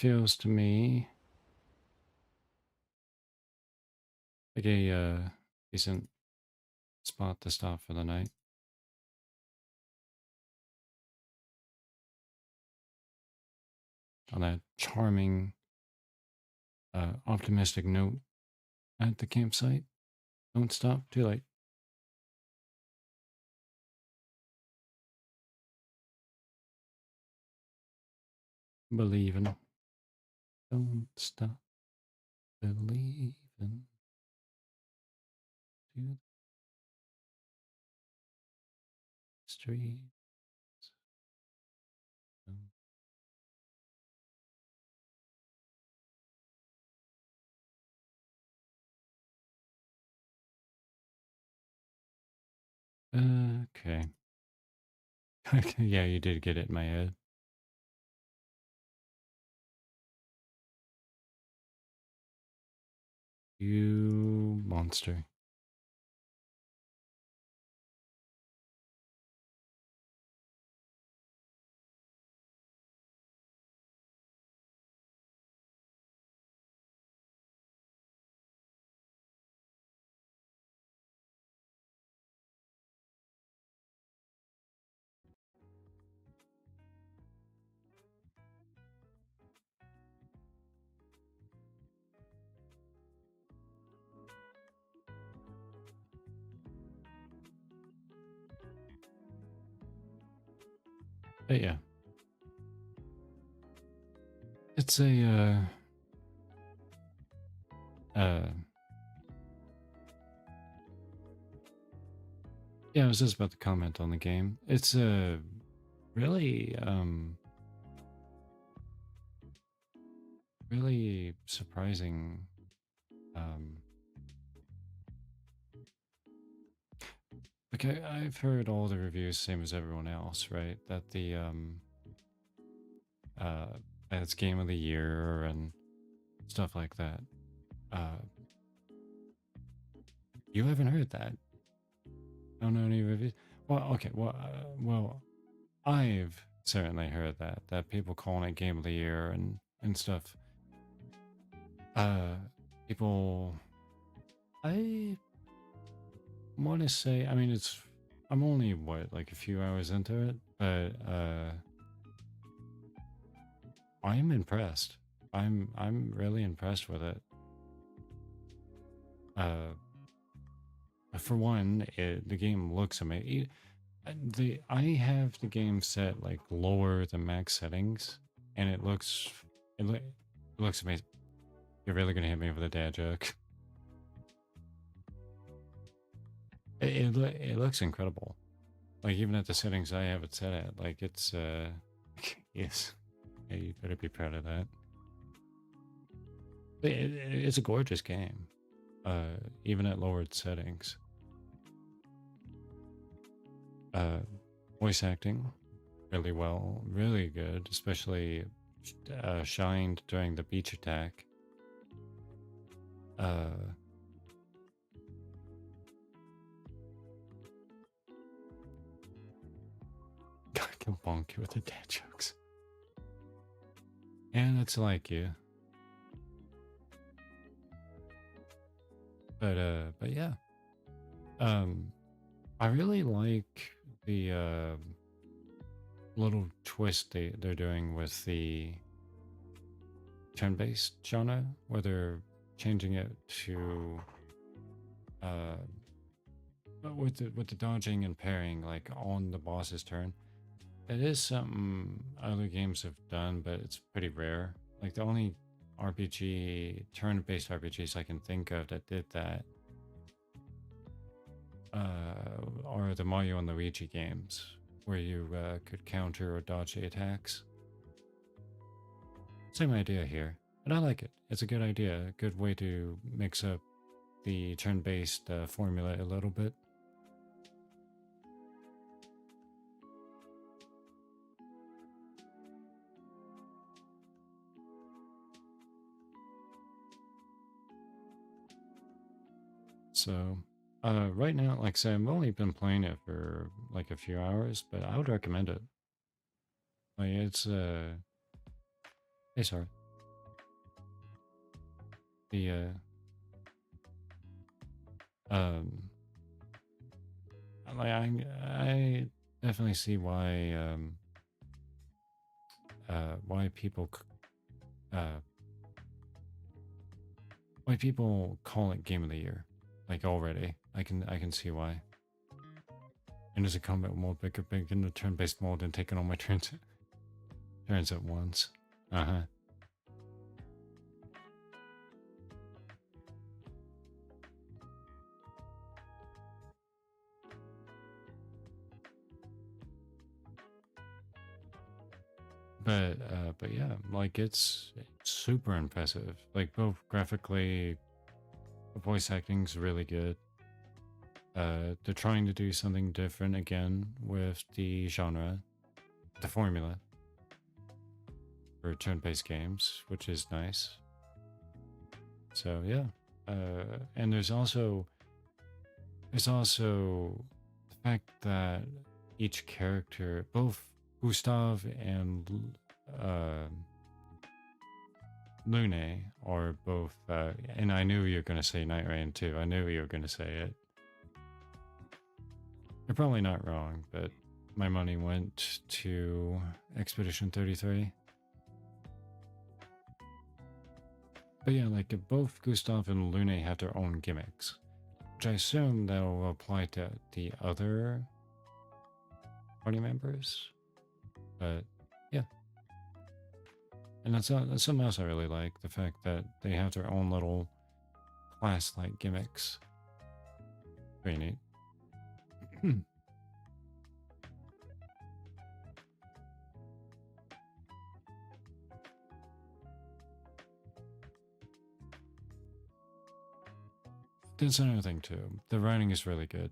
feels to me like a decent spot to stop for the night. On that charming, optimistic note at the campsite. Don't stop too late. Believing. Don't stop believing. To the streets. Okay. Yeah, you did get it in my head. You monster. But yeah. It's a yeah, I was just about to comment on the game. It's a really really surprising like I've heard all the reviews same as everyone else, right? That the it's game of the year and stuff like that. You haven't heard that? Don't know any reviews? Well, okay, well, I've certainly heard that people calling it game of the year and stuff. People, I want to say, I mean, I'm only what, like a few hours into it, but I'm impressed. I'm really impressed with it. For one, the game looks amazing. I have the game set like lower than max settings, and it looks amazing. You're really gonna hit me with a dad joke. It looks incredible. Like even at the settings I have it set at, like it's yes, yeah, you better be proud of that. It's a gorgeous game, even at lowered settings. Voice acting, really well, really good, especially shined during the beach attack. I can bonk you with the dad jokes. And it's like you. But yeah. I really like the little twist they're doing with the turn-based genre, where they're changing it to with the dodging and parrying like on the boss's turn. It is something other games have done, but it's pretty rare. Like the only turn-based RPGs I can think of that did that are the Mario and Luigi games, where you could counter or dodge the attacks. Same idea here, and I like it. It's a good idea, a good way to mix up the turn-based formula a little bit. So, right now, like I said, I've only been playing it for like a few hours, but I would recommend it. Like it's hey, sorry. the like I definitely see why people call it game of the year, like already. I can see why. And there's a combat mode, big in the turn-based mode and taking all my turns at once. But yeah, like it's super impressive. Like both graphically, the voice acting's really good. They're trying to do something different again with the genre, the formula for turn-based games, which is nice. So yeah, and there's also the fact that each character, both Gustav and Lune, are both, and I knew you were going to say Night Rain too. I knew you were going to say it. You're probably not wrong, but my money went to Expedition 33. But yeah, like both Gustav and Lune have their own gimmicks, which I assume that will apply to the other party members. But yeah, and that's something else I really like, the fact that they have their own little class-like gimmicks. Very neat. That's another thing too. The writing is really good.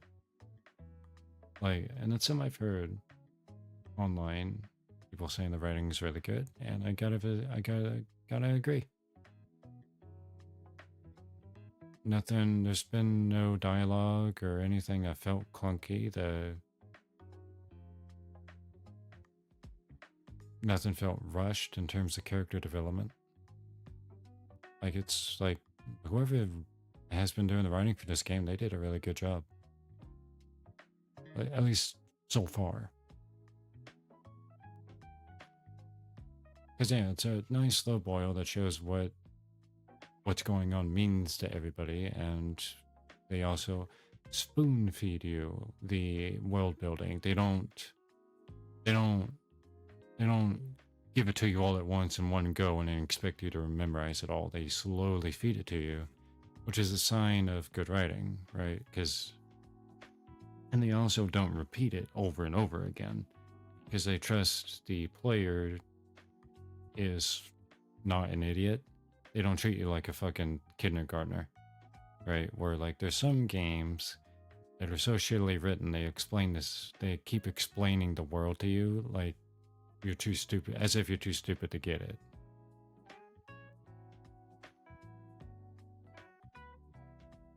Like, and that's something I've heard online. People saying the writing is really good, and I gotta agree. Nothing. There's been no dialogue or anything that felt clunky. Nothing felt rushed in terms of character development. Like it's like whoever has been doing the writing for this game, they did a really good job. Like, at least so far. Because yeah, it's a nice slow boil that shows what's going on means to everybody, and they also spoon feed you the world building. They don't give it to you all at once in one go and then expect you to memorize it all. They slowly feed it to you, which is a sign of good writing, right? And they also don't repeat it over and over again, because they trust the player is not an idiot. They don't treat you like a fucking kindergartner, right? Where like there's some games that are so shittily written, they keep explaining the world to you like you're too stupid, as if you're too stupid to get it.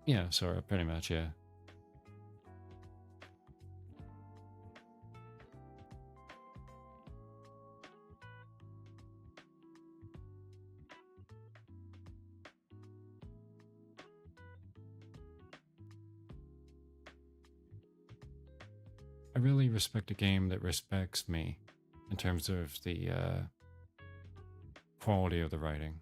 Yeah, sorry, pretty much, yeah. I really respect a game that respects me in terms of the quality of the writing.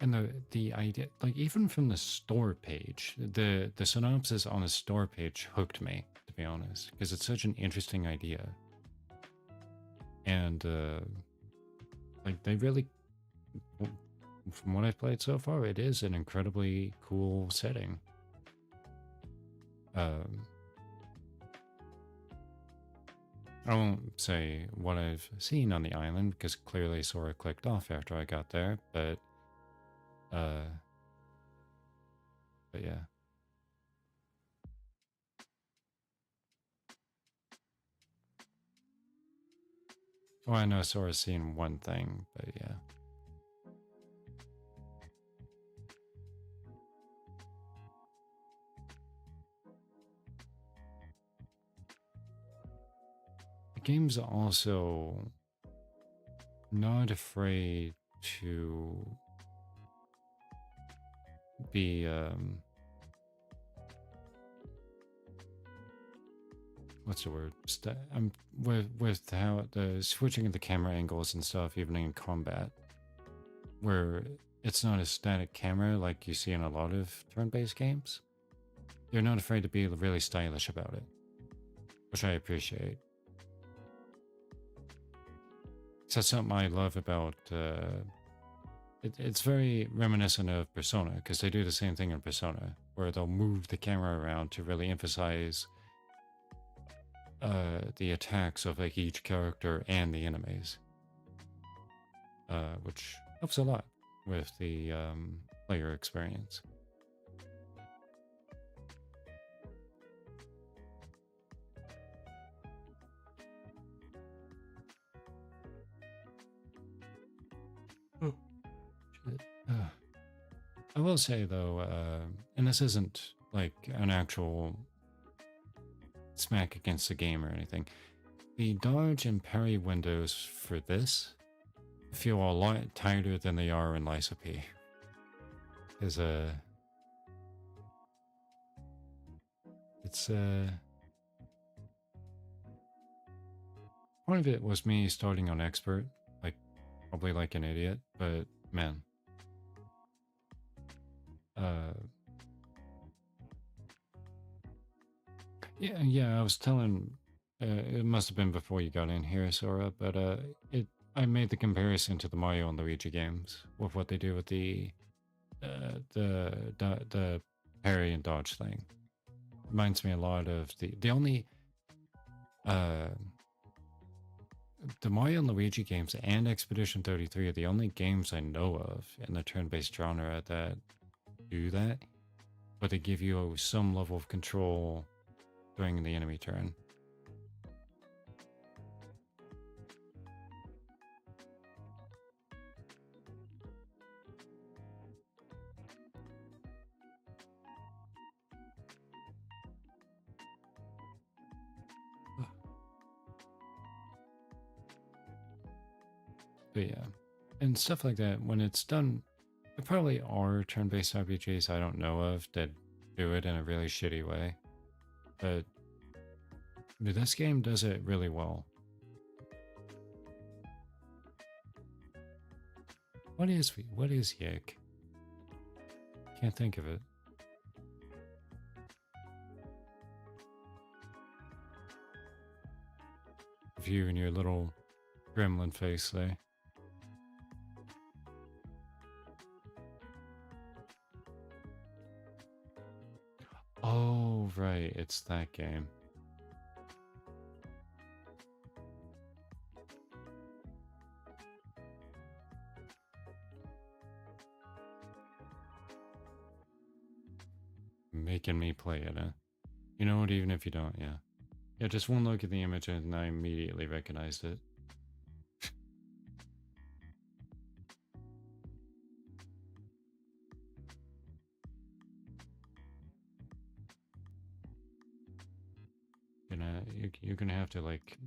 And the idea, like even from the store page, the synopsis on the store page hooked me, to be honest, because it's such an interesting idea. And like they really, from what I've played so far, it is an incredibly cool setting. I won't say what I've seen on the island because clearly Sora clicked off after I got there, but yeah. Well, I know Sora's seen one thing, but yeah. The game's also not afraid to be what's the word? I'm with how the switching of the camera angles and stuff, even in combat, where it's not a static camera like you see in a lot of turn-based games. You're not afraid to be really stylish about it, which I appreciate. So that's something I love about. It's very reminiscent of Persona, because they do the same thing in Persona, where they'll move the camera around to really emphasize the attacks of like each character and the enemies, which helps a lot with the player experience. Oh, shit. I will say though, and this isn't like an actual smack against the game or anything, the dodge and parry windows for this feel a lot tighter than they are in Lysa P. Because it's part of it was me starting on expert, like probably like an idiot, but man, yeah, I was telling, it must have been before you got in here, Sora, but I made the comparison to the Mario and Luigi games with what they do with the parry and dodge thing. Reminds me a lot of the only the Mario and Luigi games and Expedition 33 are the only games I know of in the turn-based genre that do that, but they give you some level of control during the enemy turn. But yeah, and stuff like that, when it's done, there probably are turn-based RPGs I don't know of that do it in a really shitty way. But this game does it really well. What is Yik? Can't think of it. You and your little gremlin face there. Oh, right, it's that game. Making me play it, huh? You know what, even if you don't, yeah. Yeah, just one look at the image and I immediately recognized it. You're gonna have to like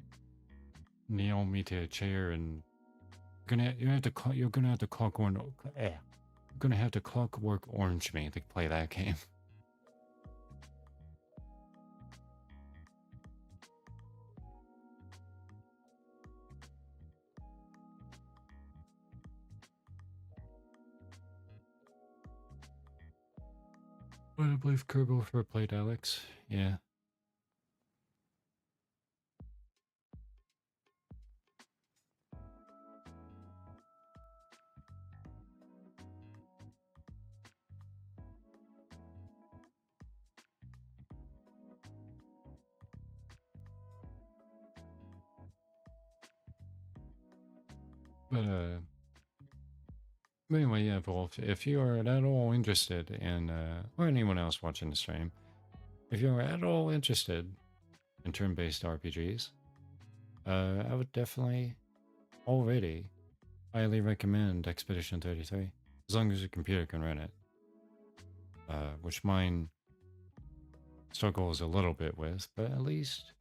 nail me to a chair, and you're gonna have to clockwork orange me to play that game. But I believe Kerbal for played Alex. Yeah. But anyway, yeah, Wolf, if you are at all interested in, or anyone else watching the stream, if you're at all interested in turn-based RPGs, I would definitely already highly recommend Expedition 33, as long as your computer can run it. Which mine struggles a little bit with, but at least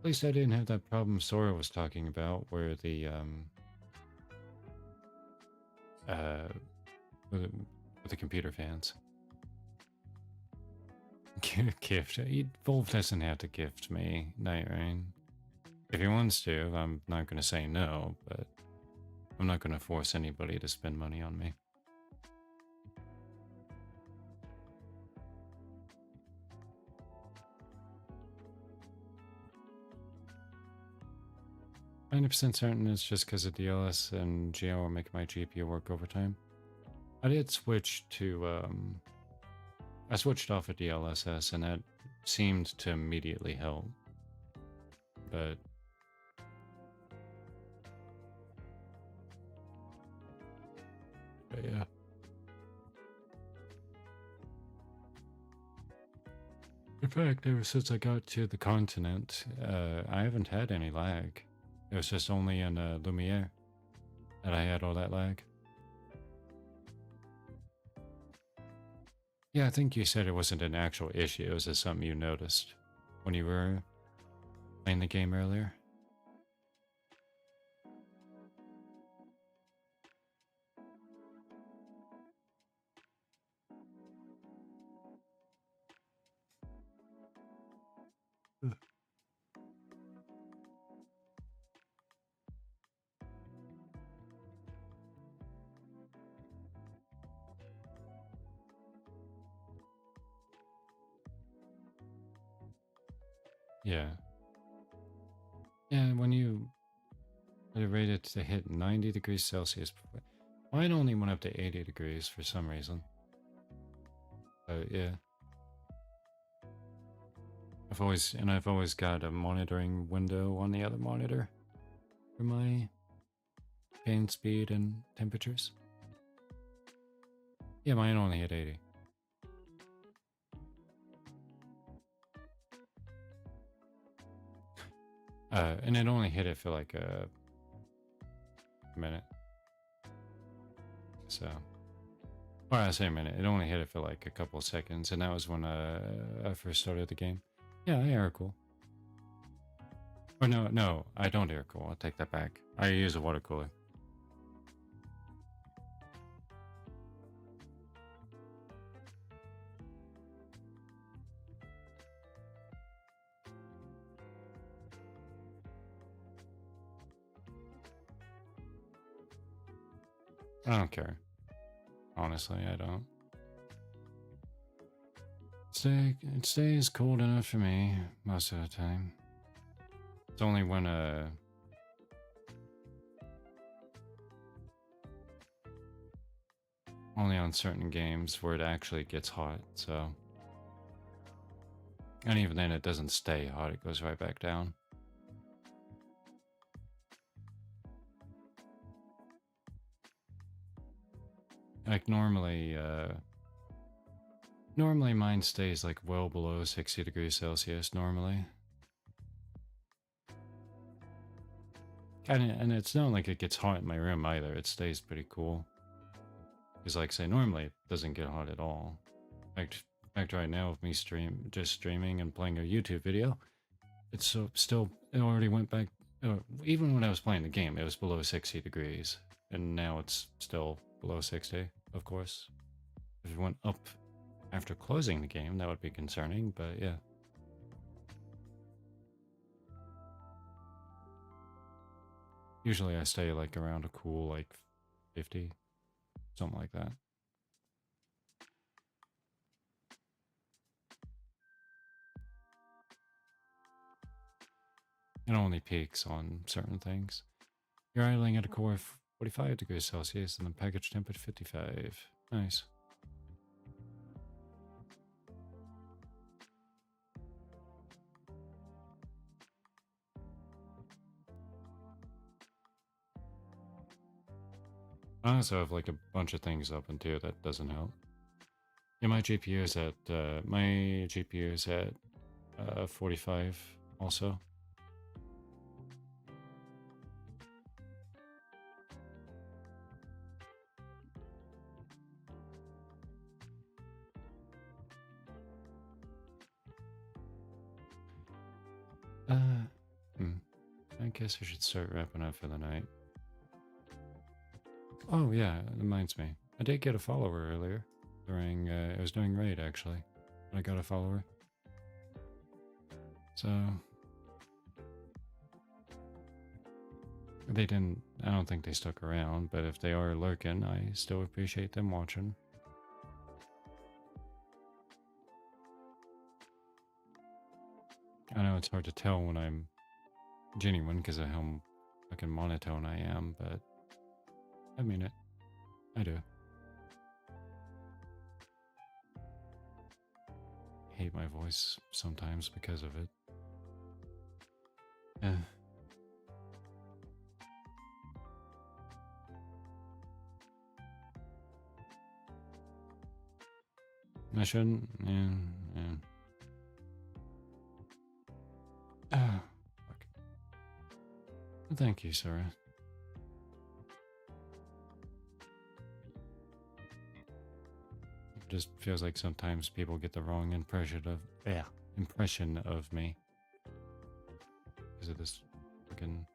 I didn't have that problem Sora was talking about, where the with the computer fans. Gift. Volv doesn't have to gift me Night Rain. If he wants to, I'm not going to say no, but I'm not going to force anybody to spend money on me. 90% certain it's just because of DLS and GL are making my GPU work overtime. I did switch to, I switched off of DLSS and that seemed to immediately help. But yeah. In fact, ever since I got to the continent, I haven't had any lag. It was just only in Lumiere that I had all that lag. Yeah, I think you said it wasn't an actual issue, it was just something you noticed when you were playing the game earlier. Yeah. Yeah, when you rate it to hit 90 degrees Celsius, mine only went up to 80 degrees for some reason. Yeah. I've always got a monitoring window on the other monitor for my fan speed and temperatures. Yeah, mine only hit 80. And it only hit it for like a minute. So, or I say a minute, it only hit it for like a couple of seconds, and that was when I first started the game. Yeah, I air cool. Or no, I don't air cool. I'll take that back. I use a water cooler. I don't care. Honestly, I don't. It stays cold enough for me most of the time. It's only when only on certain games where it actually gets hot, so. And even then it doesn't stay hot, it goes right back down. Like normally mine stays like well below 60 degrees Celsius normally. And it's not like it gets hot in my room either, it stays pretty cool. Because like I say, normally it doesn't get hot at all. In fact right now with me just streaming and playing a YouTube video, it's still, it already went back, even when I was playing the game, it was below 60 degrees. And now it's still below 60, of course. If it went up after closing the game, that would be concerning, but yeah. Usually I stay like around a cool like 50, something like that. It only peaks on certain things. You're idling at a core of 45 degrees Celsius and the package temp at 55. Nice. I also have like a bunch of things open too that doesn't help. Yeah, my GPU is at 45 also. I guess I should start wrapping up for the night. Oh yeah, it reminds me. I did get a follower earlier. During, I was doing raid actually. I got a follower. So... They didn't, I don't think they stuck around, but if they are lurking, I still appreciate them watching. I know it's hard to tell when I'm genuine because of how fucking monotone I am, but I mean it. I do. Hate my voice sometimes because of it. Eh. I shouldn't. Yeah, yeah. Ah, fuck. Thank you, Sarah. It just feels like sometimes people get the wrong impression of me because of this fucking.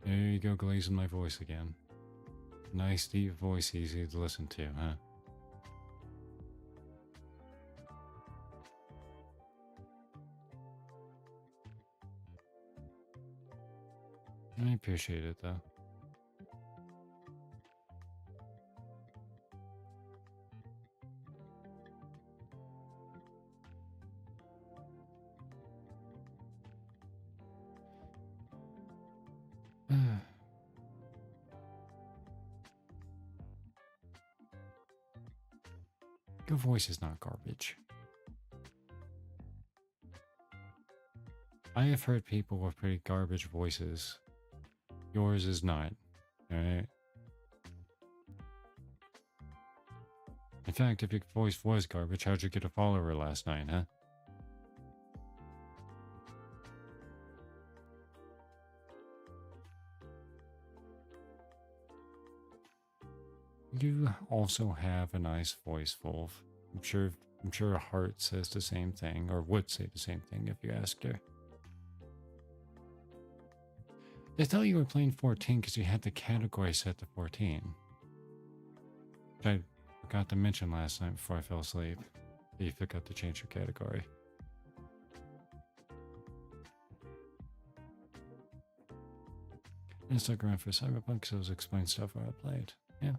There you go, glazing my voice again. Nice deep voice, easy to listen to, huh? I appreciate it though. Your voice is not garbage. I have heard people with pretty garbage voices. Yours is not, alright? In fact, if your voice was garbage, how'd you get a follower last night, huh? You also have a nice voice, Wolf. I'm sure Heart says the same thing, or would say the same thing if you asked her. They thought you were playing 14 because you had the category set to 14. Which I forgot to mention last night before I fell asleep. That you forgot to change your category. I stuck around for Cyberpunk because I was explaining stuff while I played. Yeah.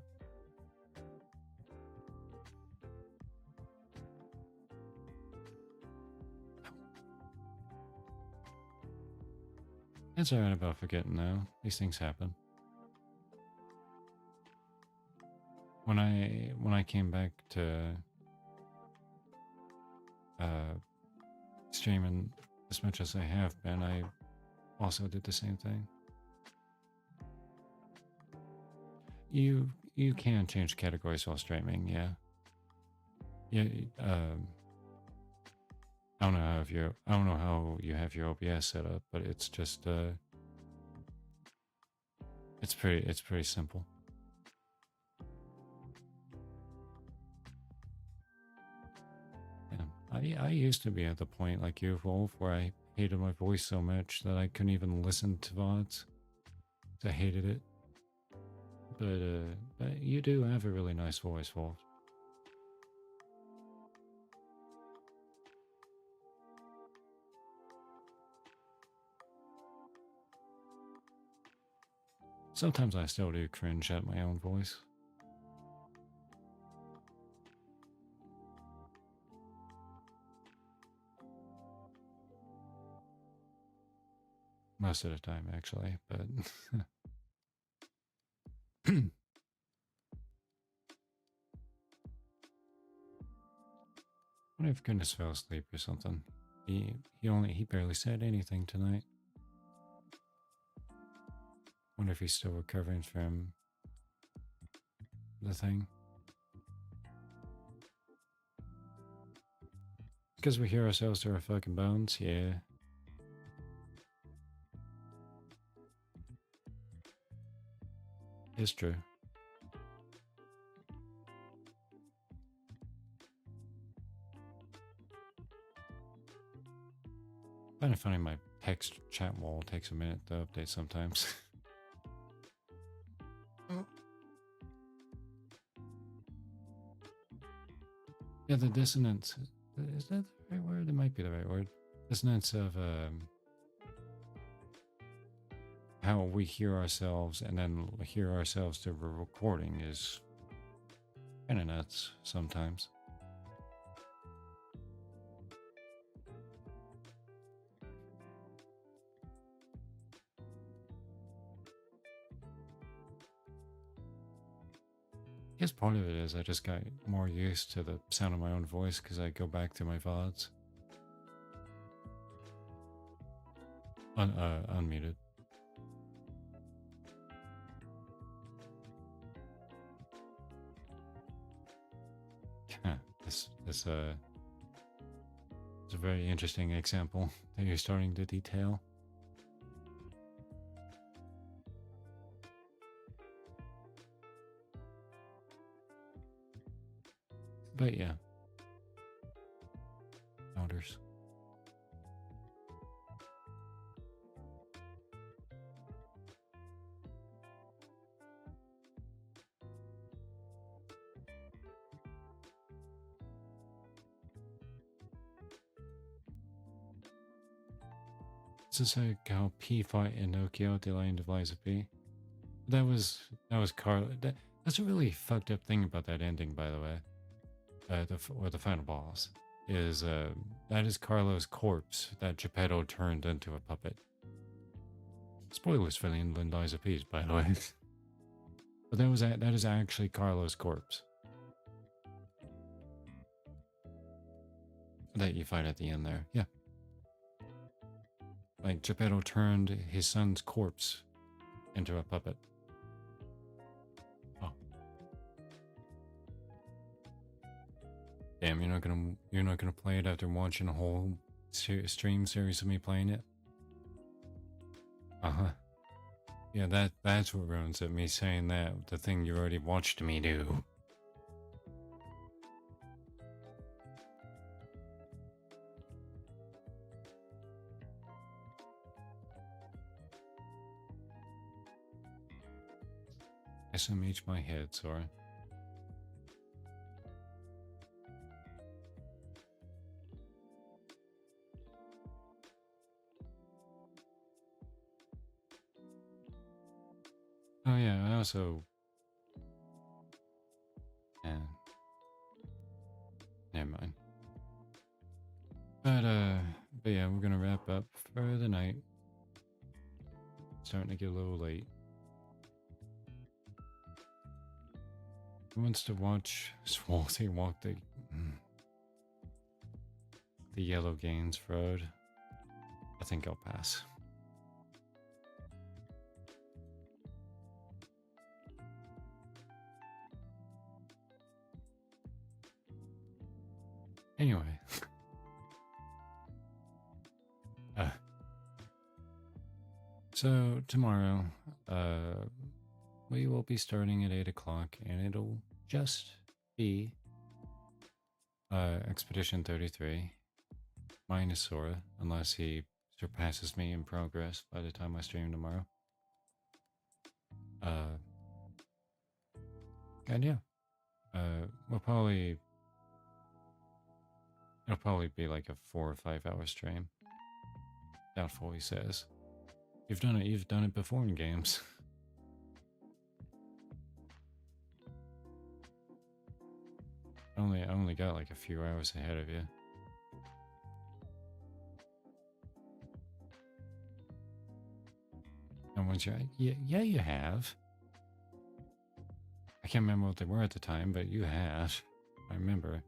It's alright about forgetting though. These things happen. When I came back to streaming as much as I have been, I also did the same thing. You can change categories while streaming, yeah. Yeah, I don't know how you have your OBS set up, but it's just it's pretty simple. Yeah, I used to be at the point like you, Wolf, where I hated my voice so much that I couldn't even listen to VODs. I hated it. But you do have a really nice voice, Wolf. Sometimes I still do cringe at my own voice. Most of the time, actually, but... What if goodness fell asleep or something? He barely said anything tonight. Wonder if he's still recovering from the thing. Because we hear ourselves to our fucking bones, yeah. It's true. Kind of funny, my text chat wall takes a minute to update sometimes. Yeah, the dissonance. Is that the right word? It might be the right word. Dissonance of how we hear ourselves and then hear ourselves to a recording is kind of nuts sometimes. I guess part of it is I just got more used to the sound of my own voice because I go back to my VODs. Unmuted. This it's a very interesting example that you're starting to detail. But yeah. Elders. This is like how P fought Inokio, the Lion of Lies of P. That was Carlo. That's a really fucked up thing about that ending, by the way. The final boss is that is Carlo's corpse that Geppetto turned into a puppet. Spoilers for the Inland Lies of Peace, by the way. But that is actually Carlo's corpse that you fight at the end there. Yeah, like Geppetto turned his son's corpse into a puppet. Damn, you're not gonna play it after watching a whole stream series of me playing it? Yeah, that's what ruins it, me saying that, the thing you already watched me do. SMH my head, sorry. Oh yeah, I also... Yeah. Never mind. But yeah, we're gonna wrap up for the night. Starting to get a little late. Who wants to watch Swansea walk the Yellow Gains Road? I think I'll pass. Anyway. So tomorrow, we will be starting at 8 o'clock and it'll just be Expedition 33 minus Sora, unless he surpasses me in progress by the time I stream tomorrow. And yeah, it'll probably be like a 4 or 5 hour stream. Doubtful, he says. You've done it before in games. I only got like a few hours ahead of you. And once you're yeah, you have. I can't remember what they were at the time, but you have. I remember.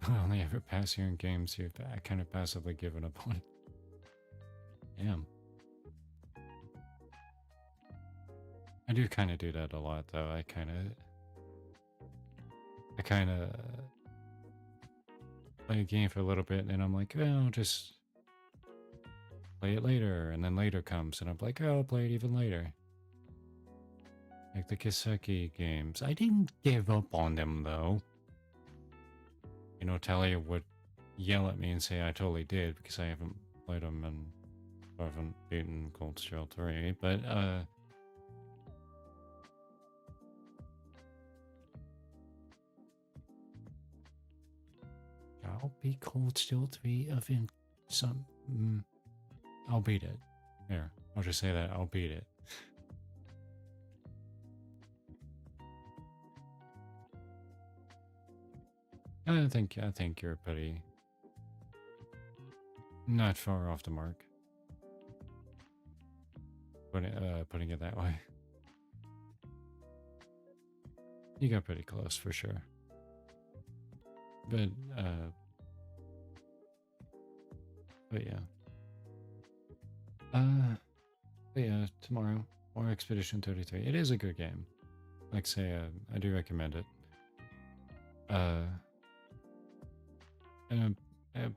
I only ever pass here in games here. I kind of passively given up on it. Damn. I do kind of do that a lot, though. I kind of play a game for a little bit, and then I'm like, well, I'll just play it later, and then later comes, and I'm like, oh, I'll play it even later. Like the Kiseki games. I didn't give up on them though. You know, Talia would yell at me and say I totally did because I haven't played them and I haven't beaten Cold Steel 3, but I'll beat Cold Steel 3 of in some I'll beat it. Here, I'll just say that I'll beat it. I think you're pretty not far off the mark. Putting it that way. You got pretty close for sure. But yeah. But yeah, tomorrow, or Expedition 33. It is a good game. Like I say, I do recommend it. And it'll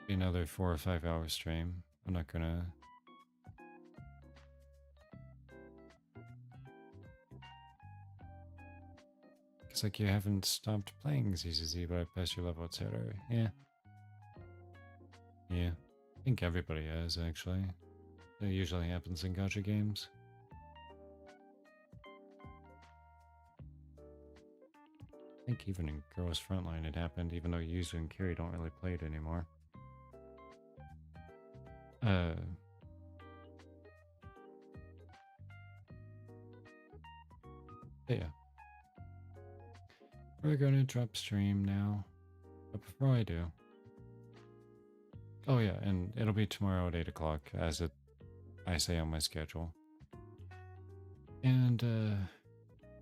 be another 4 or 5 hour stream. I'm not gonna. It's like you haven't stopped playing ZZZ, but I passed your level, etc. Yeah. Yeah. I think everybody has, actually. That usually happens in gacha games. I think even in Girls Frontline it happened, even though Yuzu and Kiri don't really play it anymore. But yeah. We're gonna drop stream now. But before I do... Oh yeah, and it'll be tomorrow at 8 o'clock, as I say on my schedule. And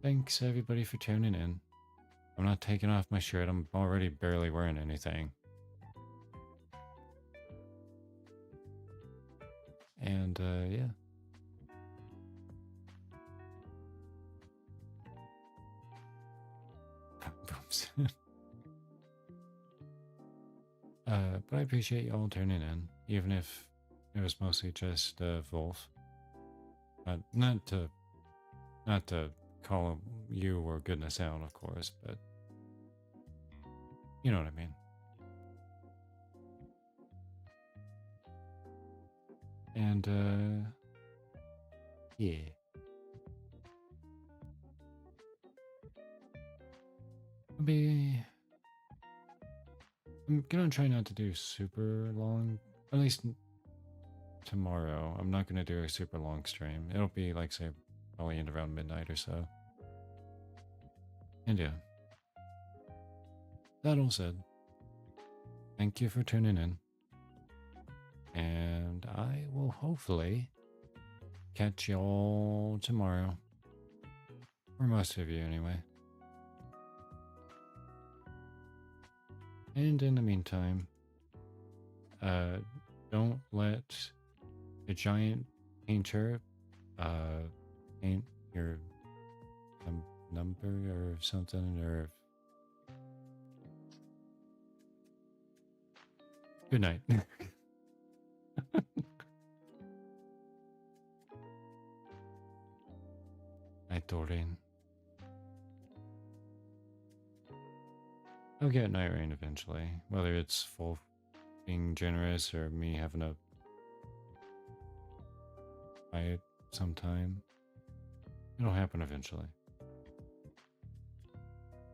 thanks everybody for tuning in. I'm not taking off my shirt, I'm already barely wearing anything. And yeah. But I appreciate you all tuning in, even if it was mostly just Wolf. Not to call you or goodness out, of course, but you know what I mean. And yeah. I'm gonna try not to do super long, at least tomorrow. I'm not gonna do a super long stream. It'll be like, say, probably in around midnight or so. And yeah. That all said, thank you for tuning in. And I will hopefully catch y'all tomorrow. For most of you, anyway. And in the meantime, don't let a giant painter paint your number or something, or good night. Night, Doreen. I'll get Night Rain eventually, whether it's full being generous or me having to buy it sometime. It'll happen eventually.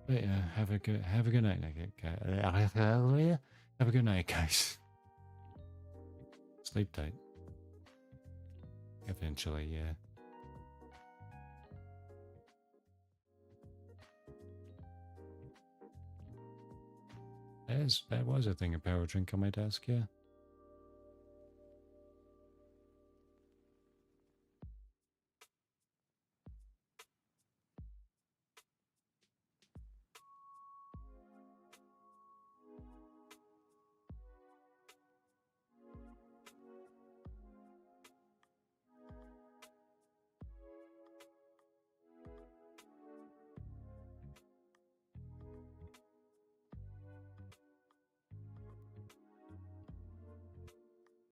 But yeah, have a good night, guys. Have a good night, guys. Sleep tight. Eventually, yeah. That was a thing, a power drink on my desk, yeah.